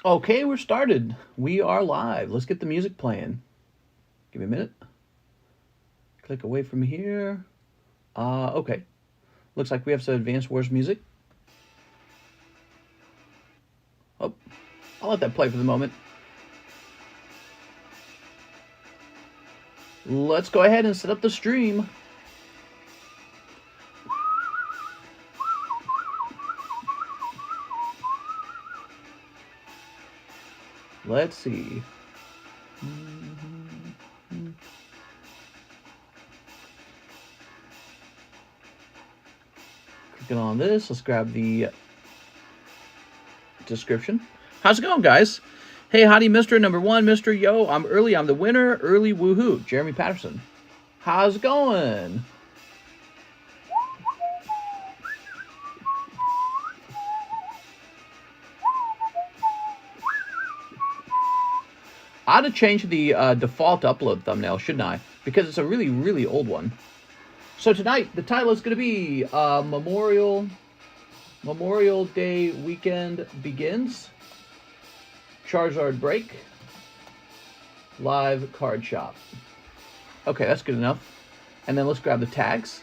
Okay, we're started. We are live. Let's get the music playing. Give me a minute. Click away from here. Okay. Looks like we have some Advance Wars music. Oh, I'll let that play for the moment. Let's go ahead and set up the stream. Let's see. Clicking on this, let's grab the description. How's it going, guys? Hey, howdy, Mr. Number One, Mr. Yo, I'm early. I'm the winner. Early woohoo. Jeremy Patterson. How's it going? I ought to change the default upload thumbnail, shouldn't I? Because it's a really, really old one. So tonight, the title is going to be Memorial Day Weekend Begins. Charizard Break. Live Card Shop. Okay, that's good enough. And then let's grab the tags.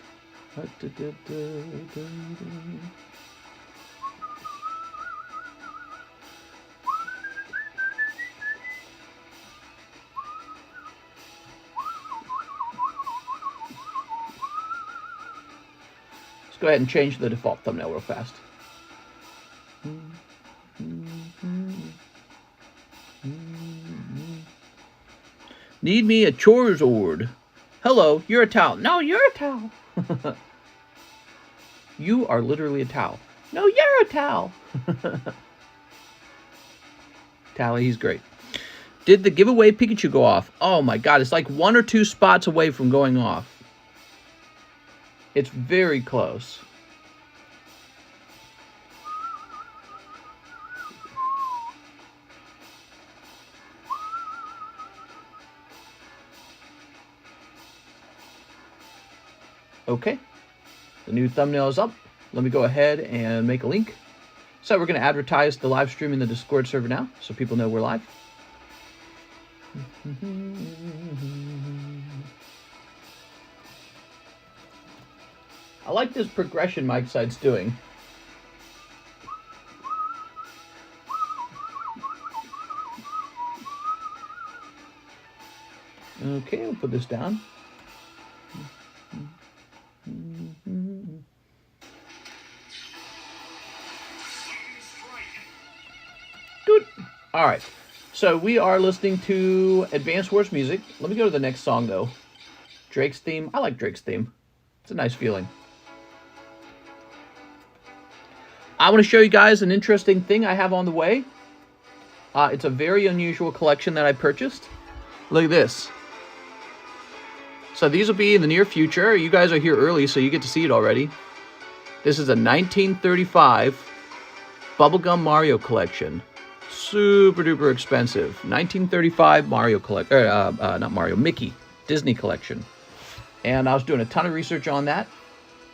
Go ahead and change the default thumbnail real fast. Need me a Charizard. Hello, you're a towel. No, you're a towel. You are literally a towel. No, you're a towel. Tally, he's great. Did the giveaway Pikachu go off? Oh my god, it's like 1 or 2 spots away from going off. It's very close. Okay. The new thumbnail is up. Let me go ahead and make a link. So we're going to advertise the live stream in the Discord server now, so people know we're live. I like this progression Mike Side's doing. Okay, we'll put this down. Good. All right. So we are listening to Advance Wars music. Let me go to the next song, though. Drake's theme. I like Drake's theme. It's a nice feeling. I want to show you guys an interesting thing I have on the way. It's a very unusual collection that I purchased. Look at this. So these will be in the near future. You guys are here early, so you get to see it already. This is a 1935 Bubblegum Mario collection. Super duper expensive. 1935 Mario collection. Not Mario, Mickey. Disney collection. And I was doing a ton of research on that.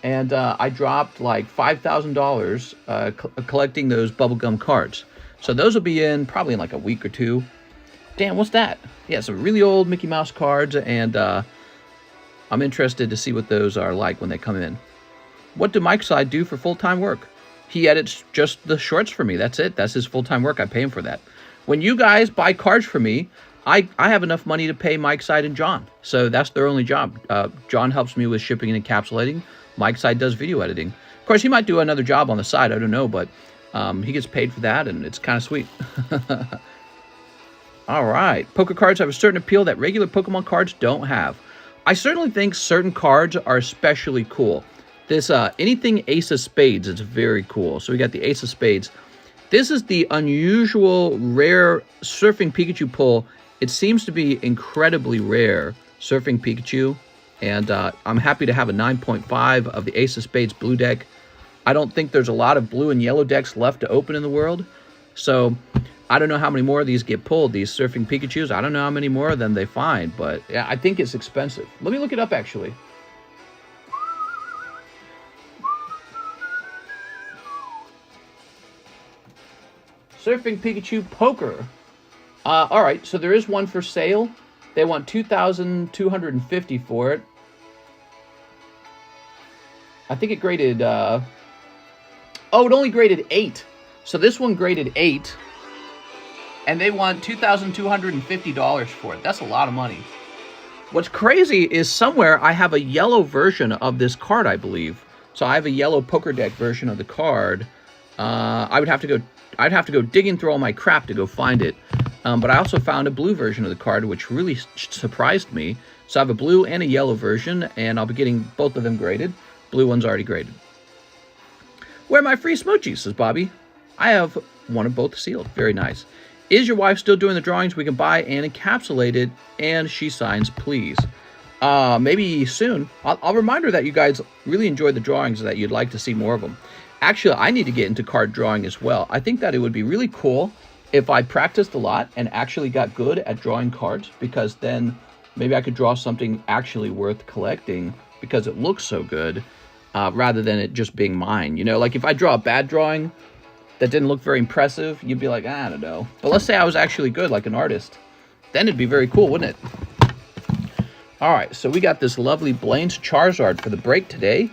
And I dropped like $5,000 collecting those bubblegum cards. So those will be in probably in like a week or two. Damn, what's that? Yeah, some really old Mickey Mouse cards, and I'm interested to see what those are like when they come in. What do Mike's Side do for full-time work? He edits just the shorts for me. That's it. That's his full-time work. I pay him for that. When you guys buy cards for me, I have enough money to pay Mike's Side and John. So that's their only job. John helps me with shipping and encapsulating. Mike's Side does video editing. Of course, he might do another job on the side. I don't know, but he gets paid for that, and it's kind of sweet. All right. Poker cards have a certain appeal that regular Pokemon cards don't have. I certainly think certain cards are especially cool. This anything Ace of Spades is very cool. So we got the Ace of Spades. This is the unusual, rare Surfing Pikachu pull. It seems to be incredibly rare, Surfing Pikachu. And I'm happy to have a 9.5 of the Ace of Spades blue deck. I don't think there's a lot of blue and yellow decks left to open in the world. So I don't know how many more of these get pulled, these Surfing Pikachus. I don't know how many more of them they find, but yeah, I think it's expensive. Let me look it up, actually. Surfing Pikachu Poker. All right, so there is one for sale. They want $2,250 for it. I think it graded, oh, it only graded 8. So this one graded 8. And they want $2,250 for it. That's a lot of money. What's crazy is somewhere I have a yellow version of this card, I believe. So I have a yellow poker deck version of the card. I'd have to go digging through all my crap to go find it. But I also found a blue version of the card, which really surprised me. So I have a blue and a yellow version, and I'll be getting both of them graded. Blue one's already graded. Where are my free smoochies, says Bobby. I have one of both sealed. Very nice. Is your wife still doing the drawings? We can buy and encapsulate it, and she signs, please. Maybe soon. I'll remind her that you guys really enjoyed the drawings and that you'd like to see more of them. Actually, I need to get into card drawing as well. I think that it would be really cool if I practiced a lot and actually got good at drawing cards, because then maybe I could draw something actually worth collecting because it looks so good, rather than it just being mine. You know, like if I draw a bad drawing that didn't look very impressive, you'd be like, I don't know. But let's say I was actually good, like an artist. Then it'd be very cool, wouldn't it? All right, so we got this lovely Blaine's Charizard for the break today.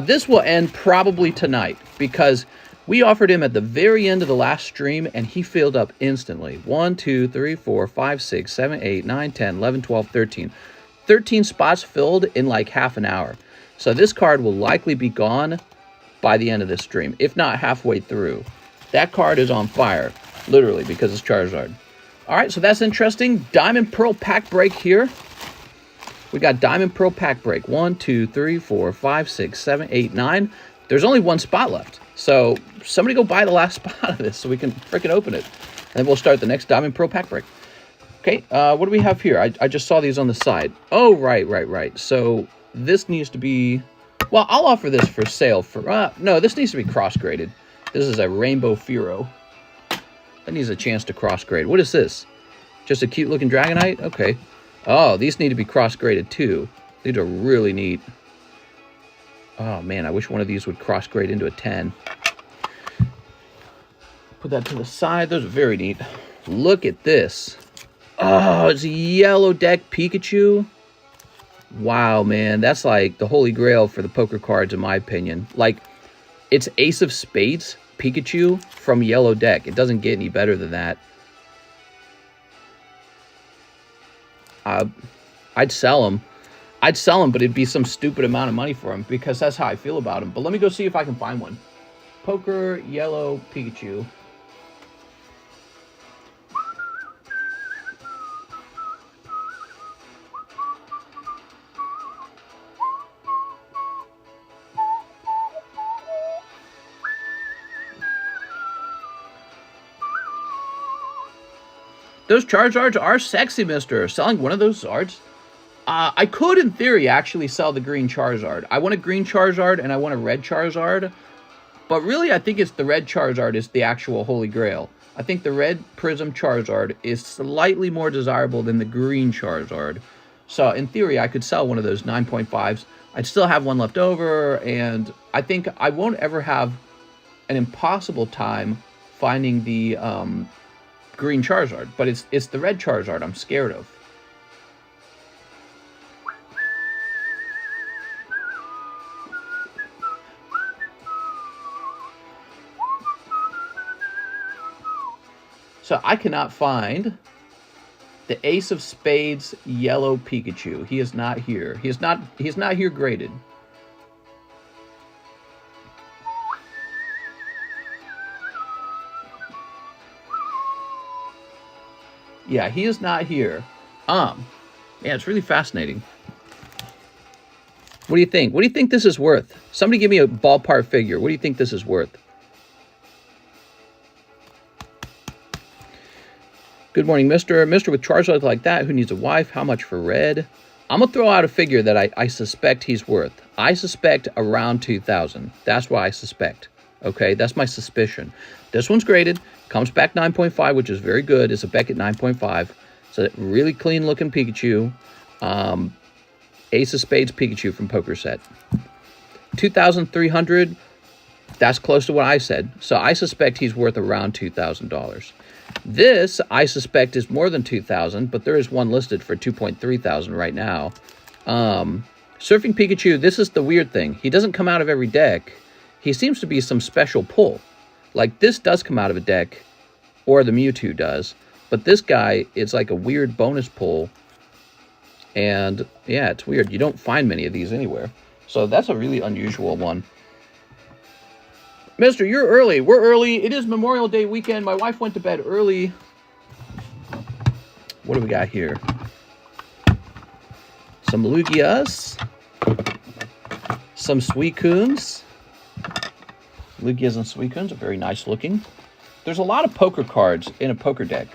This will end probably tonight because we offered him at the very end of the last stream and he filled up instantly. 1, 2, 3, 4, 5, 6, 7, 8, 9, 10, 11, 12, 13. 13 spots filled in like half an hour. So this card will likely be gone by the end of this stream, if not halfway through. That card is on fire, literally, because it's Charizard. All right, so that's interesting. Diamond Pearl pack break here. We got Diamond Pearl pack break. 1, 2, 3, 4, 5, 6, 7, 8, 9. There's only one spot left. So somebody go buy the last spot of this so we can freaking open it. And then we'll start the next Diamond Pearl pack break. Okay, what do we have here? I just saw these on the side. Oh, right. So this needs to be... Well, I'll offer this for sale for... no, this needs to be cross-graded. This is a Rainbow Firo. That needs a chance to cross-grade. What is this? Just a cute-looking Dragonite? Okay. Oh, these need to be cross-graded, too. These are really neat. Oh, man, I wish one of these would cross-grade into a 10. Put that to the side. Those are very neat. Look at this. Oh, it's a yellow deck Pikachu. Wow, man, that's like the holy grail for the poker cards, in my opinion. Like, it's Ace of Spades Pikachu from yellow deck. It doesn't get any better than that. I'd sell him. But it'd be some stupid amount of money for him because that's how I feel about him. But let me go see if I can find one. Poker yellow Pikachu. Those Charizards are sexy, mister. Selling one of those Zards? I could, in theory, actually sell the green Charizard. I want a green Charizard and I want a red Charizard. But really, I think it's the red Charizard is the actual holy grail. I think the red Prism Charizard is slightly more desirable than the green Charizard. So, in theory, I could sell one of those 9.5s. I'd still have one left over. And I think I won't ever have an impossible time finding the... green Charizard, but it's the red Charizard I'm scared of. So I cannot find the Ace of Spades yellow Pikachu. He is not here. He is not here graded. Yeah, he is not here. Yeah, it's really fascinating. What do you think? What do you think this is worth? Somebody give me a ballpark figure. What do you think this is worth? Good morning, mister. Mister with Charizard like that, who needs a wife? How much for red? I'm going to throw out a figure that I suspect he's worth. I suspect around 2,000. That's what I suspect. Okay, that's my suspicion. This one's graded. Comes back 9.5, which is very good. It's a Beckett 9.5. So really clean looking Pikachu. Ace of Spades Pikachu from Poker Set. 2,300 That's close to what I said. So I suspect he's worth around $2,000. This, I suspect, is more than $2,000, but there is one listed for $2,300 right now. Surfing Pikachu, this is the weird thing. He doesn't come out of every deck. He seems to be some special pull. Like, this does come out of a deck, or the Mewtwo does. But this guy is like a weird bonus pull. And, yeah, it's weird. You don't find many of these anywhere. So that's a really unusual one. Mister, you're early. We're early. It is Memorial Day weekend. My wife went to bed early. What do we got here? Some Lugias. Some Suicunes. Lugias and Suicunes are very nice looking. There's a lot of poker cards in a poker deck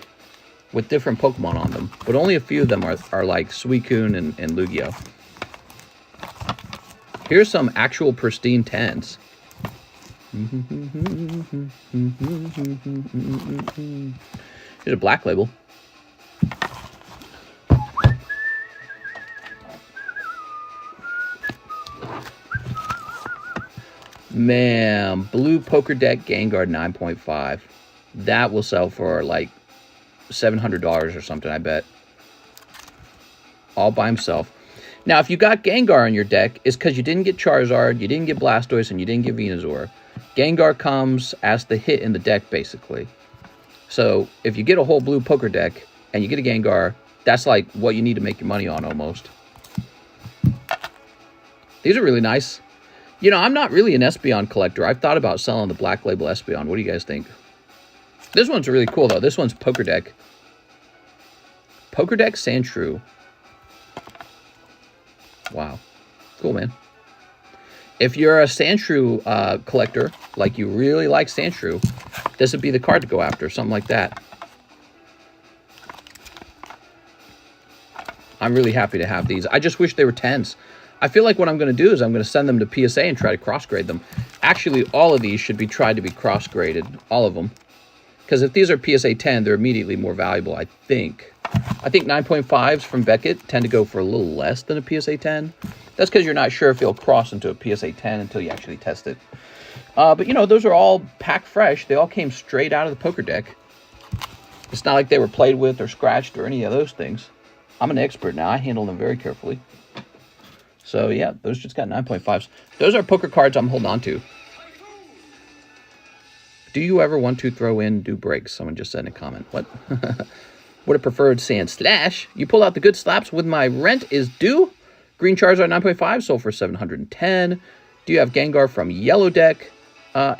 with different Pokemon on them, but only a few of them are like Suicune and Lugia. Here's some actual pristine 10s. Here's a black label. Man, blue poker deck Gengar 9.5. That will sell for like $700 or something, I bet. All by himself. Now, if you got Gengar on your deck, it's because you didn't get Charizard, you didn't get Blastoise, and you didn't get Venusaur. Gengar comes as the hit in the deck, basically. So, if you get a whole blue poker deck, and you get a Gengar, that's like what you need to make your money on, almost. These are really nice. You know, I'm not really an Espeon collector. I've thought about selling the Black Label Espeon. What do you guys think? This one's really cool, though. This one's Poker Deck. Poker Deck Sandshrew. Wow. Cool, man. If you're a Sandshrew collector, like you really like Sandshrew, this would be the card to go after, something like that. I'm really happy to have these. I just wish they were 10s. I feel like what I'm going to do is I'm going to send them to PSA and try to cross-grade them. Actually, all of these should be tried to be cross-graded. All of them. Because if these are PSA 10, they're immediately more valuable, I think. I think 9.5s from Beckett tend to go for a little less than a PSA 10. That's because you're not sure if they'll cross into a PSA 10 until you actually test it. But, you know, those are all packed fresh. They all came straight out of the poker deck. It's not like they were played with or scratched or any of those things. I'm an expert now. I handle them very carefully. So, yeah, those just got 9.5s. Those are poker cards I'm holding on to. Do you ever want to throw in do breaks? Someone just said in a comment. What? Would have preferred saying slash. You pull out the good slaps with my rent is due. Green Charizard 9.5 sold for $710. Do you have Gengar from Yellow Deck?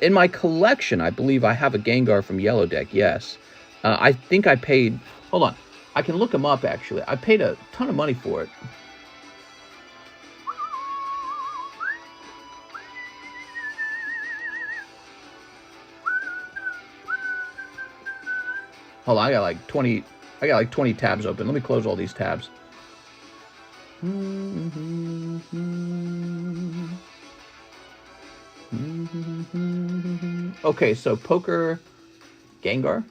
In my collection, I believe I have a Gengar from Yellow Deck, yes. I think I paid... Hold on. I can look them up, actually. I paid a ton of money for it. Hold on, I got like 20 tabs open. Let me close all these tabs. Okay, so Poker Gengar.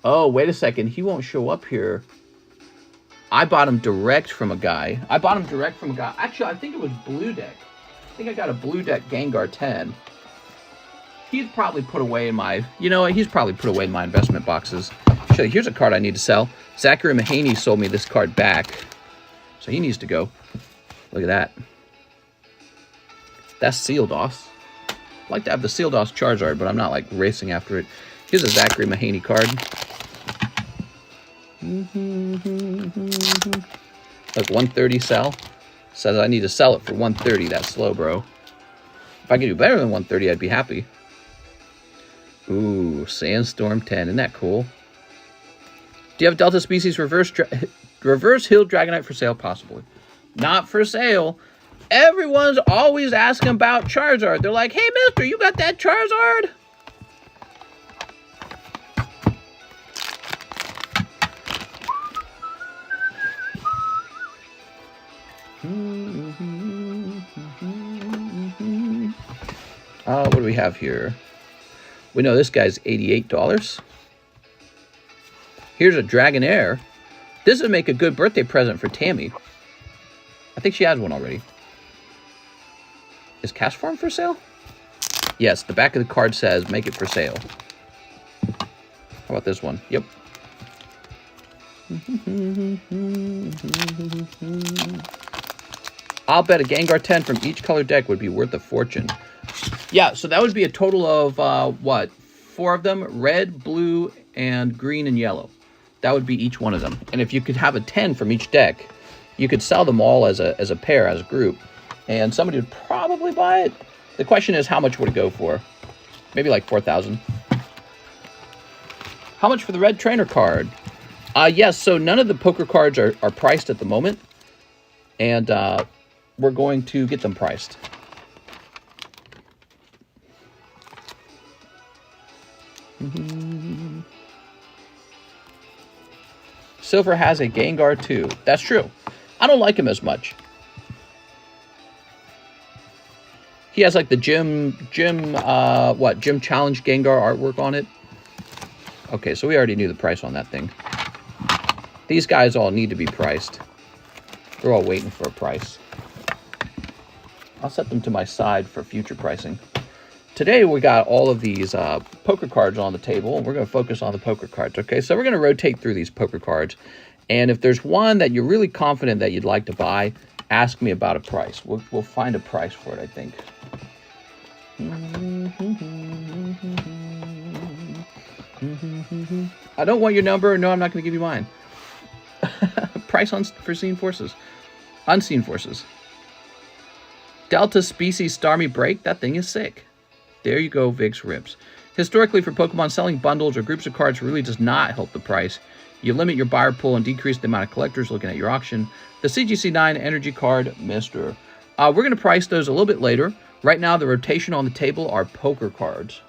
Oh, wait a second. He won't show up here. I bought him direct from a guy. Actually, I think it was Blue Deck. I think I got a Blue Deck Gengar 10. He's probably put away in my... You know what? He's probably put away in my investment boxes. Actually, here's a card I need to sell. Zachary Mahaney sold me this card back. So he needs to go. Look at that. That's Sealdos. I'd like to have the Sealdos Charizard, but I'm not like racing after it. Here's a Zachary Mahaney card. Look, 130 sell. Says I need to sell it for 130. That's slow, bro. If I could do better than 130, I'd be happy. Ooh, Sandstorm 10. Isn't that cool? Do you have Delta Species Reverse Hill Dragonite for sale? Possibly. Not for sale. Everyone's always asking about Charizard. They're like, hey, mister, you got that Charizard? What do we have here? We know this guy's $88. Here's a Dragonair. This would make a good birthday present for Tammy. I think she has one already. Is Castform for sale? Yes, the back of the card says, make it for sale. How about this one? Yep. I'll bet a Gengar 10 from each color deck would be worth a fortune. Yeah, so that would be a total of, what? 4 of them, red, blue, and green and yellow. That would be each one of them. And if you could have a 10 from each deck, you could sell them all as a pair, as a group, and somebody would probably buy it. The question is, how much would it go for? Maybe like 4,000. How much for the red trainer card? Yes, so none of the poker cards are priced at the moment, and we're going to get them priced. Silver has a Gengar too. That's true. I don't like him as much. He has like the gym challenge Gengar artwork on it. Okay, so we already knew the price on that thing. These guys all need to be priced. They're all waiting for a price. I'll set them to my side for future pricing. Today we got all of these poker cards on the table, and we're going to focus on the poker cards, okay? So we're going to rotate through these poker cards, and if there's one that you're really confident that you'd like to buy, ask me about a price. We'll find a price for it, I think. I don't want your number. No, I'm not going to give you mine. Price on foreseen forces. Unseen forces. Delta Species Starmie Break. That thing is sick. There you go, Vix Rips. Historically, for Pokemon, selling bundles or groups of cards really does not help the price. You limit your buyer pool and decrease the amount of collectors looking at your auction. The CGC9 Energy Card Mister. We're going to price those a little bit later. Right now, the rotation on the table are poker cards.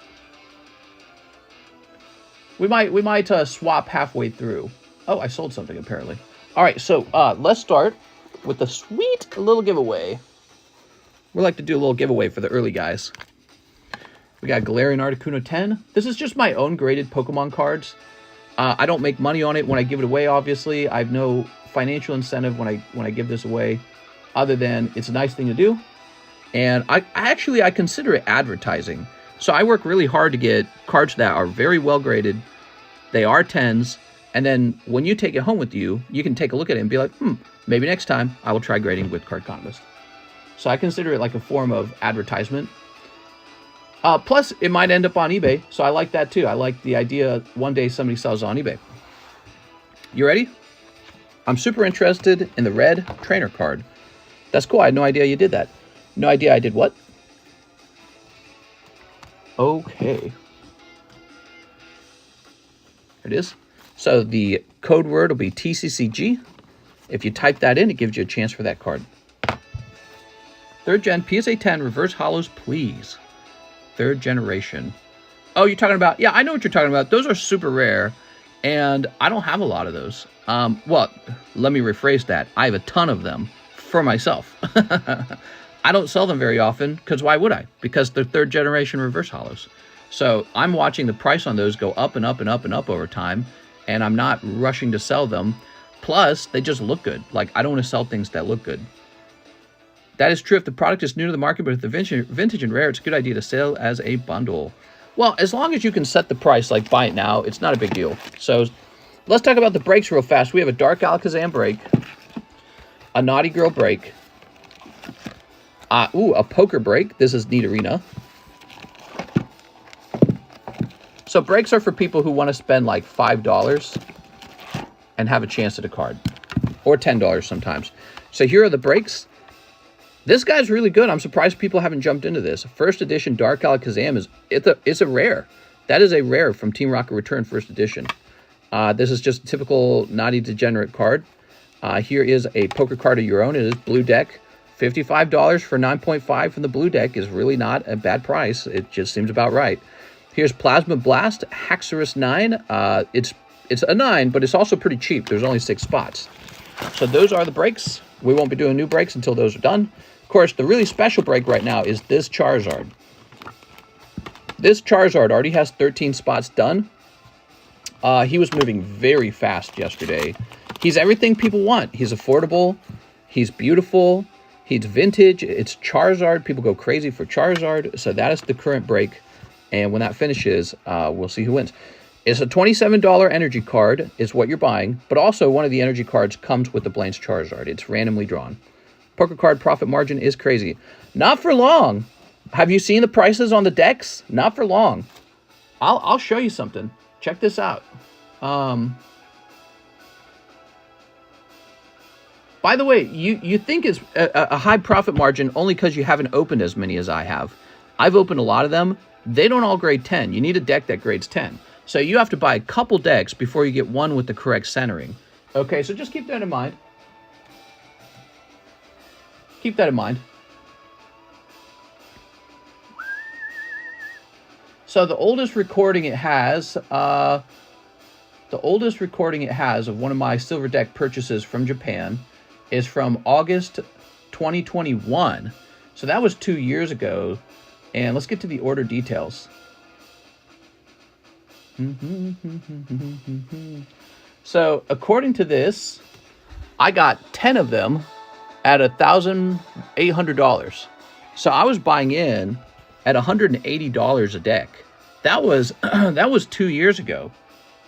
We might swap halfway through. Oh, I sold something, apparently. All right, so let's start with the sweet little giveaway. We like to do a little giveaway for the early guys. We got Galarian Articuno 10. This is just my own graded Pokemon cards. I don't make money on it when I give it away, obviously. I have no financial incentive when I give this away, other than it's a nice thing to do. And I consider it advertising. So I work really hard to get cards that are very well graded. They are 10s. And then when you take it home with you, you can take a look at it and be like, maybe next time I will try grading with Cardconomist. So I consider it like a form of advertisement. Plus, it might end up on eBay, so I like that too. I like the idea one day somebody sells on eBay. You ready? I'm super interested in the red trainer card. That's cool. I had no idea you did that. No idea I did what? Okay. Here it is. So the code word will be TCCG. If you type that in, it gives you a chance for that card. 3rd Gen PSA 10 Reverse Hollows, please. 3rd generation. Oh, you're talking about... Yeah, I know what you're talking about. Those are super rare, and I don't have a lot of those. Well, let me rephrase that. I have a ton of them for myself. I don't sell them very often, because why would I? Because they're 3rd generation Reverse Hollows. So I'm watching the price on those go up and up and up and up over time, and I'm not rushing to sell them. Plus, they just look good. Like, I don't want to sell things that look good. That is true if the product is new to the market, but if the vintage and rare, it's a good idea to sell as a bundle. Well, as long as you can set the price, like buy it now, it's not a big deal. So let's talk about the breaks real fast. We have a Dark Alakazam break, a Naughty Girl break, a Poker break. This is Nidorina. So breaks are for people who want to spend like $5 and have a chance at a card, or $10 sometimes. So here are the breaks. This guy's really good. I'm surprised people haven't jumped into this. First edition Dark Alakazam is a rare. That is a rare from Team Rocket Return First Edition. This is just a typical naughty degenerate card. Here is a poker card of your own. It is blue deck. $55 for 9.5 from the blue deck is really not a bad price. It just seems about right. Here's Plasma Blast, Haxorus 9. It's a 9, but it's also pretty cheap. There's only 6 spots. So those are the breaks. We won't be doing new breaks until those are done. Of course, the really special break right now is this Charizard. This Charizard already has 13 spots done. He was moving very fast yesterday. He's everything people want. He's affordable. He's beautiful. He's vintage. It's Charizard. People go crazy for Charizard. So that is the current break. And when that finishes, we'll see who wins. It's a $27 energy card is what you're buying. But also one of the energy cards comes with the Blaine's Charizard. It's randomly drawn. Poker card profit margin is crazy. Not for long. Have you seen the prices on the decks? Not for long. I'll show you something. Check this out. By the way, you think it's a high profit margin only because you haven't opened as many as I have. I've opened a lot of them. They don't all grade 10. You need a deck that grades 10. So you have to buy a couple decks before you get one with the correct centering. Okay, so just keep that in mind. Keep that in mind. So the oldest recording it has of one of my silver deck purchases from Japan is from August 2021. So that was 2 years ago. And let's get to the order details. So according to this, I got 10 of them at $1,800. So I was buying in at $180 a deck. That was 2 years ago.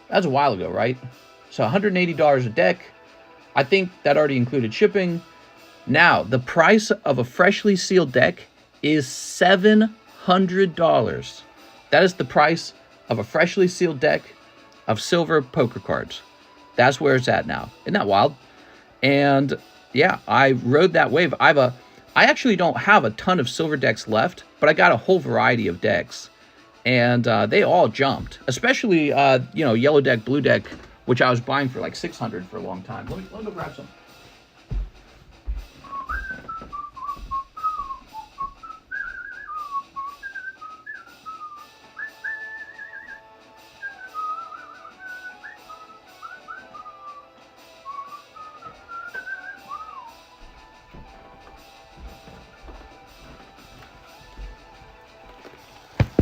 That's a while ago, right? So $180 a deck. I think that already included shipping. Now, the price of a freshly sealed deck is $700. That is the price of a freshly sealed deck of silver poker cards. That's where it's at now. Isn't that wild? And yeah, I rode that wave. I actually don't have a ton of silver decks left, but I got a whole variety of decks. And they all jumped, especially, yellow deck, blue deck, which I was buying for like $600 for a long time. Let me go grab some.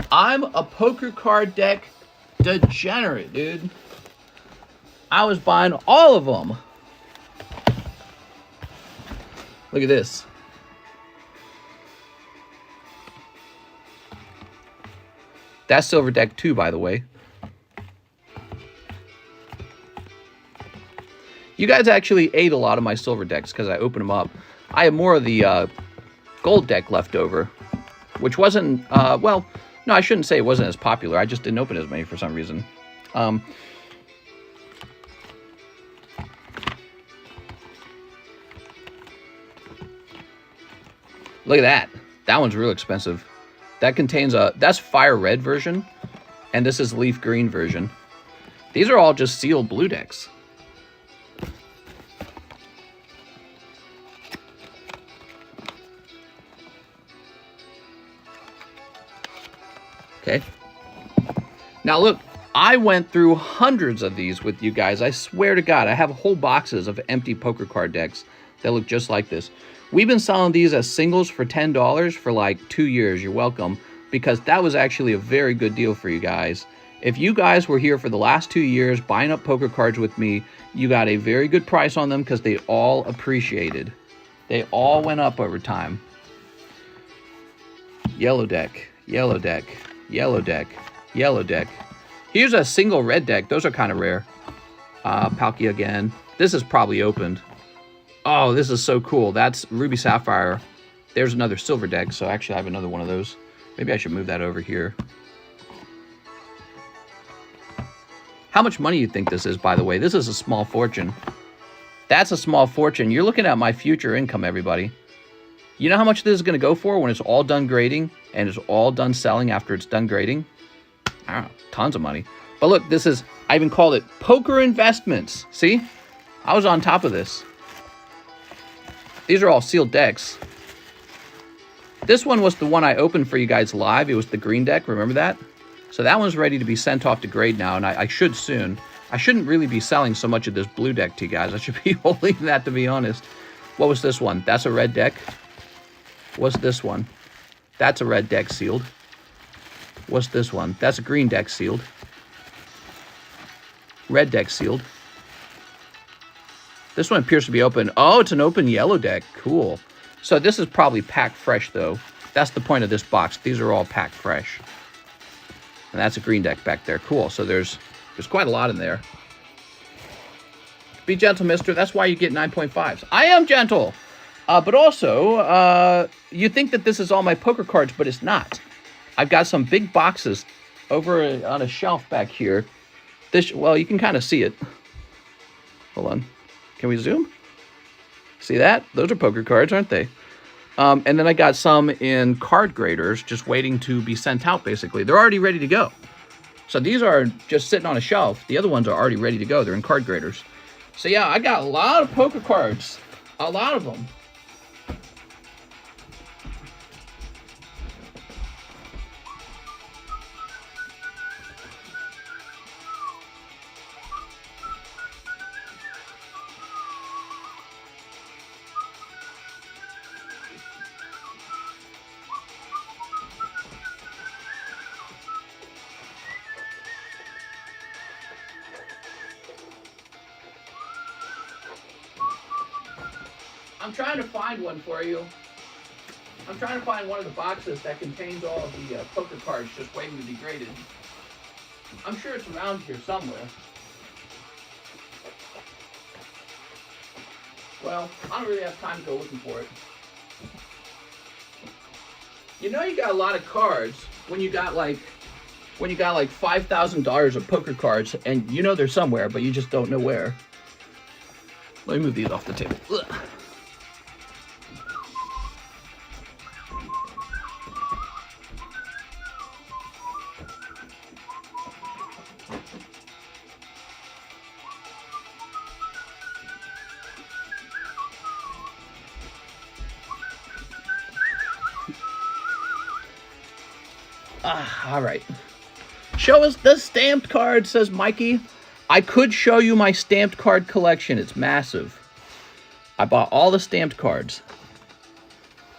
I'm a poker card deck degenerate, dude. I was buying all of them. Look at this. That's silver deck 2, by the way. You guys actually ate a lot of my silver decks because I opened them up. I have more of the gold deck left over, which wasn't, well, no, I shouldn't say it wasn't as popular. I just didn't open as many for some reason. Look at that. That one's real expensive. That contains that's fire red version, and this is leaf green version. These are all just sealed blue decks. Okay. Now look, I went through hundreds of these with you guys. I swear to God, I have whole boxes of empty poker card decks that look just like this. We've been selling these as singles for $10 for like 2 years. You're welcome, because that was actually a very good deal for you guys. If you guys were here for the last 2 years buying up poker cards with me, you got a very good price on them because they all appreciated. They all went up over time. Yellow deck, yellow deck, yellow deck, yellow deck. Here's a single red deck. Those are kind of rare. Palkia again. This is probably opened. Oh, this is so cool. That's Ruby Sapphire. There's another silver deck, so actually I have another one of those. Maybe I should move that over here. How much money do you think this is, by the way? This is a small fortune. That's a small fortune. You're looking at my future income, everybody. You know how much this is going to go for when it's all done grading and it's all done selling after it's done grading? I don't know, tons of money. But look, this is, I even called it Poker Investments. See? I was on top of this. These are all sealed decks. This one was the one I opened for you guys live. It was the green deck, remember that? So that one's ready to be sent off to grade now, and I should soon. I shouldn't really be selling so much of this blue deck to you guys. I should be holding that, to be honest. What was this one? That's a red deck. What's this one? That's a red deck sealed. What's this one? That's a green deck sealed. Red deck sealed. This one appears to be open. Oh, it's an open yellow deck. Cool. So this is probably packed fresh, though. That's the point of this box. These are all packed fresh. And that's a green deck back there. Cool. So there's quite a lot in there. Be gentle, mister. That's why you get 9.5s. I am gentle. But also, you think that this is all my poker cards, but it's not. I've got some big boxes over on a shelf back here. Well, you can kind of see it. Hold on. Can we zoom? See that? Those are poker cards, aren't they? And then I got some in card graders just waiting to be sent out, basically. They're already ready to go. So these are just sitting on a shelf. The other ones are already ready to go. They're in card graders. So yeah, I got a lot of poker cards. A lot of them. I'm trying to find one for you. I'm trying to find one of the boxes that contains all of the poker cards just waiting to be graded. I'm sure it's around here somewhere. Well, I don't really have time to go looking for it. You know you got a lot of cards when you got like $5,000 of poker cards, and you know they're somewhere, but you just don't know where. Let me move these off the table. Ugh. All right. Show us the stamped card, says Mikey. I could show you my stamped card collection. It's massive. I bought all the stamped cards.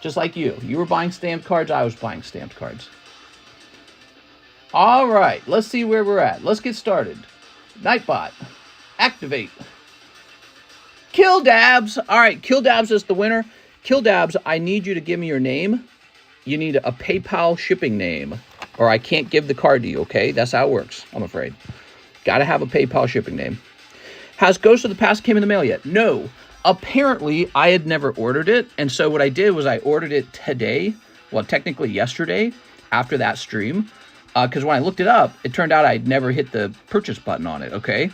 Just like you. You were buying stamped cards. I was buying stamped cards. All right. Let's see where we're at. Let's get started. Nightbot. Activate. Kill Dabs. All right. Kill Dabs is the winner. Kill Dabs, I need you to give me your name. You need a PayPal shipping name, or I can't give the card to you, okay? That's how it works, I'm afraid. Got to have a PayPal shipping name. Has Ghost of the Past came in the mail yet? No. Apparently, I had never ordered it, and so what I did was I ordered it today, well, technically yesterday, after that stream, because when I looked it up, it turned out I'd never hit the purchase button on it, okay?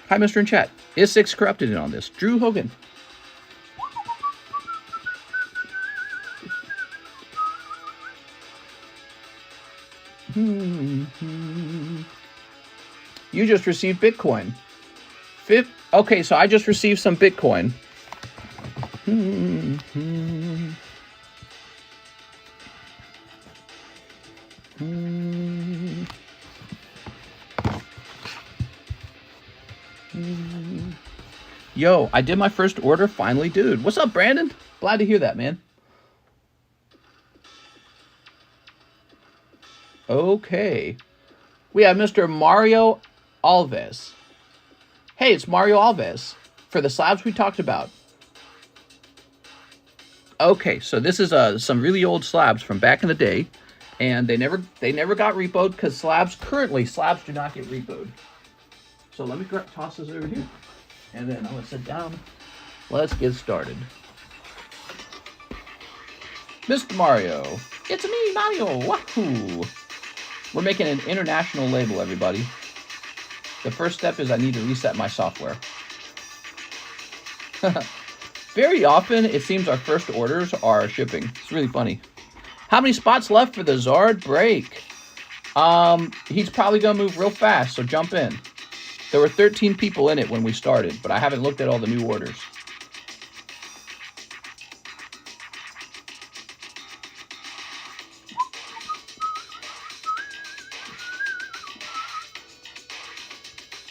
Hi, Mr. in chat. Is 6 corrupted in on this? Drew Hogan. You just received Bitcoin. Okay, so I just received some Bitcoin. Yo, I did my first order finally, dude. What's up, Brandon? Glad to hear that, man. Okay. We have Mr. Mario Alves. Hey, it's Mario Alves for the slabs we talked about. Okay, so this is some really old slabs from back in the day, and they never got repoed because slabs do not get repoed. So let me toss this over here, and then I'm gonna sit down. Let's get started. Mr. Mario, it's me, Mario. Wahoo! We're making an international label, everybody. The first step is I need to reset my software. Very often, it seems our first orders are shipping. It's really funny. How many spots left for the Zard break? He's probably going to move real fast, so jump in. There were 13 people in it when we started, but I haven't looked at all the new orders.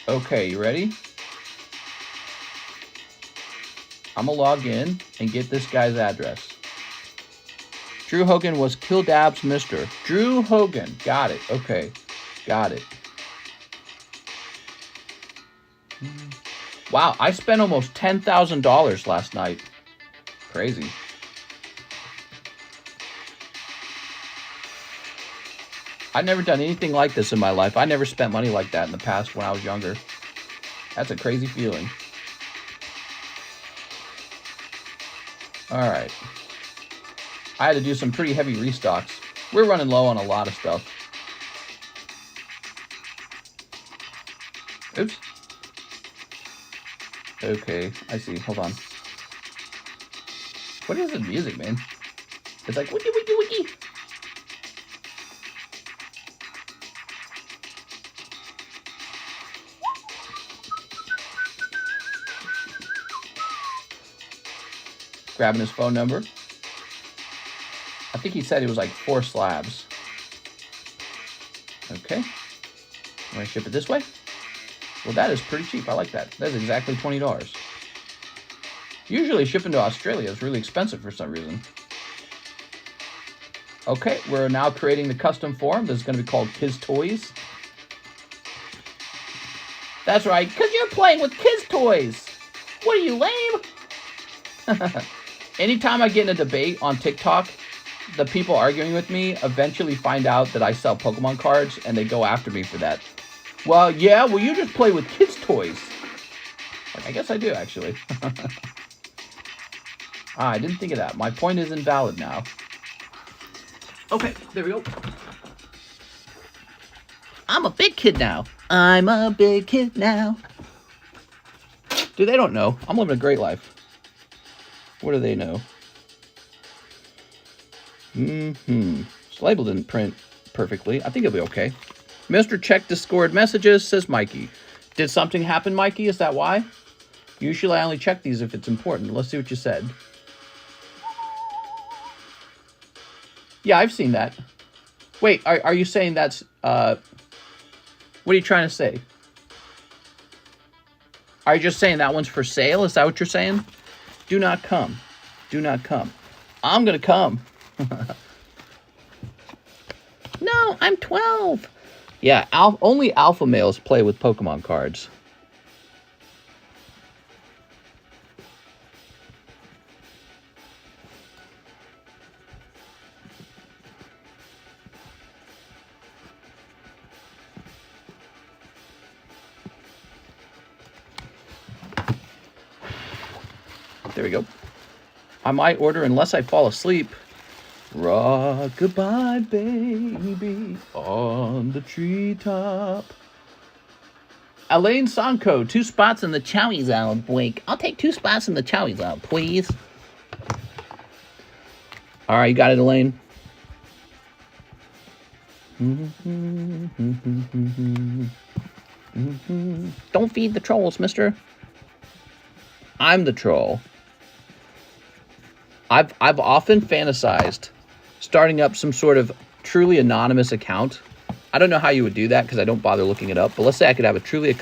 Okay, you ready? I'm gonna log in and get this guy's address. Drew Hogan was Kill Dabs Mr. Drew Hogan. Got it. Okay. Got it. Wow, I spent almost $10,000 last night Crazy. I've never done anything like this in my life. I never spent money like that in the past when I was younger. That's a crazy feeling. Alright. I had to do some pretty heavy restocks. We're running low on a lot of stuff. Oops. Okay, I see. Hold on. What is the music, man? It's like wiki wiki wiki. Grabbing his phone number. I think he said it was like 4 slabs. Okay. I'm going to ship it this way. Well, that is pretty cheap. I like that. That's exactly $20. Usually shipping to Australia is really expensive for some reason. Okay, we're now creating the custom form. This is going to be called Kids Toys. That's right, because you're playing with kids' toys. What are you, lame? Anytime I get in a debate on TikTok, the people arguing with me eventually find out that I sell Pokemon cards, and they go after me for that. Well, yeah, well, you just play with kids' toys. Like, I guess I do, actually. I didn't think of that. My point is invalid now. Okay, there we go. I'm a big kid now. I'm a big kid now. Dude, they don't know. I'm living a great life. What do they know? This label didn't print perfectly. I think it'll be okay. Mr. Check Discord messages, says Mikey. Did something happen, Mikey? Is that why? Usually I only check these if it's important. Let's see what you said. Yeah, I've seen that. Wait, are you saying that's... what are you trying to say? Are you just saying that one's for sale? Is that what you're saying? Do not come. Do not come. I'm going to come. No, I'm 12. Yeah, only alpha males play with Pokemon cards. There we go. I might order unless I fall asleep. Rock goodbye, baby, on the treetop. Elaine Sanko, 2 spots in the Charizard, Blake. I'll take 2 spots in the Charizard, please. All right, you got it, Elaine. Don't feed the trolls, mister. I'm the troll. I've often fantasized starting up some sort of truly anonymous account. I don't know how you would do that because I don't bother looking it up. But let's say I could have a truly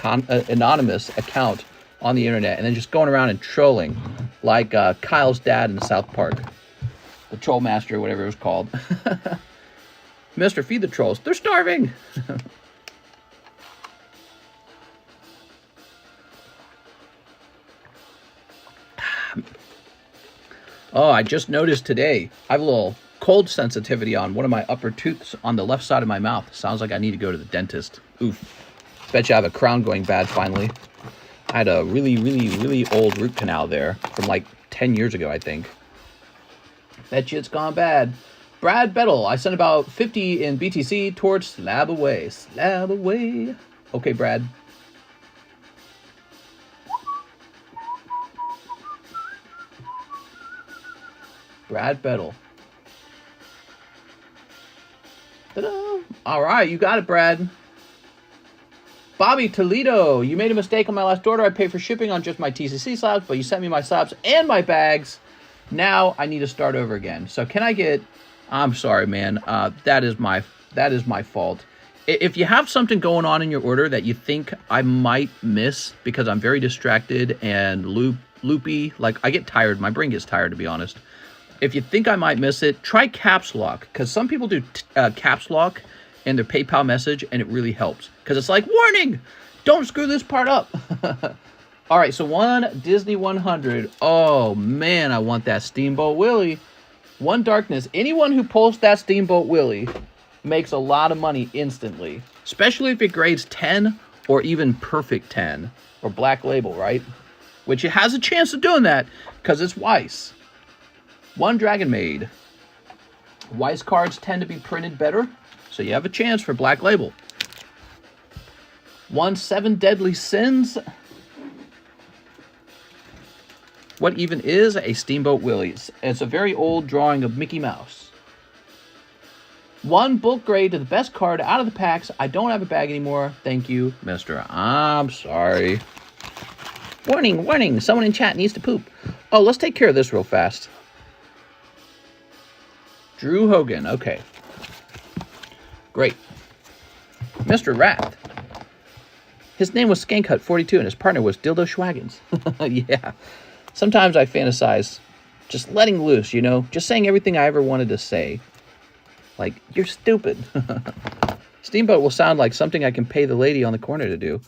anonymous account on the internet and then just going around and trolling like Kyle's dad in South Park. The Troll Master or whatever it was called. Mister, feed the trolls. They're starving. Oh, I just noticed today, I have a little cold sensitivity on one of my upper tooths on the left side of my mouth. Sounds like I need to go to the dentist. Oof. Bet you I have a crown going bad finally. I had a really old root canal there from like 10 years ago, I think. Bet you it's gone bad. Brad Bettle, I sent about 50 in BTC towards Slab Away. Slab Away. Okay, Brad. Brad Bettle. Ta-da! All right, you got it, Brad. Bobby Toledo, you made a mistake on my last order. I paid for shipping on just my TCC slabs, but you sent me my slabs and my bags. Now I need to start over again. So can I get... I'm sorry, man. That is my fault. If you have something going on in your order that you think I might miss because I'm very distracted and loopy, like I get tired. My brain gets tired, to be honest. If you think I might miss it, try caps lock, because some people do caps lock in their PayPal message, and it really helps. Because it's like, warning, don't screw this part up. All right, so one Disney 100. Oh, man, I want that Steamboat Willie. One Darkness. Anyone who pulls that Steamboat Willie makes a lot of money instantly, especially if it grades 10 or even perfect 10 or Black Label, right? Which it has a chance of doing that because it's Weiss. One Dragon Maid. Weiss cards tend to be printed better, so you have a chance for Black Label. One 7 Deadly Sins. What even is a Steamboat Willie? It's a very old drawing of Mickey Mouse. One bulk grade to the best card out of the packs. I don't have a bag anymore. Thank you, mister. I'm sorry. Warning, warning. Someone in chat needs to poop. Oh, let's take care of this real fast. Drew Hogan. Okay. Great. Mr. Wrath. His name was Skankhut42 and his partner was Dildo Schwaggins. Yeah. Sometimes I fantasize just letting loose, you know? Just saying everything I ever wanted to say. Like, you're stupid. Steamboat will sound like something I can pay the lady on the corner to do.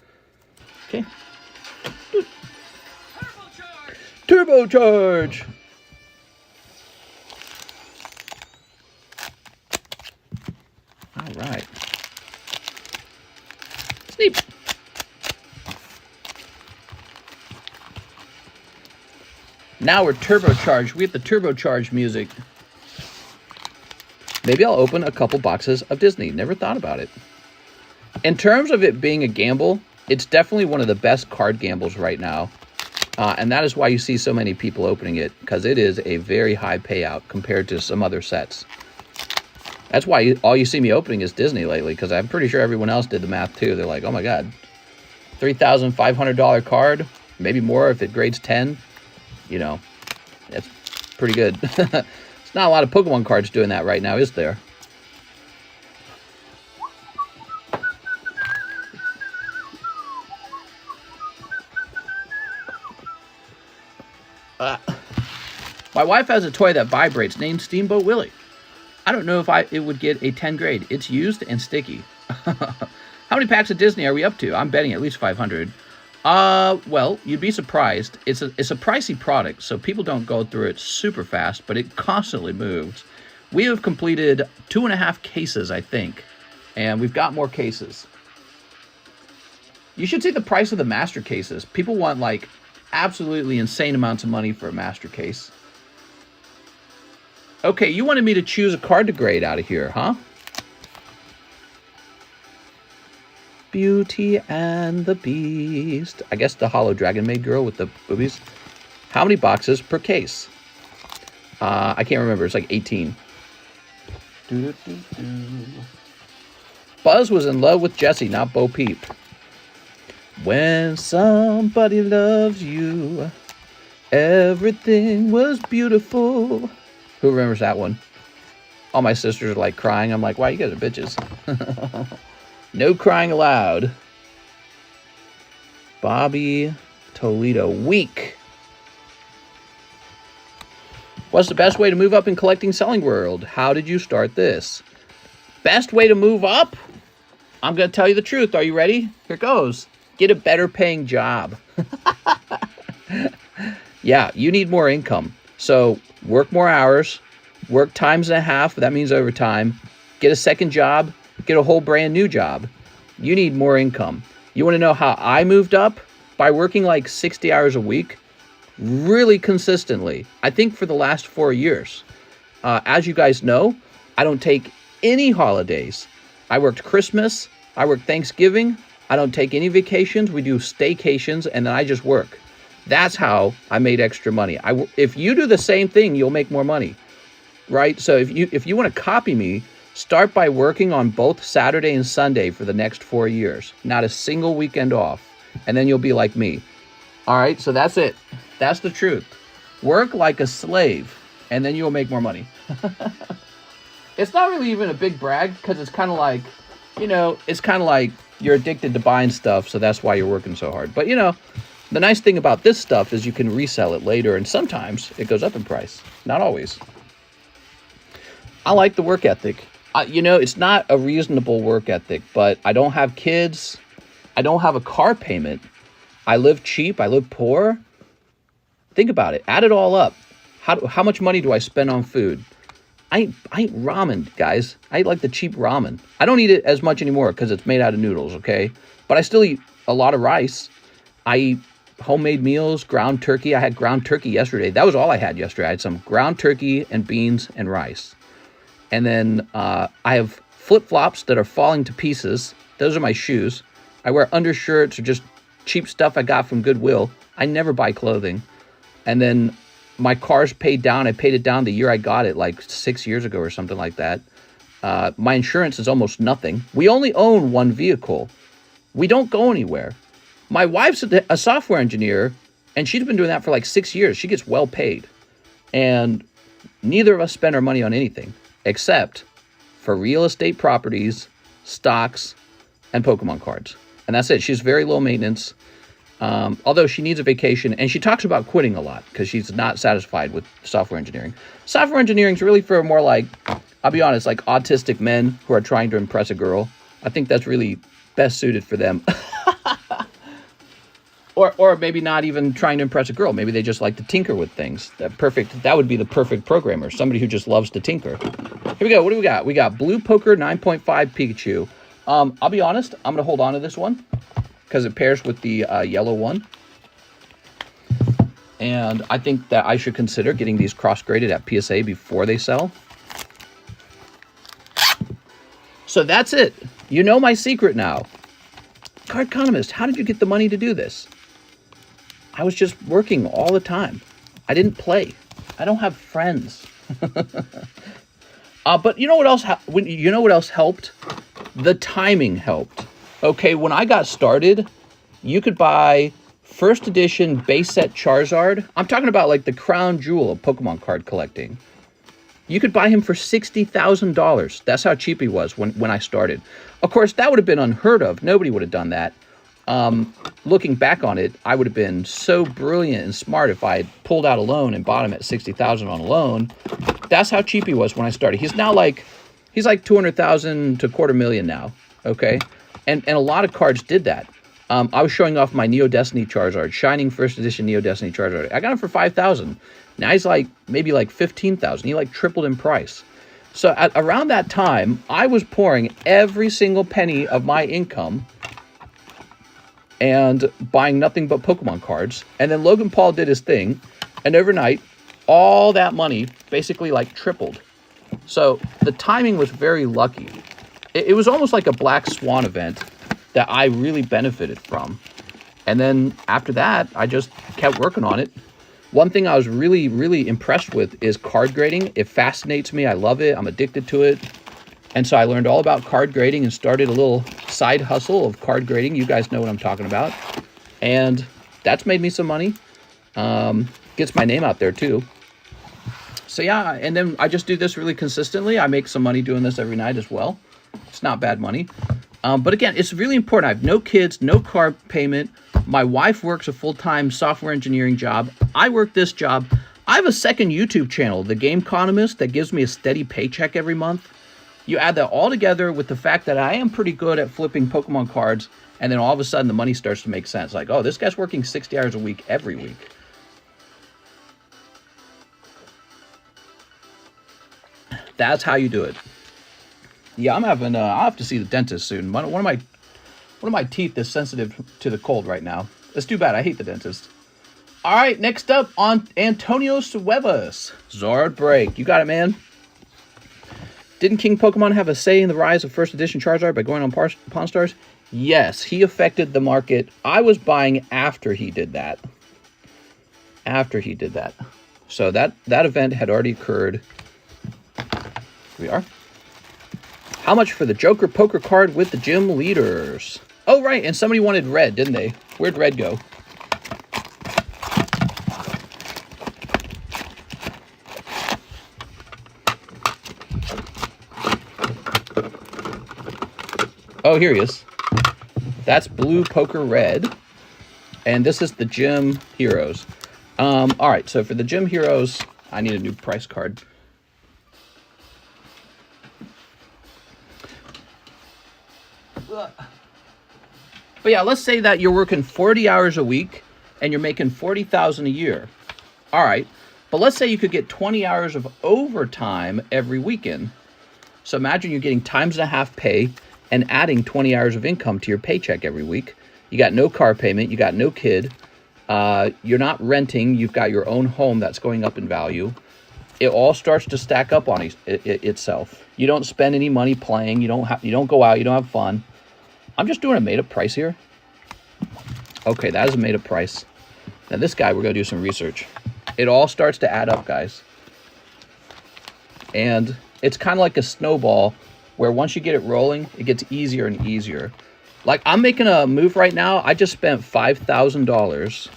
Okay. Turbocharge! All right. Sneep! Now we're turbocharged. We have the turbocharged music. Maybe I'll open a couple boxes of Disney. Never thought about it. In terms of it being a gamble, it's definitely one of the best card gambles right now. And that is why you see so many people opening it, because it is a very high payout compared to some other sets. That's why all you see me opening is Disney lately, because I'm pretty sure everyone else did the math too. They're like, oh my God, $3,500 card, maybe more if it grades 10. You know, that's pretty good. It's not a lot of Pokemon cards doing that right now, is there? My wife has a toy that vibrates named Steamboat Willie. I don't know if it would get a 10 grade. It's used and sticky. How many packs of Disney are we up to? I'm betting at least 500. Well, you'd be surprised. It's a pricey product, so people don't go through it super fast, but it constantly moves. We have completed 2.5 cases, I think, and we've got more cases. You should see the price of the master cases. People want, like, absolutely insane amounts of money for a master case. Okay, you wanted me to choose a card to grade out of here, huh? Beauty and the Beast. I guess the Hollow Dragon Maid girl with the boobies. How many boxes per case? I can't remember. It's like 18. Buzz was in love with Jessie, not Bo Peep. When somebody loves you, everything was beautiful. Who remembers that one? All my sisters are like crying. I'm like, wow, you guys are bitches. No crying allowed. Bobby Toledo. Weak. What's the best way to move up in collecting selling world? How did you start this? Best way to move up? I'm going to tell you the truth. Are you ready? Here goes. Get a better paying job. Yeah, you need more income. So work more hours. Work times and a half. That means overtime. Get a second job. Get a whole brand new job. You need more income. You want to know how I moved up? By working like 60 hours a week, really consistently. I think for the last 4 years. As you guys know, I don't take any holidays. I worked Christmas. I worked Thanksgiving. I don't take any vacations. We do staycations, and then I just work. That's how I made extra money. If you do the same thing, you'll make more money, right? So if you want to copy me, start by working on both Saturday and Sunday for the next 4 years. Not a single weekend off. And then you'll be like me. All right, so that's it. That's the truth. Work like a slave, and then you'll make more money. It's not really even a big brag, because it's kind of like, you know, it's kind of like you're addicted to buying stuff, so that's why you're working so hard. But, you know, the nice thing about this stuff is you can resell it later, and sometimes it goes up in price. Not always. I like the work ethic. You know, it's not a reasonable work ethic, but I don't have kids. I don't have a car payment. I live cheap. I live poor. Think about it. Add it all up. How much money do I spend on food? I eat ramen, guys. I eat like the cheap ramen. I don't eat it as much anymore because it's made out of noodles, okay? But I still eat a lot of rice. I eat homemade meals, ground turkey. I had ground turkey yesterday. That was all I had yesterday. I had some ground turkey and beans and rice. And then I have flip-flops that are falling to pieces. Those are my shoes. I wear undershirts or just cheap stuff I got from Goodwill. I never buy clothing. And then my car's paid down. I paid it down the year I got it, like 6 years ago or something like that. My insurance is almost nothing. We only own one vehicle. We don't go anywhere. My wife's a software engineer, and she's been doing that for like 6 years. She gets well paid. And neither of us spend our money on anything except for real estate properties, stocks, and Pokemon cards. And that's it. She's very low maintenance. Although she needs a vacation, and she talks about quitting a lot because she's not satisfied with software engineering. Software engineering is really for more like, I'll be honest, like autistic men who are trying to impress a girl. I think that's really best suited for them. Or maybe not even trying to impress a girl. Maybe they just like to tinker with things. That would be the perfect programmer. Somebody who just loves to tinker. Here we go. What do we got? We got Blue Poker 9.5 Pikachu. I'll be honest. I'm going to hold on to this one because it pairs with the yellow one. And I think that I should consider getting these cross-graded at PSA before they sell. So that's it. You know my secret now. Cardconomist, how did you get the money to do this? I was just working all the time. I didn't play. I don't have friends. But you know what else? You know what else helped? The timing helped. Okay, when I got started, you could buy first edition base set Charizard. I'm talking about like the crown jewel of Pokemon card collecting. You could buy him for $60,000. That's how cheap he was when I started. Of course, that would have been unheard of. Nobody would have done that. Looking back on it, I would have been so brilliant and smart if I had pulled out a loan and bought him at $60,000 on a loan. That's how cheap he was when I started. He's now like, he's like $200,000 to $250,000 now. Okay, and a lot of cards did that. I was showing off my Neo Destiny Charizard, Shining First Edition Neo Destiny Charizard. I got him for $5,000. Now he's like maybe like $15,000. He like tripled in price. So around that time, I was pouring every single penny of my income and buying nothing but Pokemon cards. And then Logan Paul did his thing, and overnight, all that money basically like tripled. So the timing was very lucky. It was almost like a black swan event that I really benefited from. And then after that, I just kept working on it. One thing I was really, really impressed with is card grading. It fascinates me. I love it. I'm addicted to it. And so I learned all about card grading and started a little side hustle of card grading. You guys know what I'm talking about. And that's made me some money. Gets my name out there too. So yeah, and then I just do this really consistently. I make some money doing this every night as well. It's not bad money. But again, it's really important. I have no kids, no car payment. My wife works a full-time software engineering job. I work this job. I have a second YouTube channel, TheCardconomist, that gives me a steady paycheck every month. You add that all together with the fact that I am pretty good at flipping Pokemon cards, and then all of a sudden the money starts to make sense. Like, oh, this guy's working 60 hours a week every week. That's how you do it. Yeah, I'm having. I'll have to see the dentist soon. One of my teeth is sensitive to the cold right now. That's too bad. I hate the dentist. All right, next up on Antonio Suevas, Zord Break. You got it, man. Didn't King Pokemon have a say in the rise of first edition Charizard by going on Pawn Stars? Yes, he affected the market. I was buying after he did that. So that event had already occurred. Here we are. How much for the Joker poker card with the gym leaders? Oh, right, and somebody wanted red, didn't they? Where'd red go? Oh, here he is. That's blue poker red. And this is the gym heroes. All right, so for the gym heroes, I need a new price card. But yeah, let's say that you're working 40 hours a week and you're making $40,000 a year. All right. But let's say you could get 20 hours of overtime every weekend. So imagine you're getting times-and-a-half pay and adding 20 hours of income to your paycheck every week. You got no car payment. You got no kid. You're not renting. You've got your own home that's going up in value. It all starts to stack up on itself. You don't spend any money playing. You don't go out. You don't have fun. I'm just doing a made-up price here. Okay, that is a made-up price. Now this guy, we're going to do some research. It all starts to add up, guys. And it's kind of like a snowball where once you get it rolling, it gets easier and easier. Like, I'm making a move right now. I just spent $5,000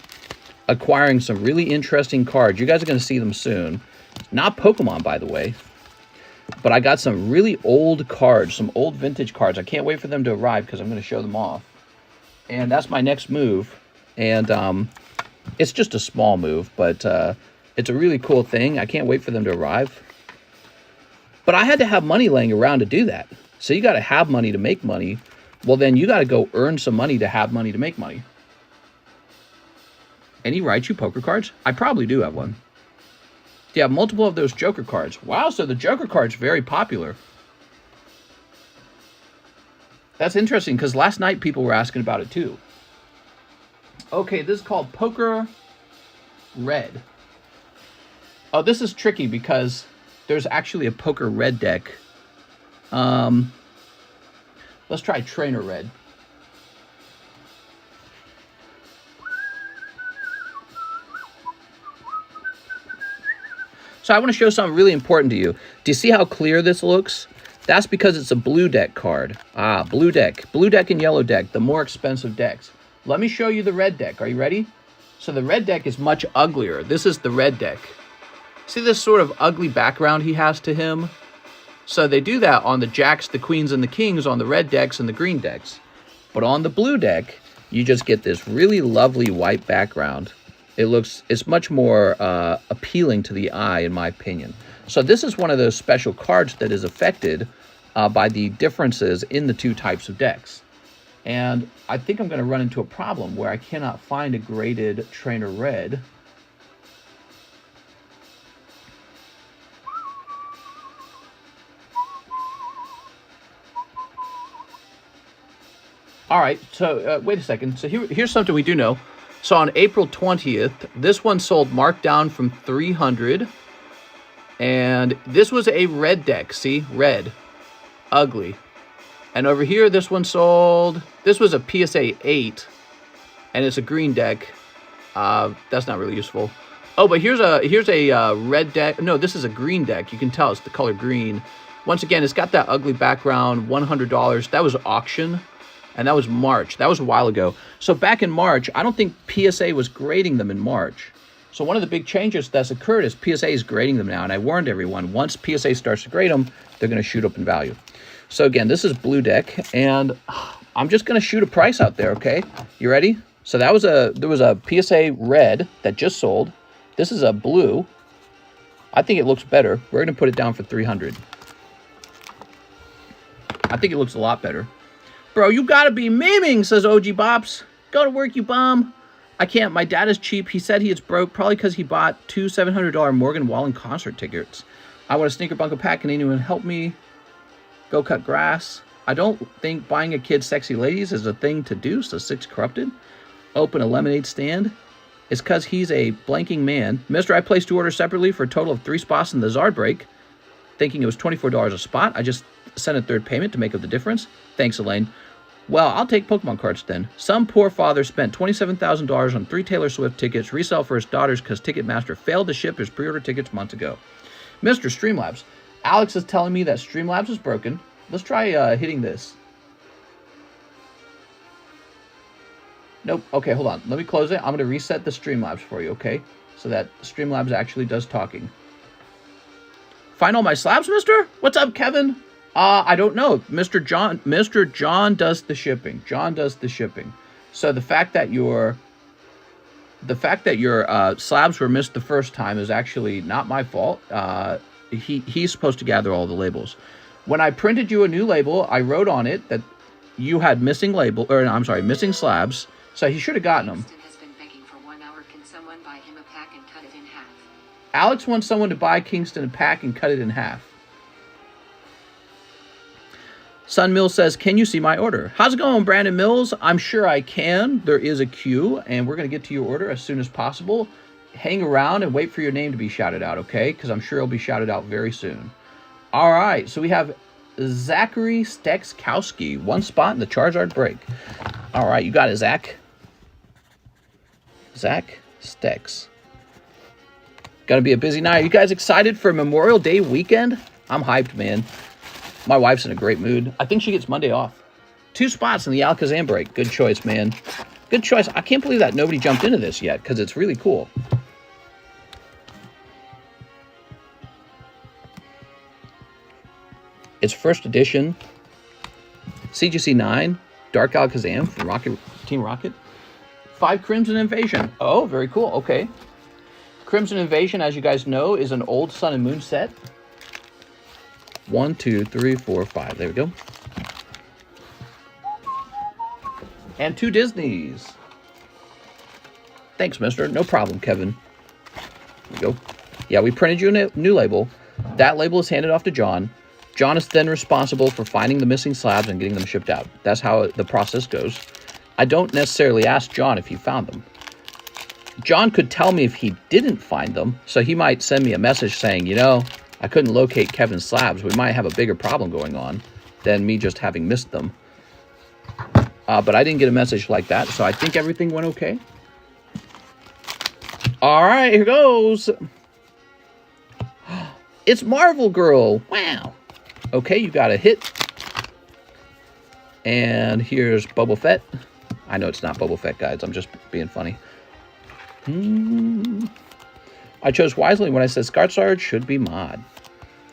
acquiring some really interesting cards. You guys are going to see them soon. Not Pokemon, by the way. But I got some really old cards, some old vintage cards. I can't wait for them to arrive because I'm going to show them off. And that's my next move. And it's just a small move, but it's a really cool thing. I can't wait for them to arrive. But I had to have money laying around to do that. So you got to have money to make money. Well, then you got to go earn some money to have money to make money. Any Raichu poker cards? I probably do have one. Do you have multiple of those Joker cards? Wow, so the Joker card's very popular. That's interesting, because last night people were asking about it too. Okay, this is called Poker Red. Oh, this is tricky because there's actually a Poker Red deck. Let's try Trainer Red. So I want to show something really important to you. Do you see how clear this looks? That's because it's a blue deck card. Ah, blue deck. Blue deck and yellow deck, the more expensive decks. Let me show you the red deck. Are you ready? So the red deck is much uglier. This is the red deck. See this sort of ugly background he has to him? So they do that on the jacks, the queens, and the kings on the red decks and the green decks. But on the blue deck, you just get this really lovely white background. It's much more appealing to the eye, in my opinion. So this is one of those special cards that is affected by the differences in the two types of decks. And I think I'm going to run into a problem where I cannot find a graded Trainer Red. All right, so wait a second. So here's something we do know. So on April 20th, this one sold marked down from 300. And this was a red deck, see? Red. Ugly. And over here, this one sold... This was a PSA 8. And it's a green deck. That's not really useful. Oh, but here's a red deck. No, this is a green deck. You can tell it's the color green. Once again, it's got that ugly background, $100. That was auction. And that was March. That was a while ago. So back in March, I don't think PSA was grading them in March. So one of the big changes that's occurred is PSA is grading them now. And I warned everyone, once PSA starts to grade them, they're going to shoot up in value. So again, this is blue deck. And I'm just going to shoot a price out there, okay? You ready? So there was a PSA red that just sold. This is a blue. I think it looks better. We're going to put it down for 300. I think it looks a lot better. Bro, you gotta be memeing, says OG Bops. Go to work, you bum. I can't. My dad is cheap. He said he is broke, probably because he bought two $700 Morgan Wallen concert tickets. I want a sneaker bunker pack. Can anyone help me go cut grass? I don't think buying a kid sexy ladies is a thing to do, so Six Corrupted. Open a lemonade stand. It's because he's a blanking man. Mister, I placed 2 orders separately for a total of 3 spots in the Zard break. Thinking it was $24 a spot. I just sent a third payment to make up the difference. Thanks, Elaine. Well, I'll take Pokemon cards then. Some poor father spent $27,000 on 3 Taylor Swift tickets, resell for his daughters because Ticketmaster failed to ship his pre-order tickets months ago. Mr. Streamlabs. Alex is telling me that Streamlabs is broken. Let's try hitting this. Nope. Okay, hold on. Let me close it. I'm going to reset the Streamlabs for you, okay? So that Streamlabs actually does talking. Find all my slabs, mister? What's up, Kevin? I don't know. Mr. John does the shipping. John does the shipping. So the fact that your slabs were missed the first time is actually not my fault. He's supposed to gather all the labels. When I printed you a new label, I wrote on it that you had missing label, or I'm sorry, missing slabs. So he should have gotten them. Has been begging for 1 hour. Can someone buy him a pack and cut it in half? Alex wants someone to buy Kingston a pack and cut it in half. Sun Mills says, can you see my order? How's it going, Brandon Mills? I'm sure I can. There is a queue, and we're going to get to your order as soon as possible. Hang around and wait for your name to be shouted out, okay? Because I'm sure it'll be shouted out very soon. All right, so we have Zachary Stekskowski. 1 spot in the Charizard break. All right, you got it, Zach. Zach Stex. Gonna be a busy night. Are you guys excited for Memorial Day weekend? I'm hyped, man. My wife's in a great mood. I think she gets Monday off. 2 spots in the Alakazam break. Good choice, man. Good choice. I can't believe that nobody jumped into this yet, because it's really cool. It's first edition. CGC 9. Dark Alakazam from Team Rocket. 5 Crimson Invasion. Oh, very cool. Okay. Crimson Invasion, as you guys know, is an old Sun and Moon set. 1, 2, 3, 4, 5. There we go. And 2 Disneys. Thanks, mister. No problem, Kevin. There we go. Yeah, we printed you a new label. That label is handed off to John. John is then responsible for finding the missing slabs and getting them shipped out. That's how the process goes. I don't necessarily ask John if he found them. John could tell me if he didn't find them, so he might send me a message saying, you know, I couldn't locate Kevin's slabs. We might have a bigger problem going on than me just having missed them. But I didn't get a message like that, so I think everything went okay. All right, here goes. It's Marvel Girl. Wow. Okay, you got a hit. And here's Boba Fett. I know it's not Boba Fett, guys. I'm just being funny. I chose wisely when I said Charizard should be mod.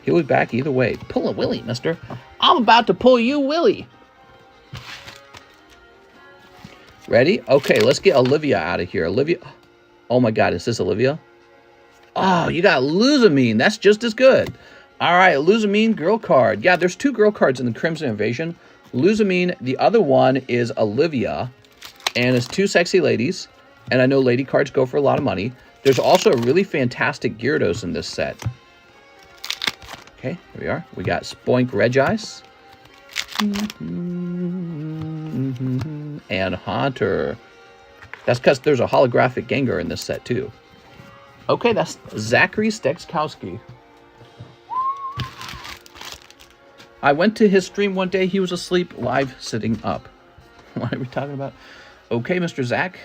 He'll be back either way. Pull a Willy, mister. I'm about to pull you, Willy. Ready? Okay, let's get Olivia out of here. Olivia. Oh my God, is this Olivia? Oh, you got Luzamine. That's just as good. All right, Luzamine girl card. Yeah, there's 2 girl cards in the Crimson Invasion. Luzamine, the other one is Olivia. And it's 2 sexy ladies. And I know lady cards go for a lot of money. There's also a really fantastic Gyarados in this set. Okay, here we are. We got Spoink Regice. And Haunter. That's because there's a holographic Gengar in this set, too. Okay, that's Zachary Stekskowski. I went to his stream one day. He was asleep, live, sitting up. What are we talking about? Okay, Mr. Zach.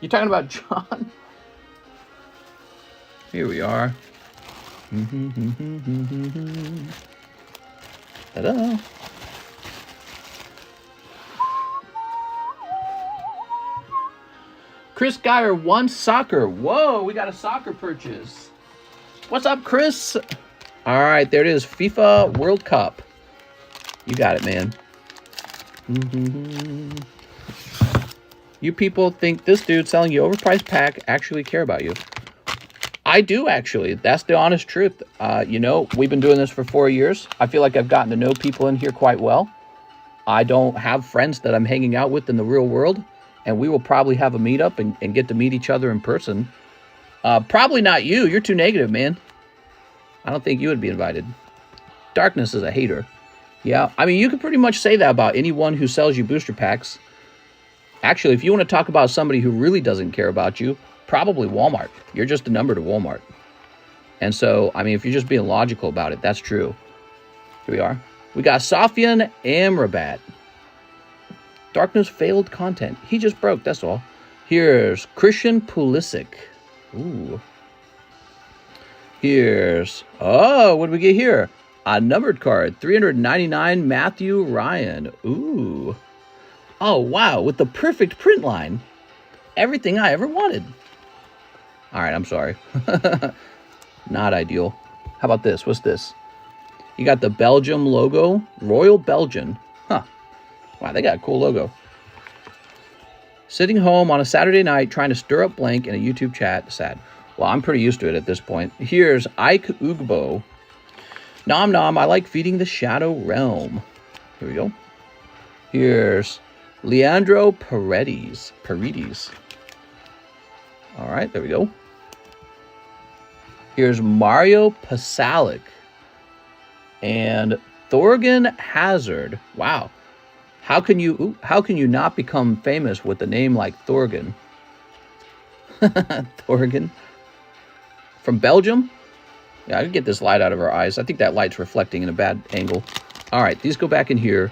You talking about John? Here we are. Ta-da. Chris Geyer, 1 soccer. Whoa, we got a soccer purchase. What's up, Chris? All right, there it is. FIFA World Cup. You got it, man. You people think this dude selling you overpriced pack actually care about you. I do, actually. That's the honest truth. You know, we've been doing this for 4 years. I feel like I've gotten to know people in here quite well. I don't have friends that I'm hanging out with in the real world. And we will probably have a meetup and get to meet each other in person. Probably not you. You're too negative, man. I don't think you would be invited. Darkness is a hater. Yeah, I mean, you could pretty much say that about anyone who sells you booster packs. Actually, if you want to talk about somebody who really doesn't care about you, probably Walmart. You're just a number to Walmart. And so, I mean, if you're just being logical about it, that's true. Here we are. We got Sofian Amrabat. Darkness failed content. He just broke, that's all. Here's Christian Pulisic. Ooh. Here's, oh, what do we get here? A numbered card, 399 Matthew Ryan. Ooh. Oh, wow, with the perfect print line. Everything I ever wanted. All right, I'm sorry. Not ideal. How about this? What's this? You got the Belgium logo. Royal Belgian. Huh. Wow, they got a cool logo. Sitting home on a Saturday night trying to stir up blank in a YouTube chat. Sad. Well, I'm pretty used to it at this point. Here's Ike Ugbo. Nom nom, I like feeding the Shadow Realm. Here we go. Here's Leandro Paredes. All right, there we go. Here's Mario Pasalic and Thorgan Hazard. Wow. How can you not become famous with a name like Thorgan? Thorgan. From Belgium? Yeah, I can get this light out of our eyes. I think that light's reflecting in a bad angle. All right, these go back in here.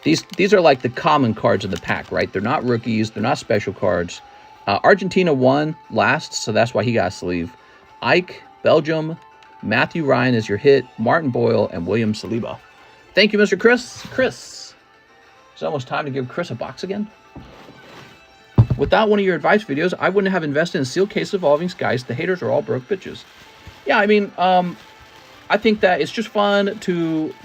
These are like the common cards in the pack, right? They're not rookies. They're not special cards. Argentina won last, so that's why he got a sleeve. Ike, Belgium. Matthew Ryan is your hit. Martin Boyle and William Saliba. Thank you, Mr. Chris. Chris. It's almost time to give Chris a box again. Without one of your advice videos, I wouldn't have invested in sealed case evolving skies. The haters are all broke bitches. Yeah, I mean, I think that it's just fun to...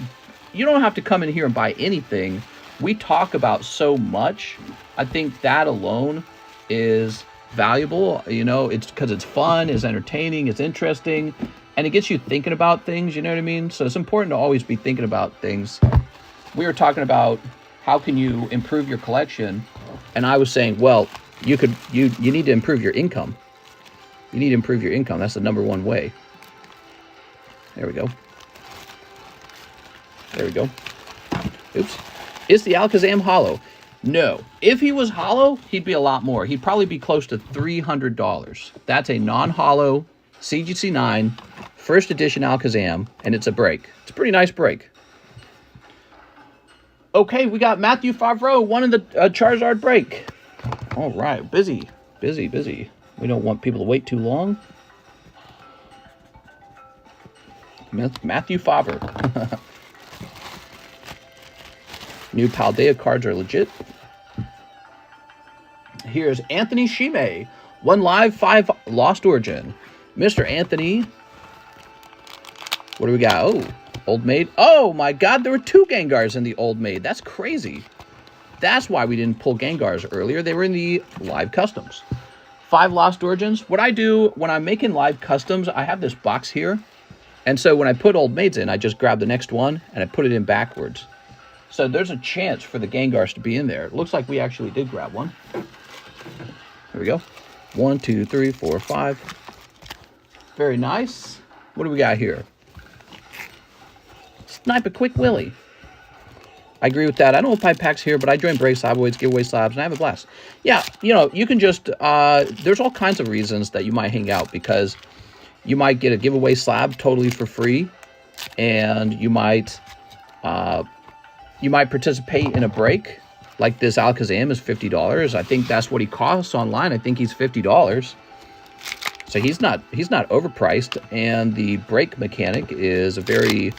You don't have to come in here and buy anything. We talk about so much. I think that alone is valuable. You know, it's because it's fun, it's entertaining, it's interesting, and it gets you thinking about things, you know what I mean? So it's important to always be thinking about things. We were talking about how can you improve your collection, and I was saying, well, you need to improve your income. You need to improve your income. That's the #1 way. There we go. There we go. Oops. Is the Alakazam hollow? No. If he was hollow, he'd be a lot more. He'd probably be close to $300. That's a non-hollow CGC 9 first edition Alakazam, and it's a break. It's a pretty nice break. Okay, we got Matthew Favreau, one in the Charizard break. All right, busy. We don't want people to wait too long. Matthew Favre. New Paldea cards are legit. Here's Anthony Shime. 1 live, 5 lost origin. Mr. Anthony. What do we got? Oh, Old Maid. Oh my god, there were 2 Gengars in the Old Maid. That's crazy. That's why we didn't pull Gengars earlier. They were in the live customs. 5 lost origins. What I do when I'm making live customs, I have this box here. And so when I put Old Maids in, I just grab the next one and I put it in backwards. So there's a chance for the Gengars to be in there. It looks like we actually did grab one. There we go. 1, 2, 3, 4, 5. Very nice. What do we got here? Snipe a Quick Willy. I agree with that. I don't know if packs here, but I join Brave Slabboids, give away slabs, and I have a blast. Yeah, you know, you can just... there's all kinds of reasons that you might hang out, because you might get a giveaway slab totally for free, and you might participate in a break. Like this Alakazam is $50. I think that's what he costs online. I think he's $50. So he's not overpriced, and the break mechanic is a very...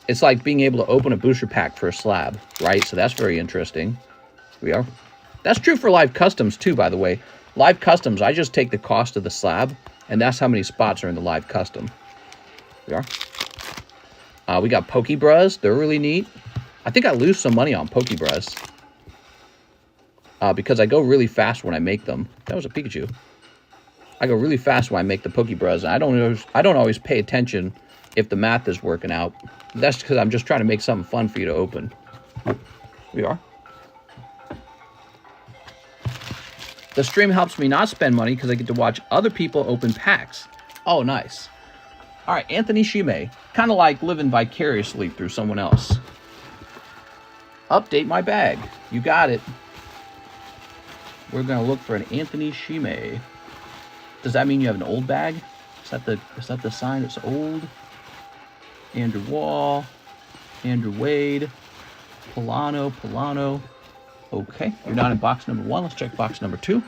It's like being able to open a booster pack for a slab, right? So that's very interesting. Here we are. That's true for live customs too, by the way. Live customs, I just take the cost of the slab, and that's how many spots are in the live custom. Here we are. We got PokeBRUHs. They're really neat. I think I lose some money on PokeBRUHs. Because I go really fast when I make them. That was a Pikachu. I go really fast when I make the PokeBRUHs, and I don't always pay attention if the math is working out. That's because I'm just trying to make something fun for you to open. Here we are. The stream helps me not spend money because I get to watch other people open packs. Oh, nice. All right, Anthony Shime. Kind of like living vicariously through someone else. Update my bag. You got it. We're going to look for an Anthony Shime. Does that mean you have an old bag? Is that the sign? It's old. Andrew Wall. Andrew Wade. Polano. Okay, you're not in box number 1. Let's check box number 2.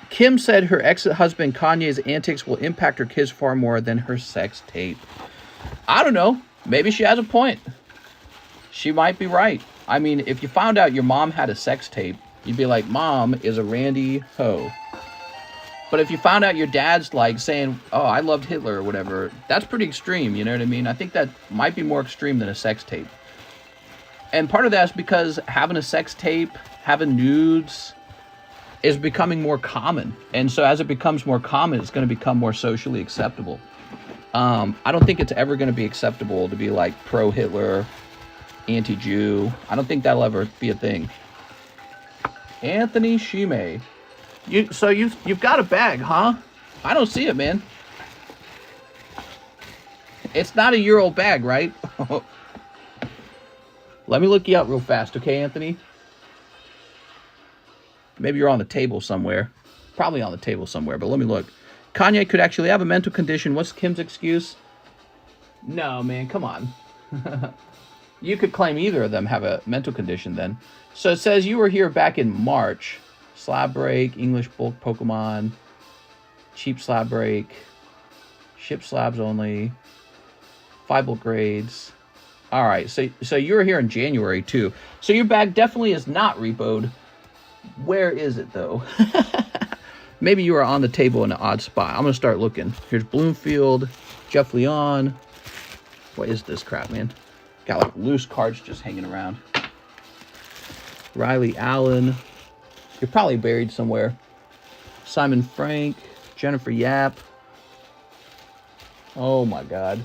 Kim said her ex-husband Kanye's antics will impact her kids far more than her sex tape. I don't know. Maybe she has a point. She might be right. I mean, if you found out your mom had a sex tape, you'd be like, Mom is a randy hoe. But if you found out your dad's like saying, oh, I loved Hitler or whatever, that's pretty extreme, you know what I mean? I think that might be more extreme than a sex tape. And part of that is because having a sex tape, having nudes, is becoming more common. And so as it becomes more common, it's going to become more socially acceptable. I don't think it's ever going to be acceptable to be like pro-Hitler, anti-Jew. I don't think that'll ever be a thing. Anthony Shime. So you've got a bag, huh? I don't see it, man. It's not a year-old bag, right? Let me look you up real fast, okay, Anthony? Maybe you're on the table somewhere. Probably on the table somewhere, but let me look. Kanye could actually have a mental condition. What's Kim's excuse? No, man, come on. You could claim either of them have a mental condition then. So it says you were here back in March. Slab break, English bulk Pokemon, cheap slab break, ship slabs only, 5 bulk grades. All right, so you were here in January too. So your bag definitely is not repoed. Where is it though? Maybe you were on the table in an odd spot. I'm gonna start looking. Here's Bloomfield, Jeff Leon. What is this crap, man? Got like loose cards just hanging around. Riley Allen. You're probably buried somewhere. Simon Frank, Jennifer Yap. Oh my God.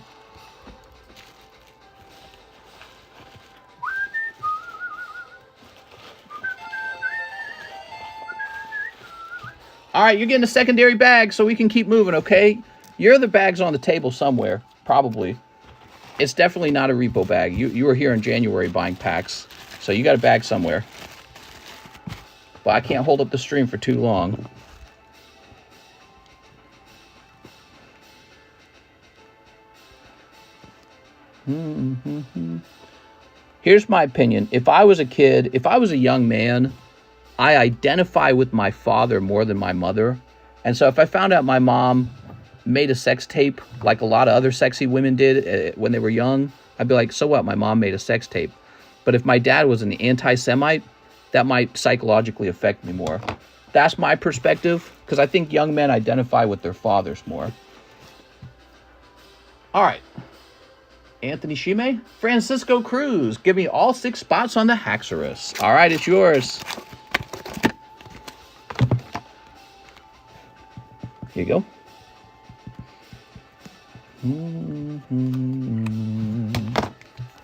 All right, you're getting a secondary bag so we can keep moving, okay? Your other bag's on the table somewhere, probably. It's definitely not a repo bag. You were here in January buying packs, so you got a bag somewhere. But I can't hold up the stream for too long. Here's my opinion. If I was a kid, if I was a young man, I identify with my father more than my mother. And so if I found out my mom made a sex tape like a lot of other sexy women did when they were young, I'd be like, so what? My mom made a sex tape. But if my dad was an anti-Semite, that might psychologically affect me more. That's my perspective, because I think young men identify with their fathers more. All right. Anthony Shime. Francisco Cruz. Give me all 6 spots on the Haxorus. All right, it's yours. Here you go.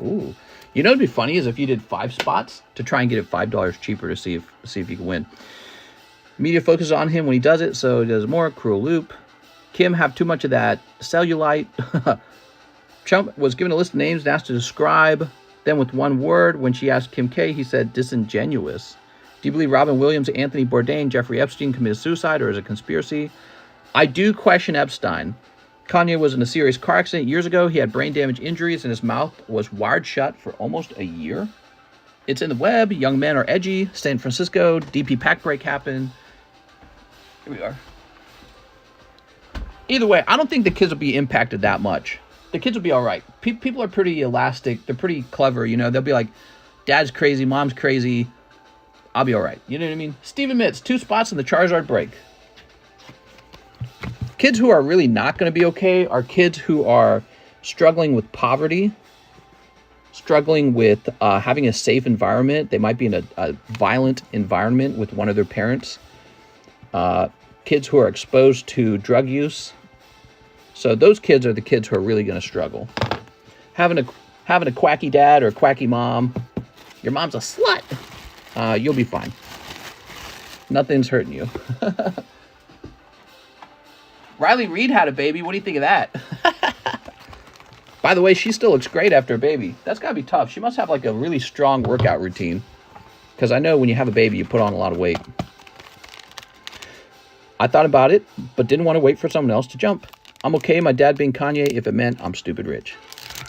Ooh. You know what'd be funny is if you did 5 spots to try and get it $5 cheaper to see if you can win. Media focuses on him when he does it, so he does more. Cruel loop. Kim have too much of that cellulite. Trump was given a list of names and asked to describe them with one word. When she asked Kim K, he said disingenuous. Do you believe Robin Williams, Anthony Bourdain, Jeffrey Epstein committed suicide, or is it a conspiracy? I do question Epstein. Kanye was in a serious car accident years ago. He had brain damage injuries and his mouth was wired shut for almost a year. It's in the web. Young men are edgy. San Francisco. DP pack break happened. Here we are. Either way, I don't think the kids will be impacted that much. The kids will be all right. People are pretty elastic. They're pretty clever. You know, they'll be like, dad's crazy, mom's crazy. I'll be all right. You know what I mean? Steven Mitz, 2 spots in the Charizard break. Kids who are really not going to be okay are kids who are struggling with poverty, struggling with having a safe environment. They might be in a violent environment with one of their parents. Kids who are exposed to drug use. So those kids are the kids who are really going to struggle. Having a quacky dad or a quacky mom, your mom's a slut. You'll be fine. Nothing's hurting you. Riley Reid had a baby. What do you think of that? By the way, she still looks great after a baby. That's got to be tough. She must have like a really strong workout routine. Because I know when you have a baby, you put on a lot of weight. I thought about it, but didn't want to wait for someone else to jump. I'm okay my dad being Kanye if it meant I'm stupid rich.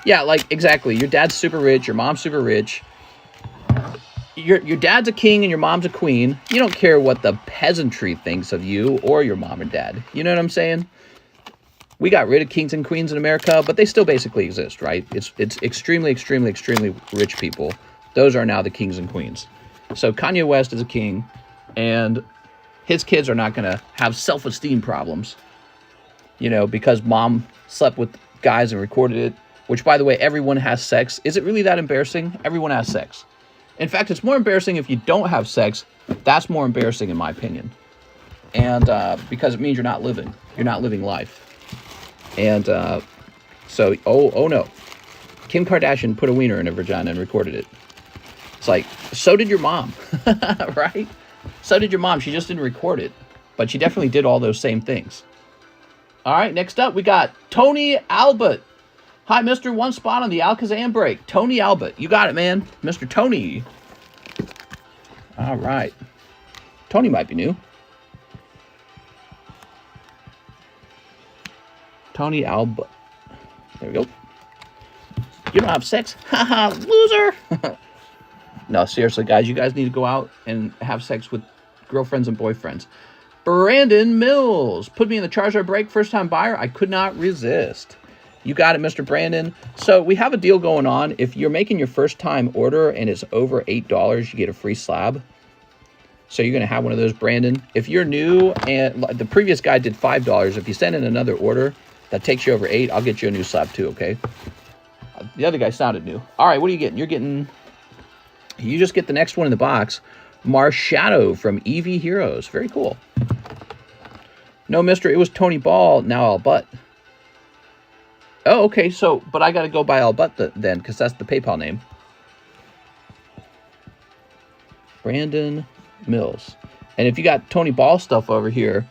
Yeah, like, exactly. Your dad's super rich. Your mom's super rich. Your dad's a king and your mom's a queen. You don't care what the peasantry thinks of you or your mom or dad. You know what I'm saying? We got rid of kings and queens in America, but they still basically exist, right? It's extremely, extremely, extremely rich people. Those are now the kings and queens. So Kanye West is a king, and his kids are not going to have self-esteem problems, you know, because mom slept with guys and recorded it, which, by the way, everyone has sex. Is it really that embarrassing? Everyone has sex. In fact, it's more embarrassing if you don't have sex. That's more embarrassing in my opinion. And because it means you're not living life. And So, oh no. Kim Kardashian put a wiener in her vagina and recorded it. It's like, so did your mom, right? So did your mom. She just didn't record it. But she definitely did all those same things. All right, next up, we got Tony Albert. Hi, Mr. One Spot on the Alakazam break. Tony Albert. You got it, man. Mr. Tony. All right. Tony might be new. Tony Albert. There we go. You don't have sex? Haha, loser. No, seriously, guys. You guys need to go out and have sex with girlfriends and boyfriends. Brandon Mills. Put me in the Charizard break. First time buyer. I could not resist. You got it, Mr. Brandon. So we have a deal going on. If you're making your first time order and it's over $8, you get a free slab. So you're going to have one of those, Brandon. If you're new and the previous guy did $5, if you send in another order that takes you over $8, I'll get you a new slab too, okay? The other guy sounded new. All right, what are you getting? You just get the next one in the box. Marshadow from Eevee Heroes. Very cool. No, mister, it was Tony Ball. Now I'll butt. Oh, okay, so, but I got to go by Albut then, because that's the PayPal name. Brandon Mills. And if you got Tony Ball stuff over here,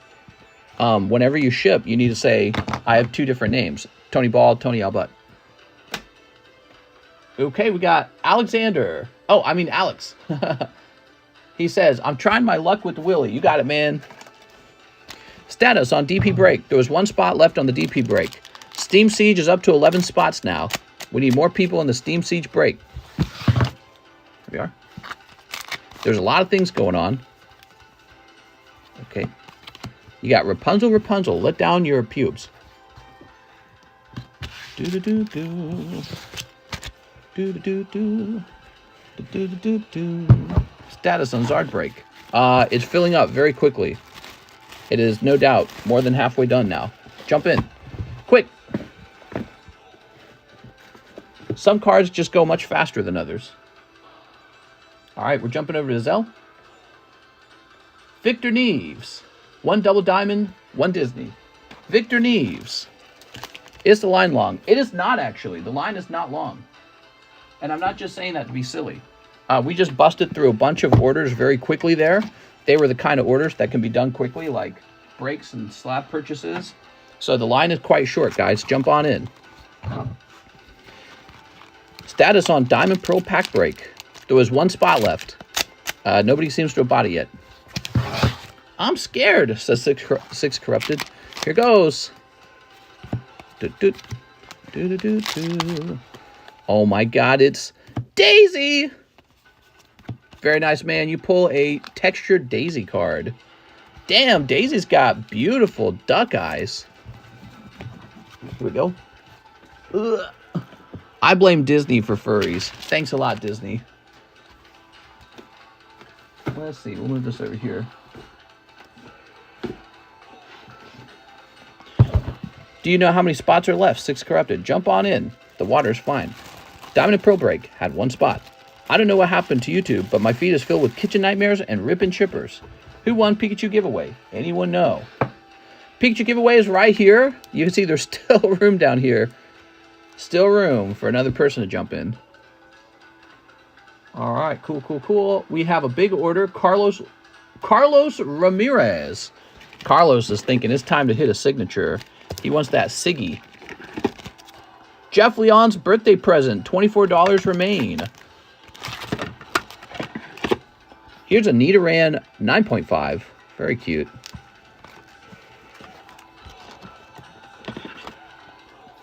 whenever you ship, you need to say, I have 2 different names. Tony Ball, Tony Albut. Okay, we got Alexander. Oh, I mean Alex. He says, I'm trying my luck with Willie. You got it, man. Status on DP break. There was 1 spot left on the DP break. Steam Siege is up to 11 spots now. We need more people in the Steam Siege break. Here we are. There's a lot of things going on. Okay. You got Rapunzel. Let down your pubes. Do-do-do-do. Do-do-do-do. Do-do-do-do. Status on Zard break. It's filling up very quickly. It is no doubt more than halfway done now. Jump in. Quick. Some cards just go much faster than others. All right, we're jumping over to ZELLE. Victor Neves. 1 double diamond, 1 Disney. Victor Neves. Is the line long? It is not, actually. The line is not long. And I'm not just saying that to be silly. We just busted through a bunch of orders very quickly there. They were the kind of orders that can be done quickly, like breaks and slab purchases. So the line is quite short, guys. Jump on in. Status on Diamond Pearl pack break. There was 1 spot left. Nobody seems to have bought it yet. I'm scared, says Six Corrupted. Here goes. Oh my god, it's Daisy! Very nice, man. You pull a textured Daisy card. Damn, Daisy's got beautiful duck eyes. Here we go. Ugh. I blame Disney for furries. Thanks a lot, Disney. Let's see. We'll move this over here. Do you know how many spots are left? Six Corrupted. Jump on in. The water's fine. Diamond and Pearl break. Had 1 spot. I don't know what happened to YouTube, but my feed is filled with kitchen nightmares and ripping chippers. Who won Pikachu giveaway? Anyone know? Pikachu giveaway is right here. You can see there's still room down here. Still room for another person to jump in. All right, cool. We have a big order. Carlos Ramirez. Carlos is thinking it's time to hit a signature. He wants that Siggy. Jeff Leon's birthday present. $24 remain. Here's a Nidoran 9.5. Very cute.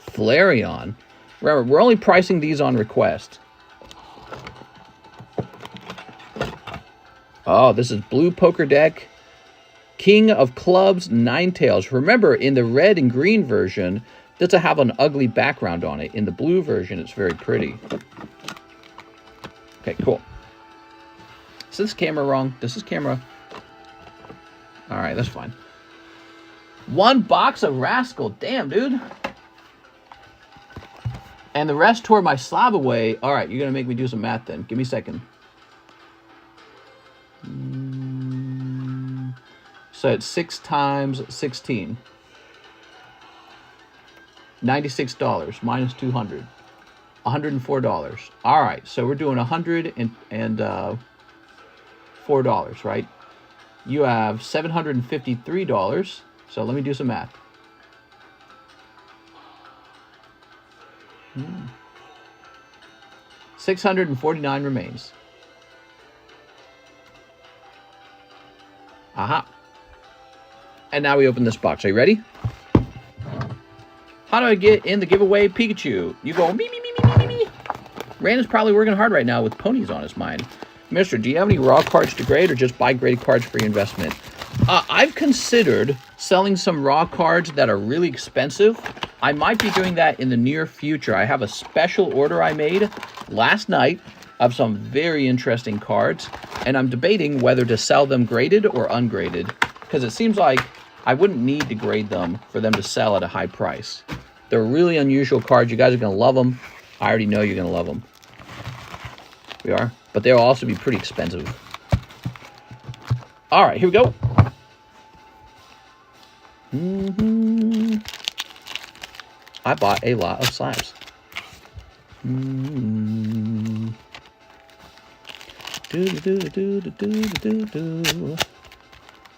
Flareon. Remember, we're only pricing these on request. Oh, this is Blue Poker Deck. King of Clubs, Ninetales. Remember, in the red and green version, this will have an ugly background on it. In the blue version, it's very pretty. Okay, cool. Is this camera wrong? This is camera. All right, that's fine. 1 box of Rascal. Damn, dude. And the rest tore my slab away. All right, you're going to make me do some math then. Give me a second. So it's 6 times 16. $96 minus 200. $104. All right, so we're doing $104, right? You have $753. So let me do some math. Hmm. 649 remains. Aha. And now we open this box. Are you ready? How do I get in the giveaway Pikachu? You go, me, me, me, me, me, me. Rand is probably working hard right now with ponies on his mind. Mister, do you have any raw cards to grade or just buy graded cards for your investment? I've considered selling some raw cards that are really expensive. I might be doing that in the near future. I have a special order I made last night of some very interesting cards, and I'm debating whether to sell them graded or ungraded, because it seems like I wouldn't need to grade them for them to sell at a high price. They're really unusual cards. You guys are going to love them. I already know you're going to love them. We are. But they'll also be pretty expensive. All right, here we go. I bought a lot of slabs.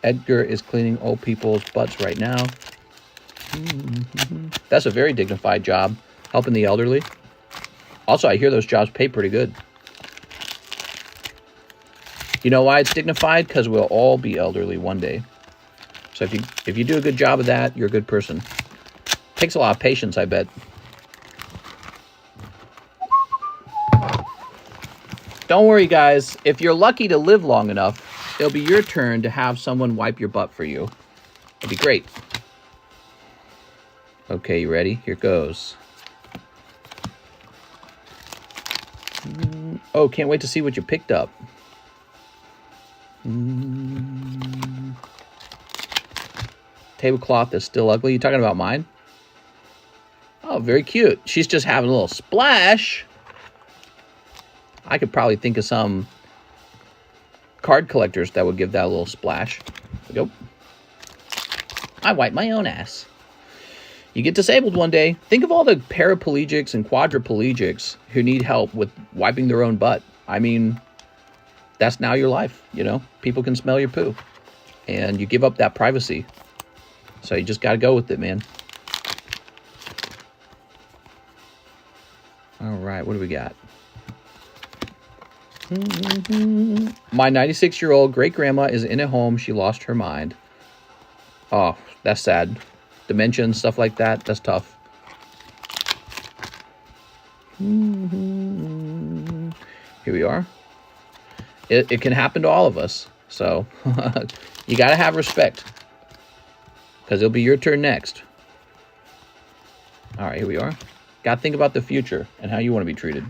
Edgar is cleaning old people's butts right now. That's a very dignified job, helping the elderly. Also, I hear those jobs pay pretty good. You know why it's dignified? Because we'll all be elderly one day. So if you do a good job of that, you're a good person. Takes a lot of patience, I bet. Don't worry, guys. If you're lucky to live long enough, it'll be your turn to have someone wipe your butt for you. It'll be great. Okay, you ready? Here goes. Oh, can't wait to see what you picked up. Tablecloth is still ugly. You talking about mine? Oh, very cute. She's just having a little splash. I could probably think of some card collectors that would give that a little splash. There we go. I wipe my own ass. You get disabled one day. Think of all the paraplegics and quadriplegics who need help with wiping their own butt. I mean, that's now your life, you know? People can smell your poo. And you give up that privacy. So you just got to go with it, man. All right, what do we got? My 96-year-old great-grandma is in a home. She lost her mind. Oh, that's sad. Dementia and stuff like that, that's tough. Here we are. It can happen to all of us. So you got to have respect. Because it'll be your turn next. All right, here we are. Got to think about the future and how you want to be treated.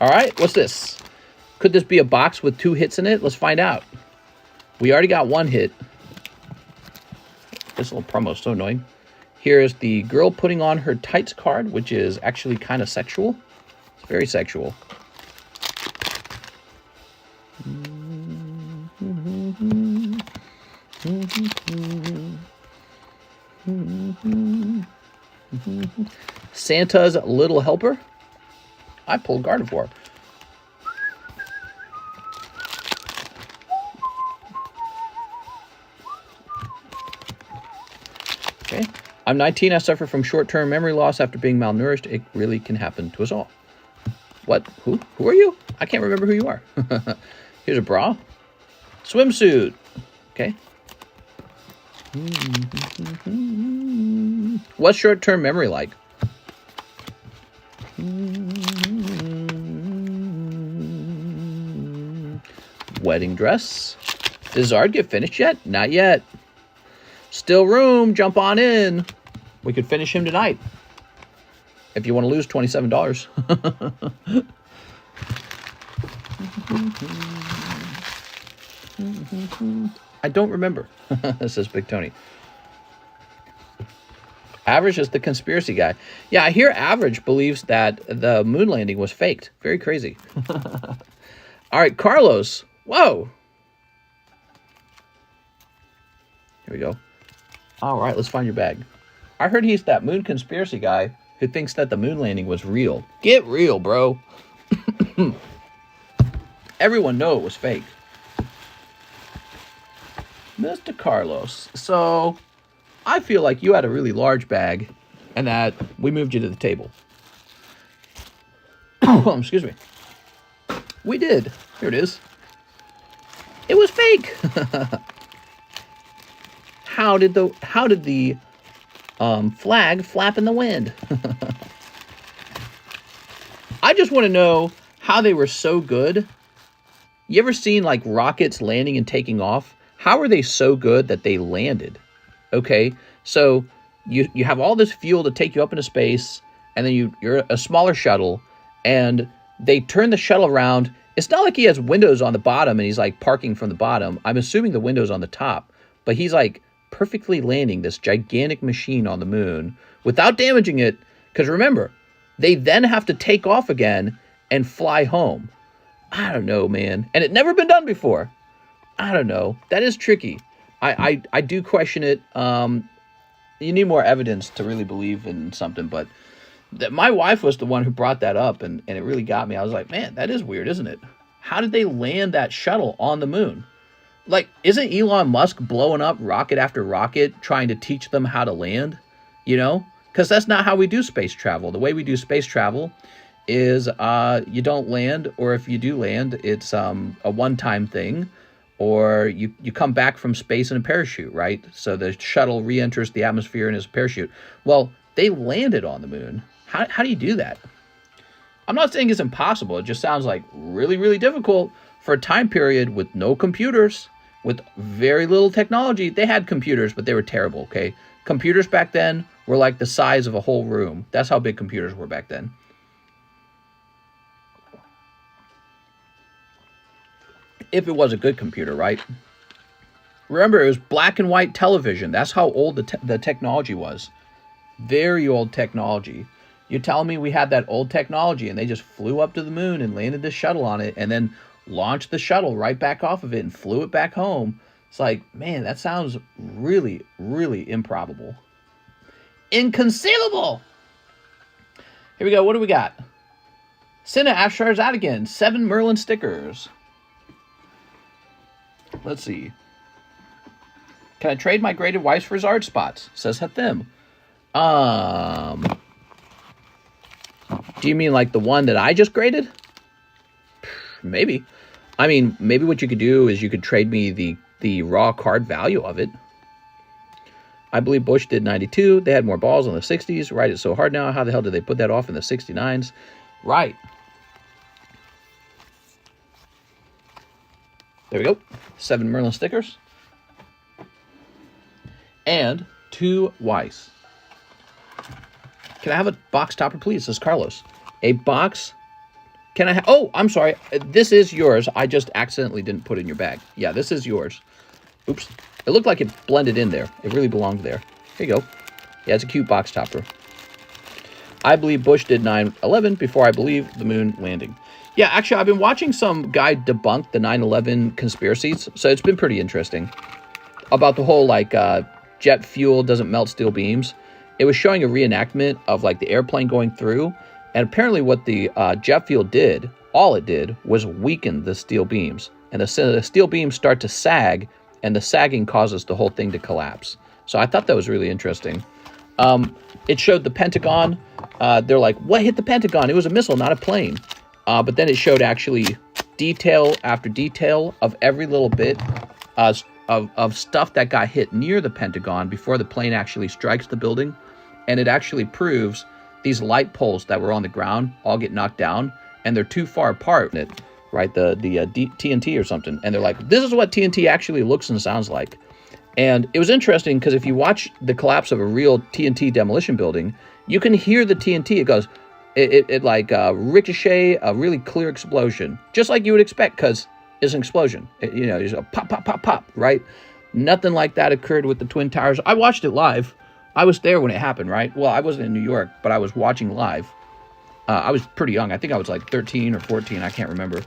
All right, what's this? Could this be a box with 2 hits in it? Let's find out. We already got 1 hit. This little promo is so annoying. Here's the girl putting on her tights card, which is actually kind of sexual. It's very sexual. Santa's Little Helper. I pulled Gardevoir. Okay. I'm 19. I suffer from short-term memory loss after being malnourished. It really can happen to us all. What? Who? Who are you? I can't remember who you are. Here's a bra. Swimsuit. Okay. What's short-term memory like? Wedding dress. Does Zard get finished yet? Not yet. Still room. Jump on in. We could finish him tonight. If you want to lose $27. I don't remember. Says Big Tony. Average is the conspiracy guy. Yeah, I hear Average believes that the moon landing was faked. Very crazy. All right, Carlos. Whoa. Here we go. All right, let's find your bag. I heard he's that moon conspiracy guy who thinks that the moon landing was real. Get real, bro. Everyone knew it was fake. Mr. Carlos. So, I feel like you had a really large bag and that we moved you to the table. Excuse me. We did. Here it is. It was fake. How did the flag flap in the wind? I just want to know how they were so good. You ever seen like rockets landing and taking off? How are they so good that they landed? Okay, so you have all this fuel to take you up into space, and then you're a smaller shuttle, and they turn the shuttle around. It's not like he has windows on the bottom and he's like parking from the bottom. I'm assuming the window's on the top, but he's like perfectly landing this gigantic machine on the moon without damaging it. Because remember, they then have to take off again and fly home. I don't know, man. And it never been done before. I don't know. That is tricky. I do question it. You need more evidence to really believe in something, but my wife was the one who brought that up, and it really got me. I was like, man, that is weird, isn't it? How did they land that shuttle on the moon? Like, isn't Elon Musk blowing up rocket after rocket trying to teach them how to land? You know? Because that's not how we do space travel. The way we do space travel is you don't land, or if you do land, it's a one-time thing, or you come back from space in a parachute, right? So the shuttle re-enters the atmosphere in its parachute. Well, they landed on the moon. How do you do that? I'm not saying it's impossible. It just sounds like really, really difficult for a time period with no computers, with very little technology. They had computers, but they were terrible, okay? Computers back then were like the size of a whole room. That's how big computers were back then. If it was a good computer, right? Remember, it was black and white television. That's how old the technology was. Very old technology. You're telling me we had that old technology and they just flew up to the moon and landed the shuttle on it and then launched the shuttle right back off of it and flew it back home. It's like, man, that sounds really, really improbable. Inconceivable! Here we go. What do we got? Cinna Charizard again. 7 Merlin stickers. Let's see. Can I trade my graded Weiss for Zard spots? Says Hathim. Do you mean like the one that I just graded? Maybe. I mean, maybe what you could do is you could trade me the raw card value of it. I believe Bush did 92. They had more balls on the 60s. Right, it's so hard now. How the hell did they put that off in the 69s? Right. There we go. 7 Merlin stickers. And 2 Weiss. Can I have a box topper, please? Says Carlos. A box. Can I have... Oh, I'm sorry. This is yours. I just accidentally didn't put it in your bag. Yeah, this is yours. Oops. It looked like it blended in there. It really belonged there. Here you go. Yeah, it's a cute box topper. I believe Bush did 9/11 before I believe the moon landing. Yeah, actually, I've been watching some guy debunk the 9/11 conspiracies, so it's been pretty interesting. About the whole, like, jet fuel doesn't melt steel beams. It was showing a reenactment of, like, the airplane going through, and apparently what the jet fuel did, all it did, was weaken the steel beams. And the steel beams start to sag, and the sagging causes the whole thing to collapse. So I thought that was really interesting. It showed the Pentagon. They're like, what hit the Pentagon? It was a missile, not a plane. But then it showed actually detail after detail of every little bit of stuff that got hit near the Pentagon before the plane actually strikes the building. And it actually proves these light poles that were on the ground all get knocked down, and they're too far apart, right? The TNT or something. And they're like, this is what TNT actually looks and sounds like. And it was interesting because if you watch the collapse of a real TNT demolition building, you can hear the TNT. It goes, it like ricochet, a really clear explosion, just like you would expect because it's an explosion. There's a pop, pop, pop, pop, right? Nothing like that occurred with the Twin Towers. I watched it live. I was there when it happened, right? Well, I wasn't in New York, but I was watching live. I was pretty young. I think I was like 13 or 14. I can't remember.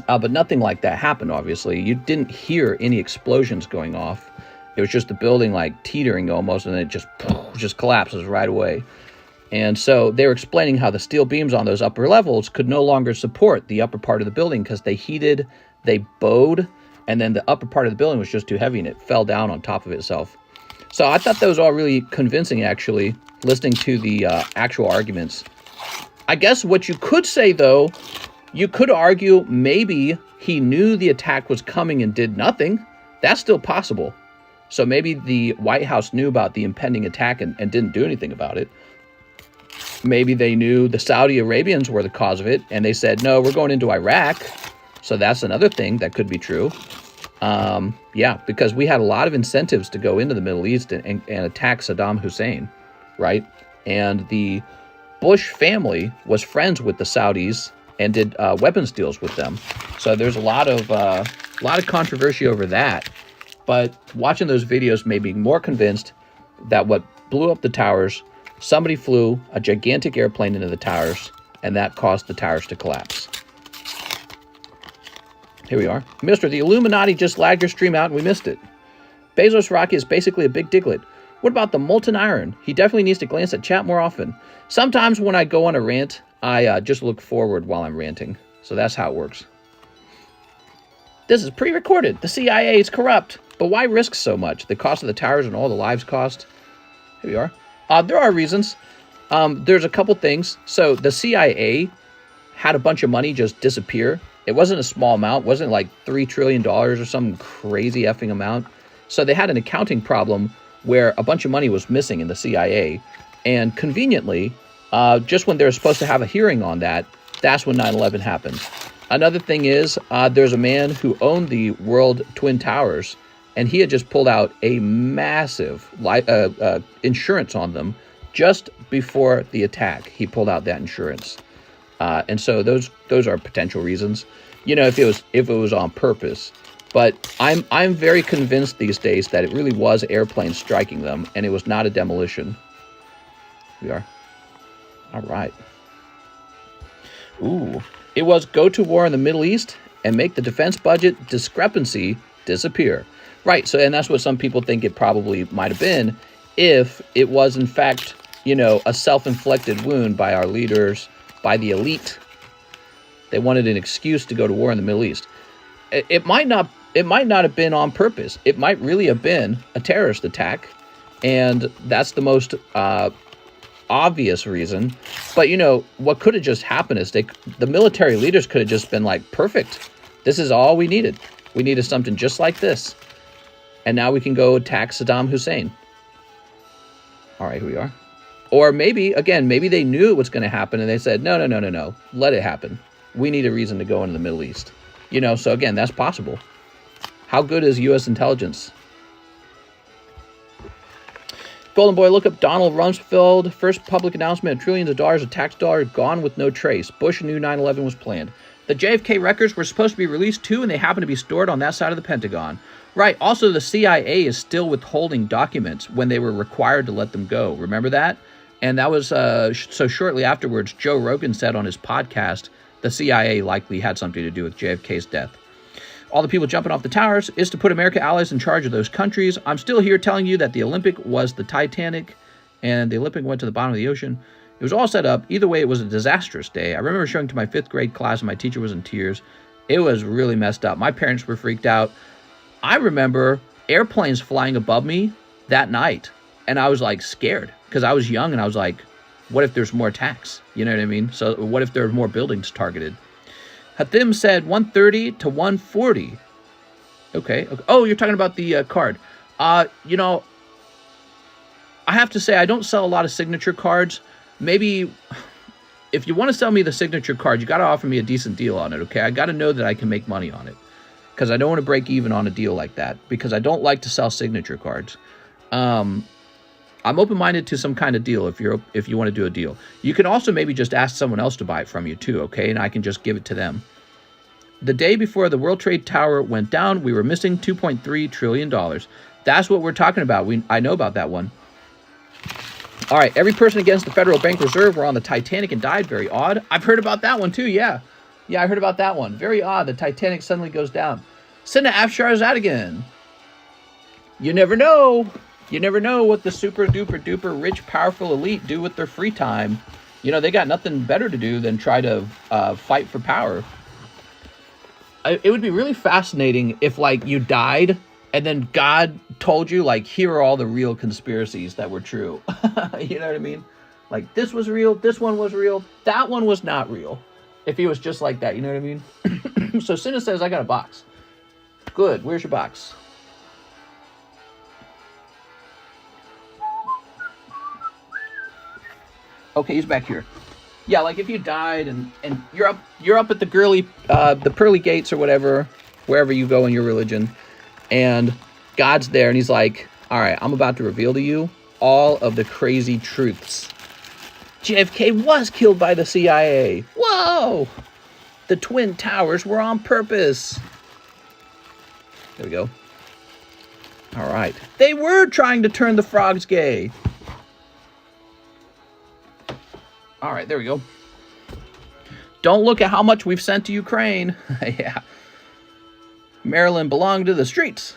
But nothing like that happened, obviously. You didn't hear any explosions going off. It was just the building like teetering almost, and it just collapses right away. And so they were explaining how the steel beams on those upper levels could no longer support the upper part of the building because they heated, they bowed, and then the upper part of the building was just too heavy and it fell down on top of itself. So I thought that was all really convincing, actually, listening to the actual arguments. I guess what you could say, though, you could argue maybe he knew the attack was coming and did nothing. That's still possible. So maybe the White House knew about the impending attack and didn't do anything about it. Maybe they knew the Saudi Arabians were the cause of it, and they said, no, we're going into Iraq. So that's another thing that could be true. Yeah, because we had a lot of incentives to go into the Middle East and attack Saddam Hussein, right? And the Bush family was friends with the Saudis and did weapons deals with them. So there's a lot of controversy over that. But watching those videos made me more convinced that what blew up the towers, somebody flew a gigantic airplane into the towers, and that caused the towers to collapse. Here we are. Mister, the Illuminati just lagged your stream out and we missed it. Bezos Rocky is basically a big Diglett. What about the Molten Iron? He definitely needs to glance at chat more often. Sometimes when I go on a rant, I just look forward while I'm ranting. So that's how it works. This is pre-recorded. The CIA is corrupt. But why risk so much? The cost of the towers and all the lives cost? Here we are. There are reasons. There's a couple things. So the CIA had a bunch of money just disappear. It wasn't a small amount. It wasn't like $3 trillion or some crazy effing amount. So they had an accounting problem where a bunch of money was missing in the CIA. And conveniently, just when they were supposed to have a hearing on that, that's when 9/11 happened. Another thing is, there's a man who owned the World Twin Towers, and he had just pulled out a massive insurance on them just before the attack. He pulled out that insurance. And so those are potential reasons, you know, if it was on purpose. But I'm very convinced these days that it really was airplanes striking them, and it was not a demolition. We are. All right. Ooh. It was go to war in the Middle East and make the defense budget discrepancy disappear. Right. So, and that's what some people think it probably might have been if it was, in fact, you know, a self-inflicted wound by our leaders, by the elite. They wanted an excuse to go to war in the Middle East. It might not have been on purpose. It might really have been a terrorist attack. And that's the most obvious reason. But, you know, what could have just happened is the military leaders could have just been like, perfect. This is all we needed. We needed something just like this. And now we can go attack Saddam Hussein. All right, here we are. Or maybe, again, maybe they knew it was going to happen and they said, no, let it happen. We need a reason to go into the Middle East. You know, so again, that's possible. How good is U.S. intelligence? Golden Boy, look up Donald Rumsfeld. First public announcement of trillions of dollars of tax dollars gone with no trace. Bush knew 9/11 was planned. The JFK records were supposed to be released too, and they happen to be stored on that side of the Pentagon. Right. Also, the CIA is still withholding documents when they were required to let them go. Remember that? And that was so shortly afterwards, Joe Rogan said on his podcast, the CIA likely had something to do with JFK's death. All the people jumping off the towers is to put American allies in charge of those countries. I'm still here telling you that the Olympic was the Titanic and the Olympic went to the bottom of the ocean. It was all set up. Either way, it was a disastrous day. I remember showing to my 5th grade class and my teacher was in tears. It was really messed up. My parents were freaked out. I remember airplanes flying above me that night. And I was like scared because I was young and I was like, what if there's more attacks? You know what I mean? So what if there are more buildings targeted? Hathim said 130 to 140. Okay. Oh, you're talking about the card. You know, I have to say I don't sell a lot of signature cards. Maybe if you want to sell me the signature card, you got to offer me a decent deal on it, okay? I got to know that I can make money on it because I don't want to break even on a deal like that because I don't like to sell signature cards. I'm open-minded to some kind of deal if you want to do a deal. You can also maybe just ask someone else to buy it from you too, okay? And I can just give it to them. The day before the World Trade Tower went down, we were missing $2.3 trillion. That's what we're talking about. I know about that one. All right, every person against the Federal Bank Reserve were on the Titanic and died. Very odd. I've heard about that one too, yeah. Yeah, I heard about that one. Very odd. The Titanic suddenly goes down. Send an Charizard again. You never know. You never know what the super duper duper rich powerful elite do with their free time. You know, they got nothing better to do than try to fight for power. It would be really fascinating if, like, you died and then God told you, like, here are all the real conspiracies that were true. You know what I mean? Like, this was real, this one was real, that one was not real. If he was just like that, you know what I mean? So Cinna says, I got a box. Good, where's your box? Okay, he's back here. Yeah, like if you died and you're up at the pearly gates or whatever, wherever you go in your religion, and God's there and he's like, all right, I'm about to reveal to you all of the crazy truths. JFK was killed by the CIA. Whoa! The Twin Towers were on purpose. There we go. All right. They were trying to turn the frogs gay. All right, there we go. Don't look at how much we've sent to Ukraine. Yeah. Maryland belonged to the streets.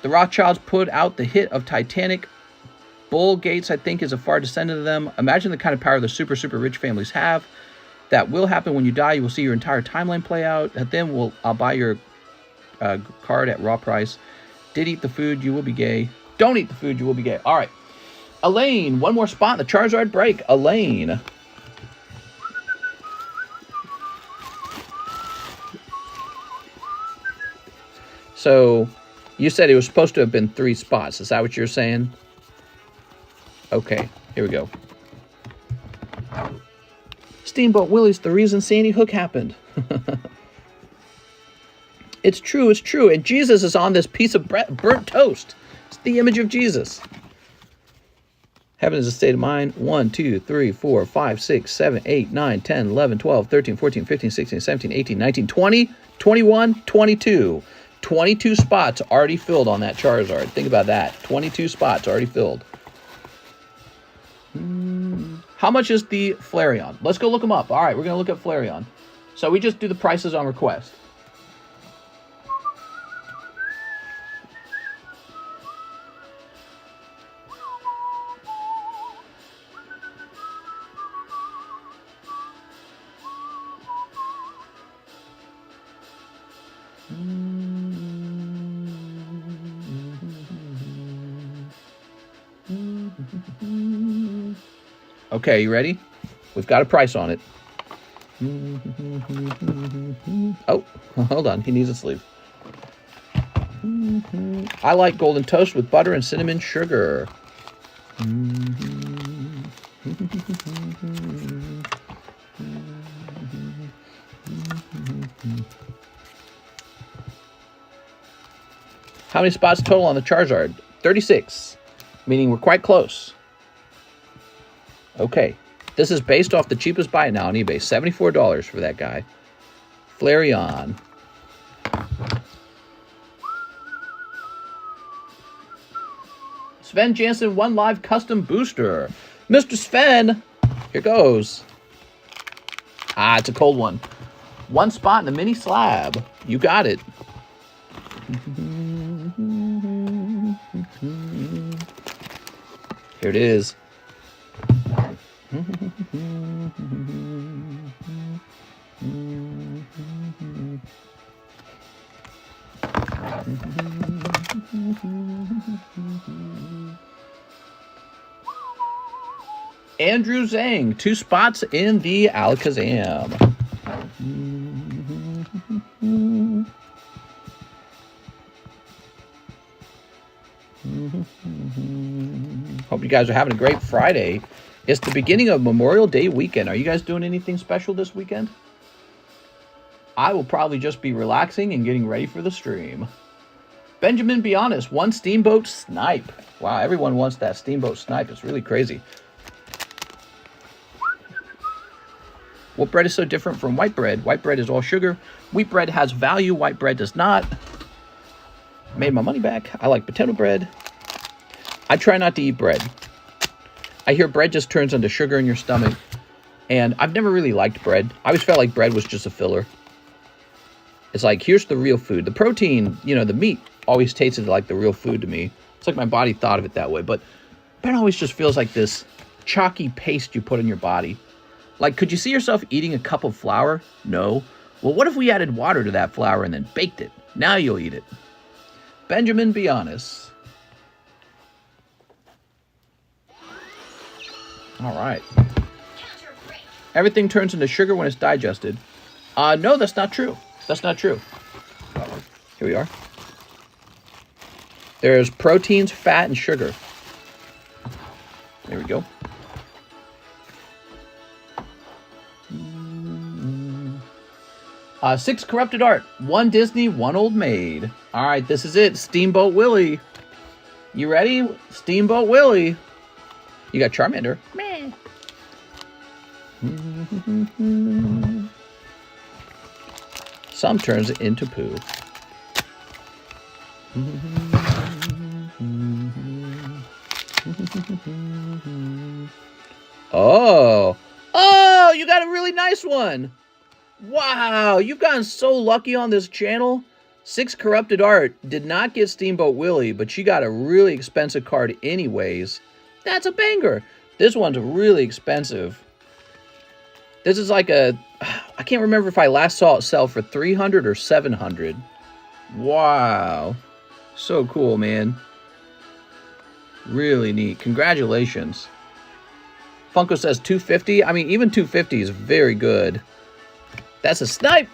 The Rothschilds put out the hit of Titanic. Bill Gates, I think, is a far descendant of them. Imagine the kind of power the super, super rich families have. That will happen when you die. You will see your entire timeline play out. And then I'll buy your card at raw price. Did eat the food, you will be gay. Don't eat the food, you will be gay. All right. Elaine, one more spot in the Charizard break. Elaine. So, you said it was supposed to have been 3 spots. Is that what you're saying? Okay, here we go. Steamboat Willie's the reason Sandy Hook happened. It's true, it's true. And Jesus is on this piece of burnt toast. It's the image of Jesus. Heaven is a state of mind. 1, 2, 3, 4, 5, 6, 7, 8, 9, 10, 11, 12, 13, 14, 15, 16, 17, 18, 19, 20, 21, 22. 22 spots already filled on that Charizard. Think about that. 22 spots already filled. How much is the Flareon? Let's go look them up. All right, we're going to look at Flareon. So we just do the prices on request. Okay, you ready? We've got a price on it. Oh, hold on. He needs a sleeve. I like golden toast with butter and cinnamon sugar. How many spots total on the Charizard? 36, meaning we're quite close. Okay, this is based off the cheapest buy now on eBay. $74 for that guy. Flareon. Sven Jansen, 1 live custom booster. Mr. Sven, here goes. Ah, it's a cold one. 1 spot in the mini slab. You got it. Here it is. Andrew Zhang, 2 spots in the Alakazam. Hope you guys are having a great Friday. It's the beginning of Memorial Day weekend. Are you guys doing anything special this weekend? I will probably just be relaxing and getting ready for the stream. Benjamin, be honest. 1 Steamboat Snipe. Wow, everyone wants that Steamboat Snipe. It's really crazy. What bread is so different from white bread? White bread is all sugar. Wheat bread has value. White bread does not. Made my money back. I like potato bread. I try not to eat bread. I hear bread just turns into sugar in your stomach. And I've never really liked bread. I always felt like bread was just a filler. It's like, here's the real food. The protein, you know, the meat always tasted like the real food to me. It's like my body thought of it that way. But bread always just feels like this chalky paste you put in your body. Like, could you see yourself eating a cup of flour? No. Well, what if we added water to that flour and then baked it? Now you'll eat it. Benjamin, be honest. All right. Everything turns into sugar when it's digested. No, that's not true. That's not true. Here we are. There's proteins, fat, and sugar. There we go. Six corrupted art. One Disney, one old maid. All right, this is it. Steamboat Willie. You ready? Steamboat Willie. You got Charmander. Meh. Some turns it into poo. Oh. Oh, you got a really nice one. Wow, you've gotten so lucky on this channel. Six corrupted art did not get Steamboat Willie, but she got a really expensive card anyways. That's a banger. This one's really expensive. This is like a... I can't remember if I last saw it sell for 300 or 700. Wow. So cool, man. Really neat. Congratulations. Funko says 250. I mean, even 250 is very good. That's a snipe.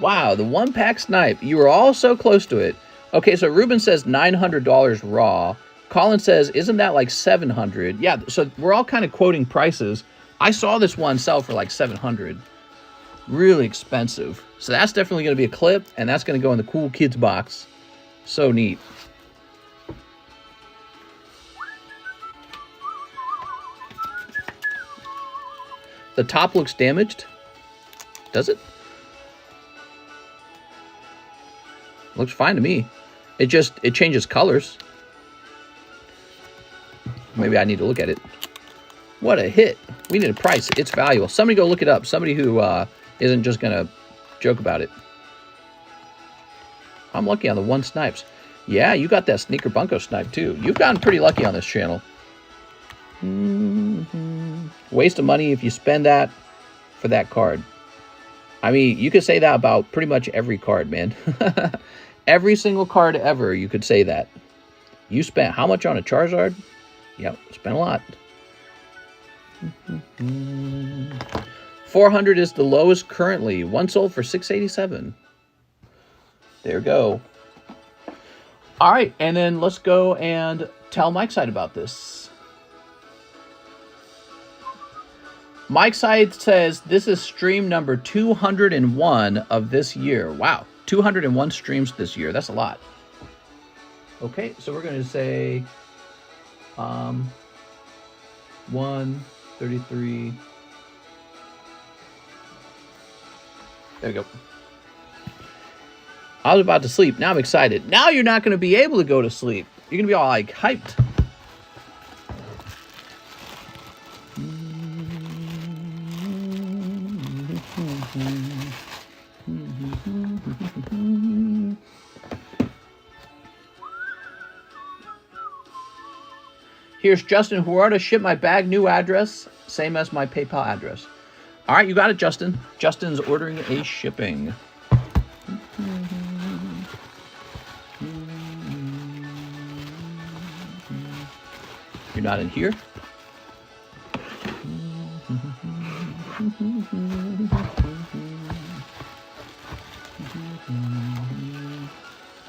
Wow, the one-pack snipe. You were all so close to it. Okay, so Ruben says $900 raw. Colin says, isn't that like 700? Yeah, so we're all kind of quoting prices. I saw this one sell for like 700. Really expensive. So that's definitely going to be a clip, and that's going to go in the cool kids box. So neat. The top looks damaged. Does it? Looks fine to me. It changes colors. Maybe I need to look at it. What a hit. We need a price. It's valuable. Somebody go look it up. Somebody who isn't just going to joke about it. I'm lucky on the one snipes. Yeah, you got that Sneaker Bunko snipe too. You've gotten pretty lucky on this channel. Waste of money if you spend that for that card. I mean, you could say that about pretty much every card, man. Every single card ever, you could say that. You spent how much on a Charizard? Yep, spent a lot. 400 is the lowest currently. One sold for 687. There we go. All right, and then let's go and tell Mike's side about this. Mike's side says this is stream number 201 of this year. Wow, 201 streams this year. That's a lot. Okay, so we're going to say 133. There we go. I was about to sleep. Now I'm excited. Now you're not going to be able to go to sleep. You're going to be all like hyped. Here's Justin Huerta. Ship my bag, new address, same as my PayPal address. All right, you got it, Justin. Justin's ordering a shipping. You're not in here?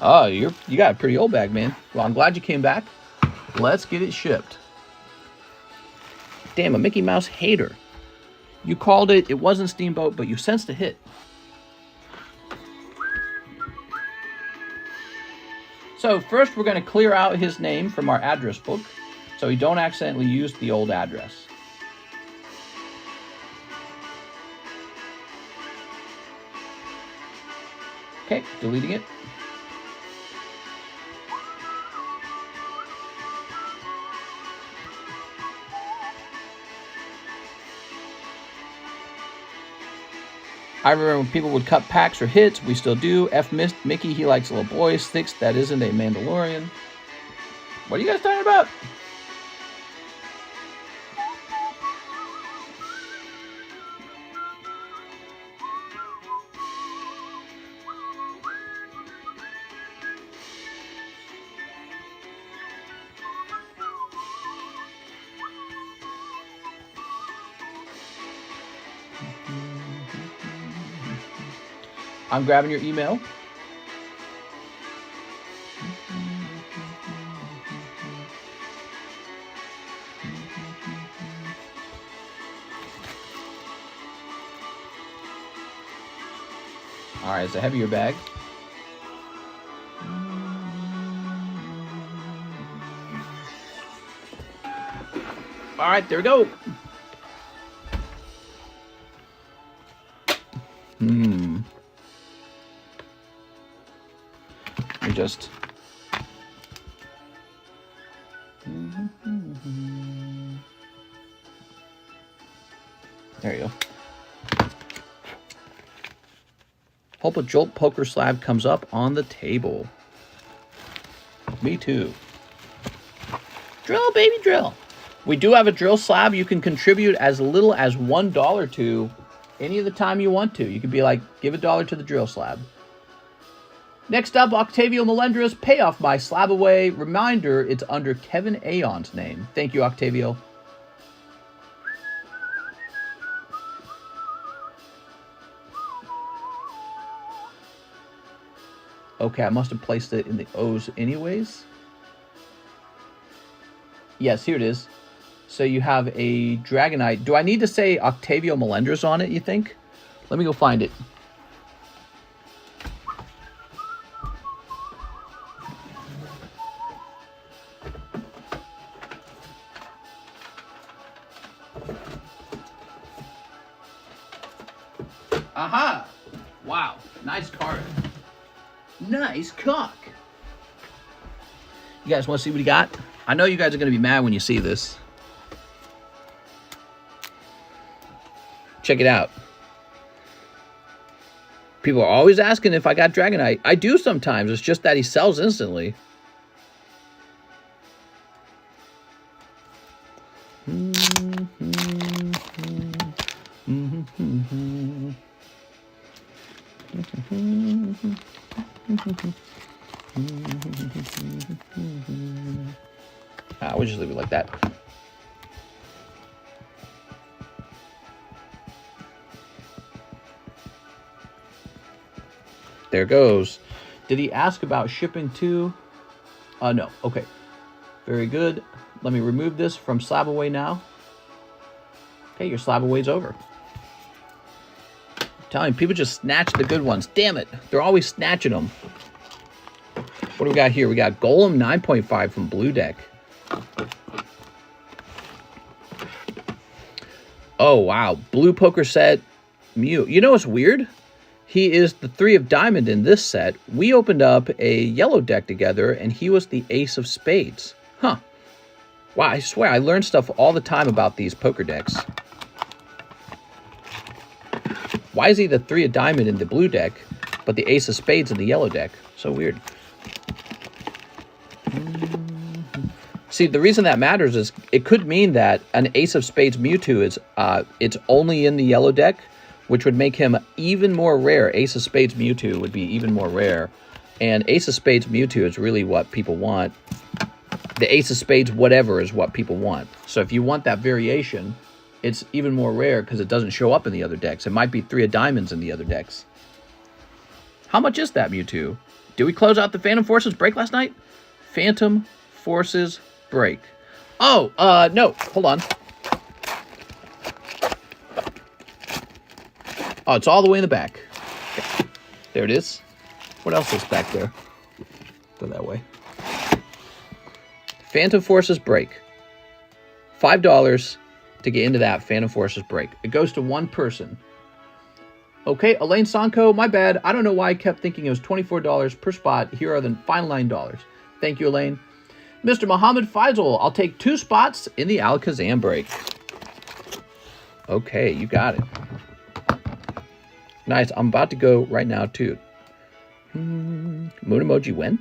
Oh, you got a pretty old bag, man. Well, I'm glad you came back. Let's get it shipped. Damn, a Mickey Mouse hater. You called it. It wasn't Steamboat, but you sensed a hit. So first, we're going to clear out his name from our address book, so we don't accidentally use the old address. Okay, deleting it. I remember when people would cut packs or hits. We still do. Mickey, he likes little boys. Sticks, that isn't a Mandalorian. What are you guys talking about? I'm grabbing your email. All right, it's a heavier bag. All right, there we go. Let me just... There you go. Hope a Jolt Poker Slab comes up on the table. Me too. Drill, baby, drill. We do have a drill slab you can contribute as little as $1 to any of the time you want to. You could be like, give $1 to the drill slab. Next up, Octavio Melendres, pay off my slab away. Reminder, it's under Kevin Aon's name. Thank you, Octavio. Okay, I must have placed it in the O's anyways. Yes, here it is. So you have a Dragonite. Do I need to say Octavio Melendres on it, you think? Let me go find it. Aha! Wow, nice card. Nice cock. You guys want to see what he got? I know you guys are going to be mad when you see this. Check it out. People are always asking if I got Dragonite. I do sometimes. It's just that he sells instantly. We'll just leave it like that. There goes. Did he ask about shipping too? No. Okay. Very good. Let me remove this from slab away now. Okay, your slab away's over. I'm telling you, people just snatch the good ones. Damn it. They're always snatching them. What do we got here? We got Golem 9.5 from Blue Deck. Oh, wow. Blue Poker Set Mew. You know what's weird? He is the 3 of Diamond in this set. We opened up a yellow deck together, and he was the Ace of Spades. Huh. Wow, I swear, I learn stuff all the time about these poker decks. Why is he the 3 of Diamond in the blue deck, but the Ace of Spades in the yellow deck? So weird. See, the reason that matters is it could mean that an Ace of Spades Mewtwo is it's only in the yellow deck, which would make him even more rare. Ace of Spades Mewtwo would be even more rare. And Ace of Spades Mewtwo is really what people want. The Ace of Spades whatever is what people want. So if you want that variation, it's even more rare because it doesn't show up in the other decks. It might be 3 of Diamonds in the other decks. How much is that Mewtwo? Did we close out the Phantom Forces break last night? Phantom Forces break. Oh, no. Hold on. Oh, it's all the way in the back. Okay. There it is. What else is back there? Go that way. Phantom Forces break. $5 to get into that Phantom Forces break. It goes to one person. Okay, Elaine Sanko, my bad. I don't know why I kept thinking it was $24 per spot. Here are the final $9. Thank you, Elaine. Mr. Muhammad Faisal, I'll take 2 spots in the Alakazam break. Okay, you got it. Nice. I'm about to go right now, too. Moon emoji win?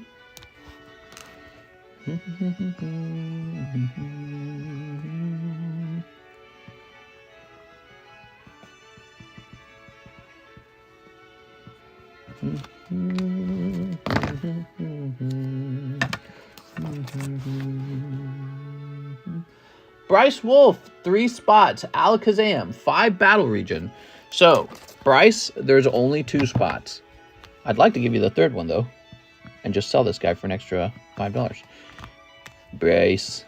Bryce Wolf, 3 spots. Alakazam, 5 battle region. So, Bryce, there's only 2 spots. I'd like to give you the 3rd one, though. And just sell this guy for an extra $5. Bryce.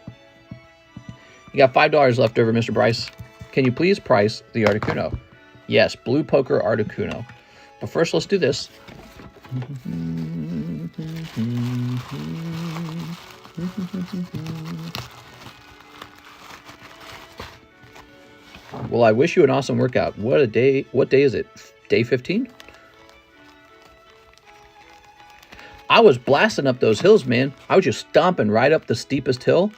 You got $5 left over, Mr. Bryce. Can you please price the Articuno? Yes, Blue Poker Articuno. But first, let's do this. Well, I wish you an awesome workout. What a day. What day is it? Day 15? I was blasting up those hills, man. I was just stomping right up the steepest hill,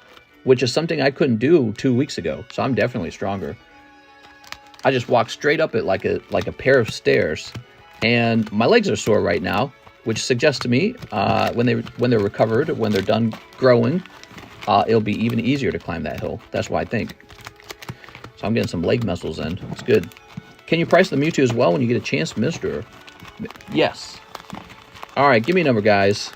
which is something I couldn't do 2 weeks ago. So I'm definitely stronger. I just walked straight up it like a pair of stairs. And my legs are sore right now, which suggests to me when they're recovered, when they're done growing, it'll be even easier to climb that hill. That's what I think. So I'm getting some leg muscles in. It's good. Can you price the Mewtwo as well when you get a chance, Mr.? Yes. All right, give me a number, guys.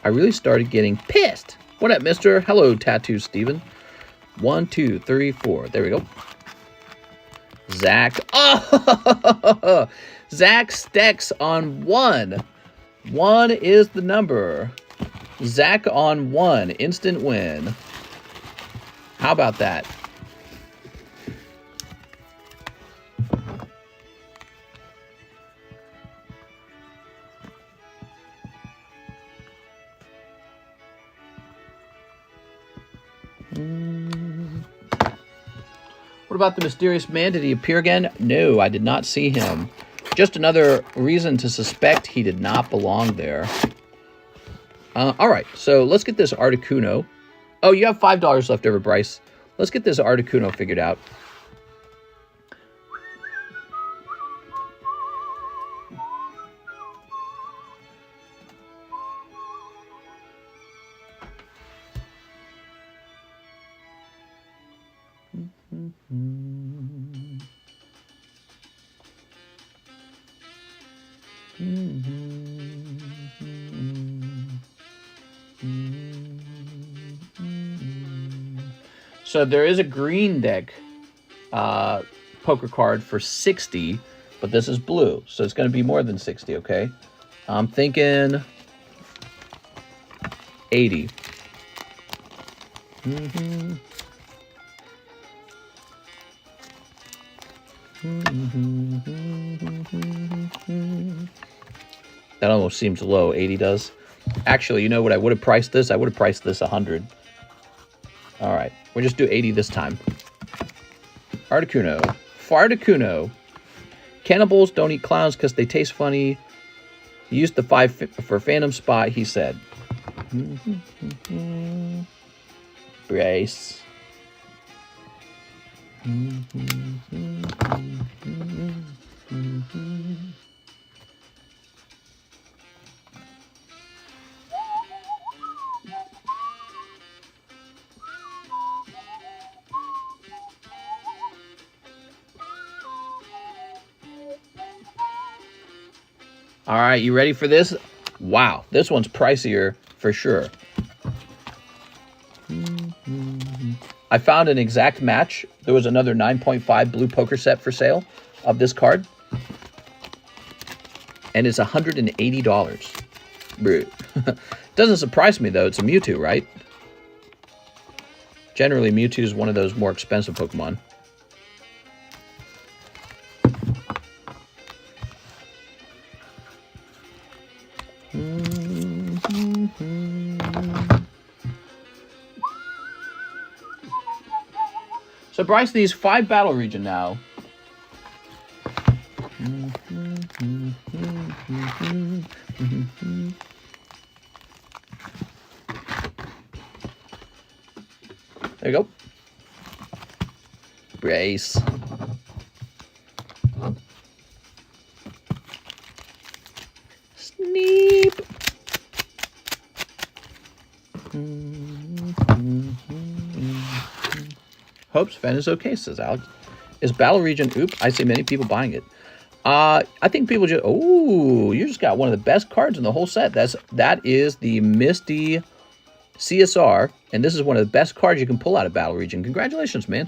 I really started getting pissed. What up, Mr.? Hello, Tattoo Steven. 1, 2, 3, 4. There we go. Zach. Oh! Zach Stex on 1. 1 is the number. Zach on 1. Instant win. How about that? What about the mysterious man? Did he appear again? No, I did not see him. Just another reason to suspect he did not belong there. All right, so let's get this Articuno. Oh, you have $5 left over, Bryce. Let's get this Articuno figured out. So there is a green deck poker card for 60, but this is blue, so it's going to be more than 60, okay? I'm thinking 80. That almost seems low. 80 does. Actually, you know what I would have priced this? I would have priced this 100. All right, we'll just do 80 this time. Articuno. Farticuno. Cannibals don't eat clowns because they taste funny. He used the 5 for Phantom Spot, he said. Brace. All right, you ready for this? Wow, this one's pricier for sure. I found an exact match. There was another 9.5 blue poker set for sale of this card. And it's $180. Doesn't surprise me, though. It's a Mewtwo, right? Generally, Mewtwo is one of those more expensive Pokemon. So Bryce needs 5 battle region now. There you go. Brace. Hopes Fen is okay, says Alex. Is Battle Region oop? I see many people buying it. I think people just... Oh, you just got one of the best cards in the whole set. That is the Misty CSR, and this is one of the best cards you can pull out of Battle Region. Congratulations, man.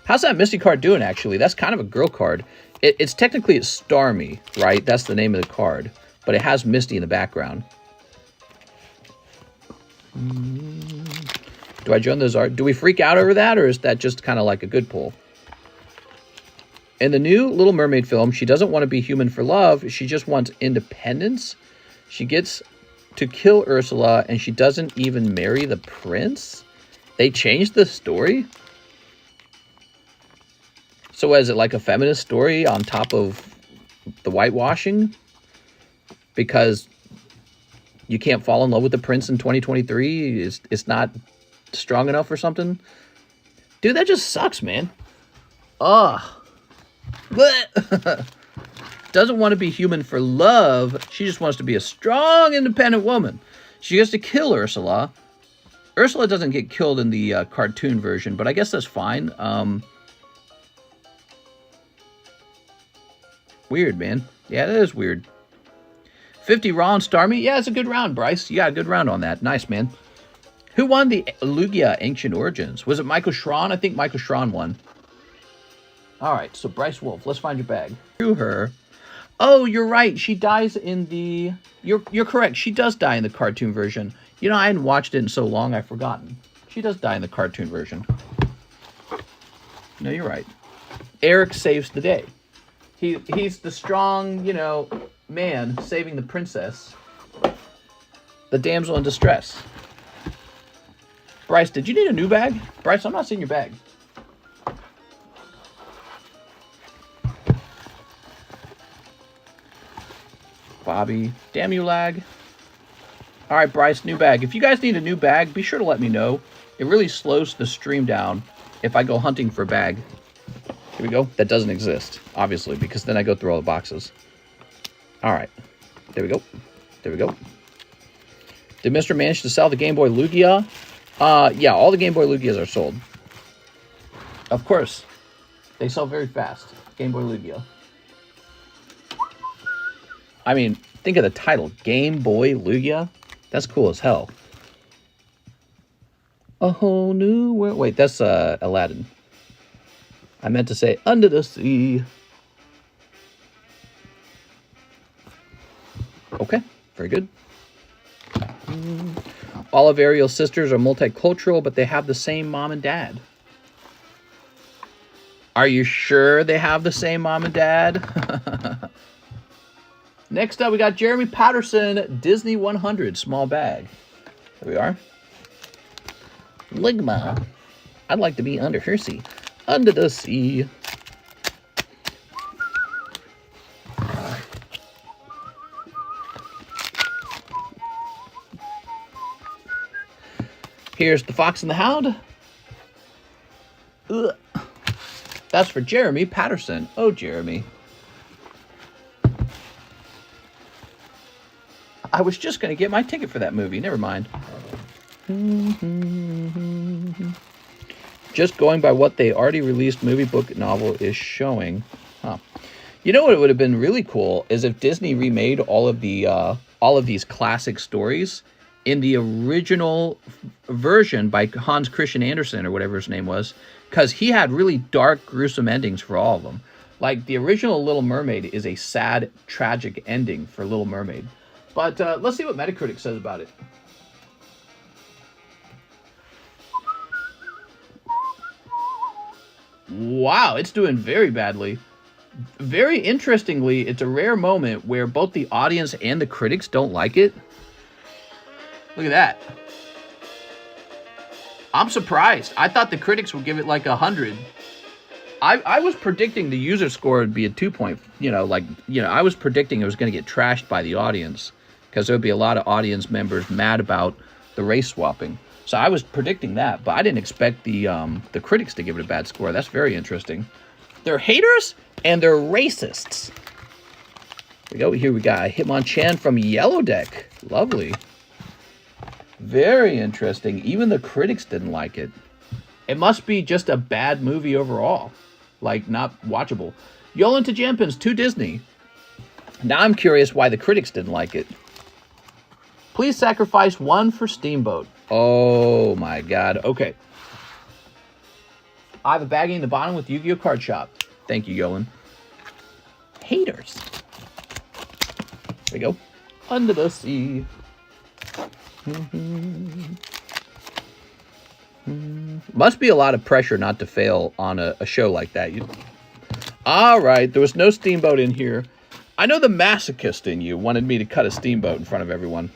How's that Misty card doing, actually? That's kind of a girl card. It's technically it's Starmie, right? That's the name of the card, but it has Misty in the background. Do I join those art? Do we freak out over that, or is that just kind of like a good pull? In the new Little Mermaid film, she doesn't want to be human for love. She just wants independence. She gets to kill Ursula, and she doesn't even marry the prince? They changed the story? So is it like a feminist story on top of the whitewashing? Because you can't fall in love with the prince in 2023? It's not strong enough or something? Dude, that just sucks, man. Ugh. Doesn't want to be human for love. She just wants to be a strong, independent woman. She gets to kill Ursula. Ursula doesn't get killed in the cartoon version, but I guess that's fine. Weird, man. Yeah, that is weird. 50 Ron Starmie. Yeah, it's a good round, Bryce. You got a good round on that. Nice, man. Who won the Lugia Ancient Origins? Was it Michael Schron? I think Michael Schron won. All right, so Bryce Wolf, let's find your bag. To her. Oh, you're right. She dies in the... You're correct. She does die in the cartoon version. You know, I hadn't watched it in so long, I've forgotten. She does die in the cartoon version. No, you're right. Eric saves the day. He's the strong, you know, man saving the princess. The damsel in distress. Bryce, did you need a new bag? Bryce, I'm not seeing your bag. Bobby, damn you, lag. All right, Bryce, new bag. If you guys need a new bag, be sure to let me know. It really slows the stream down if I go hunting for a bag. Here we go. That doesn't exist, obviously, because then I go through all the boxes. All right. There we go. There we go. Did Mr. manage to sell the Game Boy Lugia? Yeah, all the Game Boy Lugias are sold. Of course. They sell very fast. Game Boy Lugia. I mean, think of the title. Game Boy Lugia? That's cool as hell. A whole new world. Wait, that's Aladdin. I meant to say Under the Sea. Okay, very good. All of Ariel's sisters are multicultural, but they have the same mom and dad. Are you sure they have the same mom and dad? Next up, we got Jeremy Patterson, Disney 100, small bag. There we are. Ligma. I'd like to be under her sea. Under the sea. Here's the Fox and the Hound. Ugh. That's for Jeremy Patterson. Oh, Jeremy. I was just going to get my ticket for that movie. Never mind. Just going by what they already released movie, book, novel is showing. Huh. You know what would have been really cool is if Disney remade all of these classic stories in the original version by Hans Christian Andersen or whatever his name was, because he had really dark, gruesome endings for all of them. Like the original Little Mermaid is a sad, tragic ending for Little Mermaid. But let's see what Metacritic says about it. Wow, it's doing very badly. Very interestingly, it's a rare moment where both the audience and the critics don't like it. Look at that. I'm surprised. I thought the critics would give it like 100. I was predicting the user score would be a 2 point. I was predicting it was going to get trashed by the audience because there would be a lot of audience members mad about the race swapping. So I was predicting that, but I didn't expect the critics to give it a bad score. That's very interesting. They're haters and they're racists. Here we go. Here we got Hitmonchan from Yellow Deck. Lovely. Very interesting. Even the critics didn't like it. It must be just a bad movie overall. Like, not watchable. Yolan to Jampins to Disney. Now I'm curious why the critics didn't like it. Please sacrifice one for Steamboat. Oh my god. Okay. I have a baggie in the bottom with Yu-Gi-Oh! Card Shop. Thank you, Yolan. Haters. There we go. Under the sea. Must be a lot of pressure not to fail on a show like that. All right, there was no Steamboat in here. I know the masochist in you wanted me to cut a Steamboat in front of everyone.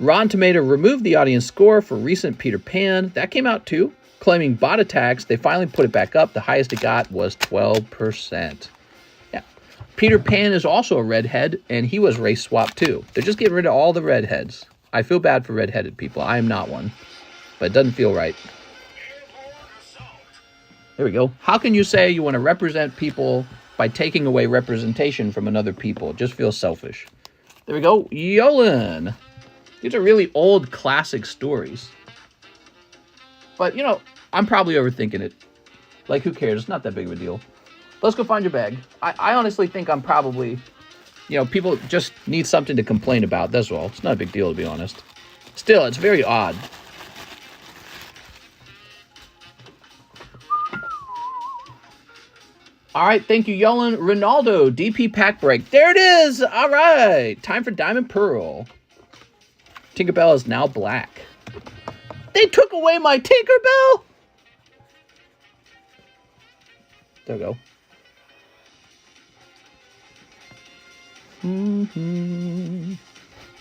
Rotten Tomato removed the audience score for recent Peter Pan. That came out too. Claiming bot attacks, they finally put it back up. The highest it got was 12%. Yeah. Peter Pan is also a redhead, and he was race swapped too. They're just getting rid of all the redheads. I feel bad for redheaded people. I am not one. But it doesn't feel right. There we go. How can you say you want to represent people by taking away representation from another people? It just feels selfish. There we go. Yolan. These are really old classic stories. But, you know, I'm probably overthinking it. Like, who cares? It's not that big of a deal. Let's go find your bag. I honestly think I'm probably, you know, people just need something to complain about. That's all. It's not a big deal, to be honest. Still, it's very odd. All right, thank you, Yolan. Ronaldo, DP pack break. There it is. All right. Time for Diamond Pearl. Tinkerbell is now black. They took away my Tinkerbell? There we go.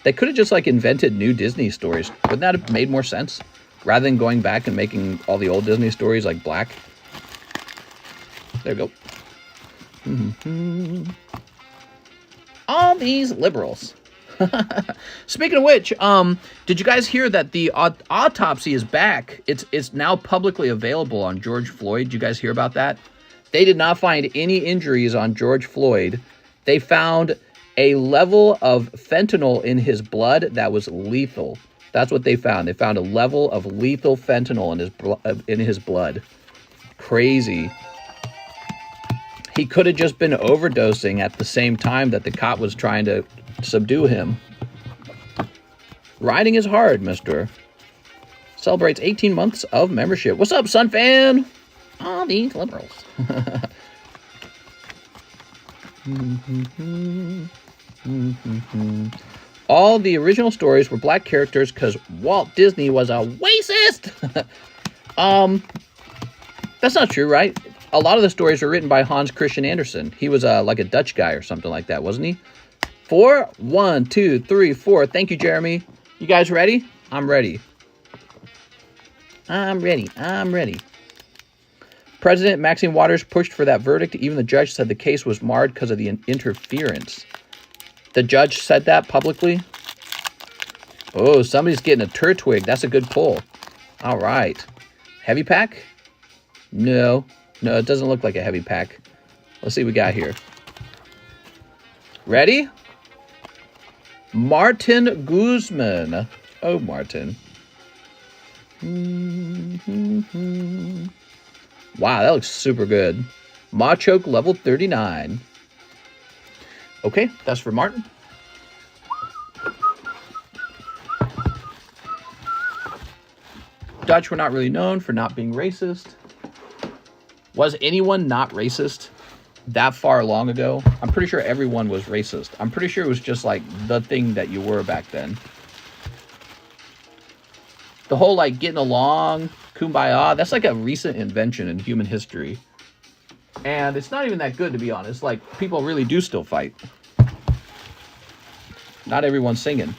They could have just, like, invented new Disney stories. Wouldn't that have made more sense? Rather than going back and making all the old Disney stories, like, black. There we go. All these liberals. Speaking of which, did you guys hear that the autopsy is back? It's now publicly available on George Floyd. Did you guys hear about that? They did not find any injuries on George Floyd. They found a level of fentanyl in his blood that was lethal. That's what they found. They found a level of lethal fentanyl in his blood. Crazy. He could have just been overdosing at the same time that the cop was trying to subdue him. Riding is hard, mister. Celebrates 18 months of membership. What's up, Sunfan? All these liberals. All the original stories were black characters because Walt Disney was a racist. That's not true, right? A lot of the stories were written by Hans Christian Andersen. He was like a Dutch guy or something like that, wasn't he? 4, 1, 2, 3, 4. Thank you, Jeremy. You guys ready? I'm ready. I'm ready. President Maxine Waters pushed for that verdict. Even the judge said the case was marred because of the interference. The judge said that publicly? Oh, somebody's getting a turtwig. That's a good pull. All right. Heavy pack? No, it doesn't look like a heavy pack. Let's see what we got here. Ready? Martin Guzman. Oh, Martin. Wow, that looks super good. Machoke level 39. Okay, that's for Martin. Dutch were not really known for not being racist. Was anyone not racist that far long ago? I'm pretty sure everyone was racist. I'm pretty sure it was just like the thing that you were back then. The whole like getting along, kumbaya, that's like a recent invention in human history. And it's not even that good, to be honest. Like, people really do still fight. Not everyone's singing.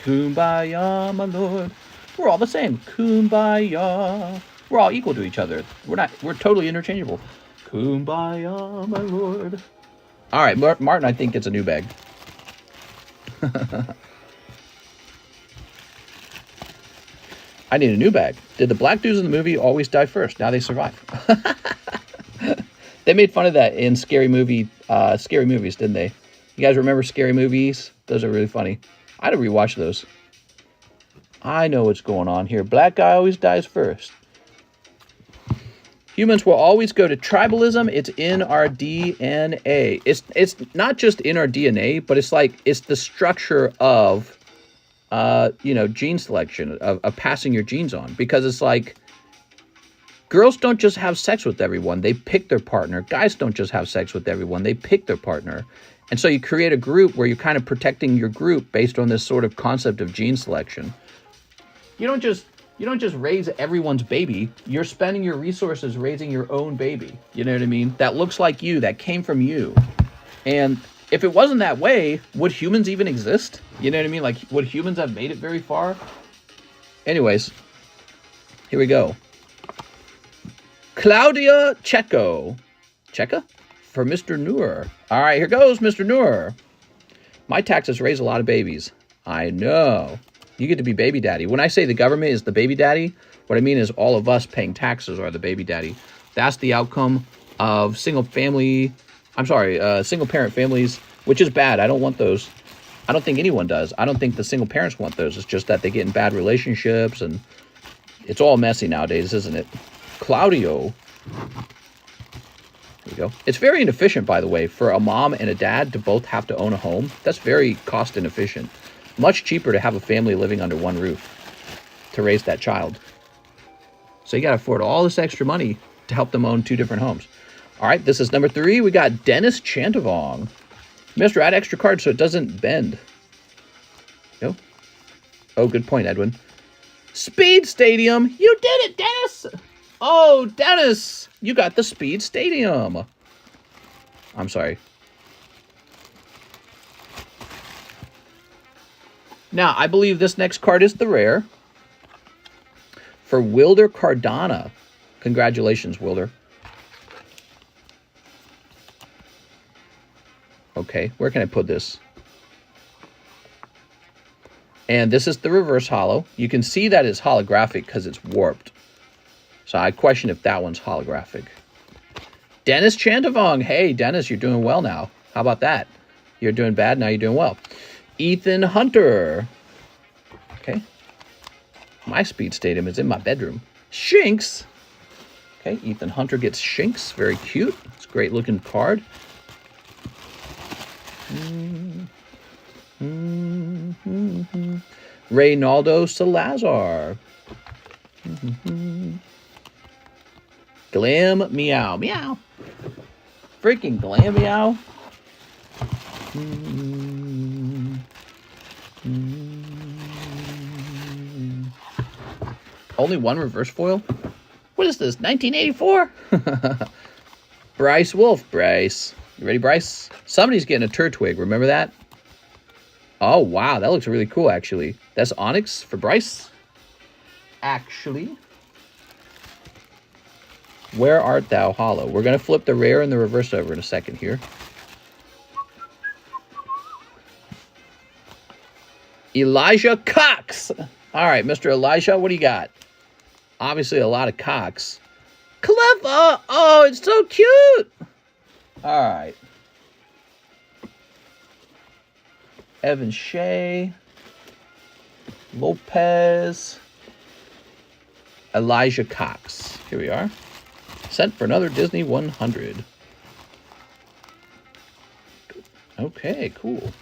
Kumbaya, my lord. We're all the same. Kumbaya. We're all equal to each other. We're totally interchangeable. Kumbaya, my lord. All right, Martin, I think gets a new bag. I need a new bag. Did the black dudes in the movie always die first? Now they survive. They made fun of that in scary movies, didn't they? You guys remember scary movies? Those are really funny. I had to rewatch those. I know what's going on here. Black guy always dies first. Humans will always go to tribalism. It's in our DNA. It's not just in our DNA, but it's like it's the structure of, you know, gene selection, of passing your genes on. Because it's like girls don't just have sex with everyone. They pick their partner. Guys don't just have sex with everyone. They pick their partner. And so you create a group where you're kind of protecting your group based on this sort of concept of gene selection. You don't just raise everyone's baby. You're spending your resources raising your own baby. You know what I mean? That looks like you, that came from you. And if it wasn't that way, would humans even exist? You know what I mean? Like, would humans have made it very far? Anyways, here we go. Claudia Checo. Checa? For Mr. Noor. All right, here goes, Mr. Noor. My taxes raise a lot of babies. I know. You get to be baby daddy. When I say the government is the baby daddy, what I mean is all of us paying taxes are the baby daddy. That's the outcome of single parent families, which is bad. I don't want those. I don't think anyone does. I don't think the single parents want those. It's just that they get in bad relationships, and it's all messy nowadays, isn't it? Claudio. There we go. It's very inefficient, by the way, for a mom and a dad to both have to own a home. That's very cost inefficient. Much cheaper to have a family living under one roof to raise that child. So you got to afford all this extra money to help them own 2 different homes. All right, this is number 3. We got Dennis Chantavong. Mister, add extra cards so it doesn't bend. No? Oh, good point, Edwin. Speed Stadium. You did it, Dennis. Oh, Dennis, you got the Speed Stadium. I'm sorry. Now, I believe this next card is the rare. For Wilder Cardona. Congratulations, Wilder. Okay, where can I put this? And this is the reverse holo. You can see that it's holographic because it's warped. So I question if that one's holographic. Dennis Chantavong. Hey, Dennis, you're doing well now. How about that? You're doing bad, now you're doing well. Ethan Hunter. Okay. My Speed Stadium is in my bedroom. Shinx. Okay, Ethan Hunter gets Shinx. Very cute. It's a great looking card. Reynaldo Salazar. Glam Meow. Meow. Freaking Glam Meow. Only one reverse foil? What is this, 1984? Bryce Wolf. Bryce. You ready, Bryce? Somebody's getting a Turtwig. Remember that? Oh, wow. That looks really cool, actually. That's Onyx for Bryce. Actually. Where art thou, holo? We're going to flip the rare and the reverse over in a second here. Elijah Cox. All right, Mr. Elijah, what do you got? Obviously, a lot of Cox. Clever. Oh, it's so cute. All right. Evan Shea. Lopez. Elijah Cox. Here we are. Sent for another Disney 100. Okay, cool.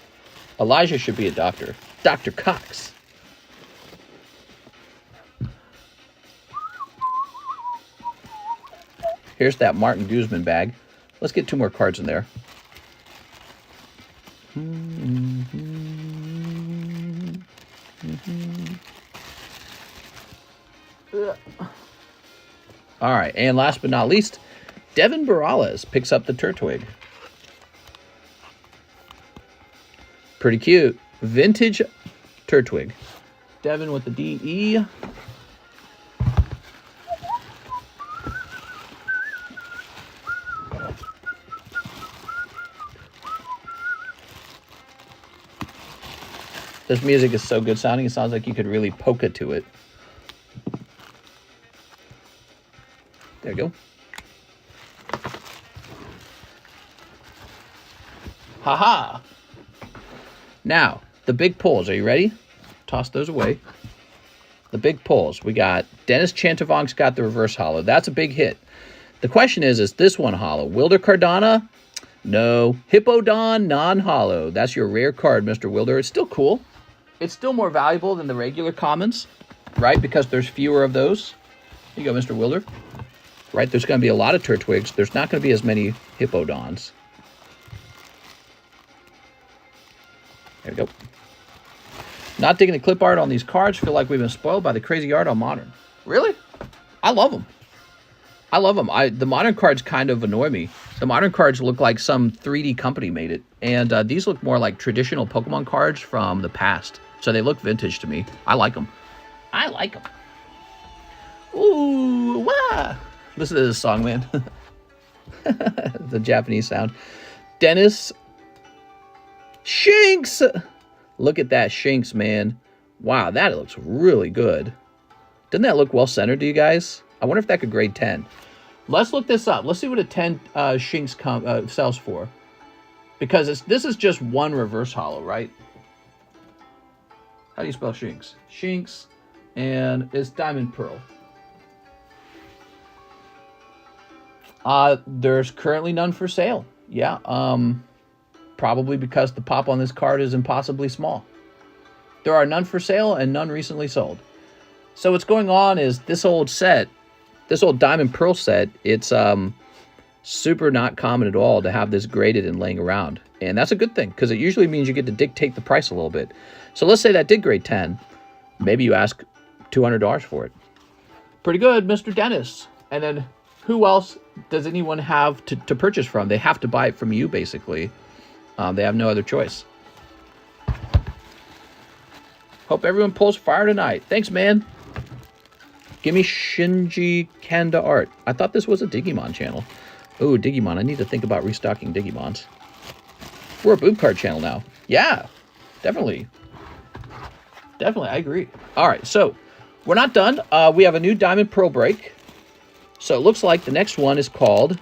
Elijah should be a doctor. Dr. Cox. Here's that Martin Guzman bag. Let's get 2 more cards in there. All right, and last but not least, Devin Morales picks up the Turtwig. Pretty cute. Vintage Turtwig. Devin with the DE. This music is so good sounding, it sounds like you could really polka to it. There you go. Haha. Now, the big pulls. Are you ready? Toss those away. The big pulls. We got Dennis Chantevonk's got the reverse holo. That's a big hit. The question is this one holo? Wilder Cardona? No. Hippowdon non-holo. That's your rare card, Mr. Wilder. It's still cool. It's still more valuable than the regular commons, right? Because there's fewer of those. Here you go, Mr. Wilder. Right? There's going to be a lot of Turtwigs. There's not going to be as many Hippowdons. There we go. Not digging the clip art on these cards. Feel like we've been spoiled by the crazy art on Modern. Really? I love them. I love them. The Modern cards kind of annoy me. The Modern cards look like some 3D company made it. And these look more like traditional Pokemon cards from the past. So they look vintage to me. I like them. I like them. Ooh, wah. Listen to this song, man. The Japanese sound. Dennis Shinx. Look at that Shinx, man. Wow, that looks really good. Doesn't that look well centered to you guys? I wonder if that could grade 10. Let's look this up. Let's see what a 10 Shinx sells for. Because this is just one reverse holo, right? How do you spell Shinx? Shinx, and it's Diamond Pearl. There's currently none for sale. Yeah, probably because the pop on this card is impossibly small. There are none for sale and none recently sold. So what's going on is this old set, this old Diamond Pearl set, it's super not common at all to have this graded and laying around. And that's a good thing, because it usually means you get to dictate the price a little bit. So let's say that did grade 10. Maybe you ask $200 for it. Pretty good, Mr. Dennis. And then who else does anyone have to purchase from? They have to buy it from you, basically. They have no other choice. Hope everyone pulls fire tonight. Thanks, man. Give me Shinji Kanda art. I thought this was a Digimon channel. Oh, Digimon. I need to think about restocking Digimons. We're a boob card channel now. Yeah, definitely. Definitely, I agree. All right, so we're not done. We have a new Diamond Pearl break. So it looks like the next one is called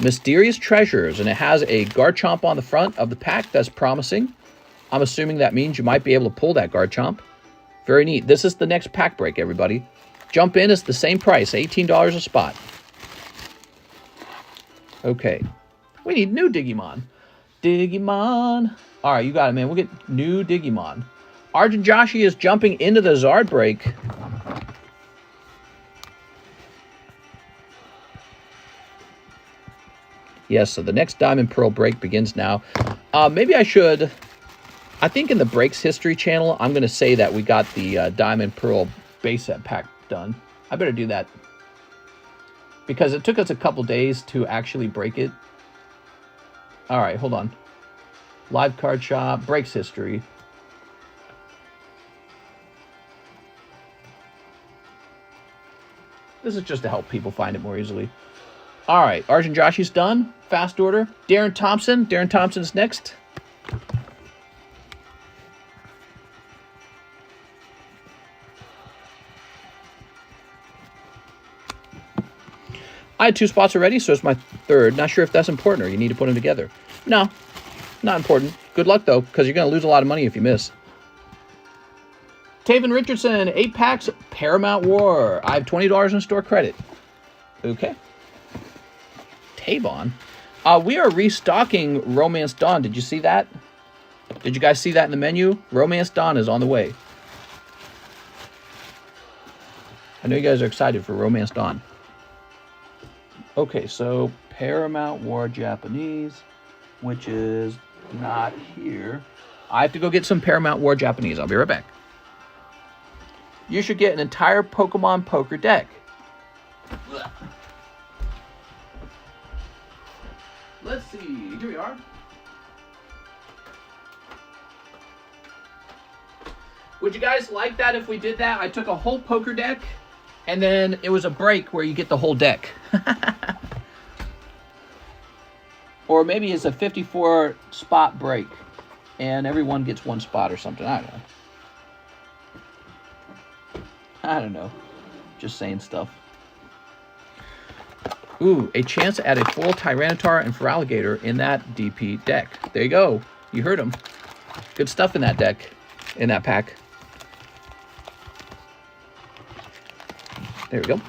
Mysterious Treasures, and it has a Garchomp on the front of the pack. That's promising. I'm assuming that means you might be able to pull that Garchomp. Very neat. This is the next pack break, everybody. Jump in. It's the same price, $18 a spot. Okay. We need new Digimon. Digimon. All right, you got it, man. We'll get new Digimon. Arjun Joshi is jumping into the Zard break. Yes, so the next Diamond Pearl break begins now. Maybe I should... I think in the Breaks History channel, I'm going to say that we got the Diamond Pearl base set pack done. I better do that. Because it took us a couple days to actually break it. All right, hold on. Live Card Shop, Breaks History. This is just to help people find it more easily. All right, Arjun Joshi's done. Fast order. Darren Thompson. Darren Thompson's next. I had 2 spots already, so it's my 3rd. Not sure if that's important or you need to put them together. No, not important. Good luck, though, because you're going to lose a lot of money if you miss. Taven Richardson, 8 packs, Paramount War. I have $20 in store credit. Okay. Tavon. We are restocking Romance Dawn. Did you see that? Did you guys see that in the menu? Romance Dawn is on the way. I know you guys are excited for Romance Dawn. Okay, so Paramount War Japanese, which is not here. I have to go get some Paramount War Japanese. I'll be right back. You should get an entire Pokemon poker deck. Let's see. Here we are. Would you guys like that if we did that? I took a whole poker deck, and then it was a break where you get the whole deck. Or maybe it's a 54 spot break, and everyone gets 1 spot or something. I don't know. I don't know. Just saying stuff. Ooh, a chance to add a full Tyranitar and Feraligatr in that DP deck. There you go. You heard him. Good stuff in that deck, in that pack. There we go.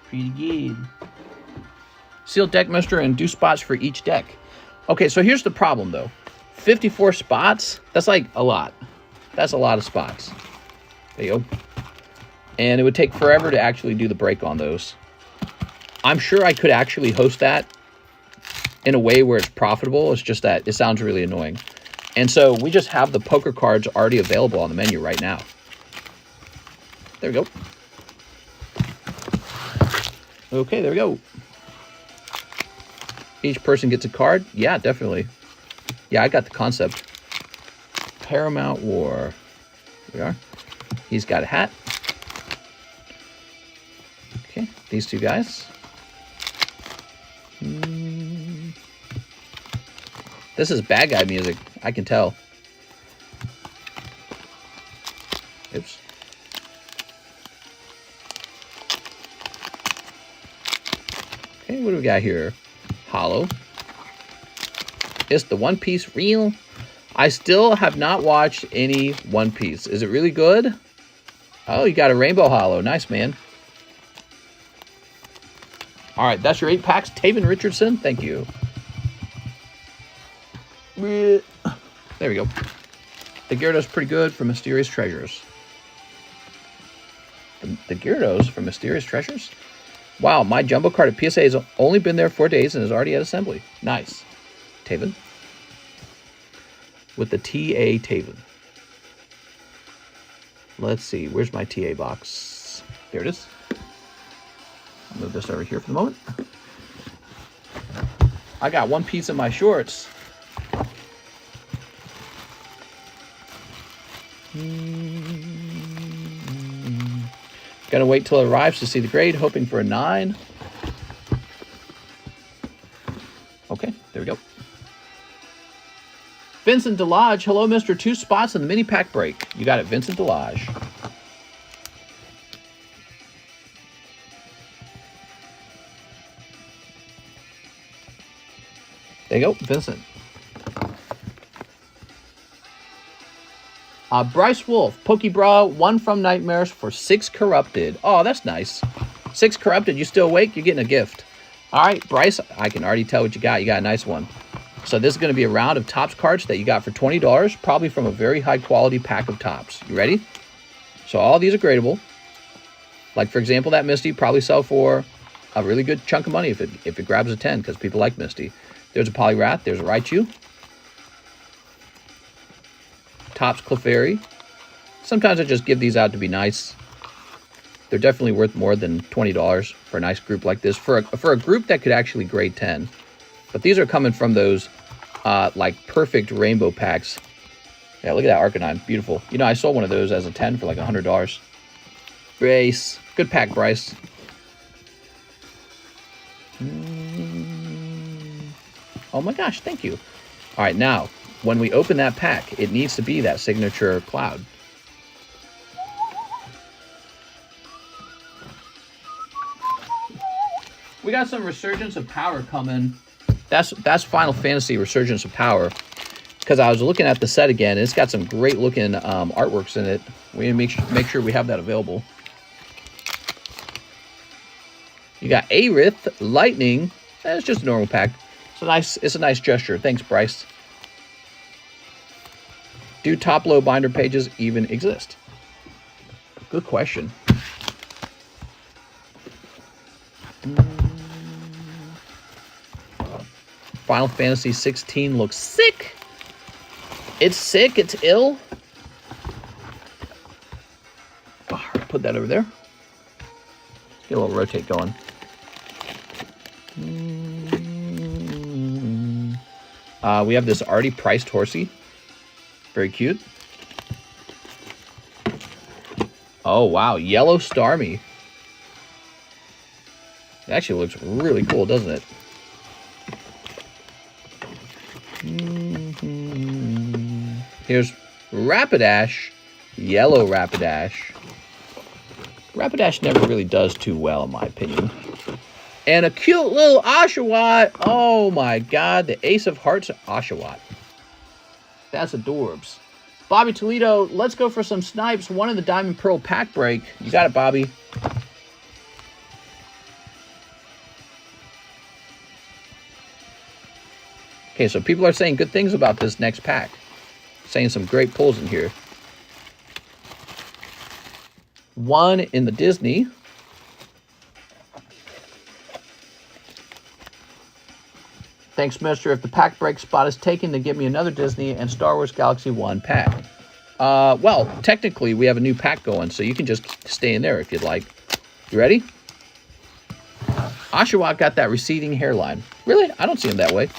Pretty good. Sealed deck mister and 2 spots for each deck. Okay, so here's the problem though. 54 spots, that's like a lot. That's a lot of spots. There you go. And it would take forever to actually do the break on those. I'm sure I could actually host that in a way where it's profitable. It's just that it sounds really annoying. And so we just have the poker cards already available on the menu right now. There we go. Okay, there we go. Each person gets a card. Yeah, definitely. Yeah, I got the concept. Paramount War. There we are. He's got a hat. Okay, these 2 guys. This is bad guy music. I can tell. Oops. Okay, what do we got here? Hollow. Is the One Piece real? I still have not watched any One Piece. Is it really good? Oh, you got a Rainbow Hollow. Nice, man. All right, that's your 8 packs. Taven Richardson, thank you. There we go. The Gyarados pretty good for Mysterious Treasures. The Gyarados for Mysterious Treasures? Wow, my jumbo card at PSA has only been there 4 days and is already at assembly. Nice. Taven. With the TA Taven. Let's see, where's my TA box? There it is. I'll move this over here for the moment. I got One Piece in my shorts. Gonna wait till it arrives to see the grade, hoping for a 9. Okay, there we go. Vincent Delage, hello, Mr. 2 spots in the mini pack break. You got it, Vincent Delage. There you go, Vincent. Bryce Wolf, PokeBRUH, 1 from Nightmares for 6 corrupted. Oh, that's nice. 6 corrupted, you still awake? You're getting a gift. All right, Bryce, I can already tell what you got. You got a nice one. So this is going to be a round of Topps cards that you got for $20, probably from a very high quality pack of Topps. You ready? So all these are gradable. Like, for example, that Misty probably sell for a really good chunk of money if it grabs a 10, because people like Misty. There's a Poliwrath. There's a Raichu. Topps Clefairy. Sometimes I just give these out to be nice. They're definitely worth more than $20 for a nice group like this. For a group that could actually grade 10. But these are coming from those like perfect rainbow packs. Yeah, look at that Arcanine. Beautiful. You know, I sold one of those as a 10 for like $100. Bryce. Good pack, Bryce. Oh my gosh, thank you. All right, now, when we open that pack, it needs to be that signature cloud. We got some Resurgence of Power coming. That's Final Fantasy Resurgence of Power. Because I was looking at the set again, and it's got some great looking artworks in it. We need to make sure we have that available. You got Aerith, Lightning. It's just a normal pack. It's a nice gesture. Thanks, Bryce. Do top-low binder pages even exist? Good question. Final Fantasy 16 looks sick. It's sick. It's ill. Oh, put that over there. Let's get a little rotate going. We have this already priced horsey. Very cute. Oh, wow. Yellow Starmie. It actually looks really cool, doesn't it? Here's Rapidash. Yellow Rapidash. Rapidash never really does too well, in my opinion. And a cute little Oshawott. Oh my god, the Ace of Hearts Oshawott. That's adorbs. Bobby Toledo, let's go for some snipes. One in the Diamond Pearl pack break. You got it, Bobby. Okay, so people are saying good things about this next pack. Saying some great pulls in here. One in the Disney. Thanks, mister. If the pack break spot is taken, then give me another Disney and Star Wars Galaxy 1 pack. Well, technically, we have a new pack going, so you can just stay in there if you'd like. You ready? Oshawott got that receding hairline. Really? I don't see him that way.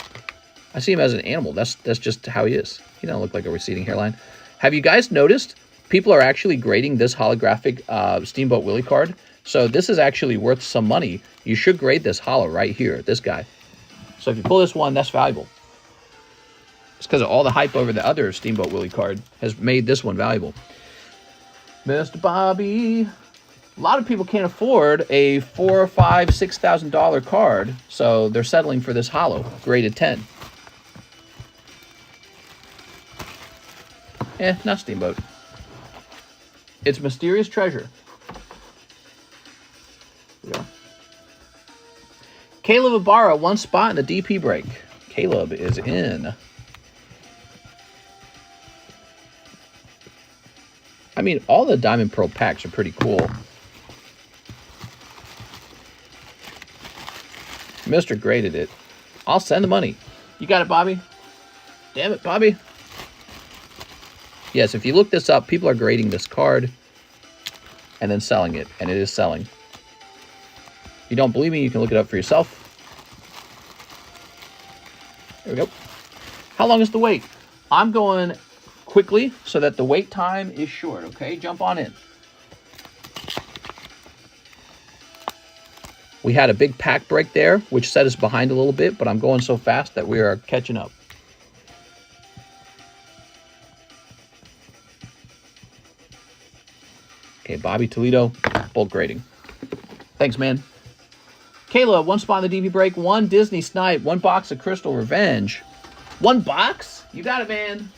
I see him as an animal. That's just how he is. He doesn't look like a receding hairline. Have you guys noticed people are actually grading this holographic Steamboat Willie card? So this is actually worth some money. You should grade this holo right here, this guy. So if you pull this one, that's valuable. It's because of all the hype over the other Steamboat Willie card has made this one valuable. Mr. Bobby. A lot of people can't afford a $4,000, $5,000, $6,000 card, so they're settling for this holo, graded 10. Not Steamboat. It's Mysterious Treasure. Here we go. Caleb Ibarra, one spot in the DP break. Caleb is in. I mean, all the Diamond Pearl packs are pretty cool. Mr. graded it. I'll send the money. You got it, Bobby? Damn it, Bobby. Yes, if you look this up, people are grading this card and then selling it, and it is selling. If you don't believe me, you can look it up for yourself. There we go. How long is the wait? I'm going quickly so that the wait time is short, okay? Jump on in. We had a big pack break there, which set us behind a little bit, but I'm going so fast that we are catching up. Okay, Bobby Toledo, bulk grading. Thanks, man. Kayla, one spot in the DV break, one Disney Snipe, one box of Crystal Revenge. One box? You got it, man.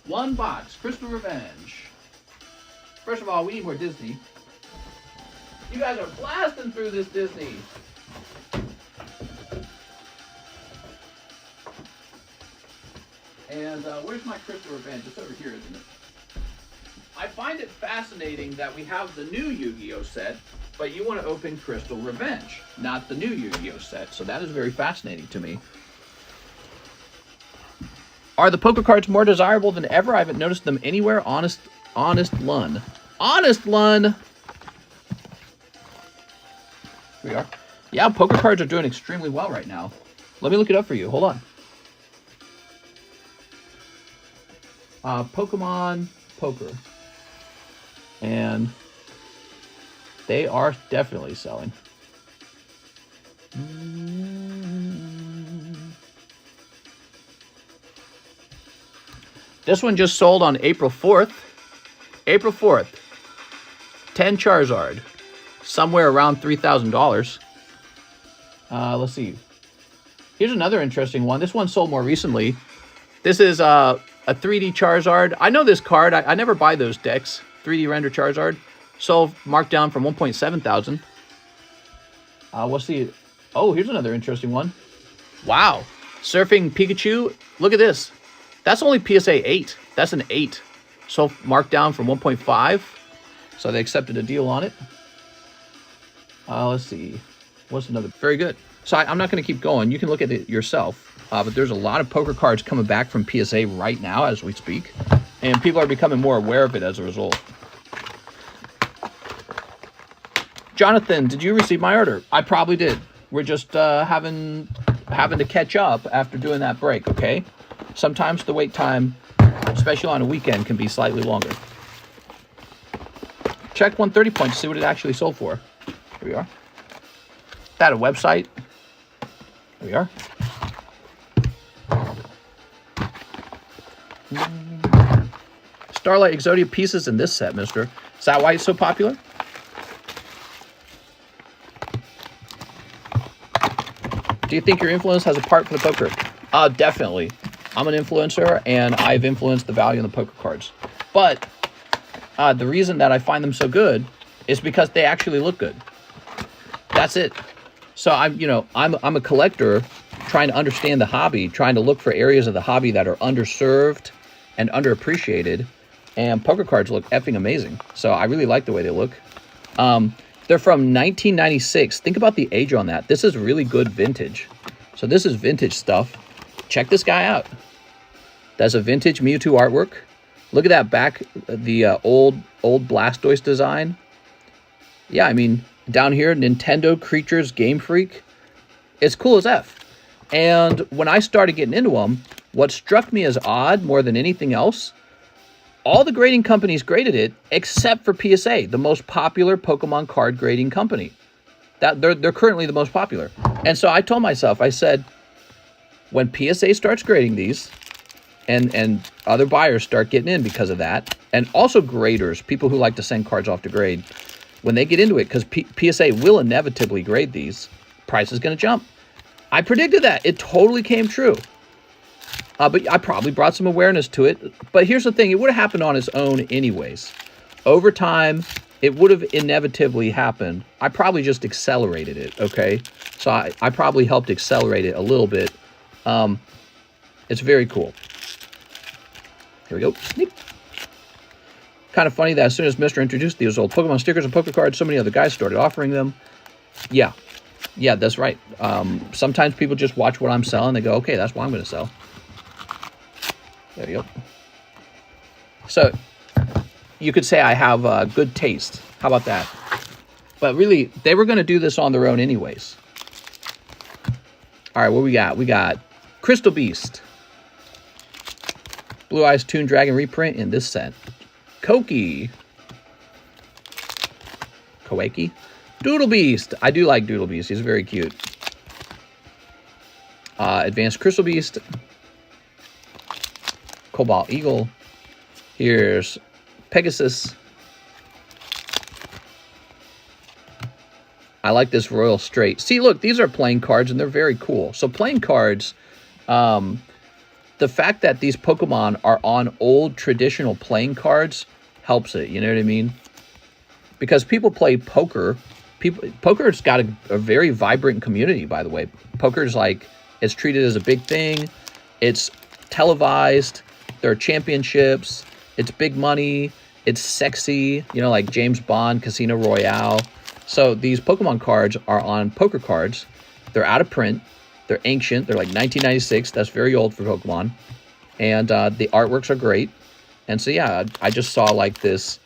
One box, Crystal Revenge. First of all, we need more Disney. You guys are blasting through this Disney. And where's my Crystal Revenge? It's over here, isn't it? I find it fascinating that we have the new Yu-Gi-Oh set, but you want to open Crystal Revenge, not the new Yu-Gi-Oh set. So that is very fascinating to me. Are the poker cards more desirable than ever? I haven't noticed them anywhere. Honest Lun. Honest Lun. Here we are. Yeah, poker cards are doing extremely well right now. Let me look it up for you. Hold on. Pokemon Poker. And they are definitely selling. This one just sold on April 4th. April 4th. 10 Charizard. Somewhere around $3,000. Let's see. Here's another interesting one. This one sold more recently. This is a 3D Charizard. I know this card. I never buy those decks. 3D render Charizard. Sold marked down from 1.7 thousand. We'll see. Oh, here's another interesting one. Wow. Surfing Pikachu. Look at this. That's only PSA 8. That's an 8. So marked down from 1.5. So they accepted a deal on it. Let's see. What's another? Very good. So I'm not going to keep going. You can look at it yourself. But there's a lot of poker cards coming back from PSA right now as we speak. And people are becoming more aware of it as a result. Jonathan, did you receive my order? I probably did. We're just having to catch up after doing that break, okay? Sometimes the wait time, especially on a weekend, can be slightly longer. Check 130 points to see what it actually sold for. Here we are. That a website. Here we are. Starlight Exodia pieces in this set, mister. Is that why it's so popular? Do you think your influence has a part for the poker? Definitely. I'm an influencer, and I've influenced the value in the poker cards. But the reason that I find them so good is because they actually look good. That's it. So I'm a collector trying to understand the hobby, trying to look for areas of the hobby that are underserved and underappreciated. And poker cards look effing amazing. So I really like the way they look. They're from 1996. Think about the age on that. This is really good vintage. So this is vintage stuff. Check this guy out. That's a vintage Mewtwo artwork. Look at that back, the old Blastoise design. Yeah, I mean, down here, Nintendo Creatures Game Freak. It's cool as F. And when I started getting into them, what struck me as odd more than anything else, all the grading companies graded it except for PSA, the most popular Pokemon card grading company. They're currently the most popular. And so I told myself, I said, when PSA starts grading these, and other buyers start getting in because of that, and also graders, people who like to send cards off to grade, when they get into it, because PSA will inevitably grade these, price is going to jump. I predicted that. It totally came true. But I probably brought some awareness to it. But here's the thing. It would have happened on its own anyways. Over time, it would have inevitably happened. I probably just accelerated it, okay? So I probably helped accelerate it a little bit. It's very cool. Here we go. Sneak. Kind of funny that as soon as Mr. introduced these old Pokemon stickers and poker cards, so many other guys started offering them. Yeah. Yeah, that's right. Sometimes people just watch what I'm selling. They go, okay, that's what I'm going to sell. There you go. So, you could say I have good taste. How about that? But really, they were going to do this on their own anyways. All right, what we got? We got Crystal Beast. Blue Eyes Toon Dragon reprint in this set. Koki. Koeki. Doodle Beast. I do like Doodle Beast. He's very cute. Advanced Crystal Beast. Cobalt Eagle. Here's Pegasus. I like this Royal Straight. See, look, these are playing cards, and they're very cool. So playing cards, the fact that these Pokemon are on old traditional playing cards helps it. You know what I mean? Because people play poker. Poker's got a very vibrant community, by the way. Poker's like, it's treated as a big thing. It's televised. There are championships. It's big money. It's sexy. You know, like James Bond, Casino Royale. So these Pokemon cards are on poker cards. They're out of print. They're ancient. They're like 1996. That's very old for Pokemon. And the artworks are great. And so, yeah, I just saw like this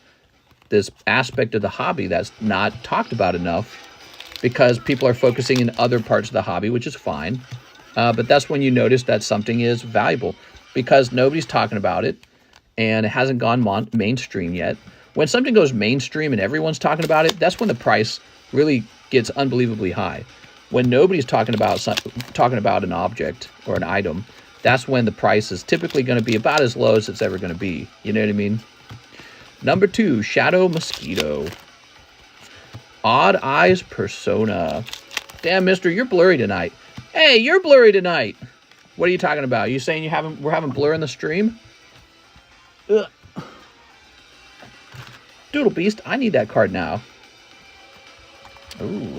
aspect of the hobby that's not talked about enough because people are focusing in other parts of the hobby, which is fine. But that's when you notice that something is valuable because nobody's talking about it and it hasn't gone mainstream yet. When something goes mainstream and everyone's talking about it, that's when the price really gets unbelievably high. When nobody's talking about an object or an item, that's when the price is typically going to be about as low as it's ever going to be. You know what I mean? Number 2, Shadow Mosquito. Odd Eyes Persona. Damn, mister, you're blurry tonight. Hey, you're blurry tonight. What are you talking about? You saying we're having blur in the stream? Ugh. Doodle Beast, I need that card now. Ooh.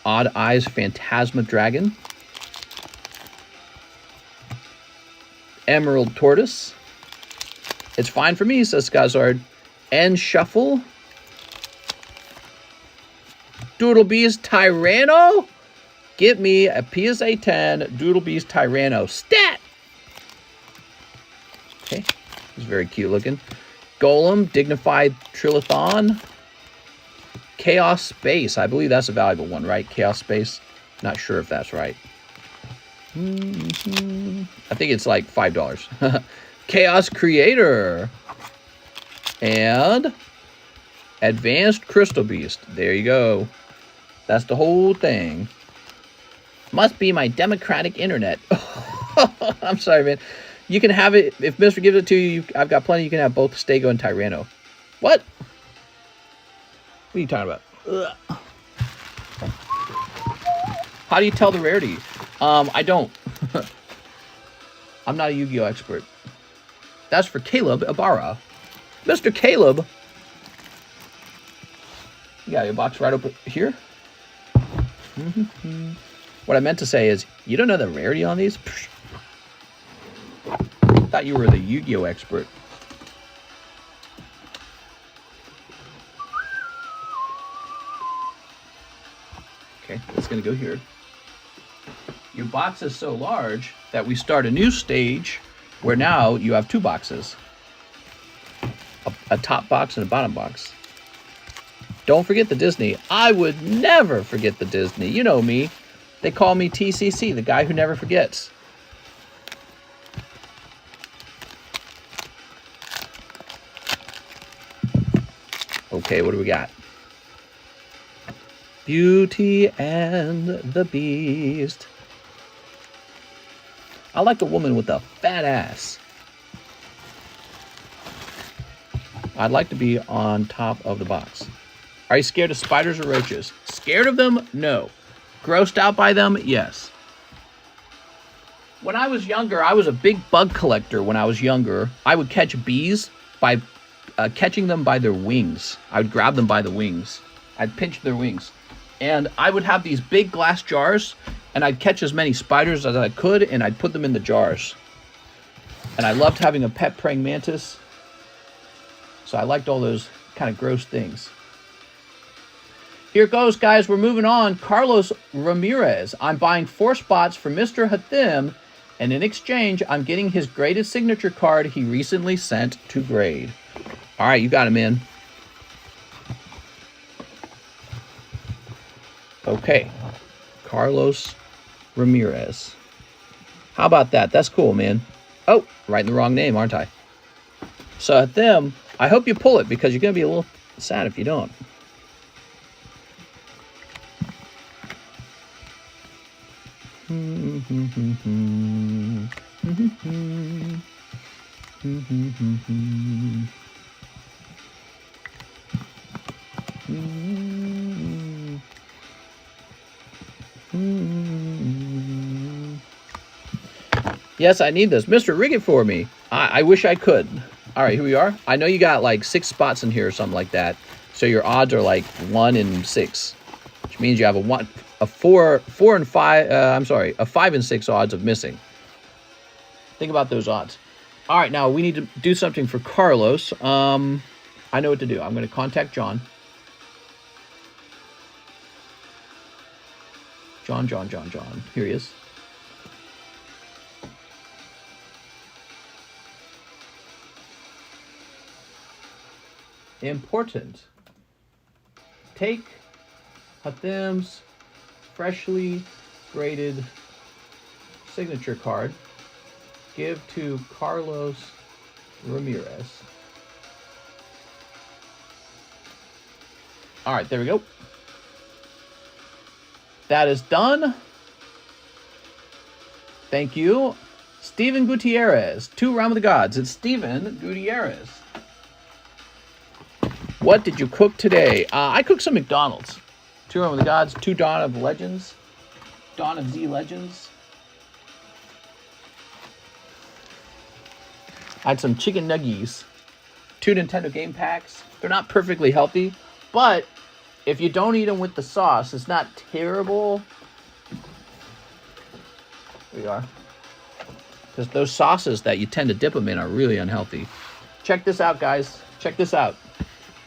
Odd Eyes Phantasma Dragon. Emerald Tortoise. It's fine for me, says Skazard. And Shuffle. Doodle Beast Tyranno. Get me a PSA 10 Doodle Beast Tyranno. Stat! Okay. He's very cute looking. Golem, Dignified Trilithon. Chaos Space. I believe that's a valuable one, right? Chaos Space. Not sure if that's right. I think it's like $5. Chaos Creator. And Advanced Crystal Beast. There you go. That's the whole thing. Must be my democratic internet. I'm sorry, man. You can have it. If Mr. gives it to you, I've got plenty. You can have both Stego and Tyranno. What? are you talking about? Ugh. How do you tell the rarity? I don't. I'm not a Yu-Gi-Oh expert. That's for Caleb Ibarra. Mr. Caleb. You got your box right over here. What I meant to say is, you don't know the rarity on these? I thought you were the Yu-Gi-Oh expert. Okay, it's going to go here. Your box is so large that we start a new stage where now you have two boxes. A top box and a bottom box. Don't forget the Disney. I would never forget the Disney. You know me. They call me TCC, the guy who never forgets. Okay, what do we got? Beauty and the Beast. I like a woman with a fat ass. I'd like to be on top of the box. Are you scared of spiders or roaches? Scared of them? No. Grossed out by them? Yes. When I was younger, I was a big bug collector when I was younger. I would catch bees by catching them by their wings. I would grab them by the wings. I'd pinch their wings. And I would have these big glass jars, and I'd catch as many spiders as I could, and I'd put them in the jars. And I loved having a pet praying mantis. So I liked all those kind of gross things. Here it goes, guys. We're moving on. Carlos Ramirez. I'm buying 4 spots for Mr. Hathim, and in exchange, I'm getting his graded signature card he recently sent to grade. All right, you got him in. Okay. Carlos Ramirez. How about that? That's cool, man. Oh, writing the wrong name, aren't I? So Hathim, I hope you pull it because you're going to be a little sad if you don't. Yes, I need this. Mr. Rig it for me. I wish I could. All right, here we are. I know you got like 6 spots in here or something like that. So your odds are like 1 in 6, which means you have a 4 and 5. I'm sorry, a 5 and 6 odds of missing. Think about those odds. All right, now we need to do something for Carlos. I know what to do. I'm going to contact John. John. Here he is. Important. Take Hathim's freshly graded signature card. Give to Carlos Ramirez. All right, there we go. That is done. Thank you. Steven Gutierrez. 2 Realm of the Gods. It's Steven Gutierrez. What did you cook today? I cooked some McDonald's. 2 Realm of the Gods, 2 Dawn of Legends. Dawn of Z Legends. I had some chicken nuggies. 2 Nintendo game packs. They're not perfectly healthy, but if you don't eat them with the sauce, it's not terrible. Here we are. Because those sauces that you tend to dip them in are really unhealthy. Check this out, guys. Check this out.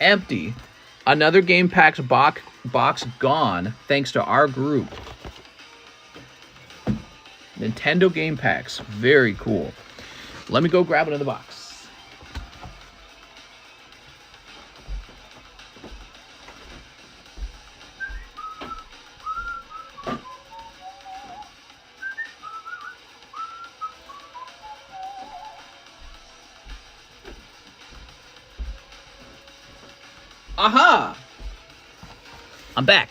Empty. Another game packs box gone thanks to our group. Nintendo game packs. Very cool. Let me go grab another box. Aha! I'm back.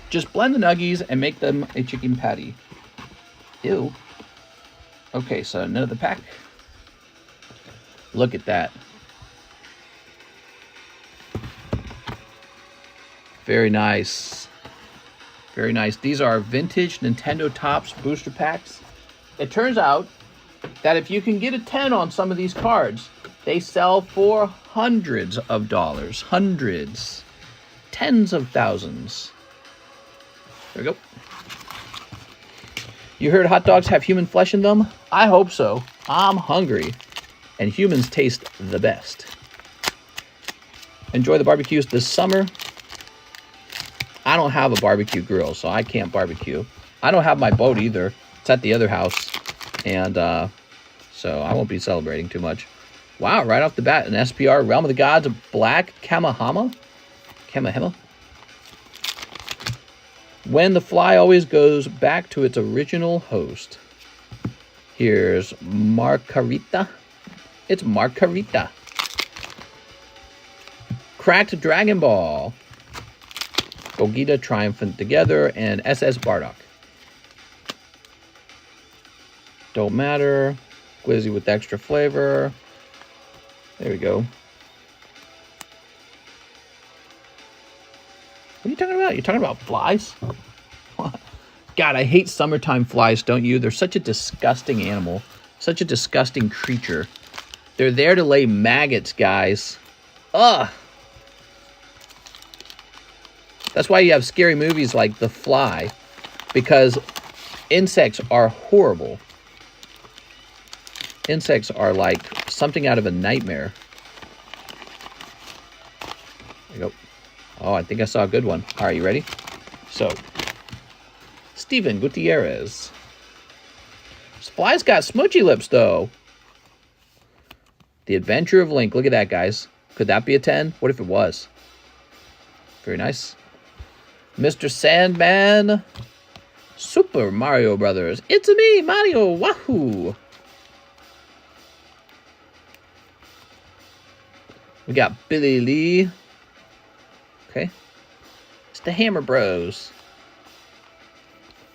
Just blend the nuggies and make them a chicken patty. Ew. Okay, so another pack. Look at that. Very nice. Very nice. These are vintage Nintendo Topps booster packs. It turns out that if you can get a 10 on some of these cards, they sell for hundreds of dollars. Hundreds. Tens of thousands. There we go. You heard hot dogs have human flesh in them? I hope so. I'm hungry. And humans taste the best. Enjoy the barbecues this summer. I don't have a barbecue grill, so I can't barbecue. I don't have my boat either. It's at the other house. And so I won't be celebrating too much. Wow, right off the bat, an SPR, Realm of the Gods, a Black Kamahama. When the fly always goes back to its original host. Here's Margarita. It's Margarita. Cracked Dragon Ball. Gogeta Triumphant Together and SS Bardock. Don't matter. Glizzy with extra flavor. There we go. What are you talking about? You're talking about flies? God, I hate summertime flies, don't you? They're such a disgusting animal. Such a disgusting creature. They're there to lay maggots, guys. Ugh! That's why you have scary movies like The Fly. Because insects are horrible. Insects are like something out of a nightmare. There you go. Oh, I think I saw a good one. All right, you ready? So, Steven Gutierrez. Fly's got smoochy lips, though. The Adventure of Link. Look at that, guys. Could that be a 10? What if it was? Very nice. Mr. Sandman. Super Mario Brothers. It's me, Mario. Wahoo! We got Billy Lee. Okay. It's the Hammer Bros.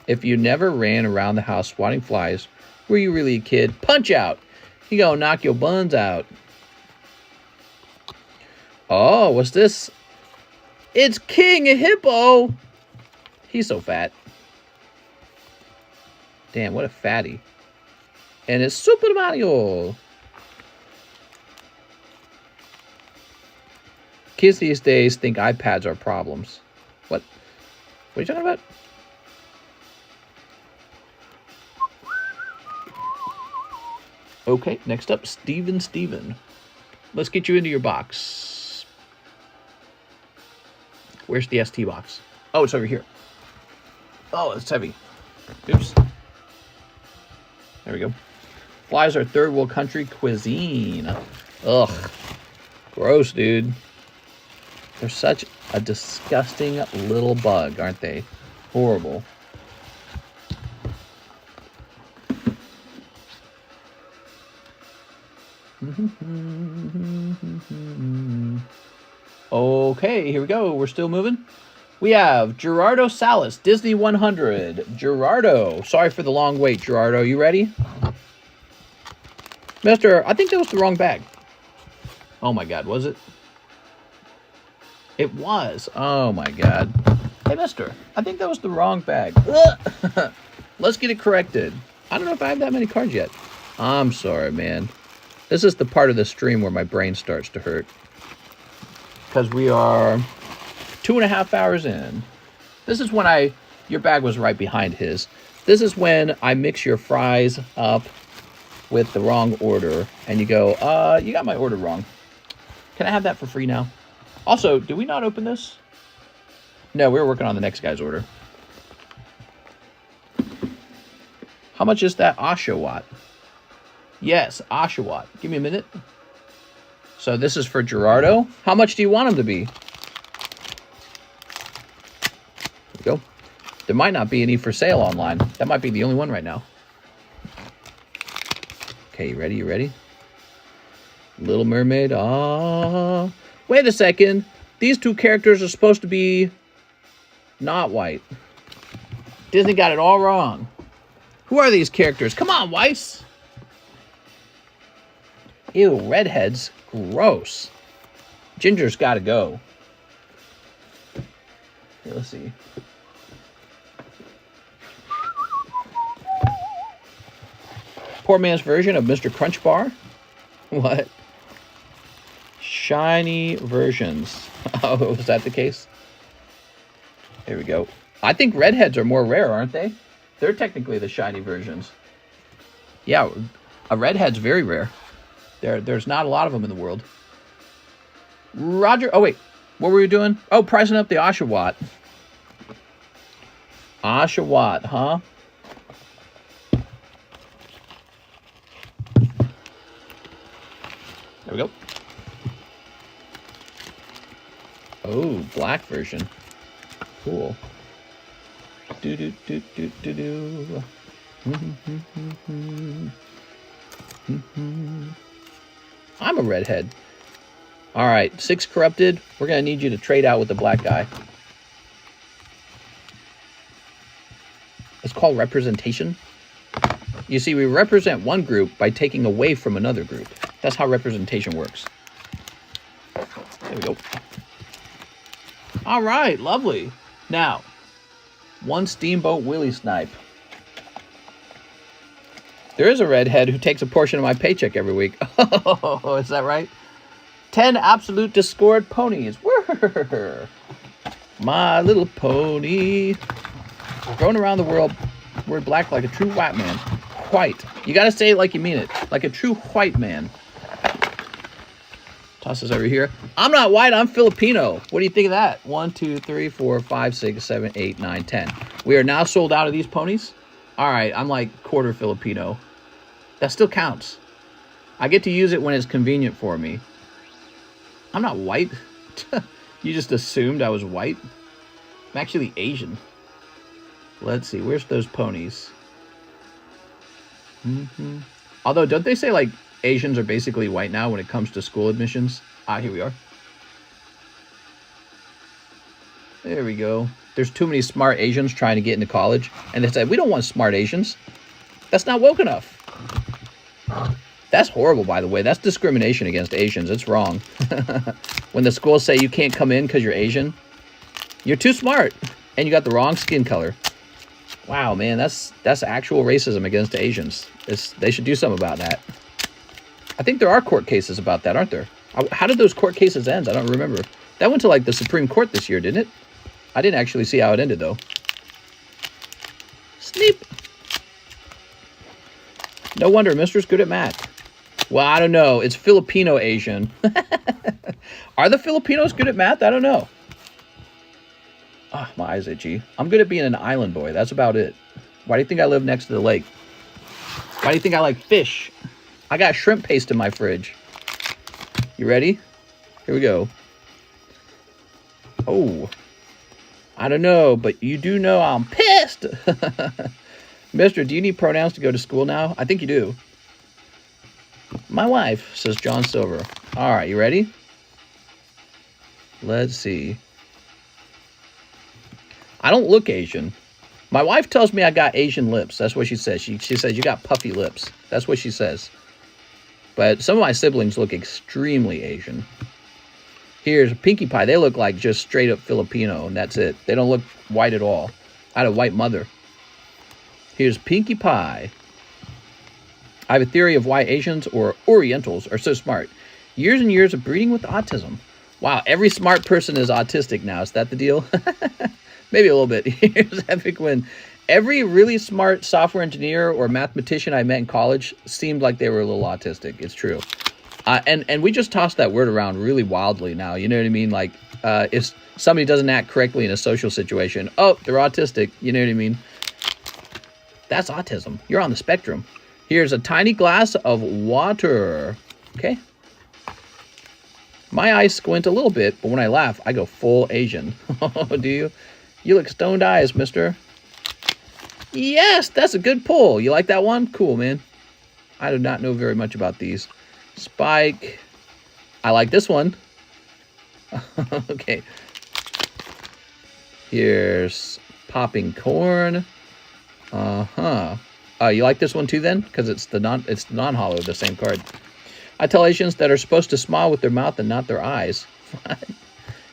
If you never ran around the house swatting flies, were you really a kid? Punch Out. You gonna knock your buns out. Oh, what's this? It's King Hippo. He's so fat. Damn, what a fatty. And it's Super Mario. Kids these days think iPads are problems. What? What are you talking about? Okay, next up, Steven. Let's get you into your box. Where's the ST box? Oh, it's over here. Oh, it's heavy. Oops. There we go. Flies are third world country cuisine. Ugh. Gross, dude. They're such a disgusting little bug, aren't they? Horrible. Okay, here we go. We're still moving. We have Gerardo Salas, Disney 100. Gerardo. Sorry for the long wait, Gerardo. You ready? Mister, I think that was the wrong bag. Oh my God, was it? It was. Oh my God. Hey, mister, I think that was the wrong bag. Let's get it corrected. I don't know if I have that many cards yet. I'm sorry, man. This is the part of the stream where my brain starts to hurt. Because we are 2.5 hours in. This is when your bag was right behind his. This is when I mix your fries up with the wrong order. And you go, you got my order wrong. Can I have that for free now? Also, did we not open this? No, we were working on the next guy's order. How much is that Oshawott? Yes, Oshawott. Give me a minute. So this is for Gerardo. How much do you want him to be? There we go. There might not be any for sale online. That might be the only one right now. Okay, you ready? You ready? Little Mermaid. Ah. Wait a second. These two characters are supposed to be not white. Disney got it all wrong. Who are these characters? Come on, Weiss. Ew, redheads. Gross. Ginger's got to go. Here, let's see. Poor man's version of Mr. Crunch Bar. What? Shiny versions. Oh, is that the case? Here we go. I think redheads are more rare, aren't they? They're technically the shiny versions. Yeah, a redhead's very rare. There's not a lot of them in the world. Roger. Oh, wait. What were we doing? Oh, pricing up the Oshawott. Oshawott, huh? There we go. Oh, black version. Cool. Do do do do do do. I'm a redhead. All right, 6 corrupted. We're gonna need you to trade out with the black guy. It's called representation. You see, we represent one group by taking away from another group. That's how representation works. There we go. All right, lovely. Now, 1 Steamboat Willie Snipe. There is a redhead who takes a portion of my paycheck every week. Oh, is that right? 10 Absolute Discord Ponies. Whirr. My little pony. Going around the world, word black like a true white man. White. You gotta say it like you mean it. Like a true white man. Toss this over here. I'm not white, I'm Filipino. What do you think of that? 1, 2, 3, 4, 5, 6, 7, 8, 9, 10. We are now sold out of these ponies. All right, I'm like quarter Filipino. That still counts. I get to use it when it's convenient for me. I'm not white. You just assumed I was white. I'm actually Asian. Let's see, where's those ponies? Although, don't they say like Asians are basically white now when it comes to school admissions? Ah, here we are. There we go. There's too many smart Asians trying to get into college. And they said, we don't want smart Asians. That's not woke enough. That's horrible, by the way. That's discrimination against Asians. It's wrong. When the schools say you can't come in because you're Asian, you're too smart. And you got the wrong skin color. Wow, man, that's actual racism against Asians. They should do something about that. I think there are court cases about that, aren't there? How did those court cases end? I don't remember. That went to like the Supreme Court this year, didn't it? I didn't actually see how it ended, though. Sneep. No wonder Mister's good at math. Well, I don't know. It's Filipino Asian. Are the Filipinos good at math? I don't know. Ah, my eyes itchy. I'm good at being an island boy. That's about it. Why do you think I live next to the lake? Why do you think I like fish? I got shrimp paste in my fridge. You ready? Here we go. Oh. I don't know, but you do know I'm pissed. Mister, do you need pronouns to go to school now? I think you do. My wife, says John Silver. All right, you ready? Let's see. I don't look Asian. My wife tells me I got Asian lips. That's what she says. She says you got puffy lips. That's what she says. But some of my siblings look extremely Asian. Here's Pinkie Pie. They look like just straight up Filipino, and that's it. They don't look white at all. I had a white mother. Here's Pinkie Pie. I have a theory of why Asians or Orientals are so smart. Years and years of breeding with autism. Wow, every smart person is autistic now. Is that the deal? Maybe a little bit. Here's Epic Win. Every really smart software engineer or mathematician I met in college seemed like they were a little autistic. It's true. And we just toss that word around really wildly now. You know what I mean? Like, if somebody doesn't act correctly in a social situation, oh, they're autistic. You know what I mean? That's autism. You're on the spectrum. Here's a tiny glass of water. Okay. My eyes squint a little bit, but when I laugh, I go full Asian. Oh, do you? You look stoned eyes, mister. Yes, that's a good pull. You like that one? Cool, man. I do not know very much about these. Spike. I like this one. Okay. Here's popping corn. Uh-huh. You like this one too then? Because it's the non-hollow, the same card. I tell Asians that are supposed to smile with their mouth and not their eyes.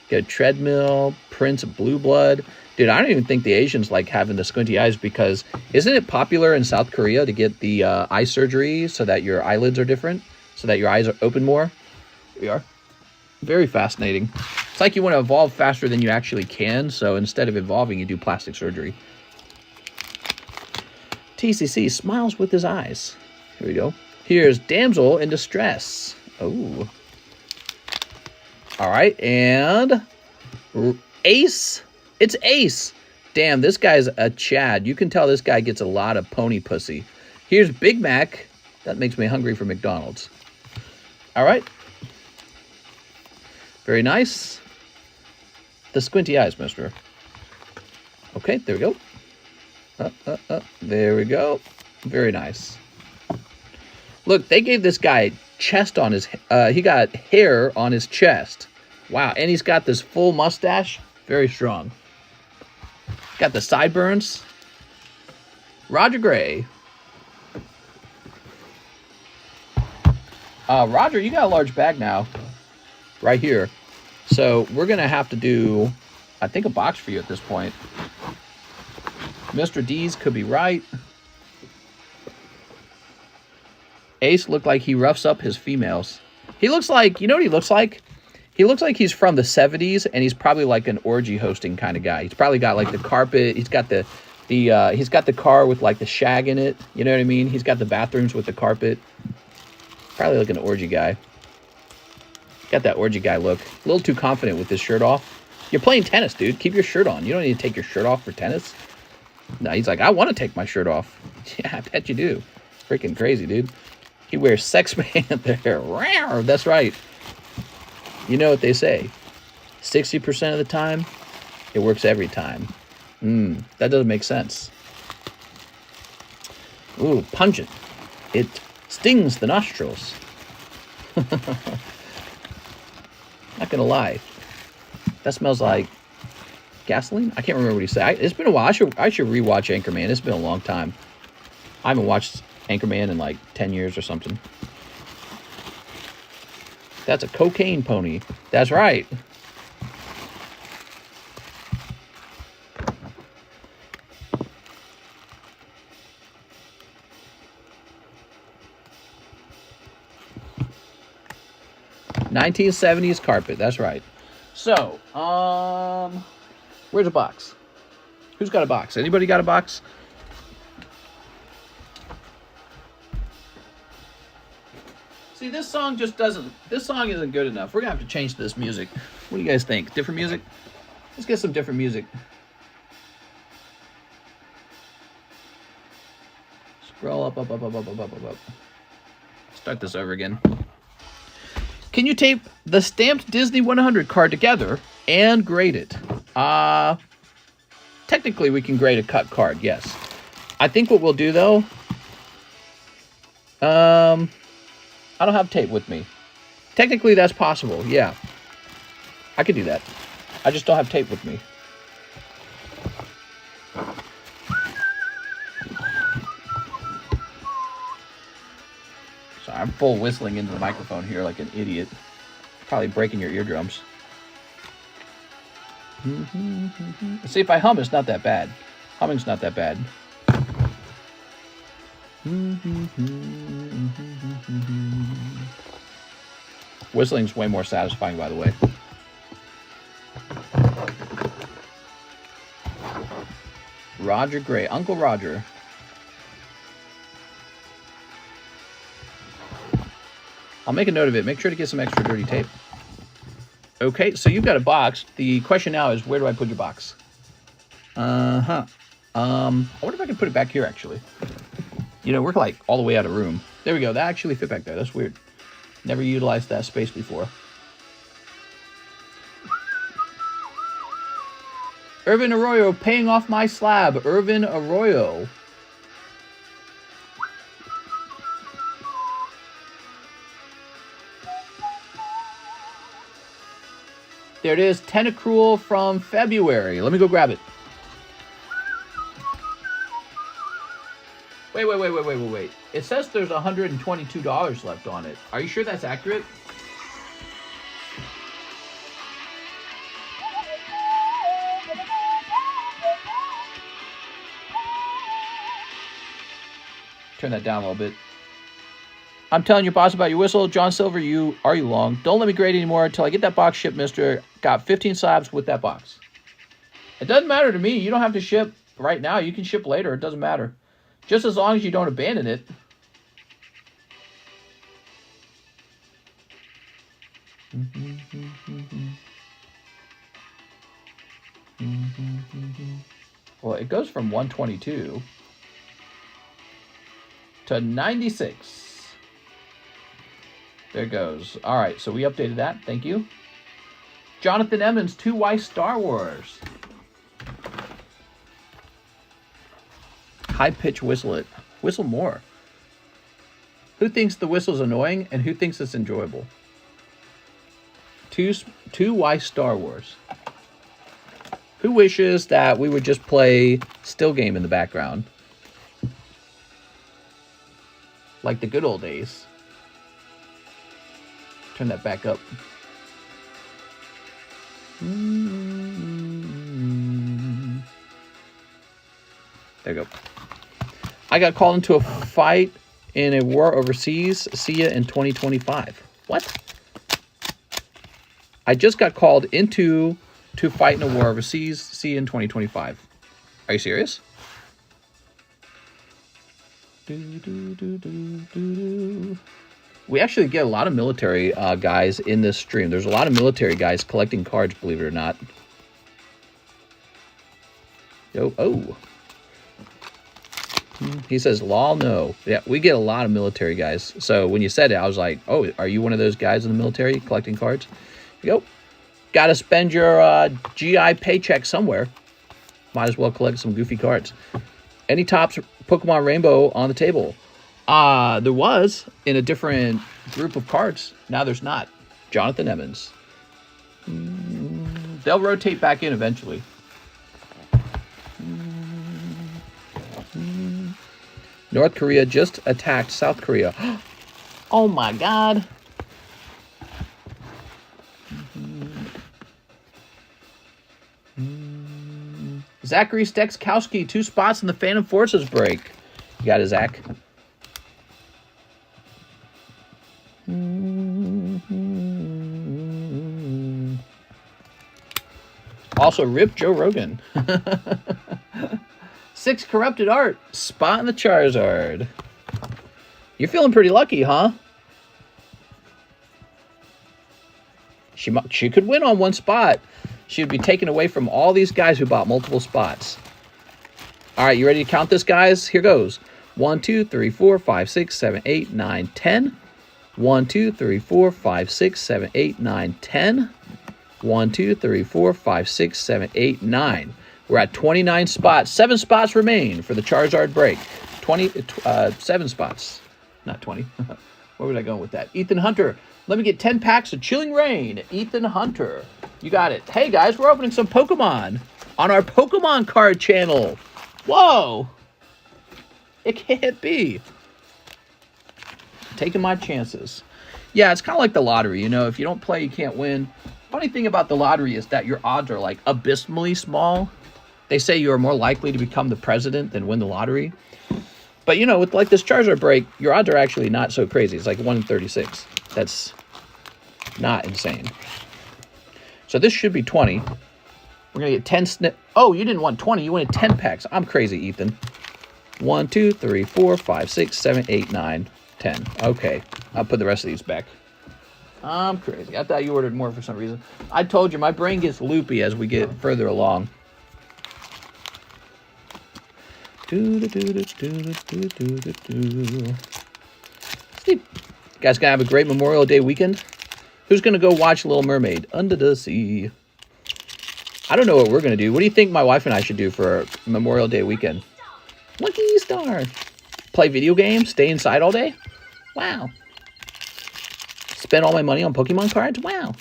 Get a treadmill, Prince Blue Blood. Dude, I don't even think the Asians like having the squinty eyes, because isn't it popular in South Korea to get the eye surgery so that your eyelids are different, so that your eyes are open more? Here we are. Very fascinating. It's like you want to evolve faster than you actually can, so instead of evolving, you do plastic surgery. TCC smiles with his eyes. Here we go. Here's Damsel in Distress. Oh. All right, and Ace. It's Ace. Damn, this guy's a Chad. You can tell this guy gets a lot of pony pussy. Here's Big Mac. That makes me hungry for McDonald's. All right. Very nice. The squinty eyes, mister. Okay, there we go. There we go. Very nice. Look, they gave this guy chest on his... he got hair on his chest. Wow, and he's got this full mustache. Very strong. Got the sideburns. Roger Gray. Roger, you got a large bag now. Right here. So we're going to have to do, I think, a box for you at this point. Mr. D's could be right. Ace looked like he roughs up his females. He looks like, you know what he looks like? He looks like he's from the 70s, and he's probably like an orgy hosting kind of guy. He's probably got like the carpet. He's got he's got the car with like the shag in it. You know what I mean? He's got the bathrooms with the carpet. Probably like an orgy guy. Got that orgy guy look. A little too confident with his shirt off. You're playing tennis, dude. Keep your shirt on. You don't need to take your shirt off for tennis. No, he's like, I want to take my shirt off. Yeah, I bet you do. Freaking crazy, dude. He wears sex panther. That's right. You know what they say. 60% of the time, it works every time. That doesn't make sense. Ooh, pungent. It stings the nostrils. Not gonna lie. That smells like gasoline? I can't remember what he said. It's been a while. I should rewatch Anchorman. It's been a long time. I haven't watched Anchorman in like 10 years or something. That's a cocaine pony. That's right. '70s carpet. That's right. So, where's a box? Who's got a box? Anybody got a box? See, this song just doesn't... This song isn't good enough. We're going to have to change this music. What do you guys think? Different music? Let's get some different music. Scroll up. Start this over again. Can you tape the stamped Disney 100 card together and grade it? Technically, we can grade a cut card, yes. I think what we'll do, though... I don't have tape with me. Technically, that's possible, yeah. I could do that. I just don't have tape with me. Sorry, I'm full whistling into the microphone here like an idiot. Probably breaking your eardrums. See, if I hum, it's not that bad. Humming's not that bad. Whistling's way more satisfying, by the way. Roger Gray. Uncle Roger. I'll make a note of it. Make sure to get some extra dirty tape. Okay, so you've got a box. The question now is, where do I put your box? I wonder if I can put it back here, actually. You know, we're like all the way out of room. There we go. That actually fit back there. That's weird. Never utilized that space before. Irvin Arroyo paying off my slab. Irvin Arroyo. There it is. Tentacruel from February. Let me go grab it. Wait. It says there's $122 left on it. Are you sure that's accurate? Turn that down a little bit. I'm telling your boss about your whistle. John Silver, are you long? Don't let me grade anymore until I get that box shipped, mister. Got 15 slabs with that box. It doesn't matter to me. You don't have to ship right now. You can ship later. It doesn't matter. Just as long as you don't abandon it. Well, it goes from 122 to 96. There it goes. All right, so we updated that. Thank you. Jonathan Emmons, 2Y Star Wars. High pitch whistle it. Whistle more. Who thinks the whistle's annoying and who thinks it's enjoyable? 2Y Star Wars. Who wishes that we would just play still game in the background? Like the good old days. Turn that back up. There you go. I got called into a fight in a war overseas. See ya in 2025. What? I just got called into to fight in a war overseas. See you in 2025. Are you serious? We actually get a lot of military guys in this stream. There's a lot of military guys collecting cards, believe it or not. Yo, oh. He says, lol, no. Yeah, we get a lot of military guys. So when you said it, I was like, oh, are you one of those guys in the military collecting cards? You go. Got to spend your GI paycheck somewhere. Might as well collect some goofy cards. Any tops Pokemon Rainbow on the table? There was in a different group of cards. Now there's not. Jonathan Emmons. They'll rotate back in eventually. North Korea just attacked South Korea. Oh my God. Zachary Stekowski, 2 spots in the Phantom Forces break. You got it, Zach. Also, rip Joe Rogan. 6 corrupted art. Spot in the Charizard. You're feeling pretty lucky, huh? She could win on 1 spot. She would be taken away from all these guys who bought multiple spots. All right, you ready to count this, guys? Here goes. 1, 2, 3, 4, 5, 6, 7, 8, 9, 10. 1, 2, 3, 4, 5, 6, 7, 8, 9, 10. 1, 2, 3, 4, 5, 6, 7, 8, 9. We're at 29 spots. 7 spots remain for the Charizard break. 7 spots. Not 20. Where would I go with that? Ethan Hunter. Let me get 10 packs of Chilling Rain. Ethan Hunter. You got it. Hey, guys, we're opening some Pokemon on our Pokemon card channel. Whoa. It can't be. Taking my chances. Yeah, it's kind of like the lottery. You know, if you don't play, you can't win. Funny thing about the lottery is that your odds are like abysmally small. They say you are more likely to become the president than win the lottery. But, you know, with like this Charizard break, your odds are actually not so crazy. It's like 1 in 36. That's not insane. So this should be 20. We're going to get 10 snip. Oh, you didn't want 20. You wanted 10 packs. I'm crazy, Ethan. 1, 2, 3, 4, 5, 6, 7, 8, 9, 10. Okay. I'll put the rest of these back. I'm crazy. I thought you ordered more for some reason. I told you, my brain gets loopy as we get further along. Steve, you guys gonna have a great Memorial Day weekend? Who's gonna go watch Little Mermaid Under the Sea? I don't know what we're gonna do. What do you think my wife and I should do for Memorial Day weekend? Lucky Star. Play video games? Stay inside all day? Wow. Spend all my money on Pokemon cards? Wow.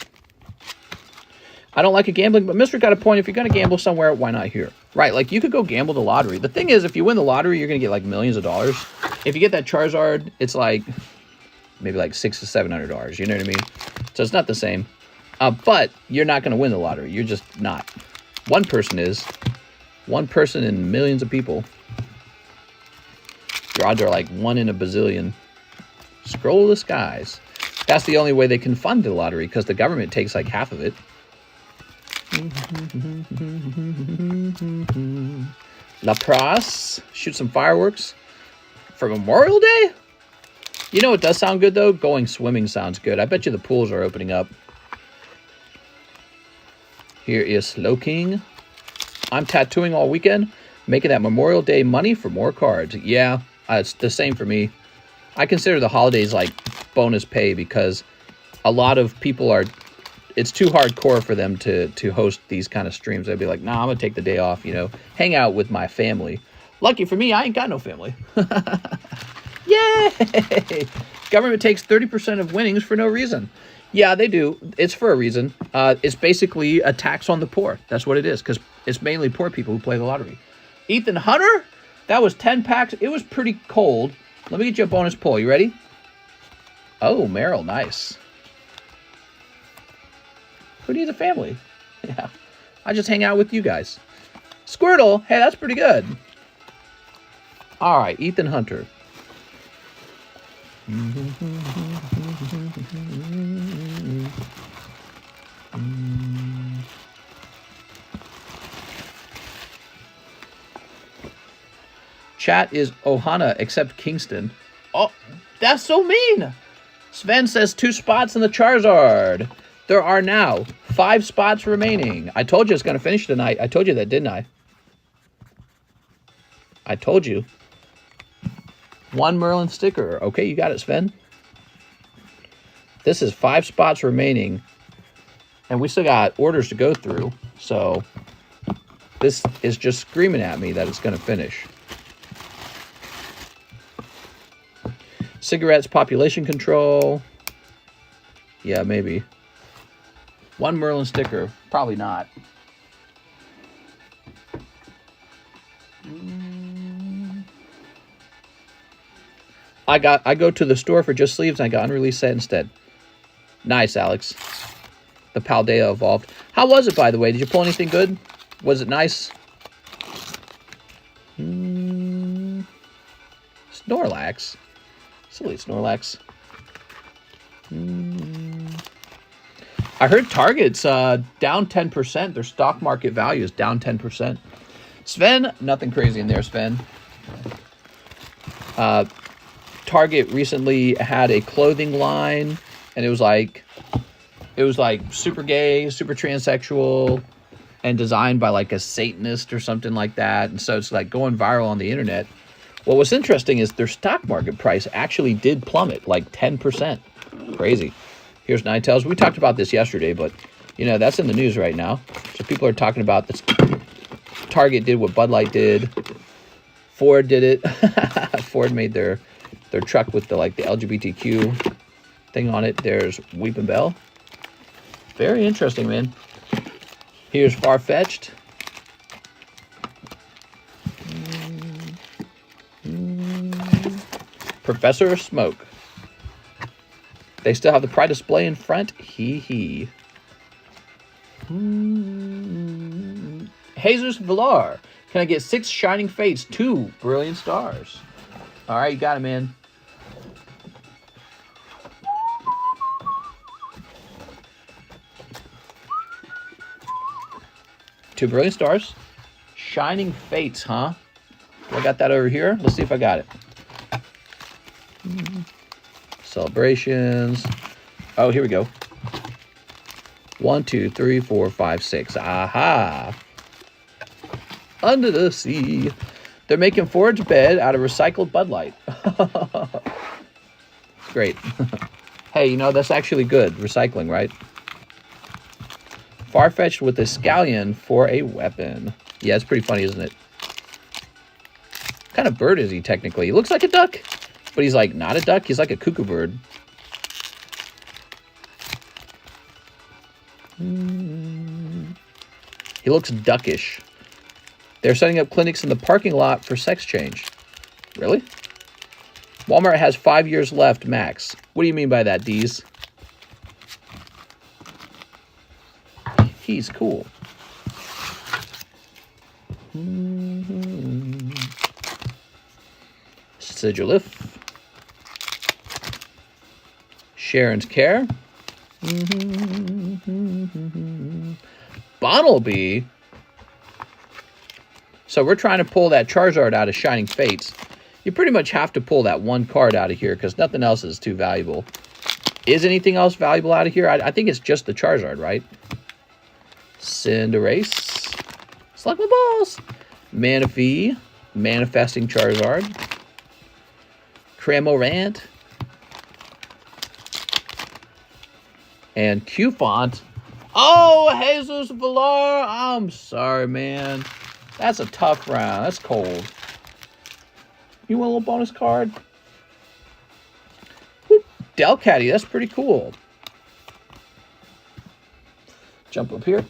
I don't like a gambling, but Mr. got a point. If you're going to gamble somewhere, why not here? Right, like you could go gamble the lottery. The thing is, if you win the lottery, you're going to get like millions of dollars. If you get that Charizard, it's like maybe like $600 to $700. You know what I mean? So it's not the same. But you're not going to win the lottery. You're just not. One person is. One person in millions of people. Your odds are like 1 in a bazillion. Scroll the skies. That's the only way they can fund the lottery, because the government takes like half of it. La Prasse. Shoot some fireworks for Memorial Day? You know what does sound good, though? Going swimming sounds good. I bet you the pools are opening up. Here is Slow King. I'm tattooing all weekend, making that Memorial Day money for more cards. Yeah, it's the same for me. I consider the holidays like bonus pay, because a lot of people are, it's too hardcore for them to host these kind of streams. They'd be like, nah, I'm going to take the day off, you know, hang out with my family. Lucky for me, I ain't got no family. Yay! Government takes 30% of winnings for no reason. Yeah, they do. It's for a reason. It's basically a tax on the poor. That's what it is, because it's mainly poor people who play the lottery. Ethan Hunter? That was 10 packs. It was pretty cold. Let me get you a bonus pull. You ready? Oh, Meryl. Nice. Who needs a family? Yeah. I just hang out with you guys. Squirtle. Hey, that's pretty good. All right, Ethan Hunter. Chat is Ohana except Kingston. Oh, that's so mean. Sven says 2 spots in the Charizard. There are now 5 spots remaining. I told you it's going to finish tonight. I told you that, didn't I? I told you. 1 Merlin sticker. Okay, you got it, Sven. This is 5 spots remaining. And we still got orders to go through. So this is just screaming at me that it's going to finish. Cigarettes, population control. Yeah, maybe. 1 Merlin sticker. Probably not. I go to the store for just sleeves and I got unreleased set instead. Nice, Alex. The Paldea evolved. How was it, by the way? Did you pull anything good? Was it nice? Snorlax. Silly Snorlax. I heard Target's down 10%. Their stock market value is down 10%. Sven, nothing crazy in there, Sven. Target recently had a clothing line, and it was like super gay, super transsexual, and designed by like a Satanist or something like that. And so it's like going viral on the internet. What was interesting is their stock market price actually did plummet like 10%. Crazy. Here's Ninetales. We talked about this yesterday, but you know, that's in the news right now. So people are talking about this. Target did what Bud Light did. Ford did it. Ford made their truck with the like the LGBTQ thing on it. There's Weepin' Bell. Very interesting, man. Here's Farfetched. Professor Smoke. They still have the Pride display in front. Hee. Jesus Villar. Can I get 6 Shining Fates, 2 Brilliant Stars? All right, you got it, man. Two Brilliant Stars. Shining Fates, huh? I got that over here. Let's see if I got it. Celebrations. Oh, here we go. 1, 2, 3, 4, 5, 6. Aha. Under the sea. They're making Ford's bed out of recycled Bud Light. Great. Hey, you know, that's actually good. Recycling, right? Farfetched with a scallion for a weapon. Yeah, it's pretty funny, isn't it? What kind of bird is he, technically? He looks like a duck, but he's like not a duck. He's like a cuckoo bird. He looks duckish. They're setting up clinics in the parking lot for sex change. Really? Walmart has 5 years left, max. What do you mean by that, Deez? He's cool. Sigilif. Sharon's Care. Bonnelby. So we're trying to pull that Charizard out of Shining Fates. You pretty much have to pull that one card out of here because nothing else is too valuable. Is anything else valuable out of here? I think it's just the Charizard, right? Cinderace. Slug my balls. Manaphy. Manifesting Charizard. Cramorant. And Q-Font. Oh, Jesus Villar. I'm sorry, man. That's a tough round. That's cold. You want a little bonus card? Whoop. Delcatty. That's pretty cool. Jump up here.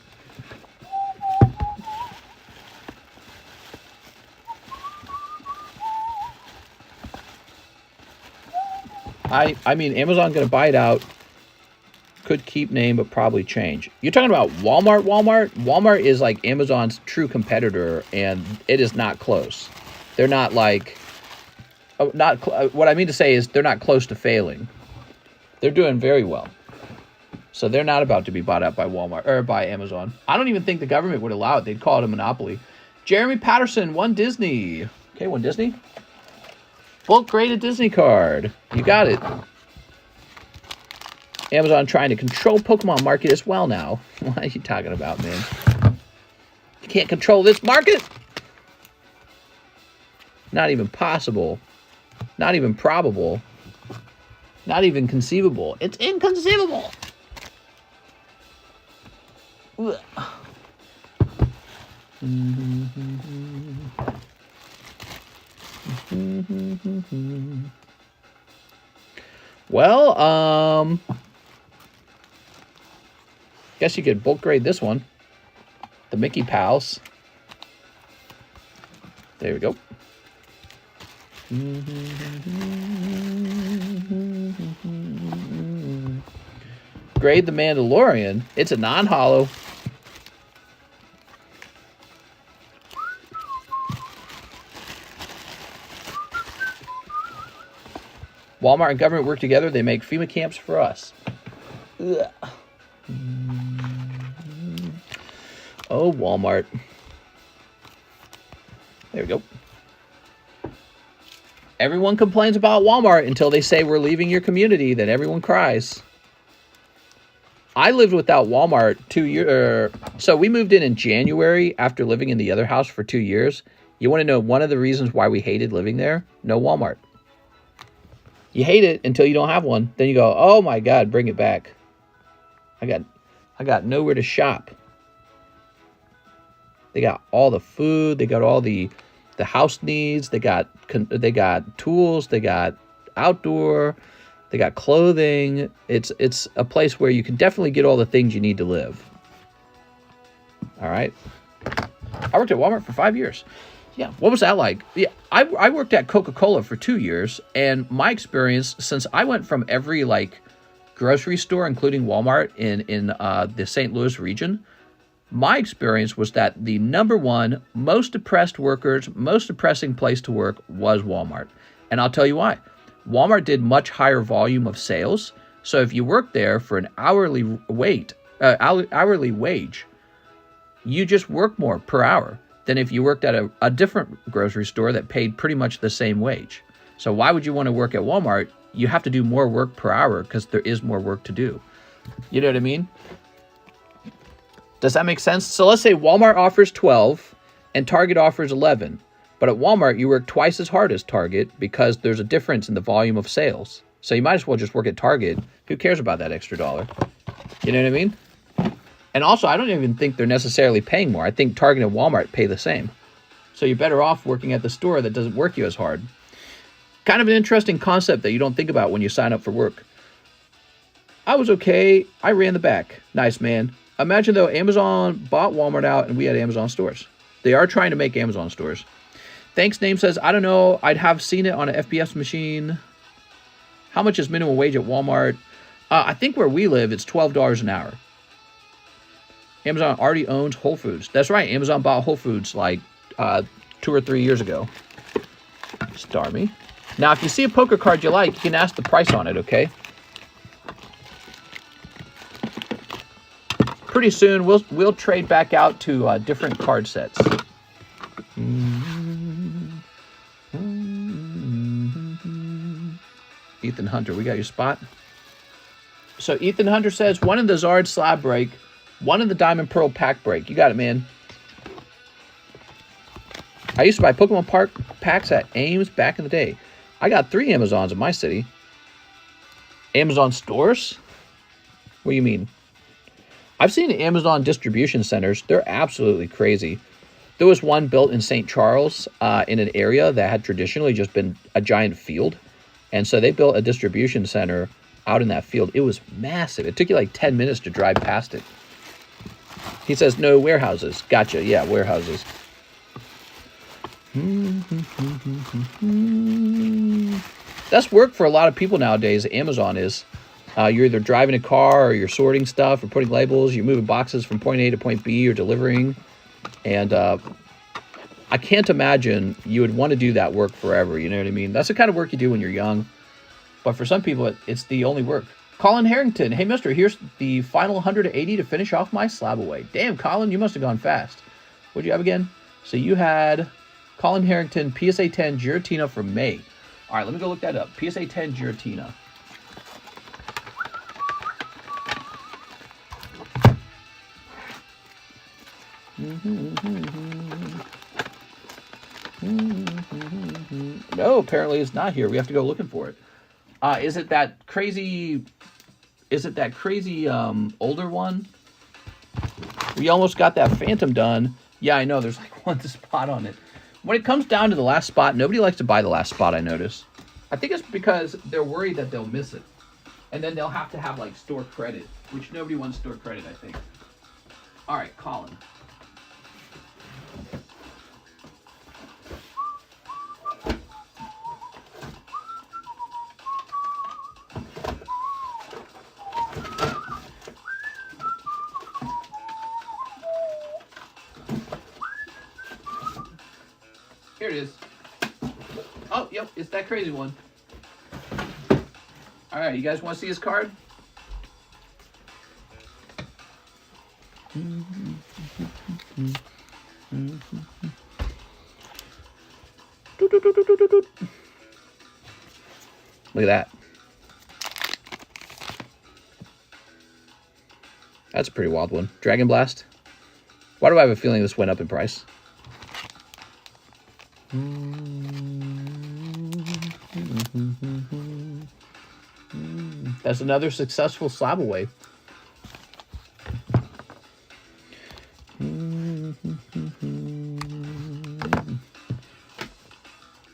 I mean, Amazon going to buy it out. Could keep name, but probably change. You're talking about Walmart? Walmart is like Amazon's true competitor, and it is not close. They're not like... what I mean to say is they're not close to failing. They're doing very well. So they're not about to be bought out by Walmart or by Amazon. I don't even think the government would allow it. They'd call it a monopoly. Jeremy Patterson, one Disney. Okay, one Disney. Bulk graded Disney card. You got it. Amazon trying to control Pokemon market as well now. What are you talking about, man? You can't control this market? Not even possible. Not even probable. Not even conceivable. It's inconceivable. Well, guess you could bulk grade this one. The Mickey Pals. There we go. Grade the Mandalorian. It's a non-holo. Walmart and government work together. They make FEMA camps for us. Ugh. Oh, Walmart. There we go. Everyone complains about Walmart until they say we're leaving your community. Then everyone cries. I lived without Walmart 2 years. So we moved in January after living in the other house for 2 years. You want to know one of the reasons why we hated living there? No Walmart. You hate it until you don't have one. Then you go, oh my God, bring it back. I got nowhere to shop. They got all the food. They got all the house needs. They got tools. They got outdoor. They got clothing. It's a place where you can definitely get all the things you need to live. All right. I worked at Walmart for 5 years. Yeah, what was that like? Yeah, I worked at Coca-Cola for 2 years, and my experience, since I went from every like grocery store, including Walmart in the St. Louis region, my experience was that the number one most depressed workers, most depressing place to work was Walmart. And I'll tell you why. Walmart did much higher volume of sales, so if you worked there for an hourly wage, you just work more per hour than if you worked at a different grocery store that paid pretty much the same wage. So why would you want to work at Walmart? You have to do more work per hour because there is more work to do. You know what I mean? Does that make sense? So let's say Walmart offers 12 and Target offers 11. But at Walmart, you work twice as hard as Target because there's a difference in the volume of sales. So you might as well just work at Target. Who cares about that extra dollar? You know what I mean? And also, I don't even think they're necessarily paying more. I think Target and Walmart pay the same. So you're better off working at the store that doesn't work you as hard. Kind of an interesting concept that you don't think about when you sign up for work. I was okay. I ran the back. Nice, man. Imagine, though, Amazon bought Walmart out and we had Amazon stores. They are trying to make Amazon stores. Thanks Name says, I don't know. I'd have seen it on an FPS machine. How much is minimum wage at Walmart? I think where we live, it's $12 an hour. Amazon already owns Whole Foods. That's right. Amazon bought Whole Foods like 2 or 3 years ago. Starmie. Now, if you see a poker card you like, you can ask the price on it, okay? Pretty soon, we'll trade back out to different card sets. Ethan Hunter, we got your spot. So Ethan Hunter says, one in the Zard slab break, one in the Diamond Pearl pack break. You got it, man. I used to buy Pokemon Park packs at Ames back in the day. I got 3 Amazons in my city. Amazon stores? What do you mean? I've seen Amazon distribution centers. They're absolutely crazy. There was one built in St. Charles in an area that had traditionally just been a giant field. And so they built a distribution center out in that field. It was massive. It took you like 10 minutes to drive past it. He says, no warehouses. Gotcha. Yeah, warehouses. That's work for a lot of people nowadays. Amazon is. You're either driving a car or you're sorting stuff or putting labels. You're moving boxes from point A to point B or delivering. And I can't imagine you would want to do that work forever. You know what I mean? That's the kind of work you do when you're young. But for some people, it's the only work. Colin Harrington. Hey, mister, here's the final 180 to finish off my slab away. Damn, Colin, you must have gone fast. What'd you have again? So you had Colin Harrington, PSA 10 Giratina for May. All right, let me go look that up. PSA 10 Giratina. No, apparently it's not here. We have to go looking for it. Is it that crazy older one? We almost got that Phantom done. Yeah, I know. There's like one spot on it. When it comes down to the last spot, nobody likes to buy the last spot, I notice. I think it's because they're worried that they'll miss it. And then they'll have to have like store credit, which nobody wants store credit, I think. All right, Colin. Here it is. Oh, yep, it's that crazy one. All right, you guys want to see his card? Look at that. That's a pretty wild one. Dragon Blast. Why do I have a feeling this went up in price? That's another successful slab away.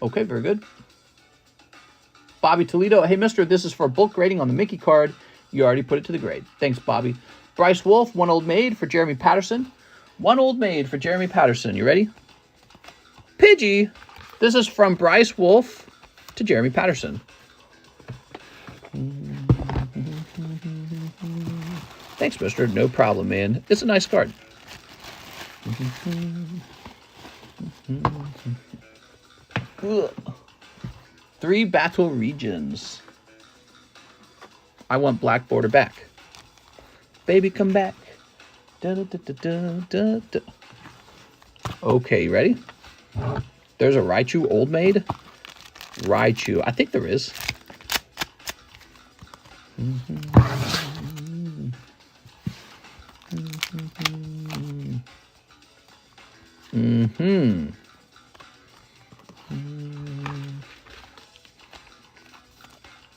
Okay, very good. Bobby Toledo. Hey, mister, this is for bulk grading on the Mickey card. You already put it to the grade. Thanks, Bobby. Bryce Wolf, one old maid for Jeremy Patterson. One old maid for Jeremy Patterson. You ready? Pidgey. This is from Bryce Wolf to Jeremy Patterson. Thanks, mister. No problem, man. It's a nice card. Ugh. 3 battle regions. I want black border back. Baby, come back. Da, da, da, da, da, da. Okay, you ready? There's a Raichu Old Maid. Raichu. I think there is.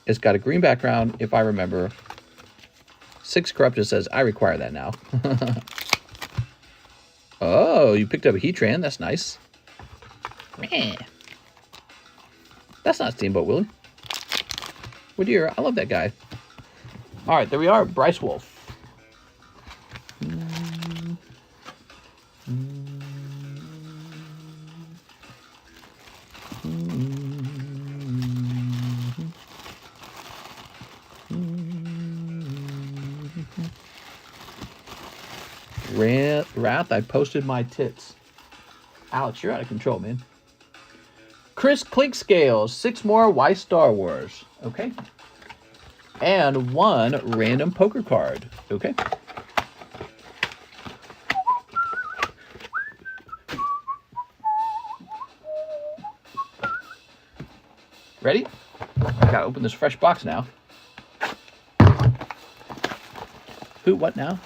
It's got a green background, if I remember. 6 Corrupted says, I require that now. Oh, you picked up a Heatran. That's nice. Meh. That's not Steamboat Willie. Would you? I love that guy. All right, there we are. Bryce Wolf. Wrath, I posted my tits. Alex, you're out of control, man. Chris Clink Scales, 6 more Why Star Wars. Okay. And 1 random poker card. Okay. Ready? Gotta open this fresh box now. Who? What now?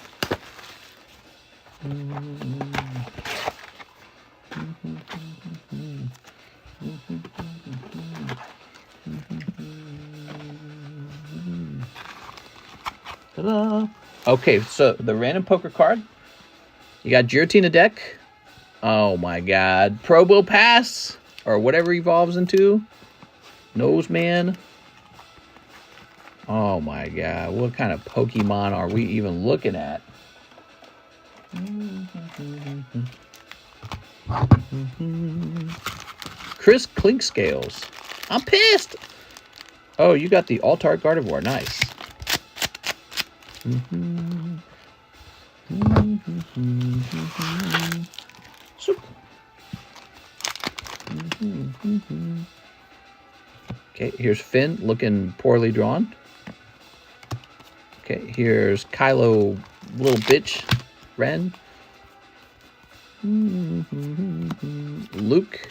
Ta-da! Okay, so the random poker card. You got Giratina deck. Oh my god. Probo Pass, or whatever evolves into. Noseman. Oh my god. What kind of Pokemon are we even looking at? Chris Clink Scales. I'm pissed. Oh, you got the Altart Gardevoir. Nice. Soup. Okay, here's Finn looking poorly drawn. Okay, here's Kylo, little bitch, Ren. Luke.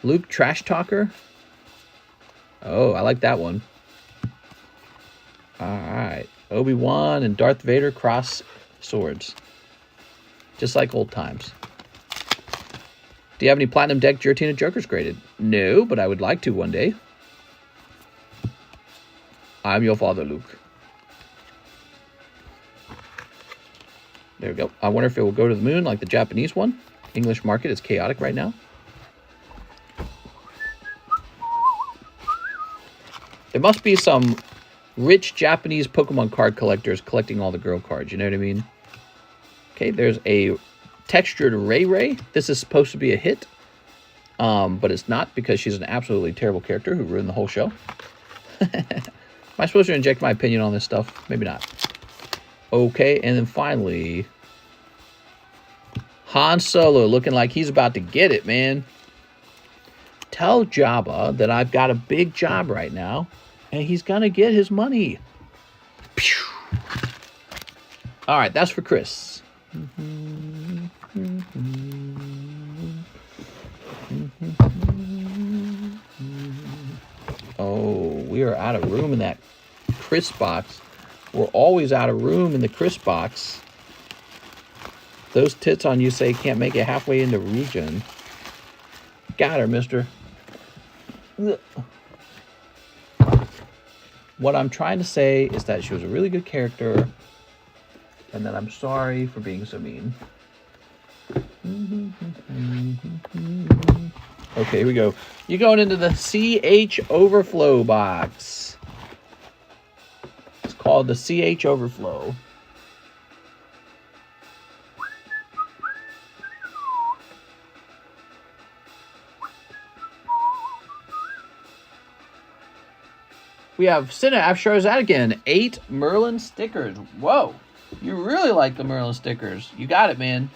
Luke Trash Talker. Oh, I like that one. Alright. Obi-Wan and Darth Vader cross swords. Just like old times. Do you have any Platinum deck Giratina Jokers graded? No, but I would like to one day. I'm your father, Luke. There we go. I wonder if it will go to the moon like the Japanese one. English market is chaotic right now. There must be some rich Japanese Pokemon card collectors collecting all the girl cards. You know what I mean? Okay, there's a textured Ray. This is supposed to be a hit. But it's not because she's an absolutely terrible character who ruined the whole show. Am I supposed to inject my opinion on this stuff? Maybe not. Okay, and then finally, Han Solo looking like he's about to get it, man. Tell Jabba that I've got a big job right now, and he's gonna get his money. Pew. All right, that's for Chris. Oh, we are out of room in that Chris box. We're always out of room in the Chris box. Those tits on you say can't make it halfway into region. Got her, mister. Ugh. What I'm trying to say is that she was a really good character, and that I'm sorry for being so mean. Okay, here we go. You're going into the CH Overflow box. It's called the CH Overflow. We have Cinnaaf Charizard again. 8 Merlin stickers. Whoa. You really like the Merlin stickers. You got it, man.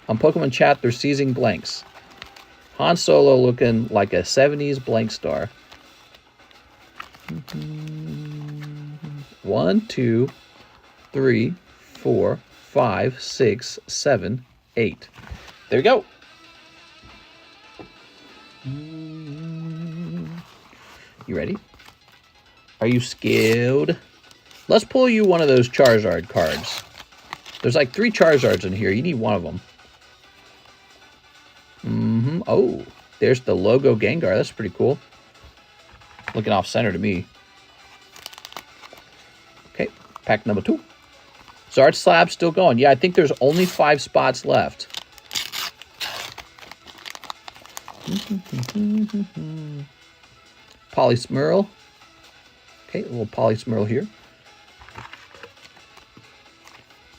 On Pokemon chat, they're seizing blanks. Han Solo looking like a 70s blank star. 1, 2, 3, 4, 5, 6, 7, 8. There we go. You ready? Are you scared? Let's pull you one of those Charizard cards. There's like 3 Charizards in here. You need one of them. Oh, there's the logo Gengar. That's pretty cool. Looking off center to me. Okay, pack number 2. Zard Slab still going. Yeah, I think there's only 5 spots left. Polysmurl. Okay, a little Polysmurl here.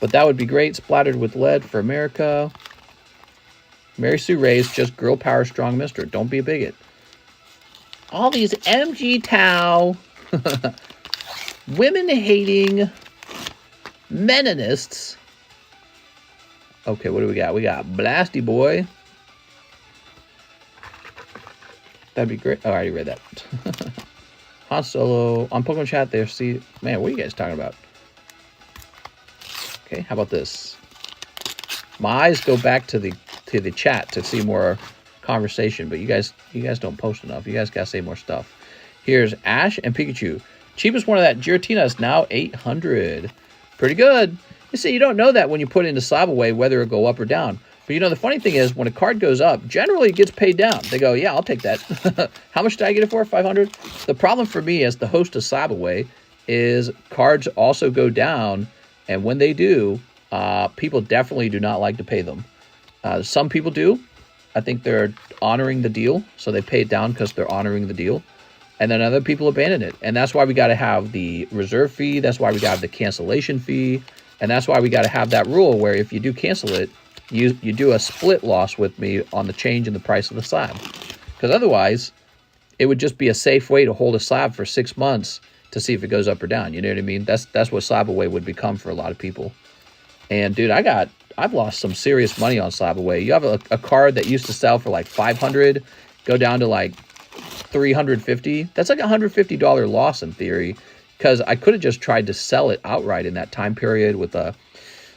But that would be great. Splattered with lead for America. Mary Sue Ray's just girl power strong mister. Don't be a bigot. All these MG Tau women hating meninists Okay, what do we got? We got Blasty Boy. That'd be great. Oh, I already read that. Han Solo. On Pokemon Chat there. See, man, what are you guys talking about? Okay, how about this? My eyes go back to the chat to see more conversation, but you guys don't post enough. You guys gotta say more stuff. Here's Ash and Pikachu. Cheapest one of that Giratina is now 800. Pretty good. You see, you don't know that when you put it into Slab Away whether it'll go up or down. But you know, the funny thing is, when a card goes up, generally it gets paid down. They go, yeah, I'll take that. How much did I get it for? 500? The problem for me as the host of Slab Away is cards also go down, and when they do, people definitely do not like to pay them. Some people do. I think they're honoring the deal, so they pay it down because they're honoring the deal. And then other people abandon it. And that's why we got to have the reserve fee. That's why we got the cancellation fee. And that's why we got to have that rule where if you do cancel it, you do a split loss with me on the change in the price of the slab. Because otherwise, it would just be a safe way to hold a slab for 6 months to see if it goes up or down. You know what I mean? That's what Slab Away would become for a lot of people. And dude, I've lost some serious money on Slab Away. You have a card that used to sell for like 500, go down to like 350. That's like a $150 loss in theory, because I could have just tried to sell it outright in that time period with a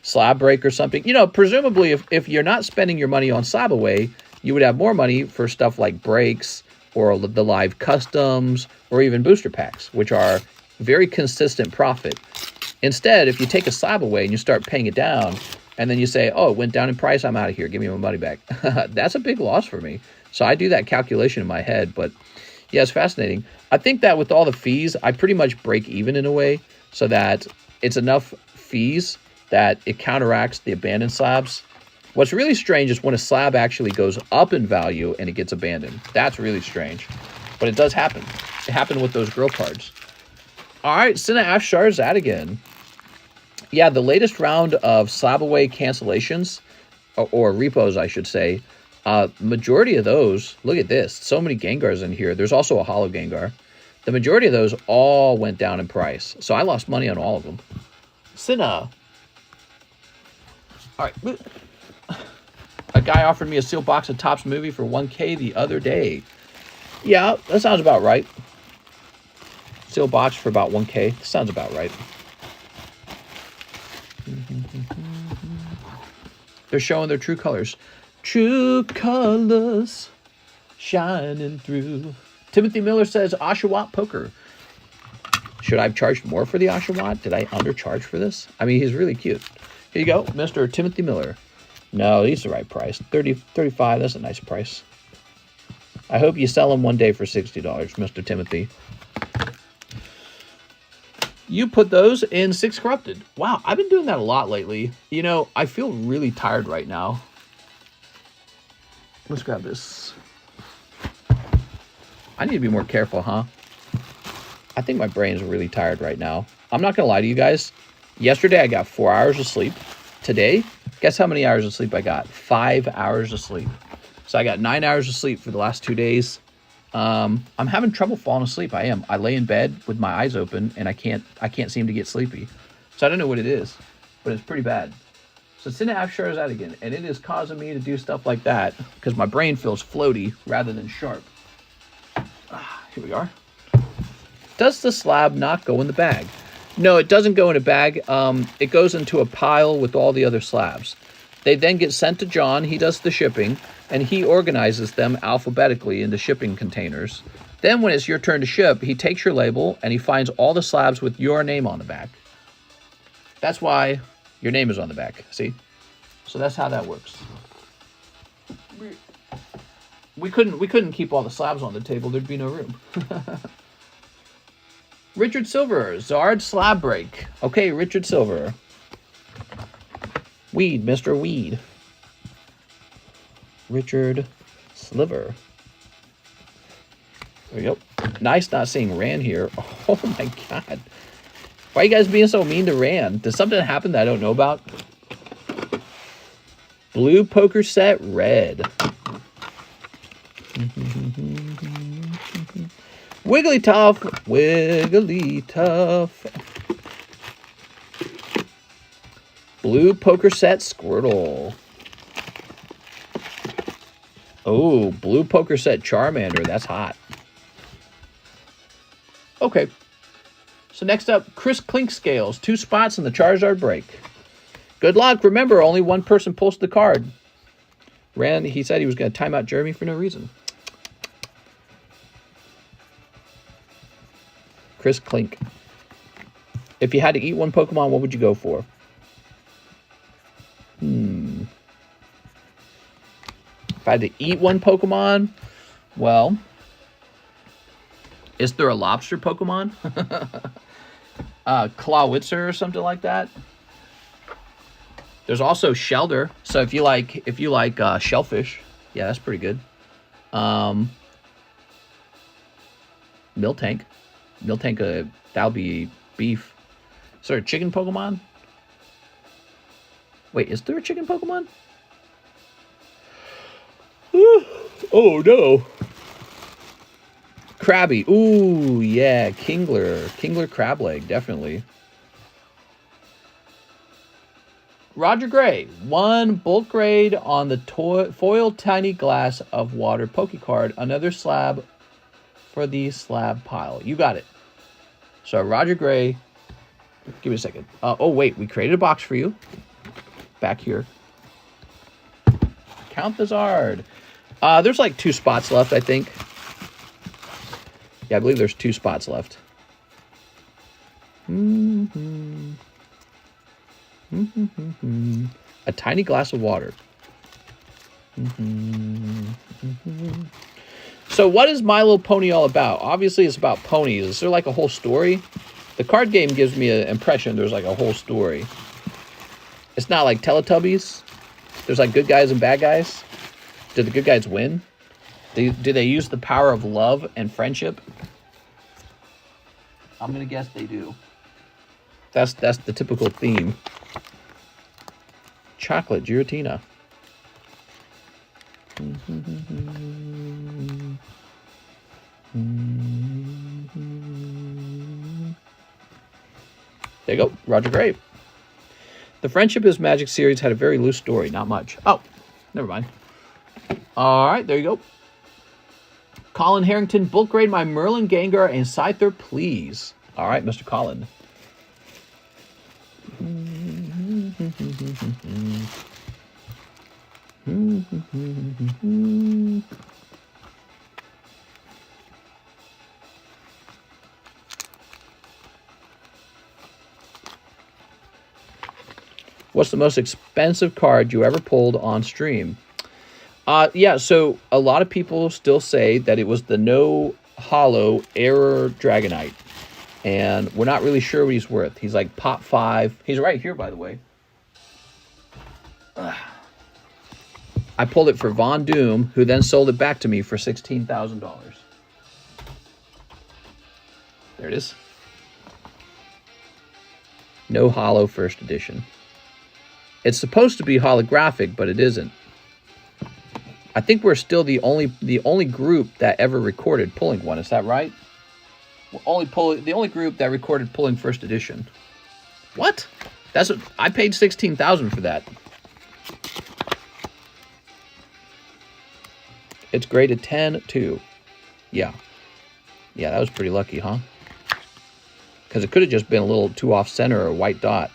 slab break or something. You know, presumably if you're not spending your money on Slab Away, you would have more money for stuff like breaks or the live customs or even booster packs, which are very consistent profit. Instead, if you take a Slab Away and you start paying it down, and then you say, oh, it went down in price, I'm out of here, give me my money back. That's a big loss for me. So I do that calculation in my head, but yeah, it's fascinating. I think that with all the fees, I pretty much break even in a way so that it's enough fees that it counteracts the abandoned slabs. What's really strange is when a slab actually goes up in value and it gets abandoned. That's really strange. But it does happen. It happened with those girl cards. All right, Cineash Charizard again. Yeah, the latest round of Slab Away cancellations, or repos, I should say, majority of those, look at this, so many Gengars in here. There's also a Holo Gengar. The majority of those all went down in price. So I lost money on all of them. Cinna. All right. A guy offered me a sealed box of Topps Movie for $1K the other day. Yeah, that sounds about right. Sealed box for about $1K. Sounds about right. They're showing their true colors. True colors shining through. Timothy Miller says, Oshawott Poker. Should I have charged more for the Oshawott? Did I undercharge for this? I mean, he's really cute. Here you go, Mr. Timothy Miller. No, he's the right price. 35, that's a nice price. I hope you sell him one day for $60, Mr. Timothy. You put those in 6 Corrupted. Wow, I've been doing that a lot lately. You know, I feel really tired right now. Let's grab this. I need to be more careful, huh? I think my brain's really tired right now. I'm not going to lie to you guys. Yesterday, I got 4 hours of sleep. Today, guess how many hours of sleep I got? 5 hours of sleep. So I got 9 hours of sleep for the last 2 days. I'm having trouble falling asleep. I am. I lay in bed with my eyes open, and I can't seem to get sleepy. So I don't know what it is, but it's pretty bad. So Cineash Charizard again, and it is causing me to do stuff like that because my brain feels floaty rather than sharp. Here we are. Does the slab not go in the bag? No, it doesn't go in a bag. It goes into a pile with all the other slabs. They then get sent to John. He does the shipping, and he organizes them alphabetically into shipping containers. Then when it's your turn to ship, he takes your label, and he finds all the slabs with your name on the back. That's why your name is on the back, see? So that's how that works. We couldn't keep all the slabs on the table. There'd be no room. Richard Silver, Zard Slab Break. Okay, Richard Silver. Weed, Mr. Weed. Richard Sliver. There we go. Nice not seeing Rand here. Oh my god. Why are you guys being so mean to Rand? Did something happen that I don't know about? Blue poker set, red. Wigglytuff, Wigglytuff. Blue poker set Squirtle. Oh, blue poker set Charmander. That's hot. Okay. So next up, Chris Clink Scales. 2 spots in the Charizard break. Good luck. Remember, only one person posted the card. He said he was going to time out Jeremy for no reason. Chris Clink. If you had to eat one Pokemon, what would you go for? If I had to eat one Pokemon, well, is there a lobster Pokemon? Clawitzer or something like that. There's also Shelder. So if you like shellfish, yeah, that's pretty good. Miltank. Miltank, that'll be beef. Is there a chicken Pokemon? Wait, is there a chicken Pokemon? Oh, no. Krabby. Ooh, yeah. Kingler crab leg, definitely. Roger Gray. 1 bulk grade on the foil tiny glass of water Pokecard. Another slab for the slab pile. You got it. So, Roger Gray. Give me a second. Oh, wait. We created a box for you. Back here. Count the Zard. There's like 2 spots left, I think. Yeah, I believe there's 2 spots left. A tiny glass of water. So what is My Little Pony all about? Obviously, it's about ponies. Is there like a whole story? The card game gives me an impression there's like a whole story. It's not like Teletubbies. There's like good guys and bad guys. Do the good guys win? Do they use the power of love and friendship? I'm going to guess they do. That's the typical theme. Chocolate Giratina. There you go. Roger Gray. The Friendship is Magic series had a very loose story. Not much. Oh, never mind. All right, there you go. Colin Harrington, bulk grade my Merlin, Gengar, and Scyther, please. All right, Mr. Colin. What's the most expensive card you ever pulled on stream? Yeah, so a lot of people still say that it was the no hollow error Dragonite. And we're not really sure what he's worth. He's like pop 5. He's right here, by the way. I pulled it for Von Doom, who then sold it back to me for $16,000. There it is. No hollow first edition. It's supposed to be holographic, but it isn't. I think we're still the only group that ever recorded pulling one. Is that right? The only group that recorded pulling first edition. What? That's what I paid $16,000 for that. It's graded 10 too. Yeah. Yeah, that was pretty lucky, huh? Because it could have just been a little too off center or a white dot.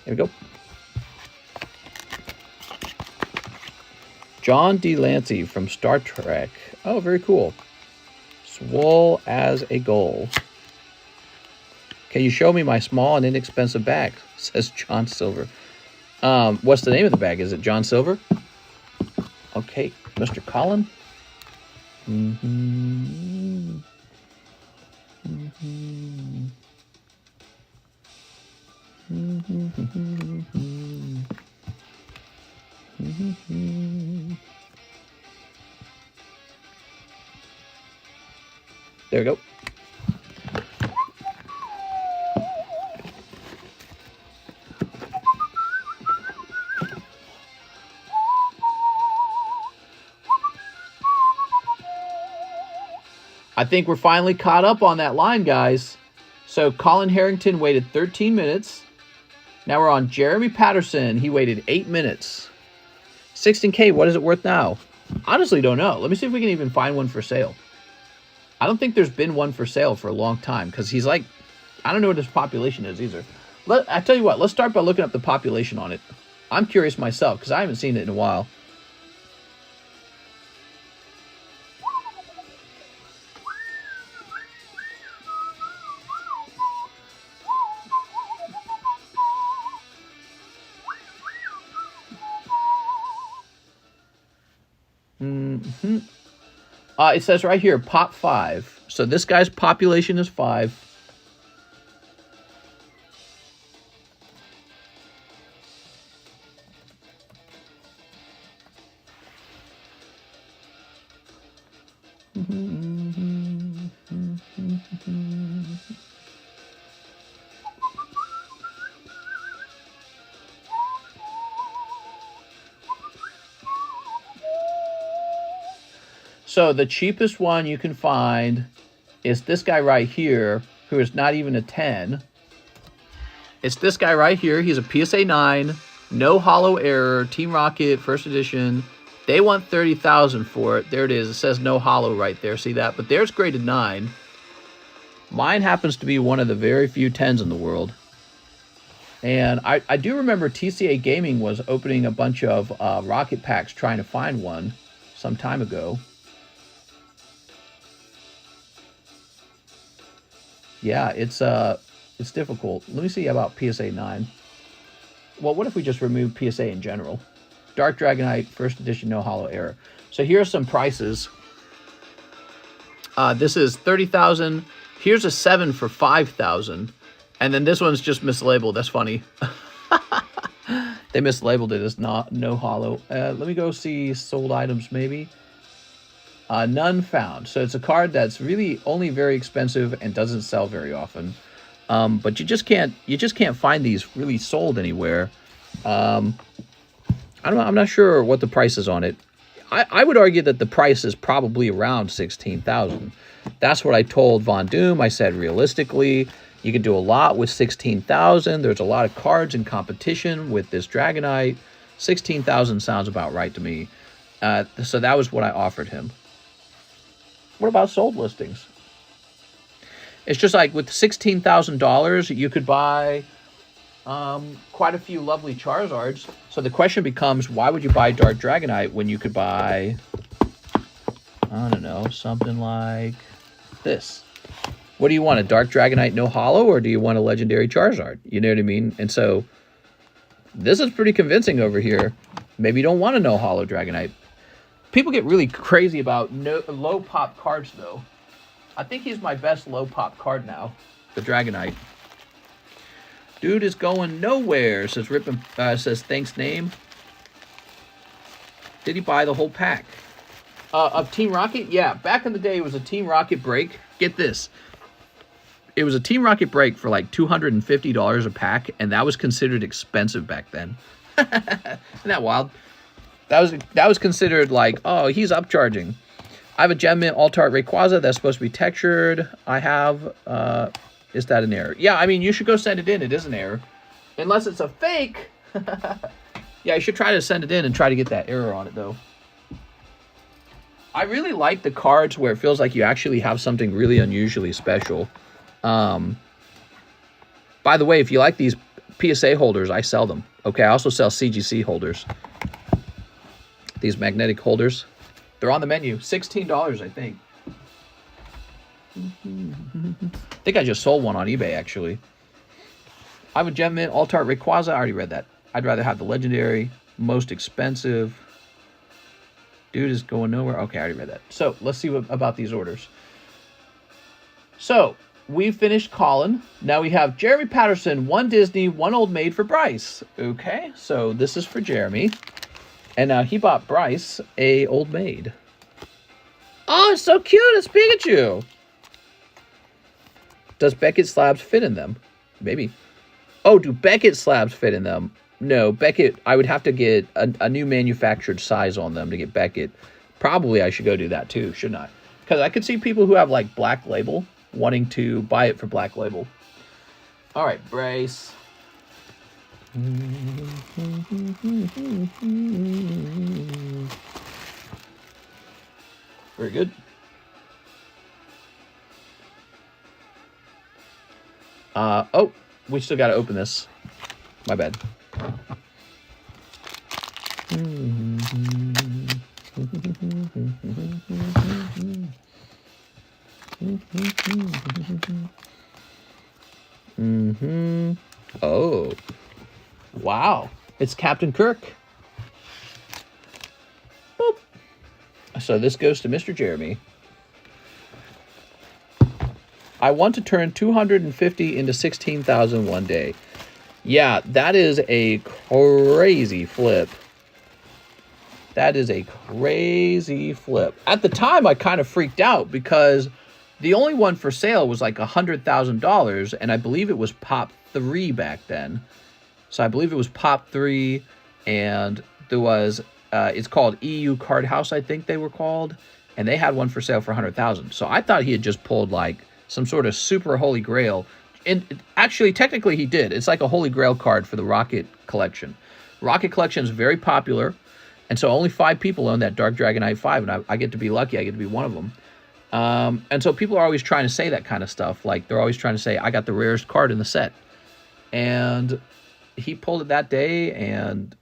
There we go. John D. Lancey from Star Trek. Oh, very cool. Swole as a goal. Can you show me my small and inexpensive bag? Says John Silver. What's the name of the bag? Is it John Silver? Okay, Mr. Colin. There we go. I think we're finally caught up on that line, guys. So Colin Harrington waited 13 minutes. Now we're on Jeremy Patterson. He waited 8 minutes. 16K, what is it worth now? Honestly, don't know. Let me see if we can even find one for sale. I don't think there's been one for sale for a long time because he's like, I don't know what his population is either. I tell you what, let's start by looking up the population on it. I'm curious myself because I haven't seen it in a while. It says right here, pop 5. So this guy's population is 5. So the cheapest one you can find is this guy right here, who is not even a 10. It's this guy right here. He's a PSA 9, no hollow error, Team Rocket, first edition. They want 30,000 for it. There it is. It says no hollow right there. See that? But there's graded 9. Mine happens to be one of the very few 10s in the world. And I do remember TCA Gaming was opening a bunch of rocket packs trying to find one some time ago. Yeah, it's difficult. Let me see about PSA 9. Well, what if we just remove PSA in general? Dark Dragonite, first edition, no hollow error. So here are some prices. This is 30,000. Here's a 7 for 5,000. And then this one's just mislabeled. That's funny. They mislabeled it as no hollow. Let me go see sold items maybe. None found. So it's a card that's really only very expensive and doesn't sell very often. But you just can't find these really sold anywhere. I don't know. I'm not sure what the price is on it. I would argue that the price is probably around 16,000. That's what I told Von Doom. I said realistically, you can do a lot with 16,000. There's a lot of cards in competition with this Dragonite. 16,000 sounds about right to me. So that was what I offered him. What about sold listings? It's just like with $16,000, you could buy quite a few lovely Charizards. So the question becomes, why would you buy Dark Dragonite when you could buy, I don't know, something like this? What do you want, a Dark Dragonite no hollow, or do you want a legendary Charizard? You know what I mean? And so this is pretty convincing over here. Maybe you don't want a no hollow Dragonite. People get really crazy about low pop cards, though. I think he's my best low pop card now, the Dragonite. Dude is going nowhere, says Rip. Says thanks name. Did he buy the whole pack of Team Rocket? Yeah, back in the day it was a Team Rocket break. Get this, it was a Team Rocket break for like $250 a pack, and that was considered expensive back then. Isn't that wild? That was considered like, oh, he's upcharging. I have a Gem Mint Alt-Art Rayquaza that's supposed to be textured. I have, is that an error? Yeah, I mean, you should go send it in. It is an error. Unless it's a fake. Yeah, you should try to send it in and try to get that error on it, though. I really like the cards where it feels like you actually have something really unusually special. By the way, if you like these PSA holders, I sell them. Okay, I also sell CGC holders. These magnetic holders. They're on the menu. $16, I think. I think I just sold one on eBay, actually. I have a Gem Mint Alt-Art Rayquaza. I already read that. I'd rather have the legendary. Most expensive. Dude is going nowhere. Okay, I already read that. So, let's see what about these orders. So, we finished Colin. Now we have Jeremy Patterson, 1 Disney, 1 Old Maid for Bryce. Okay, so this is for Jeremy. And now he bought Bryce a Old Maid. Oh, it's so cute. It's Pikachu. Does Beckett slabs fit in them? Maybe. Oh, do Beckett slabs fit in them? No, Beckett, I would have to get a new manufactured size on them to get Beckett. Probably I should go do that too, shouldn't I? Because I could see people who have like Black Label wanting to buy it for Black Label. All right, brace. Very good. Oh, we still got to open this. My bad. Oh. Wow. It's Captain Kirk. Boop. So this goes to Mr. Jeremy. I want to turn 250 into 16,000 one day. Yeah, that is a crazy flip. That is a crazy flip. At the time, I kind of freaked out because the only one for sale was like $100,000, and I believe it was Pop 3 back then. So I believe it was Pop 3, and there was, it's called EU Card House, I think they were called, and they had one for sale for $100,000. So I thought he had just pulled like some sort of super holy grail. And actually, technically, he did. It's like a holy grail card for the Rocket collection. Rocket collection is very popular, and so only 5 people own that Dark Dragonite 5, and I get to be lucky. I get to be one of them. And so people are always trying to say that kind of stuff. Like, they're always trying to say, I got the rarest card in the set. And he pulled it that day, and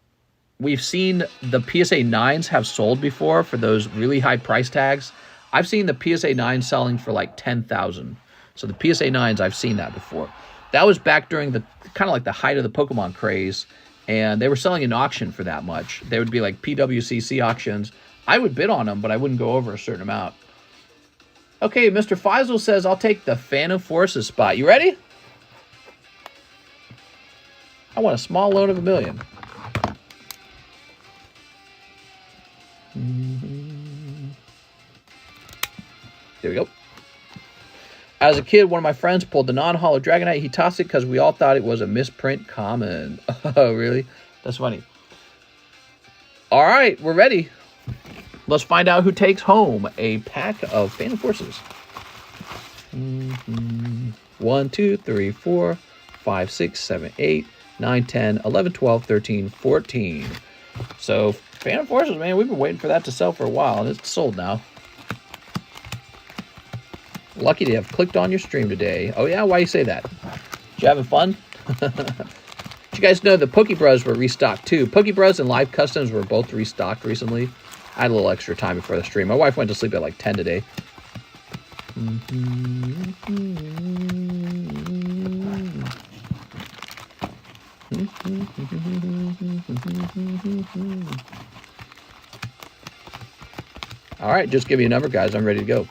we've seen the PSA 9s have sold before for those really high price tags. I've seen the PSA 9 selling for like 10,000. So the PSA 9s, I've seen that before. That was back during the kind of like the height of the Pokemon craze, and they were selling an auction for that much. They would be like PWCC auctions. I would bid on them, but I wouldn't go over a certain amount. Okay, Mr. Faisal says, I'll take the Phantom Forces spot. You ready? I want a small loan of $1 million. There we go. As a kid, one of my friends pulled the non-holo Dragonite. He tossed it because we all thought it was a misprint common. Oh, really? That's funny. All right, we're ready. Let's find out who takes home a pack of Phantom Forces. 1, 2, 3, 4, 5, 6, 7, 8, 9, 10, 11, 12, 13, 14. So, Phantom Forces, man, we've been waiting for that to sell for a while, and it's sold now. Lucky to have clicked on your stream today. Oh, yeah? Why you say that? You having fun? Did you guys know the PokeBRUHs were restocked, too? PokeBRUHs and Live Customs were both restocked recently. I had a little extra time before the stream. My wife went to sleep at like 10 today. All right, just give me a number, guys. I'm ready to go.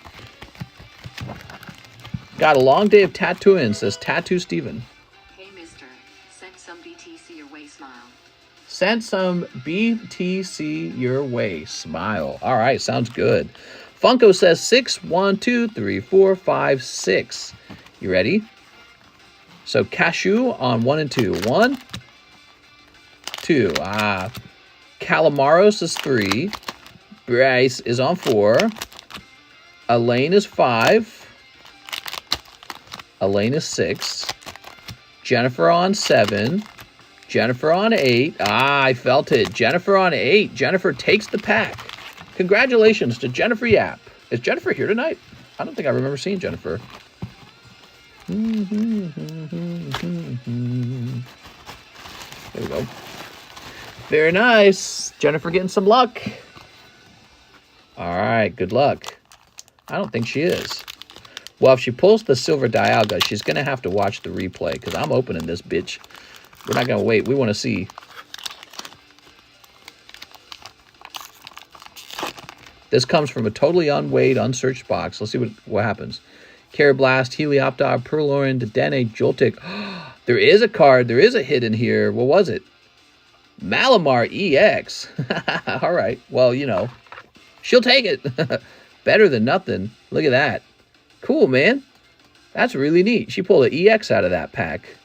Got a long day of tattooing, says Tattoo Steven. Hey, mister. Send some BTC your way, smile. Send some BTC your way, smile. All right, sounds good. Funko says 6, 1, 2, 3, 4, 5, 6. You ready? So Cashew on 1 and 2. 1, 2. Calamaros is 3. Bryce is on 4. Elaine is 5. Elaine is 6. Jennifer on 7. Jennifer on 8. I felt it. Jennifer on 8. Jennifer takes the pack. Congratulations to Jennifer Yap. Is Jennifer here tonight? I don't think I remember seeing Jennifer. There we go. Very nice. Jennifer getting some luck. All right, good luck. I don't think she is. Well, if she pulls the Silver Dialga, she's going to have to watch the replay because I'm opening this bitch. We're not going to wait. We want to see. This comes from a totally unweighed, unsearched box. Let's see what happens. Carablast, Helioptile, Purloin, Dedenne, Joltik. There is a card. There is a hit in here. What was it? Malamar EX. All right. Well, you know, she'll take it. Better than nothing. Look at that. Cool, man. That's really neat. She pulled an EX out of that pack.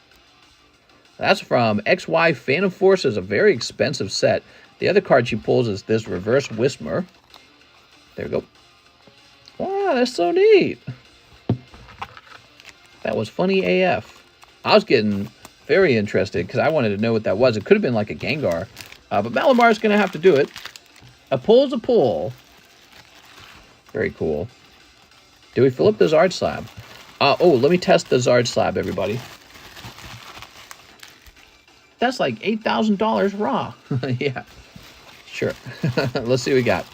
That's from XY Phantom Forces, a very expensive set. The other card she pulls is this Reverse Whismer. There we go. Wow, that's so neat. That was funny AF. I was getting very interested because I wanted to know what that was. It could have been like a Gengar. But Malabar's going to have to do it. A pull's a pull. Very cool. Do we fill up the Zard Slab? Oh, let me test the Zard Slab, everybody. That's like $8,000 raw. Yeah, sure. Let's see what we got.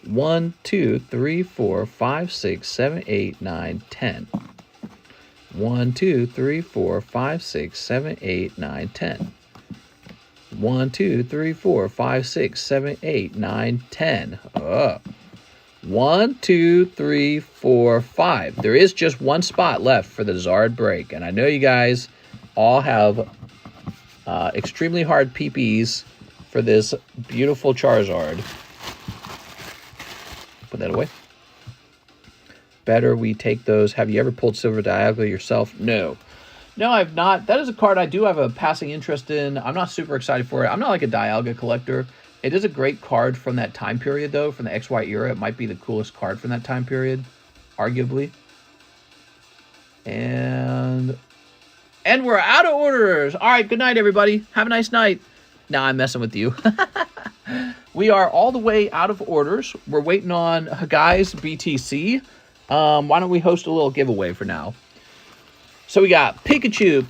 1, 2, 3, 4, 5, 6, 7, 8, 9, 10. 1, 2, 3, 4, 5, 6, 7, 8, 9, 10. 1, 2, 3, 4, 5, 6, 7, 8, 9, 10. 1, 2, 3, 4, 5. There is just one spot left for the Zard break. And I know you guys all have extremely hard PPs for this beautiful Charizard. Put that away. Better we take those. Have you ever pulled Silver Dialga yourself? No. No, I've not. That is a card I do have a passing interest in. I'm not super excited for it. I'm not like a Dialga collector. It is a great card from that time period, though, from the XY era. It might be the coolest card from that time period, arguably. And we're out of orders. All right, good night, everybody. Have a nice night. Nah, I'm messing with you. We are all the way out of orders. We're waiting on Hagai's BTC. Why don't we host a little giveaway for now? So we got Pikachu,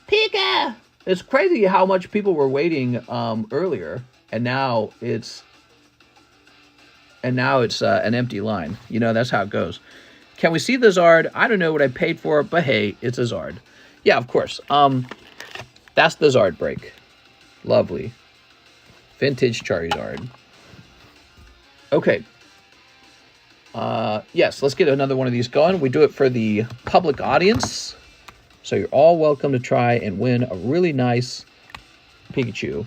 Pika. It's crazy how much people were waiting earlier, and now it's an empty line. You know, that's how it goes. Can we see the Zard? I don't know what I paid for it, but hey, it's a Zard. Yeah, of course. That's the Zard break. Lovely. Vintage Charizard. Okay. Yes, let's get another one of these going. We do it for the public audience. So you're all welcome to try and win a really nice Pikachu.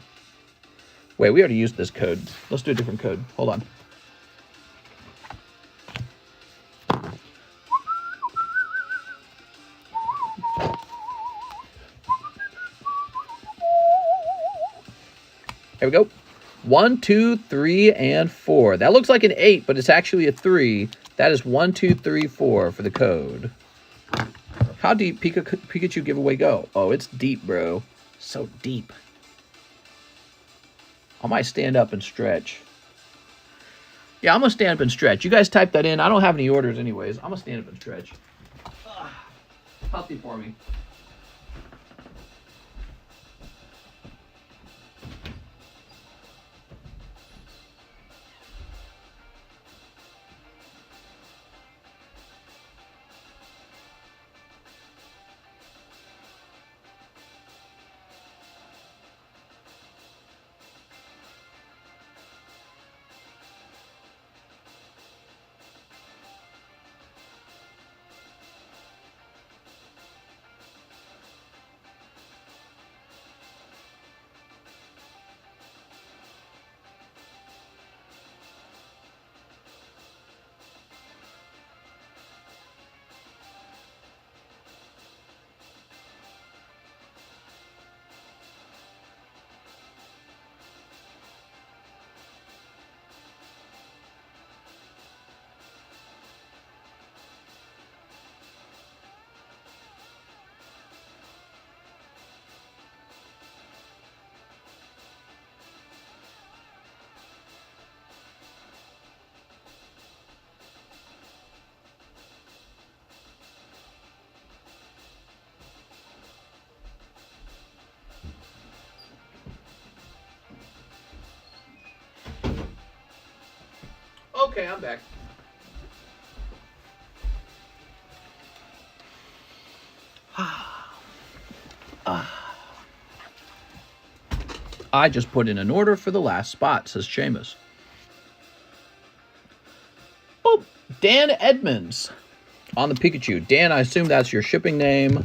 Wait, we already used this code. Let's do a different code. Hold on. There we go. 1, 2, 3, and 4. That looks like an 8, but it's actually a 3. That is 1, 2, 3, 4 for the code. How deep Pikachu giveaway go? Oh, it's deep, bro. So deep. I might stand up and stretch. Yeah, I'm going to stand up and stretch. You guys type that in. I don't have any orders anyways. I'm going to stand up and stretch. Healthy for me. Okay, I'm back. I just put in an order for the last spot, says Seamus. Oh, Dan Edmonds on the Pikachu. Dan, I assume that's your shipping name.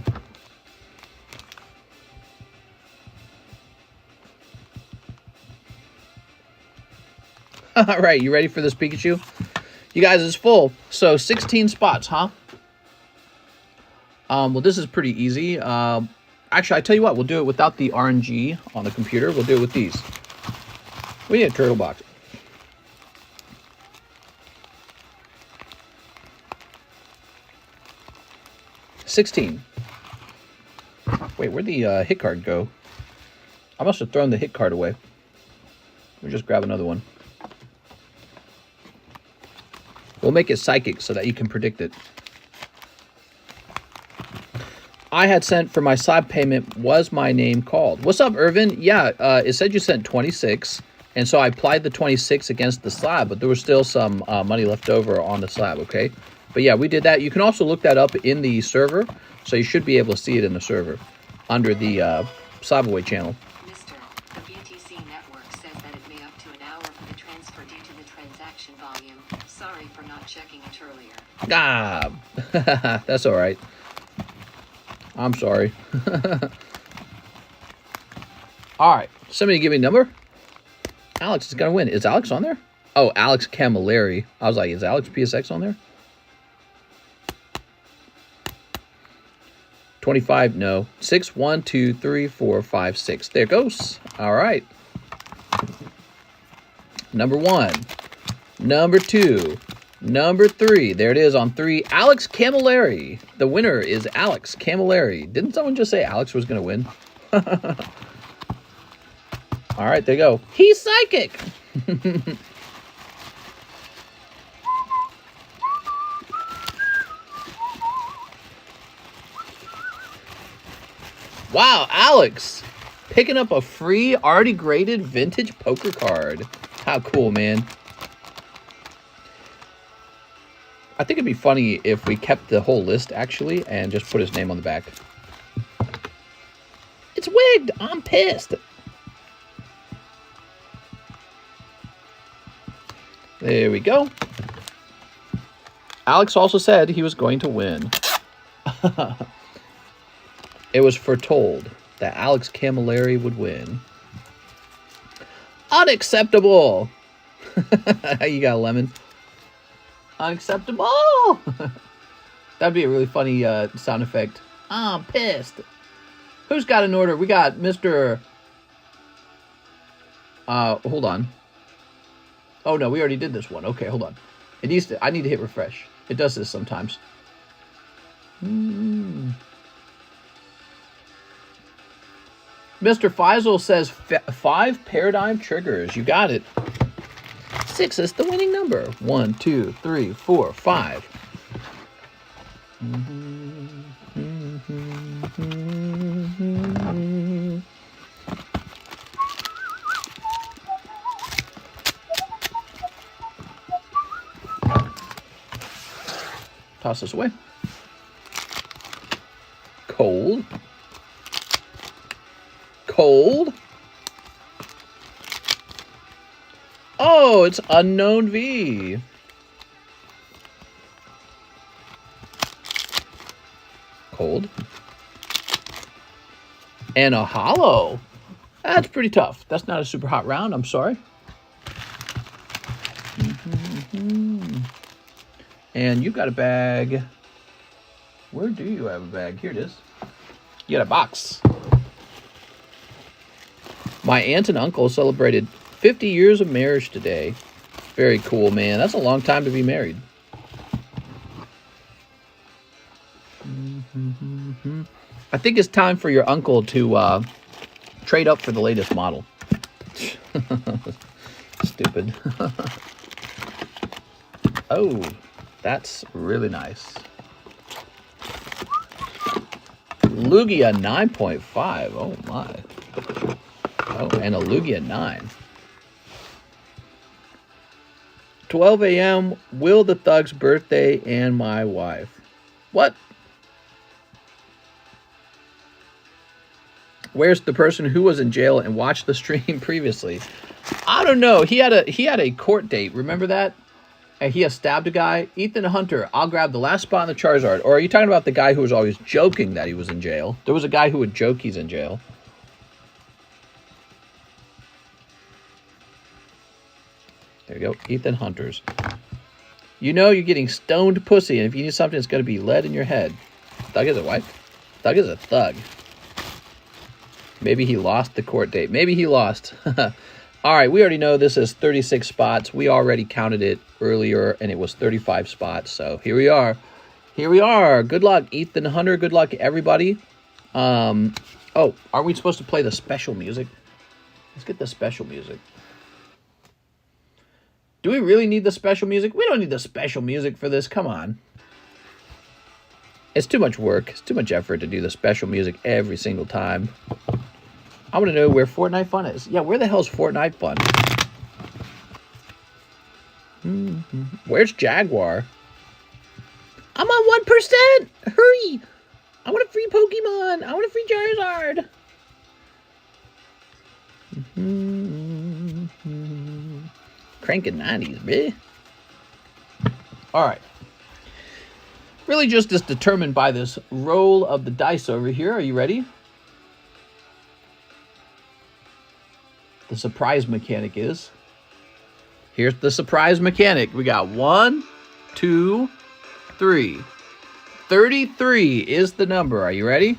All right, you ready for this Pikachu? You guys, it's full. So 16 spots, huh? Well, this is pretty easy. Actually, I tell you what, we'll do it without the RNG on the computer. We'll do it with these. We need a turtle box. 16. Wait, where'd the hit card go? I must have thrown the hit card away. We'll just grab another one. We'll make it psychic so that you can predict it. I had sent for my slab payment. Was my name called? What's up, Irvin? Yeah, it said you sent 26. And so I applied the 26 against the slab, but there was still some money left over on the slab, okay? But yeah, we did that. You can also look that up in the server, so you should be able to see it in the server under the Slab Away channel. Mister, the BTC network says that it may up to an hour for the transfer due to the transaction volume. Sorry for not checking it earlier. Ah, that's all right. I'm sorry. All right, somebody give me a number. Alex is going to win. Is Alex on there? Oh, Alex Camilleri. I was like, is Alex PSX on there? 25, no. 6, 1, 2, 3, 4, 5, 6. There it goes. All right. Number 1. Number 2. Number 3. There it is on 3. Alex Camilleri. The winner is Alex Camilleri. Didn't someone just say Alex was going to win? All right, there you go. He's psychic. Wow, Alex. Picking up a free, already graded vintage poker card. How cool, man. I think it'd be funny if we kept the whole list, actually, and just put his name on the back. It's wigged. I'm pissed. There we go. Alex also said he was going to win. It was foretold that Alex Camilleri would win. Unacceptable. You got a lemon. Unacceptable. That'd be a really funny sound effect. I'm pissed. Who's got an order? We got Mr. Hold on. Oh no, we already did this one. Okay, hold on. It needs to. I need to hit refresh. It does this sometimes. Mr. Faisal says 5 paradigm triggers. You got it. 6 is the winning number. 1, 2, 3, 4, 5. Toss this away. Cold. Cold. Oh, it's Unknown V. Cold. And a hollow. That's pretty tough. That's not a super hot round. I'm sorry. And you got a bag. Where do you have a bag? Here it is. You got a box. My aunt and uncle celebrated 50 years of marriage today. Very cool, man. That's a long time to be married. I think it's time for your uncle to trade up for the latest model. Stupid. Oh, that's really nice. Lugia 9.5. Oh, my. Oh, and a Lugia 9. 12 a.m. Will the Thug's birthday and my wife. What? Where's the person who was in jail and watched the stream previously? I don't know. He had a court date. Remember that? And he has stabbed a guy. Ethan Hunter, I'll grab the last spot in the Charizard. Or are you talking about the guy who was always joking that he was in jail? There was a guy who would joke he's in jail. There you go. Ethan Hunters. You know you're getting stoned pussy, and if you need something, it's going to be lead in your head. Thug is a what? Thug is a thug. Maybe he lost the court date. Maybe he lost. All right, we already know this is 36 spots. We already counted it earlier, and it was 35 spots. So here we are. Here we are. Good luck, Ethan Hunter. Good luck, everybody. Oh, are we supposed to play the special music? Let's get the special music. Do we really need the special music? We don't need the special music for this. Come on. It's too much work. It's too much effort to do the special music every single time. I want to know where Fortnite Fun is. Yeah, where the hell's Fortnite Fun? Where's Jaguar? I'm on 1%! Hurry! I want a free Pokemon! I want a free Charizard! Cranking 90s, bitch. Alright. Really just is determined by this roll of the dice over here. Are you ready? The surprise mechanic is... Here's the surprise mechanic. We got 1, 2, 3. 33 is the number. Are you ready?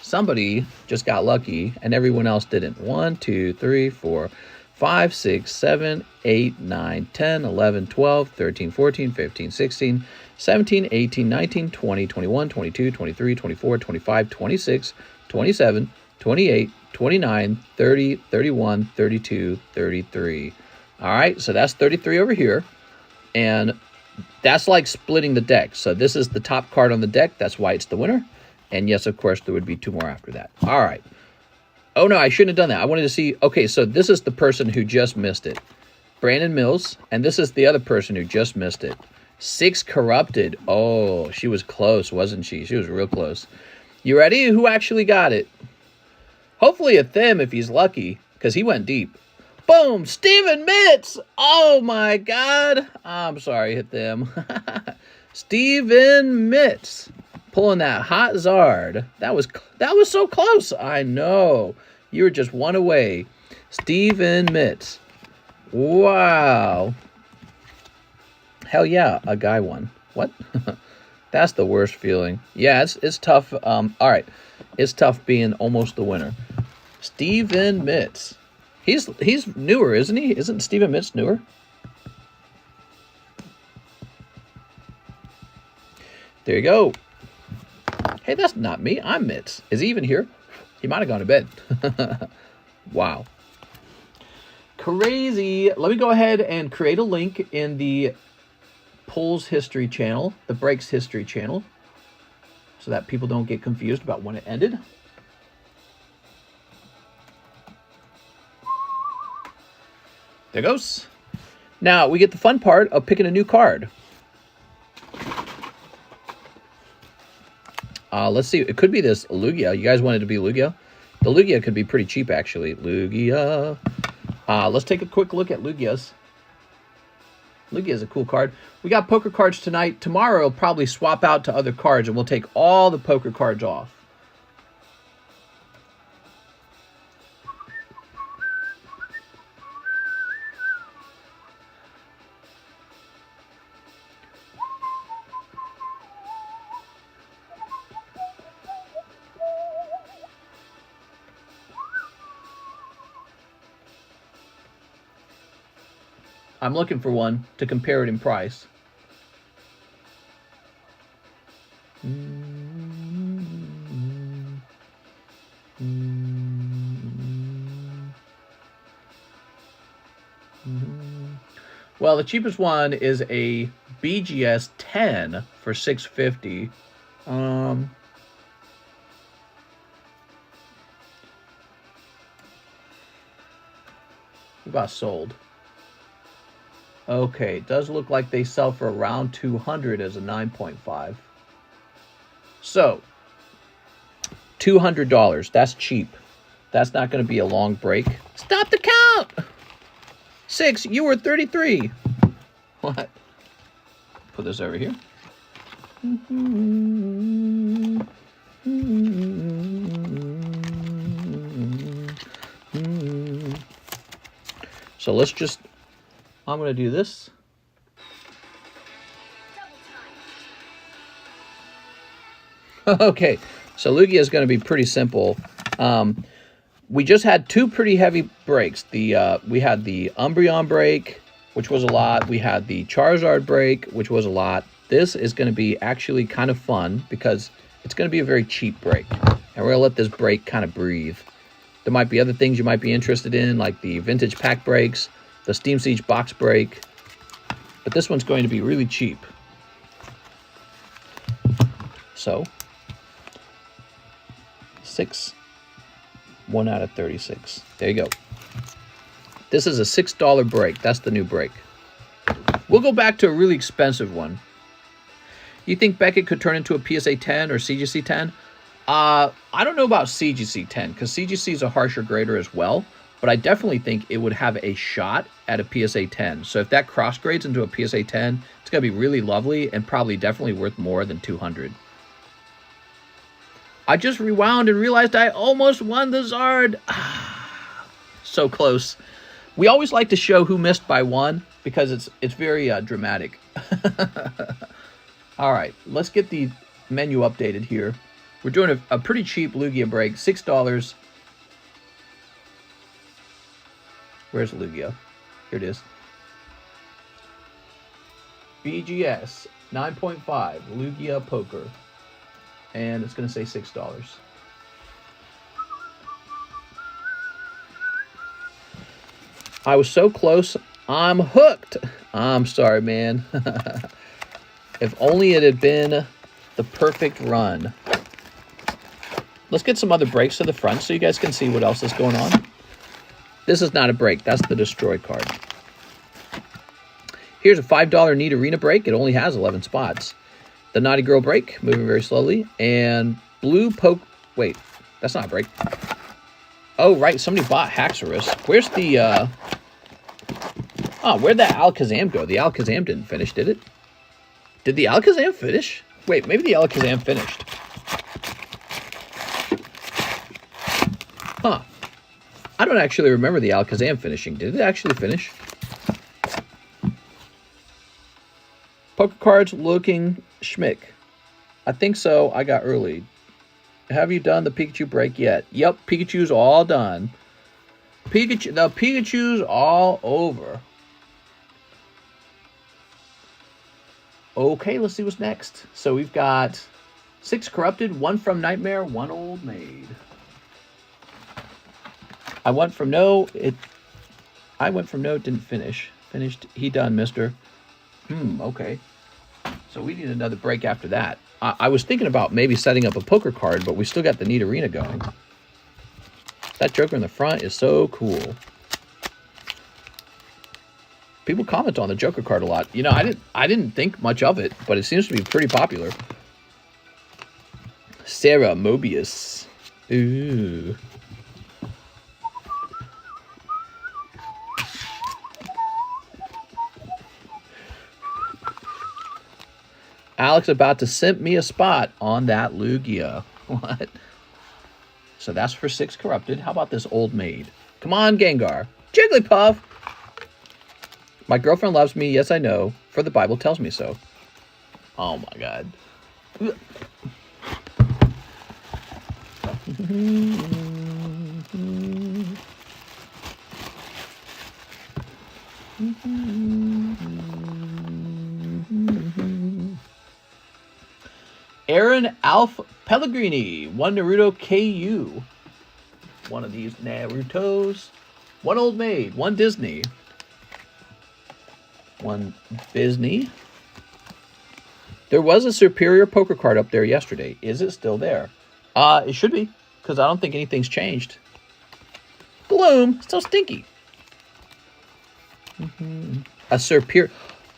Somebody just got lucky and everyone else didn't. 1, 2, 3, 4, 5, 6, 7, 8, 9, 10, 11, 12, 13, 14, 15, 16, 17, 18, 19, 20, 21, 22, 23, 24, 25, 26, 27, 28, 29, 30, 31, 32, 33. All right, so that's 33 over here. And that's like splitting the deck. So this is the top card on the deck. That's why it's the winner. And yes, of course, there would be 2 more after that. All right. Oh, no, I shouldn't have done that. I wanted to see. Okay, so this is the person who just missed it. Brandon Mills. And this is the other person who just missed it. 6 Corrupted. Oh, she was close, wasn't she? She was real close. You ready? Who actually got it? Hopefully a Them if he's lucky, because he went deep. Boom! Steven Mitz! Oh my god! I'm sorry, hit them. Steven Mitz. Pulling that hot Zard. That was so close. I know. You were just 1 away. Steven Mitz. Wow. Hell yeah, a guy won. What? That's the worst feeling. Yeah, it's tough. All right. It's tough being almost the winner. Steven Mitz. He's newer, isn't he? Isn't Steven Mitz newer? There you go. Hey, that's not me. I'm Mitz. Is he even here? He might have gone to bed. Wow. Crazy. Let me go ahead and create a link in the Pulls History channel, the Breaks History channel, so that people don't get confused about when it ended. There goes. Now, we get the fun part of picking a new card. Let's see. It could be this Lugia. You guys want it to be Lugia? The Lugia could be pretty cheap, actually. Lugia. Let's take a quick look at Lugia's. Lugia is a cool card. We got poker cards tonight. Tomorrow, we'll probably swap out to other cards, and we'll take all the poker cards off. I'm looking for one to compare it in price. Well, the cheapest one is a BGS 10 for $650. Who got sold? Okay, it does look like they sell for around $200 as a 9.5. So, $200. That's cheap. That's not going to be a long break. Stop the count! 6, you were 33. What? Put this over here. So let's just... I'm going to do this. Okay, so Lugia is going to be pretty simple. We just had 2 pretty heavy breaks. We had the Umbreon break, which was a lot. We had the Charizard break, which was a lot. This is going to be actually kind of fun because it's going to be a very cheap break. And we're going to let this break kind of breathe. There might be other things you might be interested in, like the vintage pack breaks, the Steam Siege box break. But this one's going to be really cheap. So, 6, 1 out of 36. There you go. This is a $6 break. That's the new break. We'll go back to a really expensive one. You think Beckett could turn into a PSA 10 or CGC 10? I don't know about CGC 10 because CGC is a harsher grader as well, but I definitely think it would have a shot at a PSA 10. So if that cross grades into a PSA 10, it's going to be really lovely and probably definitely worth more than 200. I just rewound and realized I almost won the Zard. So close. We always like to show who missed by one because it's very dramatic. All right, let's get the menu updated here. We're doing a pretty cheap Lugia break, $6. Where's Lugia? Here it is. BGS 9.5 Lugia Poker. And it's going to say $6. I was so close. I'm hooked. I'm sorry, man. If only it had been the perfect run. Let's get some other breaks to the front so you guys can see what else is going on. This is not a break. That's the destroy card. Here's a $5 Neat Arena break. It only has 11 spots. The Naughty Girl break, moving very slowly. And blue poke... Wait, that's not a break. Oh, right. Somebody bought Haxorus. Where's the... Oh, where'd that Alakazam go? The Alakazam didn't finish, did it? Did the Alakazam finish? Wait, maybe the Alakazam finished. Huh. I don't actually remember the Alakazam finishing. Did it actually finish? Poker cards looking schmick. I think so. I got early. Have you done the Pikachu break yet? Yep, Pikachu's all done. The Pikachu's all over. Okay, let's see what's next. So we've got 6 corrupted, 1 from Nightmare, 1 old maid. I went from no, it didn't finish. Finished, he done, mister. Okay. So we need another break after that. I was thinking about maybe setting up a poker card, but we still got the Neat Arena going. That Joker in the front is so cool. People comment on the Joker card a lot. You know, I didn't think much of it, but it seems to be pretty popular. Sarah Mobius. Ooh. Alex about to simp me a spot on that Lugia. What? So that's for 6 corrupted. How about this old maid? Come on, Gengar. Jigglypuff. My girlfriend loves me. Yes, I know. For the Bible tells me so. Oh, my God. Aaron Alf Pellegrini. 1 Naruto KU. One of these Narutos. 1 old maid. 1 Disney. 1 Disney. There was a superior poker card up there yesterday. Is it still there? It should be, because I don't think anything's changed. Gloom, so stinky. A superior.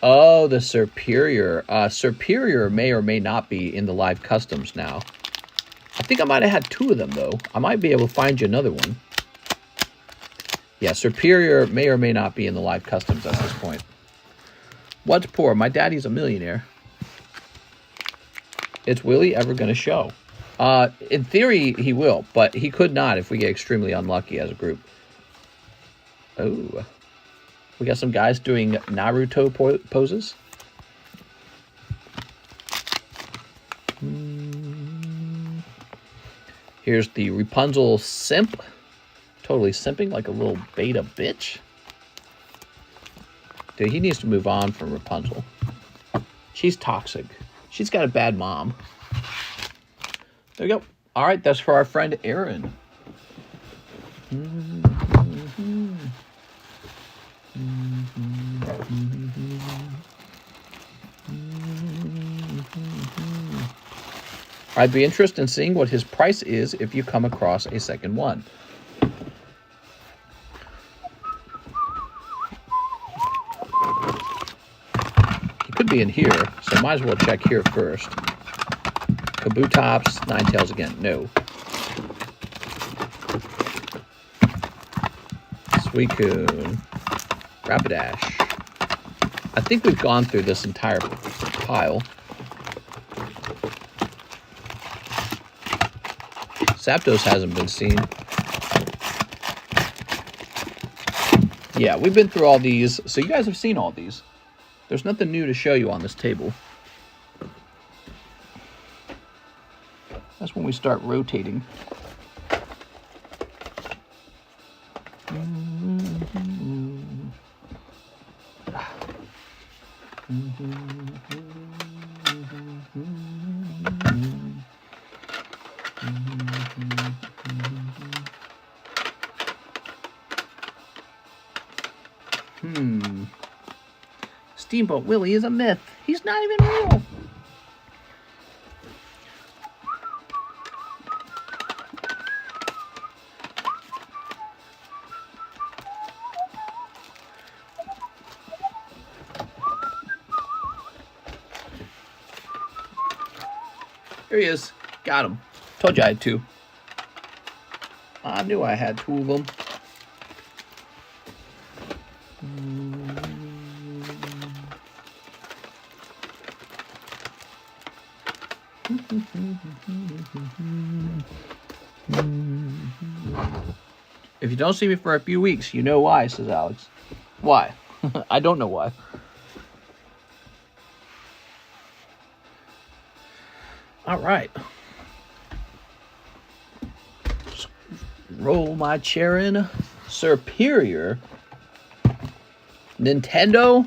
Oh, the superior. Superior may or may not be in the live customs now. I think I might have had 2 of them, though. I might be able to find you another one. Yeah, superior may or may not be in the live customs at this point. What's poor? My daddy's a millionaire. Is Willie ever going to show? In theory, he will, but he could not if we get extremely unlucky as a group. Oh. We got some guys doing Naruto poses. Here's the Rapunzel simp. Totally simping like a little beta bitch. Dude, he needs to move on from Rapunzel. She's toxic. She's got a bad mom. There we go. All right, that's for our friend Aaron. I'd be interested in seeing what his price is if you come across a second one. He could be in here, so might as well check here first. Kabutops, Ninetales again, no. Suicune, Rapidash. I think we've gone through this entire pile. Zapdos hasn't been seen. Yeah, we've been through all these, so you guys have seen all these. There's nothing new to show you on this table. That's when we start rotating. Steamboat Willie is a myth. He's not even real. There he is. Got him. Told you I had two. I knew I had two of them. If you don't see me for a few weeks, you know why, says Alex. Why? I don't know why. All right. Roll my chair in. Superior. Nintendo.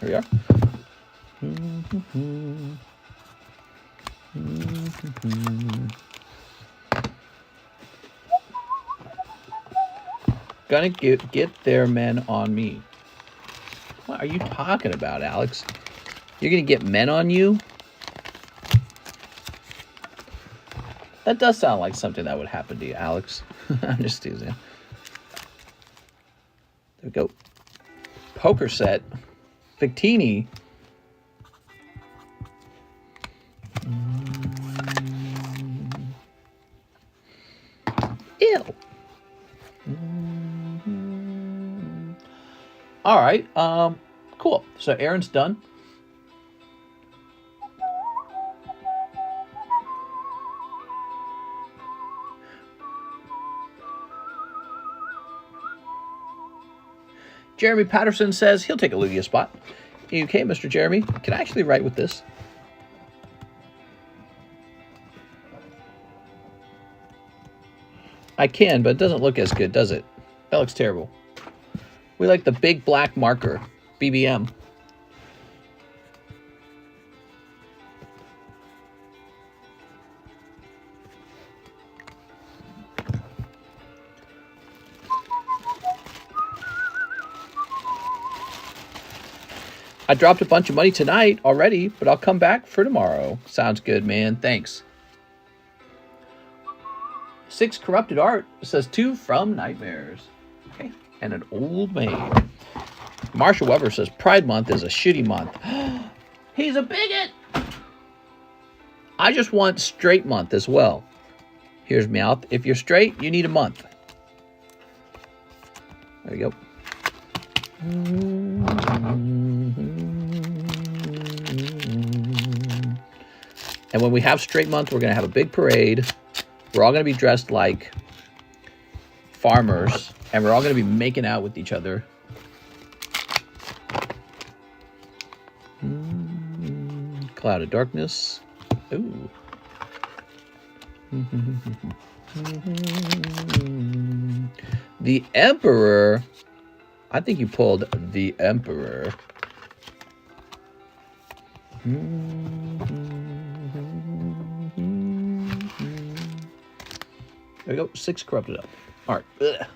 Here we are. Gonna get their men on me. What are you talking about, Alex? You're gonna get men on you? That does sound like something that would happen to you, Alex. I'm just teasing. There we go. Poker set. Victini. Ew. All right. Cool. So Aaron's done. Jeremy Patterson says he'll take a Lugia spot. Okay, Mr. Jeremy, can I actually write with this? I can, but it doesn't look as good, does it? That looks terrible. We like the big black marker, BBM. I dropped a bunch of money tonight already, but I'll come back for tomorrow. Sounds good, man. Thanks. 6 corrupted art says 2 from Nightmares. Okay. And an old maid. Marshall Weber says Pride Month is a shitty month. He's a bigot. I just want straight month as well. Here's Meowth. If you're straight, you need a month. There you go. And when we have straight month, we're going to have a big parade. We're all going to be dressed like farmers, and we're all going to be making out with each other. Cloud of Darkness. Ooh. The Emperor. I think you pulled the Emperor. There we go. 6 corrupted up. All right. Ugh.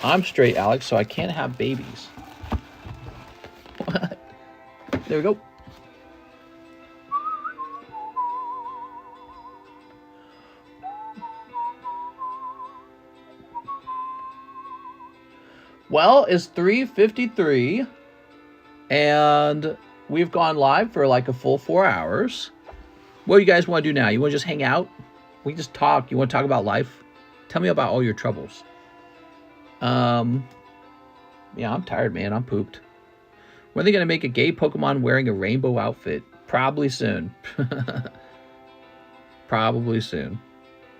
I'm straight, Alex, so I can't have babies. What? There we go. Well, it's 3:53, and we've gone live for like a full 4 hours. What do you guys want to do now? You want to just hang out? We just talk. You want to talk about life? Tell me about all your troubles. Yeah, I'm tired, man. I'm pooped. When are they going to make a gay Pokemon wearing a rainbow outfit? Probably soon. Probably soon.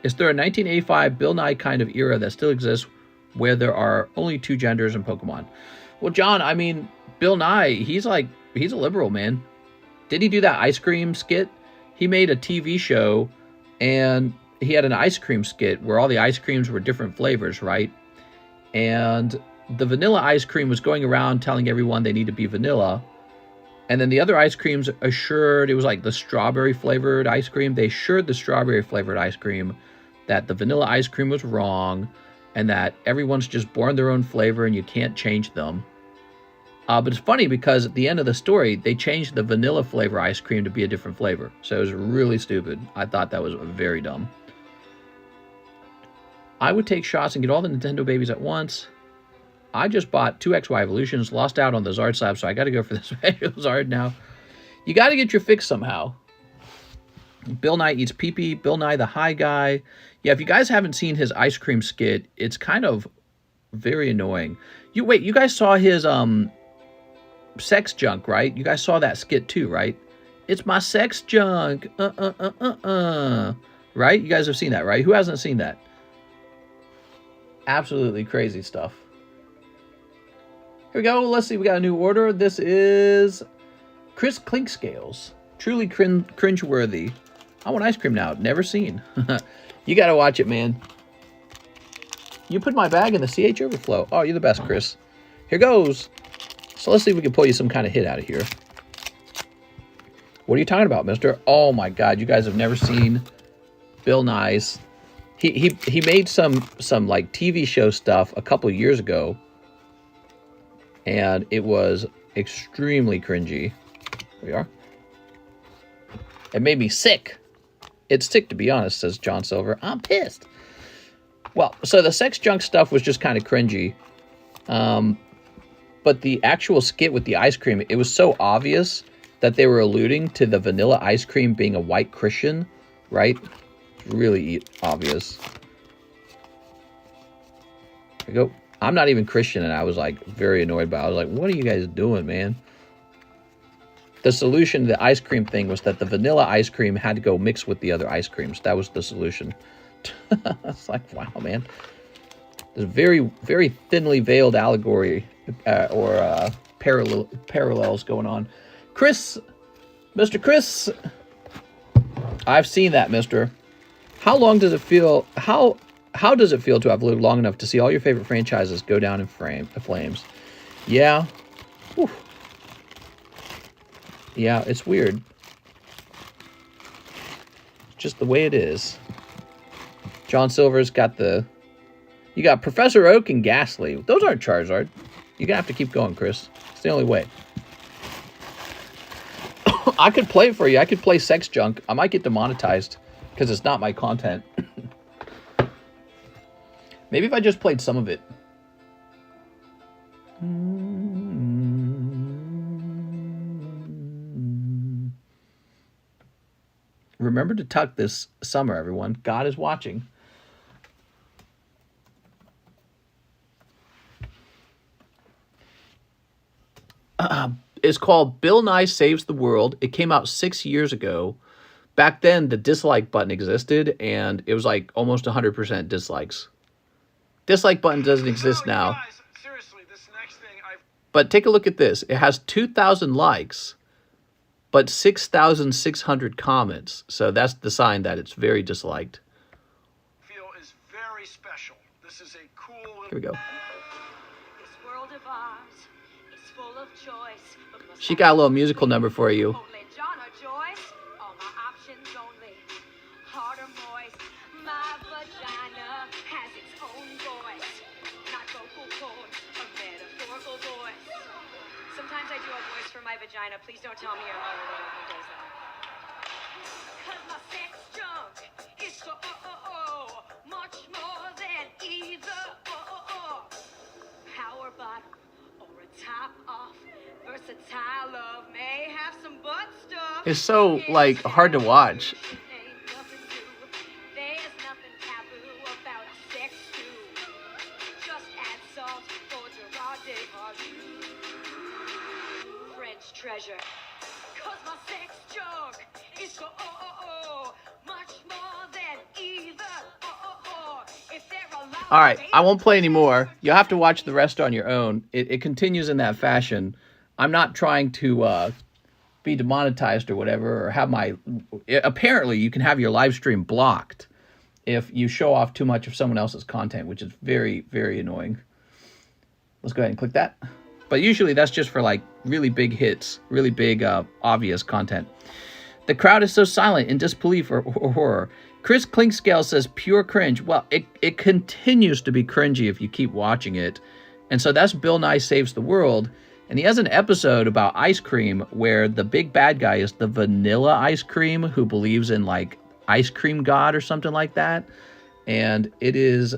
Is there a 1985 Bill Nye kind of era that still exists where there are only 2 genders in Pokemon? Well, John, I mean, Bill Nye, he's a liberal, man. Did he do that ice cream skit? He made a TV show, and he had an ice cream skit where all the ice creams were different flavors, right? And the vanilla ice cream was going around telling everyone they need to be vanilla. And then the other ice creams assured, it was like the strawberry flavored ice cream. They assured the strawberry flavored ice cream that the vanilla ice cream was wrong and that everyone's just born their own flavor and you can't change them. But it's funny because at the end of the story, they changed the vanilla flavor ice cream to be a different flavor. So it was really stupid. I thought that was very dumb. I would take shots and get all the Nintendo babies at once. I just bought 2 XY Evolutions, lost out on the Zard Slab, so I got to go for this Zard now. You got to get your fix somehow. Bill Nye eats pee-pee. Bill Nye the High Guy. Yeah, if you guys haven't seen his ice cream skit, it's kind of very annoying. You guys saw his sex junk, right? You guys saw that skit too, right? It's my sex junk. Right? You guys have seen that, right? Who hasn't seen that? Absolutely crazy stuff. Here we go. Let's see. We got a new order. This is Chris Clinkscales. Truly cringeworthy. I want ice cream now. Never seen. You got to watch it, man. You put my bag in the CH overflow. Oh, you're the best, Chris. Here goes. So let's see if we can pull you some kind of hit out of here. What are you talking about, mister? Oh, my God. You guys have never seen Bill Nye's. He made some like TV show stuff a couple years ago, and it was extremely cringy. Here we are. It made me sick. It's sick, to be honest, says John Silver. I'm pissed. Well, so the sex junk stuff was just kind of cringy, but the actual skit with the ice cream, it was so obvious that they were alluding to the vanilla ice cream being a white Christian, right? Really obvious. There we go. I'm not even Christian, and I was like very annoyed by it. I was like, what are you guys doing, man? The solution to the ice cream thing was that the vanilla ice cream had to go mix with the other ice creams. That was the solution. It's like, wow, man. There's very, very thinly veiled allegory or parallels going on. Chris, Mr. Chris, I've seen that, mister. How long does it feel? How does it feel to have lived long enough to see all your favorite franchises go down in flames? Yeah. Whew. Yeah, it's weird. It's just the way it is. John Silver's got the... You got Professor Oak and Ghastly. Those aren't Charizard. You're going to have to keep going, Chris. It's the only way. I could play it for you. I could play Sex Junk. I might get demonetized because it's not my content. Maybe if I just played some of it. Remember to tuck this summer, everyone. God is watching. It's called Bill Nye Saves the World. It came out 6 years ago. back then the dislike button existed, and it was like almost 100% dislikes. Dislike button doesn't exist now. Guys, seriously, this next thing But take a look at this. It has 2,000 likes, but 6,600 comments. So that's the sign that it's very disliked. feel is very special. This is a cool. Here we go. This world of ours is full of choice. But must She got a little musical number for you. only John or Joyce. All my options only. Hard or moist. My vagina has its own voice. Not vocal cords, a metaphorical voice. Sometimes I do a voice for my vagina. Please don't tell me your mother does that. Cause my sex junk is so much more than either power bottom or a top off. Versatile love may have some butt stuff. It's so, like, hard to watch. Ain't nothing new. There's nothing taboo about a sex stew. Just add salt for Gerard Depardieu. French treasure. Cause my sex junk is so much more than either if there are lots All right, I won't play anymore. You'll have to watch the rest on your own. It continues in that fashion. I'm not trying to be demonetized or whatever, or have my... Apparently, you can have your live stream blocked if you show off too much of someone else's content, which is very, very annoying. Let's go ahead and click that. But usually that's just for like really big hits, really big, obvious content. The crowd is so silent in disbelief or horror. Chris Clinkscale says pure cringe. Well, it continues to be cringy if you keep watching it. And so that's Bill Nye Saves the World. And he has an episode about ice cream where the big bad guy is the vanilla ice cream who believes in like ice cream god or something like that. And it is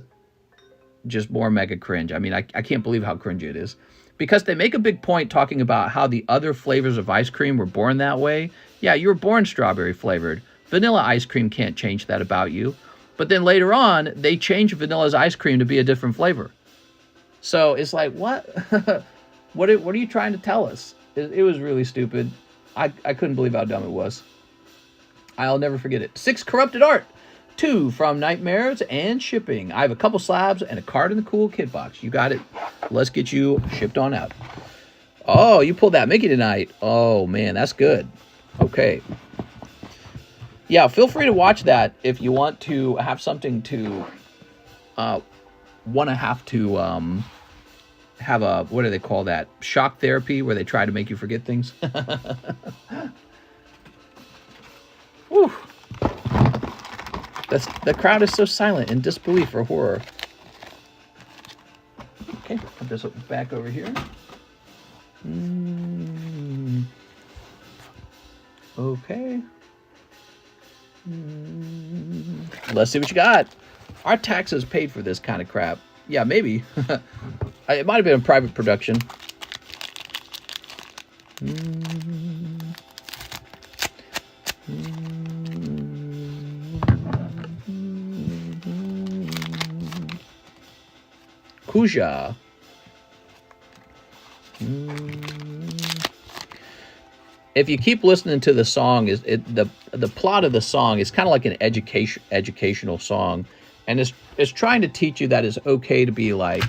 just more mega cringe. I mean, I can't believe how cringy it is. Because they make a big point talking about how the other flavors of ice cream were born that way. Yeah, you were born strawberry flavored. Vanilla ice cream can't change that about you. But then later on, they change vanilla's ice cream to be a different flavor. So it's like, what? What are you trying to tell us? It was really stupid. I couldn't believe how dumb it was. I'll never forget it. 6 corrupted art. 2 from Nightmares and shipping. I have a couple slabs and a card in the cool kit box. You got it. Let's get you shipped on out. Oh, you pulled that Mickey tonight. Oh, man, that's good. Okay. Yeah, feel free to watch that if you want to have something to... have a... What do they call that? Shock therapy, where they try to make you forget things. Whew. The crowd is so silent in disbelief or horror. Okay, put this back over here. Okay. Let's see what you got. Our taxes paid for this kind of crap. Yeah, maybe. It might have been a private production. Kuja. If you keep listening to the song, the plot of the song is kind of like an educational song, and it's trying to teach you that it's okay to be like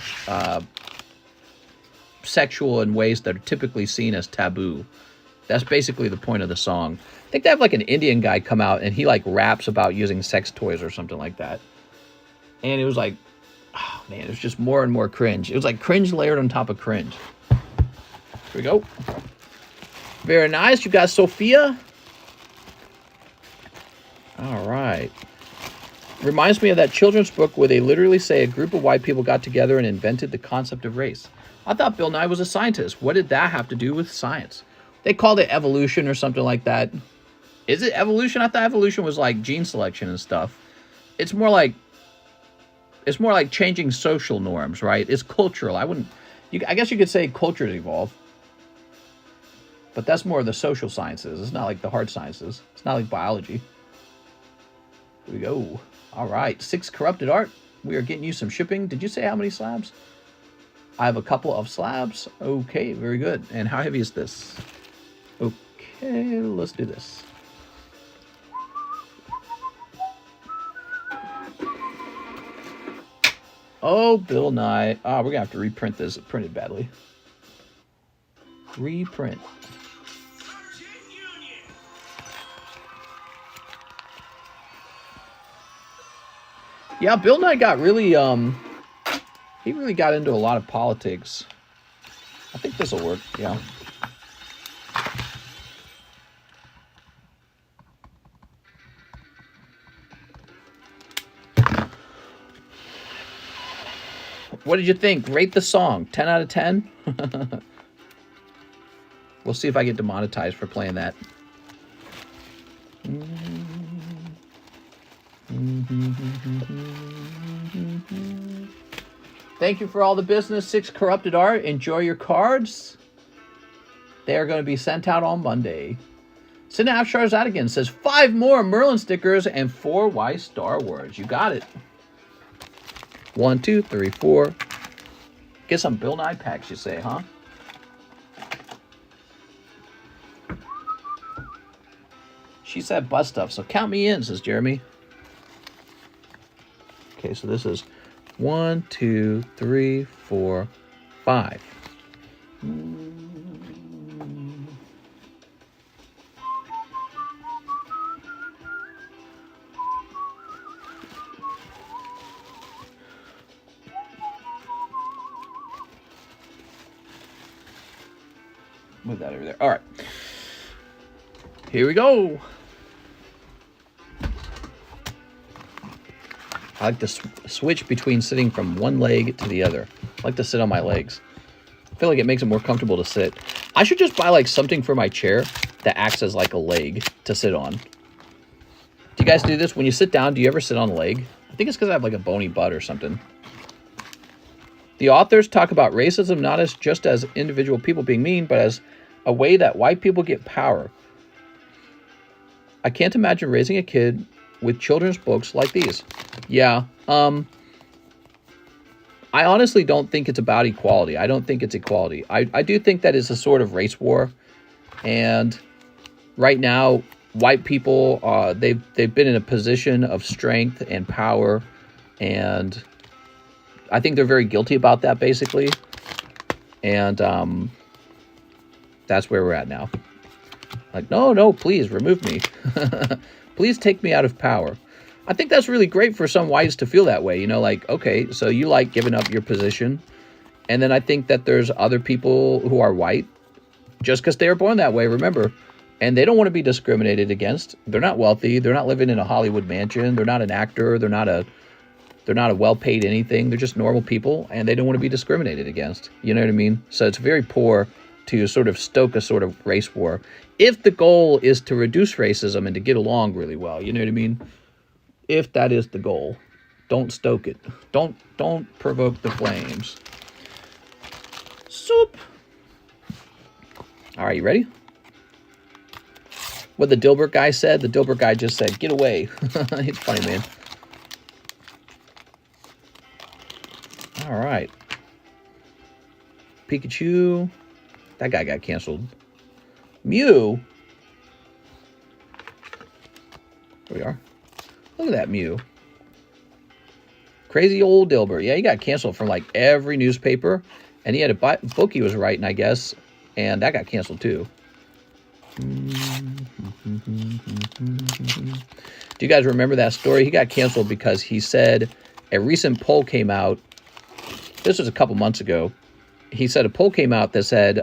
sexual in ways that are typically seen as taboo. That's basically the point of the song. I think they have like an Indian guy come out and he like raps about using sex toys or something like that, and it was like, oh man, it was just more and more cringe. It was like cringe layered on top of cringe. Here we go. Very nice. You got Sophia. All right. Reminds me of that children's book where they literally say a group of white people got together and invented the concept of race. I thought Bill Nye was a scientist. What did that have to do with science? They called it evolution or something like that. Is it evolution? I thought evolution was like gene selection and stuff. It's more like changing social norms, right? It's cultural. I guess you could say cultures evolve. But that's more of the social sciences. It's not like the hard sciences. It's not like biology. Here we go. All right. 6 corrupted art. We are getting you some shipping. Did you say how many slabs? I have a couple of slabs. Okay, very good. And how heavy is this? Okay, let's do this. Oh, Bill Nye. Ah, we're going to have to reprint this. It printed badly. Reprint. Yeah, Bill Nye got really, he really got into a lot of politics. I think this will work, yeah. What did you think? Rate the song. 10 out of 10? We'll see if I get demonetized for playing that. Thank you for all the business, 6 Corrupted Art. Enjoy your cards. They are going to be sent out on Monday. Synapse Charizard again says 5 more Merlin stickers and 4 white Star Wars. You got it. 1, 2, 3, 4. Get some Bill Nye packs, you say, huh? She said butt stuff, so count me in, says Jeremy. Okay, so this is 1, 2, 3, 4, 5. Move that over there. All right. Here we go. I like to switch between sitting from one leg to the other. I like to sit on my legs. I feel like it makes it more comfortable to sit. I should just buy like something for my chair that acts as like a leg to sit on. Do you guys do this? When you sit down, do you ever sit on a leg? I think it's because I have like a bony butt or something. The authors talk about racism not as just as individual people being mean, but as a way that white people get power. I can't imagine raising a kid with children's books like these. Yeah, I honestly don't think it's about equality. I don't think it's equality. I do think that it's a sort of race war. And right now, white people, they've been in a position of strength and power, and I think they're very guilty about that, basically. And that's where we're at now. Like, no, please, remove me. Please take me out of power. I think that's really great for some whites to feel that way. You know, like, okay, so you like giving up your position. And then I think that there's other people who are white just because they were born that way, remember. And they don't want to be discriminated against. They're not wealthy. They're not living in a Hollywood mansion. They're not an actor. They're not a well-paid anything. They're just normal people, and they don't want to be discriminated against. You know what I mean? So it's very poor to sort of stoke a sort of race war if the goal is to reduce racism and to get along really well. You know what I mean? If that is the goal, don't stoke it. Don't provoke the flames. Soup. All right, you ready? What the Dilbert guy said? The Dilbert guy just said, "Get away." It's funny, man. All right. Pikachu. That guy got canceled. Mew. There we are. Look at that Mew. Crazy old Dilbert. Yeah, he got canceled from like every newspaper. And he had a book he was writing, I guess. And that got canceled too. Do you guys remember that story? He got canceled because he said a recent poll came out. This was a couple months ago. He said a poll came out that said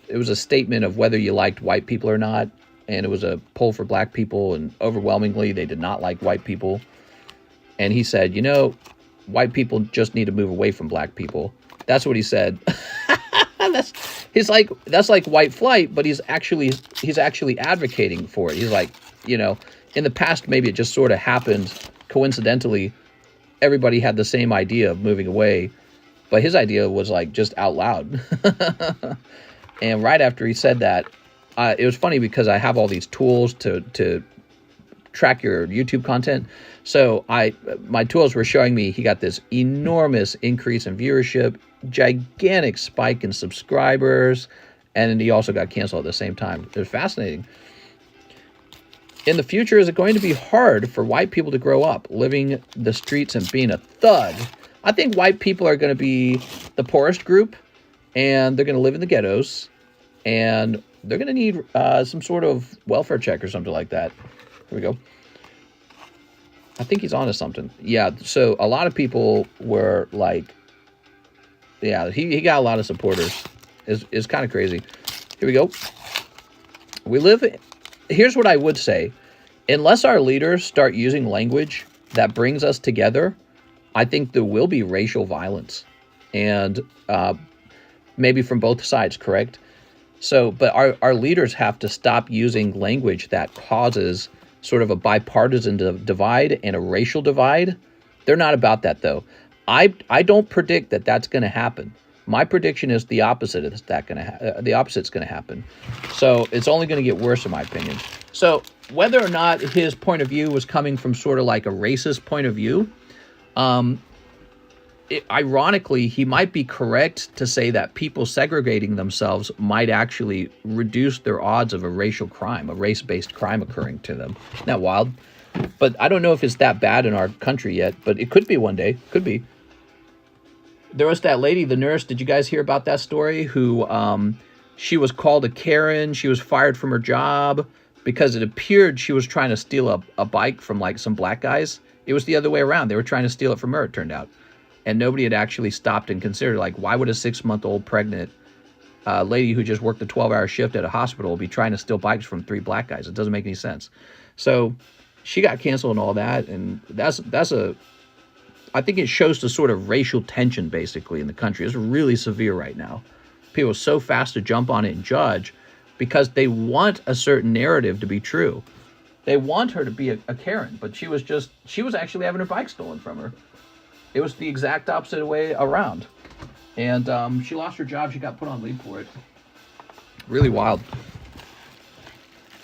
it was a statement of whether you liked white people or not. And it was a poll for black people. And overwhelmingly, they did not like white people. And he said, you know, white people just need to move away from black people. That's what he said. That's like white flight, but he's actually advocating for it. He's like, you know, in the past, maybe it just sort of happened coincidentally. Everybody had the same idea of moving away, but his idea was like just out loud. And right after he said that, it was funny because I have all these tools to track your YouTube content. So my tools were showing me he got this enormous increase in viewership, gigantic spike in subscribers, and then he also got canceled at the same time. It was fascinating. In the future, is it going to be hard for white people to grow up living the streets and being a thug? I think white people are going to be the poorest group, and they're going to live in the ghettos, and they're going to need some sort of welfare check or something like that. Here we go. I think he's onto something. Yeah, so a lot of people were like, yeah, he got a lot of supporters. It's kind of crazy. Here we go. Here's what I would say. Unless our leaders start using language that brings us together, I think there will be racial violence. And maybe from both sides, correct? So, but our leaders have to stop using language that causes sort of a bipartisan divide and a racial divide. They're not about that, though. I don't predict that that's going to happen. My prediction is the opposite is the opposite's going to happen. So it's only going to get worse, in my opinion. So whether or not his point of view was coming from sort of like a racist point of view, ironically, he might be correct to say that people segregating themselves might actually reduce their odds of a racial crime, a race-based crime occurring to them. Isn't that wild? But I don't know if it's that bad in our country yet, but it could be one day. Could be. There was that lady, the nurse. Did you guys hear about that story? Who she was called a Karen. She was fired from her job because it appeared she was trying to steal a bike from like some black guys. It was the other way around. They were trying to steal it from her, it turned out. And nobody had actually stopped and considered, like, why would a 6-month-old pregnant lady who just worked a 12-hour shift at a hospital be trying to steal bikes from 3 black guys? It doesn't make any sense. So she got canceled and all that. And I think it shows the sort of racial tension, basically, in the country. It's really severe right now. People are so fast to jump on it and judge because they want a certain narrative to be true. They want her to be a Karen, but she was actually having her bike stolen from her. It was the exact opposite way around. And she lost her job. She got put on leave for it. Really wild.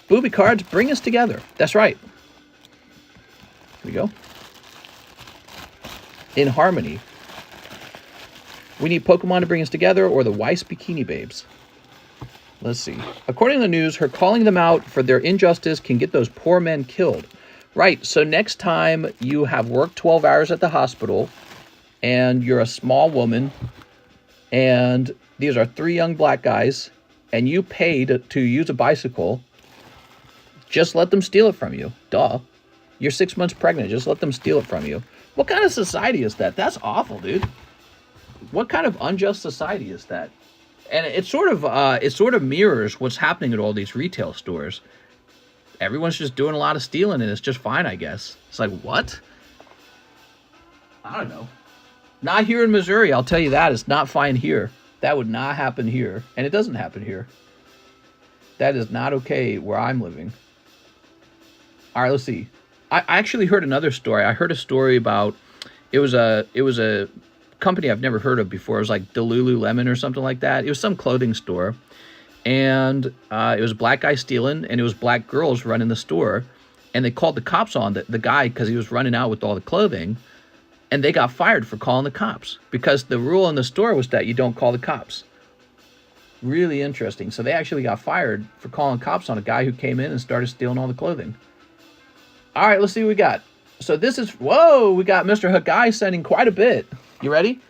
Booby cards bring us together. That's right. Here we go. In harmony. We need Pokemon to bring us together or the Weiss Bikini Babes. Let's see. According to the news, her calling them out for their injustice can get those poor men killed. Right, so next time you have worked 12 hours at the hospital and you're a small woman and these are 3 young black guys and you paid to use a bicycle, just let them steal it from you. Duh. You're 6 months pregnant. Just let them steal it from you. What kind of society is that? That's awful, dude. What kind of unjust society is that? And it sort of mirrors what's happening at all these retail stores. Everyone's just doing a lot of stealing, and it's just fine, I guess. It's like, what? I don't know. Not here in Missouri, I'll tell you that. It's not fine here. That would not happen here, and it doesn't happen here. That is not okay where I'm living. All right, let's see. I actually heard another story. I heard a story about it was a company I've never heard of before. It was like Lululemon or something like that. It was some clothing store, and it was a black guy stealing, and it was black girls running the store, and they called the cops on the guy because he was running out with all the clothing, and they got fired for calling the cops because the rule in the store was that you don't call the cops. Really interesting. So they actually got fired for calling cops on a guy who came in and started stealing all the clothing. All right, let's see what we got. So this is, whoa, we got Mr. Hagai sending quite a bit. You ready?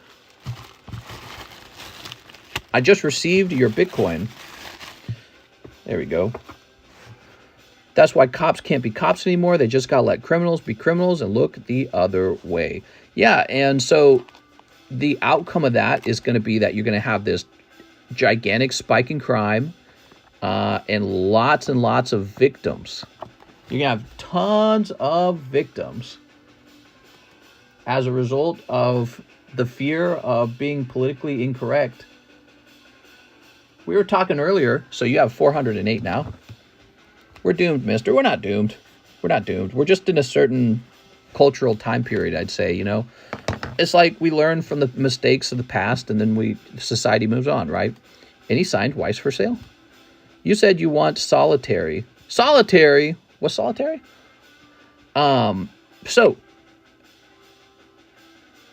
I just received your Bitcoin. There we go. That's why cops can't be cops anymore. They just got to let criminals be criminals and look the other way. Yeah, and so the outcome of that is going to be that you're going to have this gigantic spike in crime and lots of victims. You're going to have tons of victims as a result of the fear of being politically incorrect. We were talking earlier, so you have 408 now. We're doomed, mister. We're not doomed. We're not doomed. We're just in a certain cultural time period, I'd say, you know. It's like we learn from the mistakes of the past, and then society moves on, right? And he signed Weiss for sale. You said you want solitary. Solitary? What's solitary? So,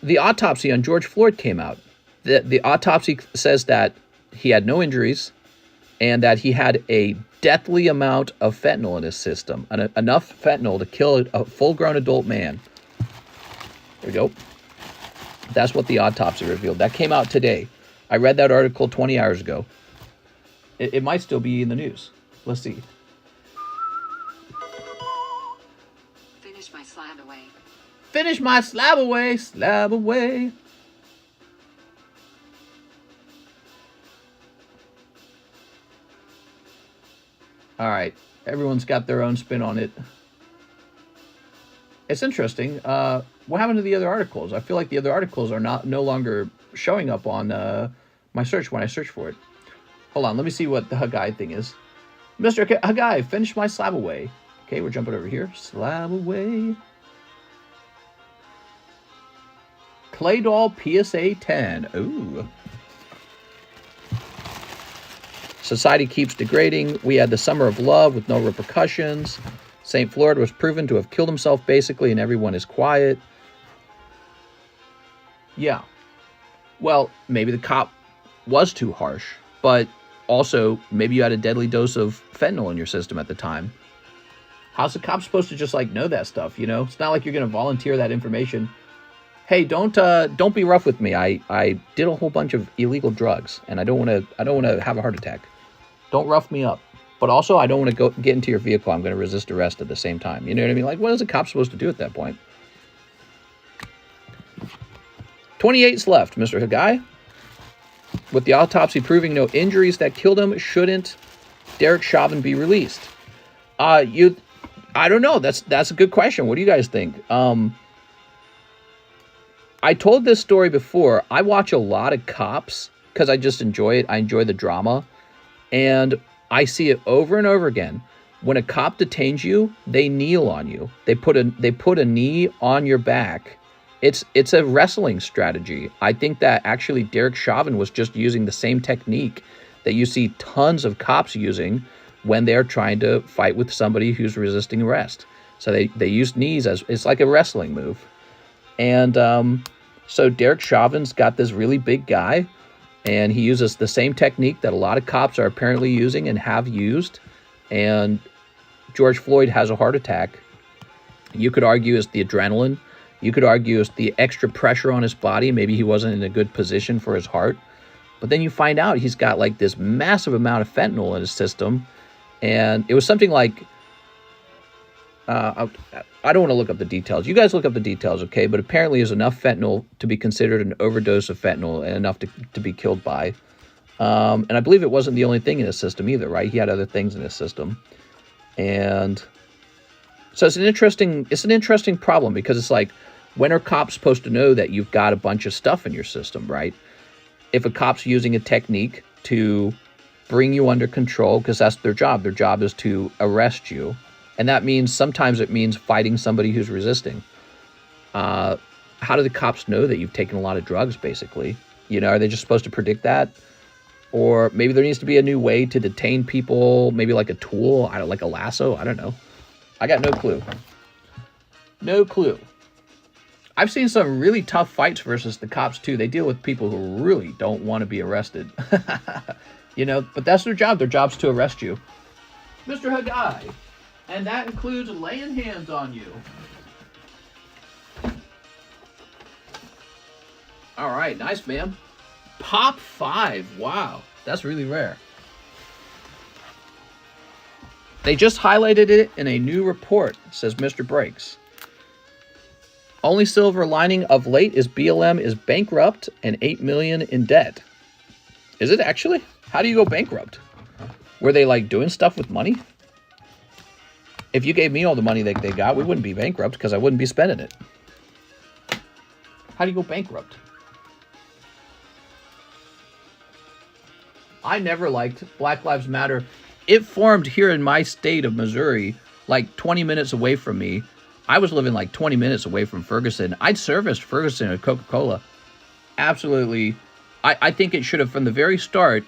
the autopsy on George Floyd came out. The autopsy says that he had no injuries and that he had a deathly amount of fentanyl in his system, enough fentanyl to kill a full-grown adult man. There we go. That's what the autopsy revealed. That came out today. I read that article 20 hours ago. It might still be in the news. Let's see. Finish my slab away. Finish my slab away, slab away. All right. Everyone's got their own spin on it. It's interesting. What happened to the other articles? I feel like the other articles are no longer showing up on my search when I search for it. Hold on, let me see what the Hagai thing is. Mr. Hagai, finish my slab away. Okay, we're jumping over here. Slab away. Clay Doll PSA 10. Ooh. Society keeps degrading. We had the Summer of Love with no repercussions. St. Floyd was proven to have killed himself, basically, and everyone is quiet. Yeah. Well, maybe the cop was too harsh, but also maybe you had a deadly dose of fentanyl in your system at the time. How's the cop supposed to just, like, know that stuff, you know? It's not like you're going to volunteer that information. Hey, don't be rough with me. I did a whole bunch of illegal drugs, and I don't want to have a heart attack. Don't rough me up. But also, I don't want to get into your vehicle. I'm going to resist arrest at the same time. You know what I mean? Like, what is a cop supposed to do at that point? 28's left, Mr. Hagai. With the autopsy proving no injuries that killed him, shouldn't Derek Chauvin be released? I don't know. That's a good question. What do you guys think? I told this story before. I watch a lot of cops because I just enjoy it. I enjoy the drama. And I see it over and over again. When a cop detains you, they kneel on you. They put a knee on your back. It's a wrestling strategy. I think that actually Derek Chauvin was just using the same technique that you see tons of cops using when they're trying to fight with somebody who's resisting arrest. So they use knees as it's like a wrestling move. And so Derek Chauvin's got this really big guy, and he uses the same technique that a lot of cops are apparently using and have used. And George Floyd has a heart attack. You could argue it's the adrenaline. You could argue it's the extra pressure on his body. Maybe he wasn't in a good position for his heart. But then you find out he's got like this massive amount of fentanyl in his system. And it was something like, I don't want to look up the details. You guys look up the details, okay? But apparently there's enough fentanyl to be considered an overdose of fentanyl and enough to be killed by. And I believe it wasn't the only thing in his system either, right? He had other things in his system. And so it's an interesting problem, because it's like, when are cops supposed to know that you've got a bunch of stuff in your system, right? If a cop's using a technique to bring you under control, because that's their job is to arrest you. And that means, sometimes it means fighting somebody who's resisting. How do the cops know that you've taken a lot of drugs, basically? You know, are they just supposed to predict that? Or maybe there needs to be a new way to detain people, maybe like a tool, like a lasso, I don't know. I got no clue. No clue. I've seen some really tough fights versus the cops, too. They deal with people who really don't want to be arrested. You know, but that's their job. Their job's to arrest you. Mr. Hagai. And that includes laying hands on you. All right, nice, ma'am. Pop 5. Wow, that's really rare. They just highlighted it in a new report, says Mr. Breaks. Only silver lining of late is BLM is bankrupt and $8 million in debt. Is it actually? How do you go bankrupt? Were they like doing stuff with money? If you gave me all the money they got, we wouldn't be bankrupt because I wouldn't be spending it. How do you go bankrupt? I never liked Black Lives Matter. It formed here in my state of Missouri, like 20 minutes away from me. I was living like 20 minutes away from Ferguson. I'd serviced Ferguson at Coca-Cola. Absolutely. I think it should have, from the very start,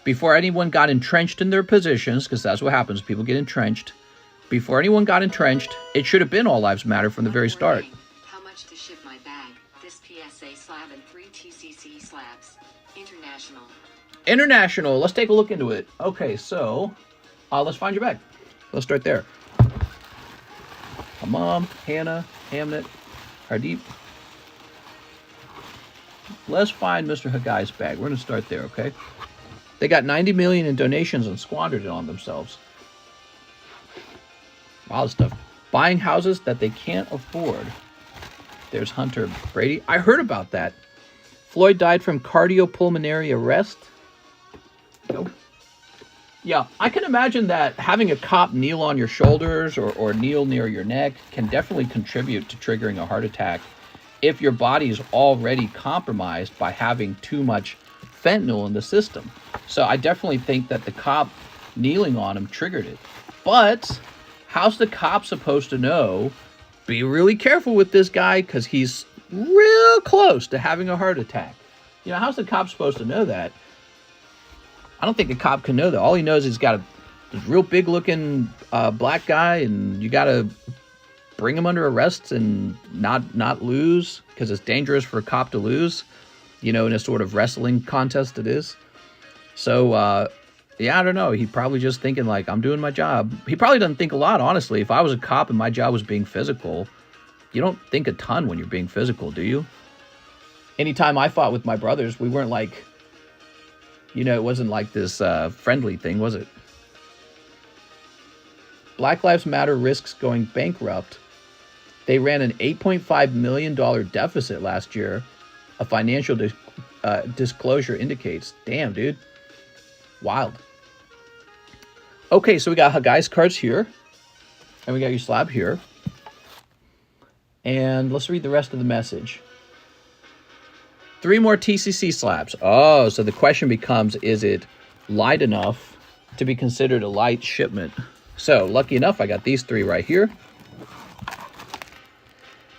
before anyone got entrenched in their positions, because that's what happens, people get entrenched. Before anyone got entrenched, it should have been All Lives Matter from the very start. How much to ship my bag? This PSA slab and 3 TCC slabs. International. International. Let's take a look into it. Okay, so let's find your bag. Let's start there. Mom, Hannah, Hamnet, Hardeep. Let's find Mr. Hagai's bag. We're going to start there, okay? They got 90 million in donations and squandered it on themselves. Wild stuff. Buying houses that they can't afford. There's Hunter Brady. I heard about that. Floyd died from cardiopulmonary arrest. Nope. Yeah, I can imagine that having a cop kneel on your shoulders or kneel near your neck can definitely contribute to triggering a heart attack if your body is already compromised by having too much fentanyl in the system. So I definitely think that the cop kneeling on him triggered it. But how's the cop supposed to know? Be really careful with this guy because he's real close to having a heart attack. You know, how's the cop supposed to know that? I don't think a cop can know that. All he knows is he's got this real big looking black guy, and you got to bring him under arrest and not lose, because it's dangerous for a cop to lose, you know, in a sort of wrestling contest it is. So, yeah, I don't know. He probably just thinking like, I'm doing my job. He probably doesn't think a lot, honestly. If I was a cop and my job was being physical, you don't think a ton when you're being physical, do you? Anytime I fought with my brothers, we weren't like, you know, it wasn't like this friendly thing, was it? Black Lives Matter risks going bankrupt. They ran an $8.5 million deficit last year. A financial disclosure indicates. Damn, dude. Wild. Okay, so we got Hagai's cards here. And we got your slab here. And let's read the rest of the message. 3 more TCC slabs. Oh, so the question becomes, is it light enough to be considered a light shipment? So, lucky enough, I got these 3 right here.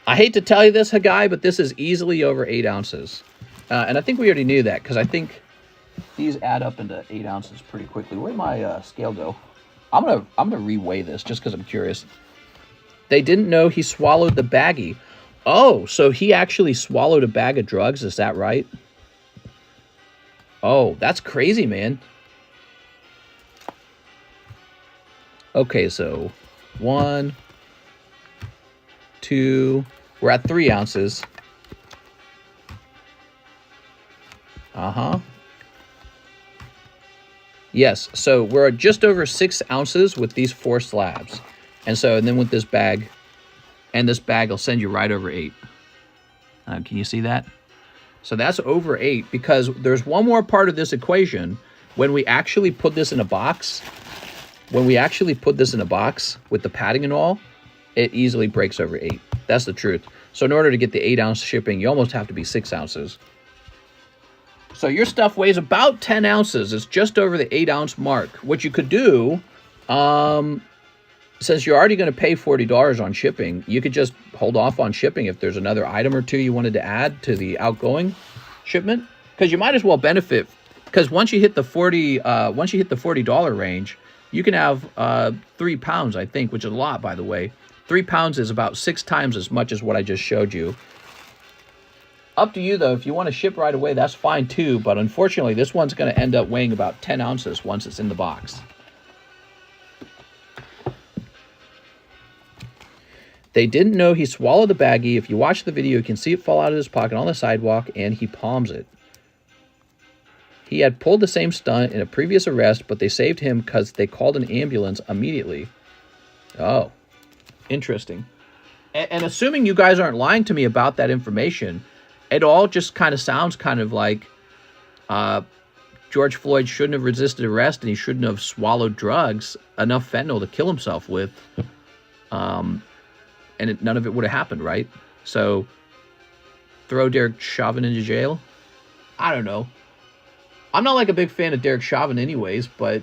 I hate to tell you this, Hagai, but this is easily over 8 ounces. And I think we already knew that, because I think these add up into 8 ounces pretty quickly. Where'd my scale go? I'm gonna reweigh this just because I'm curious. They didn't know he swallowed the baggie. Oh, so he actually swallowed a bag of drugs, is that right? Oh, that's crazy, man. Okay, so 1, 2, we're at 3 ounces. Yes, so we're at just over 6 ounces with these 4 slabs. And then with this bag, and this bag will send you right over 8. Can you see that? So that's over 8, because there's one more part of this equation. When we actually put this in a box, with the padding and all, it easily breaks over 8. That's the truth. So in order to get the 8 ounce shipping, you almost have to be 6 ounces. So your stuff weighs about 10 ounces. It's just over the 8 ounce mark. What you could do, since you're already going to pay $40 on shipping, you could just hold off on shipping if there's another item or 2 you wanted to add to the outgoing shipment, because you might as well benefit. Because once you hit the $40 range, you can have 3 pounds, I think, which is a lot, by the way. 3 pounds is about 6 times as much as what I just showed you. Up to you, though. If you want to ship right away, that's fine, too. But unfortunately, this one's going to end up weighing about 10 ounces once it's in the box. They didn't know he swallowed the baggie. If you watch the video, you can see it fall out of his pocket on the sidewalk, and he palms it. He had pulled the same stunt in a previous arrest, but they saved him because they called an ambulance immediately. Oh, interesting. And assuming you guys aren't lying to me about that information, it all just kind of sounds kind of like George Floyd shouldn't have resisted arrest, and he shouldn't have swallowed drugs, enough fentanyl to kill himself with. And none of it would have happened, right? So, throw Derek Chauvin into jail? I don't know. I'm not like a big fan of Derek Chauvin anyways, but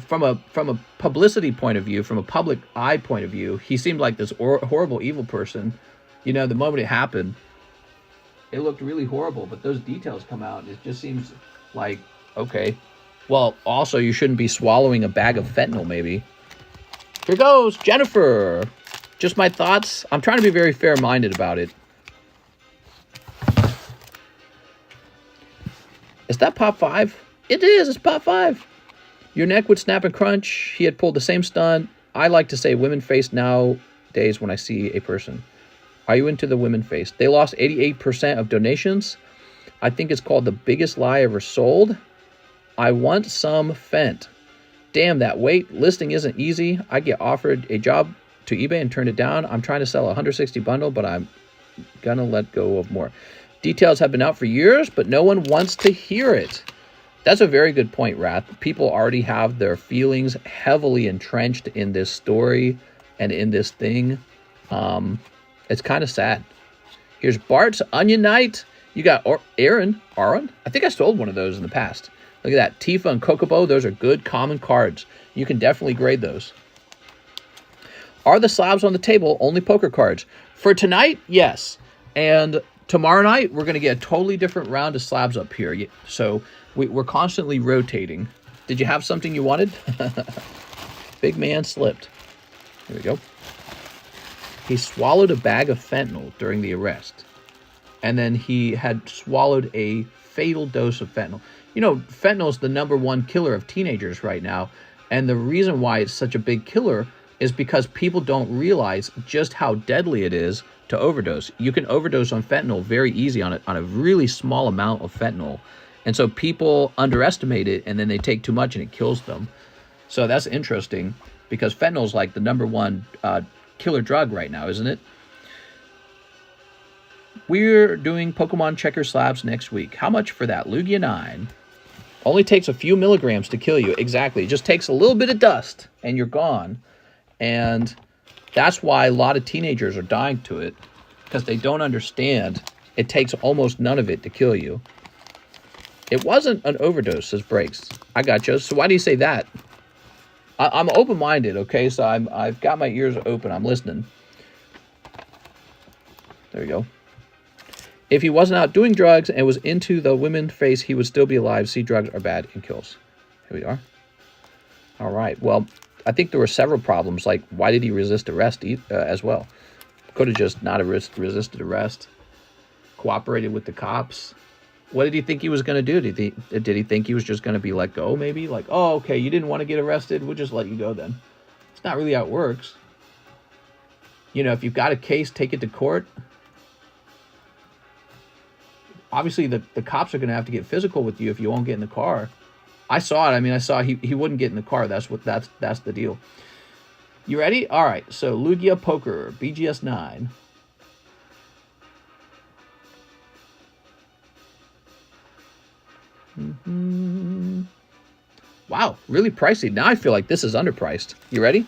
from a publicity point of view, from a public eye point of view, he seemed like this horrible, evil person. You know, the moment it happened, it looked really horrible, but those details come out, and it just seems like, okay. Well, also, you shouldn't be swallowing a bag of fentanyl, maybe. Here goes, Jennifer. Just my thoughts. I'm trying to be very fair-minded about it. Is that Pop 5? It is. It's Pop 5. Your neck would snap and crunch. He had pulled the same stunt. I like to say women face nowadays when I see a person. Are you into the women face? They lost 88% of donations. I think it's called The Biggest Lie Ever Sold. I want some Fent. Damn, that wait listing isn't easy. I get offered a job to eBay and turned it down. I'm trying to sell a 160 bundle, but I'm gonna let go of more. Details have been out for years, but no one wants to hear it. That's a very good point, Wrath. People already have their feelings heavily entrenched in this story and in this thing. It's kind of sad. Here's Bart's Onion Knight. You got Aaron. I think I sold one of those in the past. Look at that. Tifa and Kokobo. Those are good common cards. You can definitely grade those. Are the slabs on the table only poker cards? For tonight, yes. And tomorrow night, we're going to get a totally different round of slabs up here. So we're constantly rotating. Did you have something you wanted? Big man slipped. Here we go. He swallowed a bag of fentanyl during the arrest. And then he had swallowed a fatal dose of fentanyl. You know, fentanyl is the #1 killer of teenagers right now. And the reason why it's such a big killer is because people don't realize just how deadly it is to overdose. You can overdose on fentanyl very easy on a really small amount of fentanyl. And so people underestimate it, and then they take too much and it kills them. So that's interesting because fentanyl is like the #1 killer drug right now, isn't it? We're doing Pokemon Checker Slabs next week. How much for that? Lugia 9. Only takes a few milligrams to kill you. Exactly. It just takes a little bit of dust and you're gone. And that's why a lot of teenagers are dying to it, because they don't understand it takes almost none of it to kill you. It wasn't an overdose, says Breaks. I got you. So why do you say that? I'm open-minded, okay? So I've got my ears open. I'm listening. There we go. If he wasn't out doing drugs and was into the women's face, he would still be alive. See, drugs are bad and kills. Here we are. All right. Well, I think there were several problems. Like, why did he resist arrest as well? Could have just not resisted arrest. Cooperated with the cops. What did he think he was going to do? Did he think he was just going to be let go, maybe? Like, oh, okay, you didn't want to get arrested. We'll just let you go then. It's not really how it works. You know, if you've got a case, take it to court. Obviously, the cops are going to have to get physical with you if you won't get in the car. I saw it. I mean, I saw he wouldn't get in the car. That's the deal. You ready? All right. So Lugia Poker, BGS 9. Wow, really pricey. Now I feel like this is underpriced. You ready?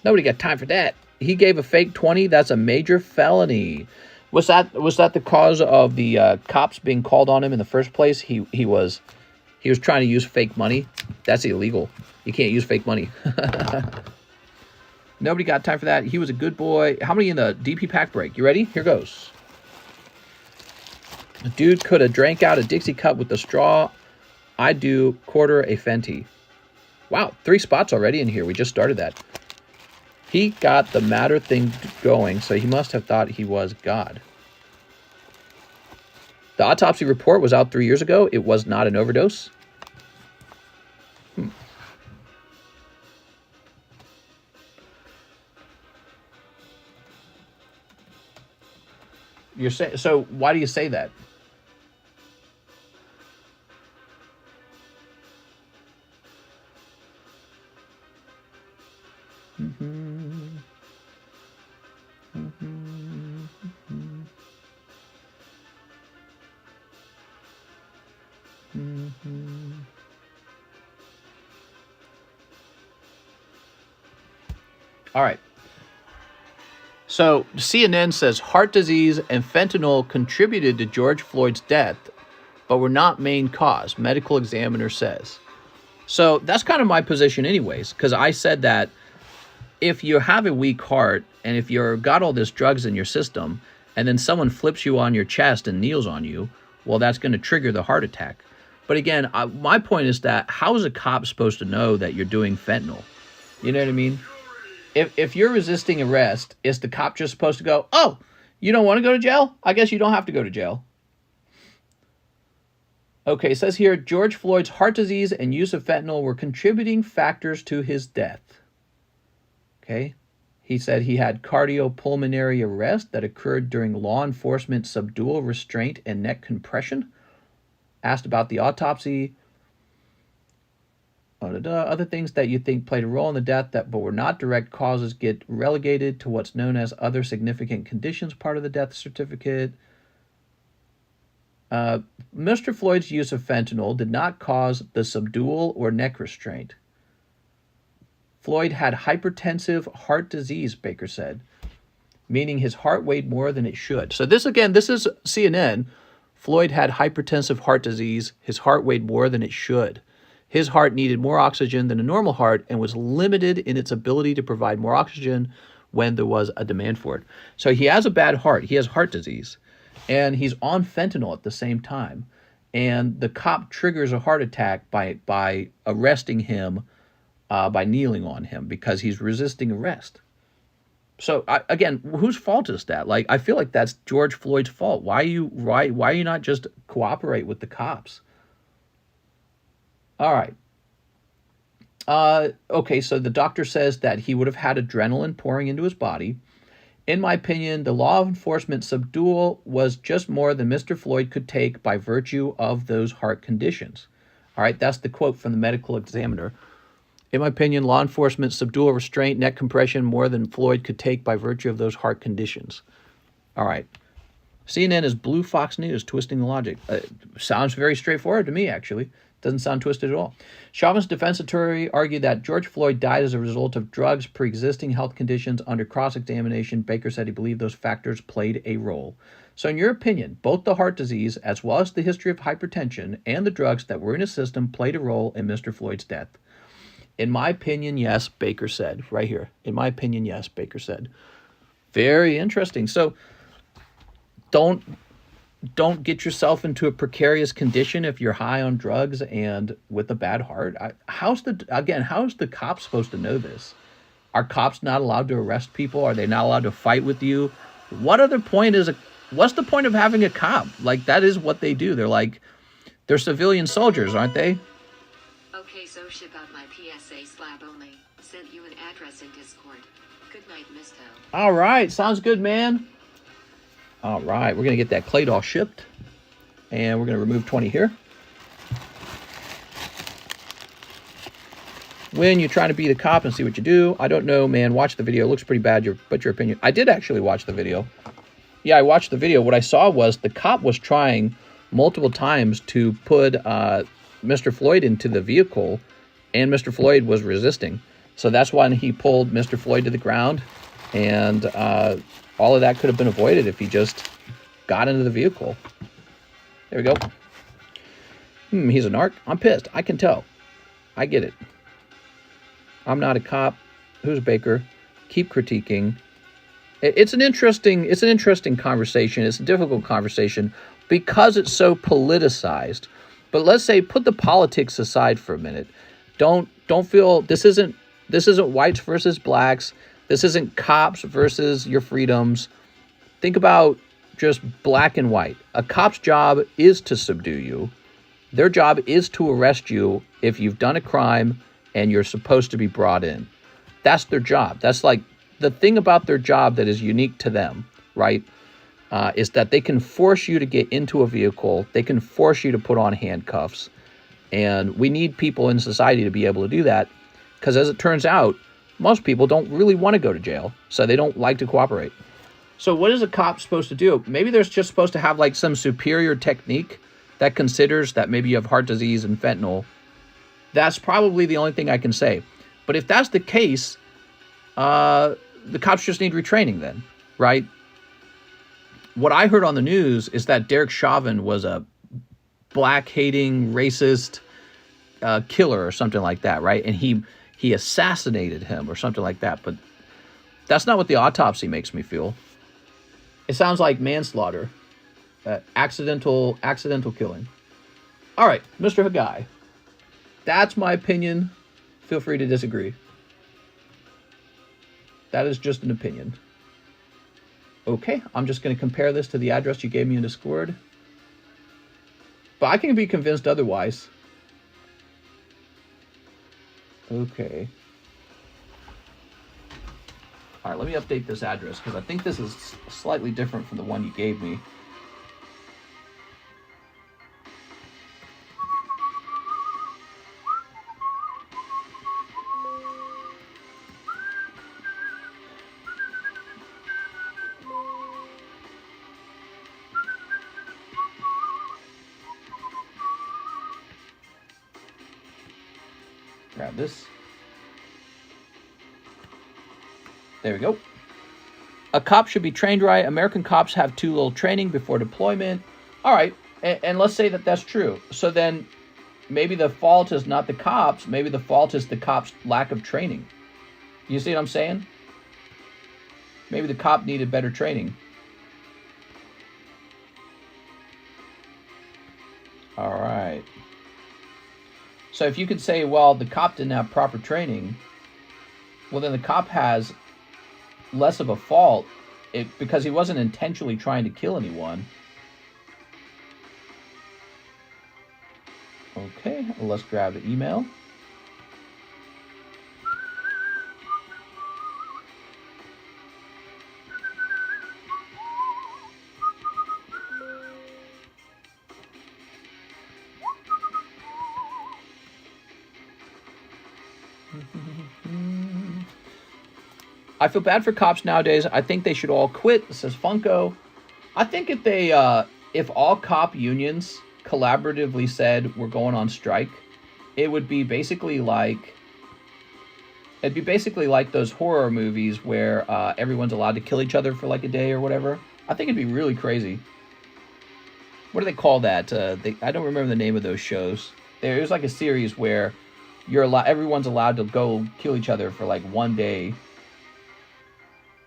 Nobody got time for that. He gave a fake 20. That's a major felony. Was that the cause of the cops being called on him in the first place? He was trying to use fake money. That's illegal. You can't use fake money. Nobody got time for that. He was a good boy. How many in the DP pack break? You ready? Here goes. A dude could have drank out a Dixie cup with a straw. I do quarter a Fenty. Wow, 3 spots already in here. We just started that. He got the matter thing going, so he must have thought he was God. The autopsy report was out 3 years ago. It was not an overdose. You're saying, so why do you say that? All right. So CNN says heart disease and fentanyl contributed to George Floyd's death, but were not main cause, medical examiner says. So that's kind of my position anyways, because I said that if you have a weak heart and if you've got all this drugs in your system and then someone flips you on your chest and kneels on you, well, that's going to trigger the heart attack. But again, my point is that how is a cop supposed to know that you're doing fentanyl? You know what I mean? If you're resisting arrest, is the cop just supposed to go, oh, you don't want to go to jail? I guess you don't have to go to jail. Okay, it says here, George Floyd's heart disease and use of fentanyl were contributing factors to his death. Okay, He said he had cardiopulmonary arrest that occurred during law enforcement subdual restraint and neck compression. Asked about the autopsy. Other things that you think played a role in the death but were not direct causes get relegated to what's known as other significant conditions part of the death certificate. Mr. Floyd's use of fentanyl did not cause the subdual or neck restraint. Floyd had hypertensive heart disease, Baker said, meaning his heart weighed more than it should. So this, again, this is CNN. Floyd had hypertensive heart disease. His heart weighed more than it should. His heart needed more oxygen than a normal heart and was limited in its ability to provide more oxygen when there was a demand for it. So he has a bad heart. He has heart disease. And he's on fentanyl at the same time. And the cop triggers a heart attack by arresting him, by kneeling on him because he's resisting arrest. So, again, whose fault is that? Like, I feel like that's George Floyd's fault. Why are you not just cooperate with the cops? All right. Okay, so the doctor says that he would have had adrenaline pouring into his body. In my opinion, the law enforcement subdual was just more than Mr. Floyd could take by virtue of those heart conditions. All right, that's the quote from the medical examiner. In my opinion, law enforcement subdual restraint, neck compression, more than Floyd could take by virtue of those heart conditions. All right. CNN is Blue Fox News, twisting the logic. Sounds very straightforward to me, actually. Doesn't sound twisted at all. Chauvin's defense attorney argued that George Floyd died as a result of drugs, pre-existing health conditions. Under cross-examination, Baker said he believed those factors played a role. So in your opinion, both the heart disease as well as the history of hypertension and the drugs that were in his system played a role in Mr. Floyd's death? In my opinion, yes, Baker said. Right here. In my opinion, yes, Baker said. Very interesting. So don't get yourself into a precarious condition if you're high on drugs and with a bad heart. How's the cops supposed to know this? Are cops not allowed to arrest people? Are they not allowed to fight with you? What's the point of having a cop? Like, that is what they do. They're civilian soldiers, aren't they? Okay, so ship out my PSA slab only. Sent you an address in Discord. Good night, Misto. All right, sounds good, man. All right, we're going to get that clay doll shipped. And we're going to remove 20 here. When you're trying to be the cop and see what you do, I don't know, man. Watch the video. It looks pretty bad, but your opinion. I did actually watch the video. Yeah, I watched the video. What I saw was the cop was trying multiple times to put Mr. Floyd into the vehicle, and Mr. Floyd was resisting. So that's why he pulled Mr. Floyd to the ground, and all of that could have been avoided if he just got into the vehicle. There we go. He's a narc. I'm pissed. I can tell. I get it. I'm not a cop. Who's Baker? Keep critiquing. It's an interesting conversation. It's a difficult conversation because it's so politicized. But let's say put the politics aside for a minute. Don't feel this isn't whites versus blacks. This isn't cops versus your freedoms. Think about just black and white. A cop's job is to subdue you. Their job is to arrest you if you've done a crime and you're supposed to be brought in. That's their job. That's like the thing about their job that is unique to them, right? Is that they can force you to get into a vehicle. They can force you to put on handcuffs. And we need people in society to be able to do that because, as it turns out, most people don't really want to go to jail, so they don't like to cooperate. So what is a cop supposed to do? Maybe they're just supposed to have like some superior technique that considers that maybe you have heart disease and fentanyl. That's probably the only thing I can say. But if that's the case, the cops just need retraining then, right? What I heard on the news is that Derek Chauvin was a black-hating, racist killer or something like that, right? And he assassinated him or something like that. But that's not what the autopsy makes me feel. It sounds like manslaughter, accidental killing. All right, Mr. Hagai. That's my opinion. Feel free to disagree. That is just an opinion. Okay, I'm just going to compare this to the address you gave me in Discord. But I can be convinced otherwise. Okay. All right, let me update this address because I think this is slightly different from the one you gave me. Grab this. There we go. A cop should be trained right. American cops have too little training before deployment. All right, and let's say that that's true. So then maybe the fault is not the cops. Maybe the fault is the cops' lack of training. You see what I'm saying? Maybe the cop needed better training. All right. So if you could say, well, the cop didn't have proper training, well, then the cop has less of a fault because he wasn't intentionally trying to kill anyone. Okay, let's grab the email. I feel bad for cops nowadays. I think they should all quit, says Funko. I think if all cop unions collaboratively said we're going on strike, it would be basically like those horror movies where everyone's allowed to kill each other for like a day or whatever. I think it'd be really crazy. What do they call that? I don't remember the name of those shows. There was like a series where everyone's allowed to go kill each other for like one day.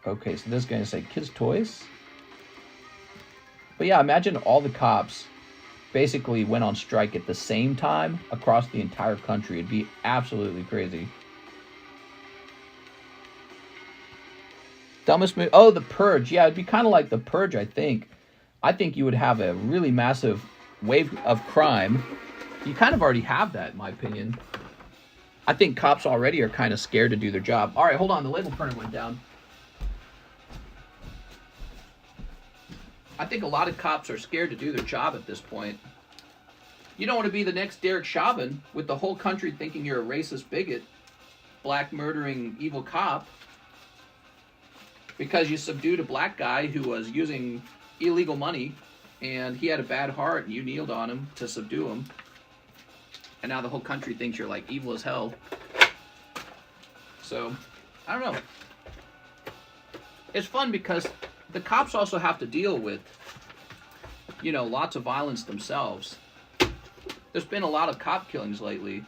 Okay, so this is going to say kids' toys. But yeah, imagine all the cops basically went on strike at the same time across the entire country. It'd be absolutely crazy. Dumbest movie. Oh, The Purge. Yeah, it'd be kind of like The Purge, I think. I think you would have a really massive wave of crime. You kind of already have that, in my opinion. I think cops already are kind of scared to do their job. All right, hold on. The label printer went down. I think a lot of cops are scared to do their job at this point. You don't want to be the next Derek Chauvin with the whole country thinking you're a racist bigot, black murdering evil cop, because you subdued a black guy who was using illegal money and he had a bad heart and you kneeled on him to subdue him. And now the whole country thinks you're like evil as hell. So, I don't know. It's fun because the cops also have to deal with, lots of violence themselves. There's been a lot of cop killings lately.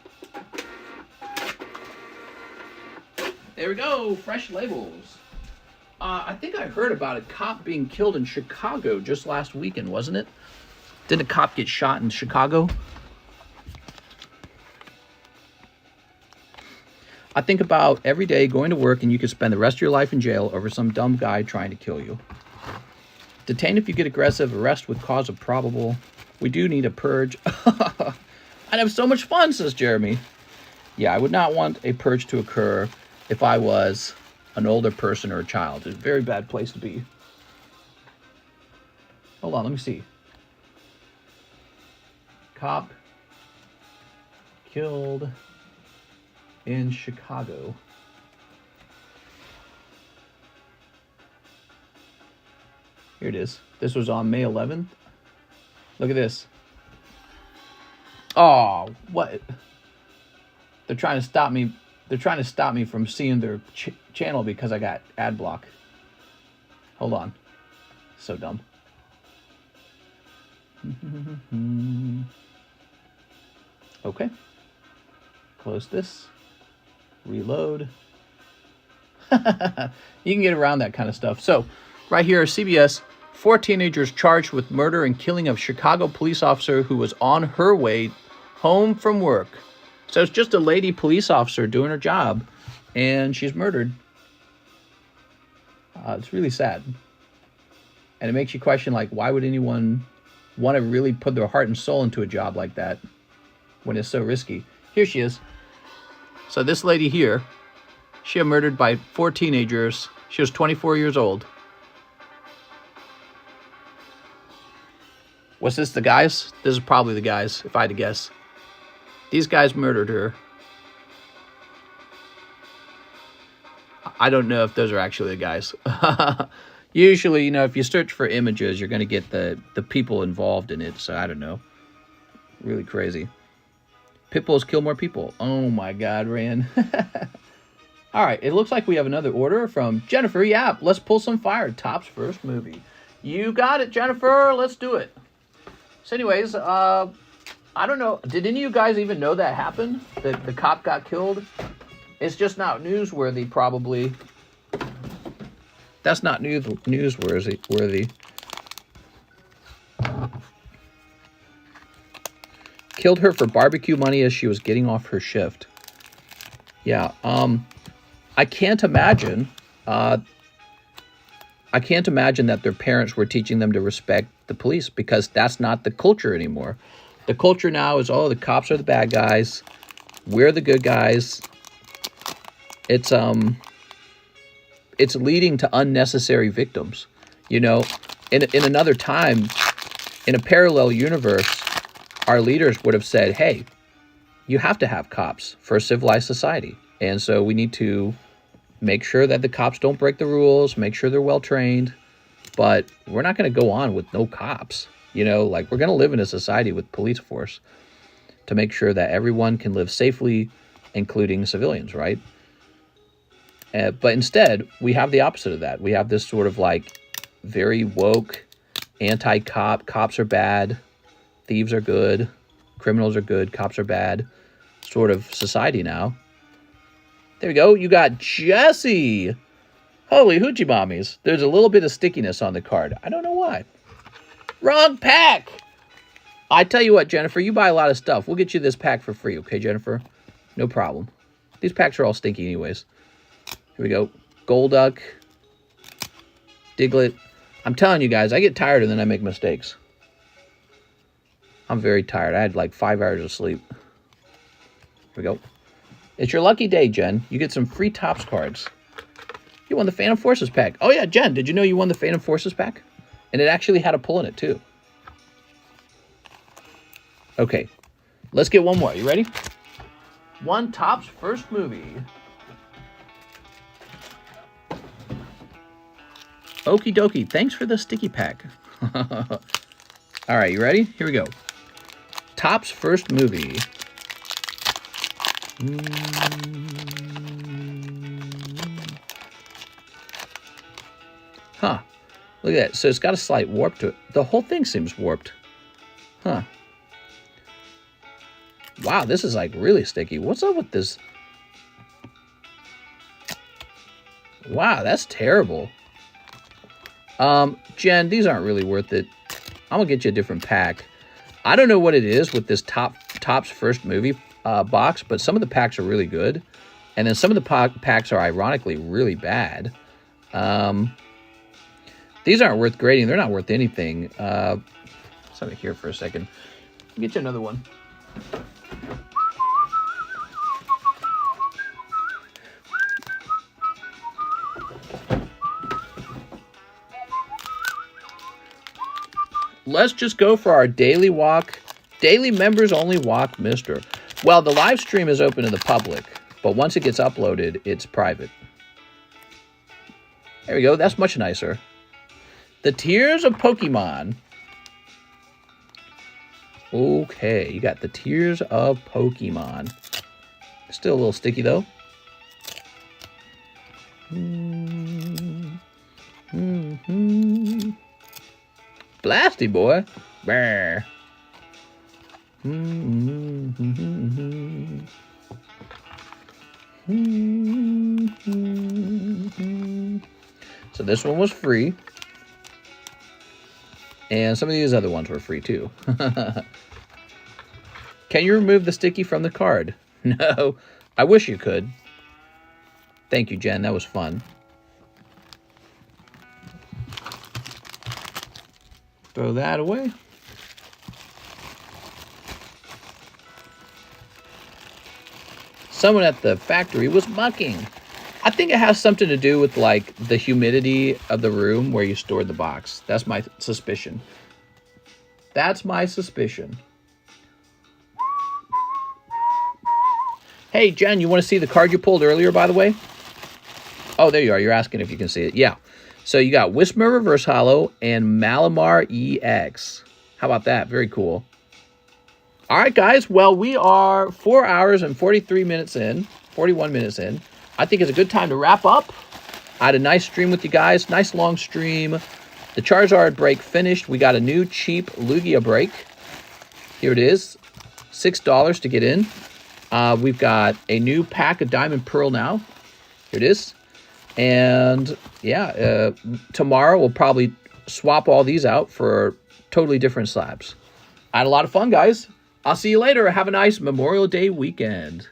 There we go, fresh labels. I think I heard about a cop being killed in Chicago just last weekend, wasn't it? Didn't a cop get shot in Chicago? I think about every day going to work and you could spend the rest of your life in jail over some dumb guy trying to kill you. Detain if you get aggressive, arrest with cause of probable. We do need a purge. I'd have so much fun, says Jeremy. Yeah, I would not want a purge to occur if I was an older person or a child. It's a very bad place to be. Hold on, let me see. Cop killed in Chicago. Here it is. This was on May 11th. Look at this. Oh, what? They're trying to stop me. They're trying to stop me from seeing their channel because I got ad block. Hold on. So dumb. Okay. Close this. Reload. You can get around that kind of stuff. So, right here, CBS, 4 teenagers charged with murder and killing of Chicago police officer who was on her way home from work. So it's just a lady police officer doing her job, and she's murdered. It's really sad. And it makes you question, like, why would anyone want to really put their heart and soul into a job like that when it's so risky? Here she is. So this lady here, she was murdered by 4 teenagers She was 24 years old. Was this the guys? This is probably the guys, if I had to guess. These guys murdered her. I don't know if those are actually the guys. Usually, you know, if you search for images, you're going to get the people involved in it. So, I don't know. Really crazy. Pitbulls kill more people. Oh, my God, Rand. All right, it looks like we have another order from Jennifer. Yeah, let's pull some fire. Top's first movie. You got it, Jennifer. Let's do it. So, anyways, I don't know. Did any of you guys even know that happened? That the cop got killed? It's just not newsworthy, probably. That's not newsworthy. Killed her for barbecue money as she was getting off her shift. Yeah, I can't imagine. I can't imagine that their parents were teaching them to respect the police, because that's not the culture anymore. The culture now is, oh, the cops are the bad guys. We're the good guys. It's leading to unnecessary victims. You know, in another time, in a parallel universe, our leaders would have said, hey, you have to have cops for a civilized society. And so we need to make sure that the cops don't break the rules, make sure they're well trained. But we're not going to go on with no cops. You know, like, we're going to live in a society with police force to make sure that everyone can live safely, including civilians, right? But instead, we have the opposite of that. We have this sort of like very woke, anti-cop, cops are bad, thieves are good, criminals are good, cops are bad sort of society now. There we go. You got Jesse. Holy hoochie mommies. There's a little bit of stickiness on the card. I don't know why. Wrong pack. I tell you what, Jennifer, you buy a lot of stuff. We'll get you this pack for free, okay, Jennifer? No problem. These packs are all stinky anyways. Here we go. Golduck. Diglett. I'm telling you guys, I get tired and then I make mistakes. I'm very tired. I had like 5 hours of sleep. Here we go. It's your lucky day, Jen. You get some free Topps cards. You won the Phantom Forces pack. Oh, yeah, Jen, did you know you won the Phantom Forces pack? And it actually had a pull in it, too. Okay. Let's get one more. You ready? One Topps first movie. Okie dokie. Thanks for the sticky pack. All right, you ready? Here we go. Topps first movie. Huh. Look at that. So it's got a slight warp to it. The whole thing seems warped. Huh. Wow, this is like really sticky. What's up with this? Wow, that's terrible. Jen, these aren't really worth it. I'm gonna get you a different pack. I don't know what it is with this Topps first movie box, but some of the packs are really good. And then some of the packs are ironically really bad. These aren't worth grading. They're not worth anything. Let's have it here for a second. I'll get you another one. Let's just go for our daily walk. Daily members only walk, mister. Well, the live stream is open to the public, but once it gets uploaded, it's private. There we go. That's much nicer. The Tears of Pokemon. Okay, you got the Tears of Pokemon. Still a little sticky, though. Blasty boy. Brr. So this one was free. And some of these other ones were free too. Can you remove the sticky from the card? No. I wish you could. Thank you, Jen. That was fun. Throw that away. Someone at the factory was mucking. I think it has something to do with like the humidity of the room where you stored the box. That's my suspicion. That's my suspicion. Hey, Jen, you want to see the card you pulled earlier, by the way? Oh, there you are. You're asking if you can see it. Yeah. So you got Whismur Reverse Holo and Malamar EX. How about that? Very cool. All right, guys. Well, we are 4 hours and 41 minutes in. I think it's a good time to wrap up. I had a nice stream with you guys. Nice long stream. The Charizard break finished. We got a new cheap Lugia break. Here it is. $6 to get in. We've got a new pack of Diamond Pearl now. Here it is. And yeah, tomorrow we'll probably swap all these out for totally different slabs. I had a lot of fun, guys. I'll see you later. Have a nice Memorial Day weekend.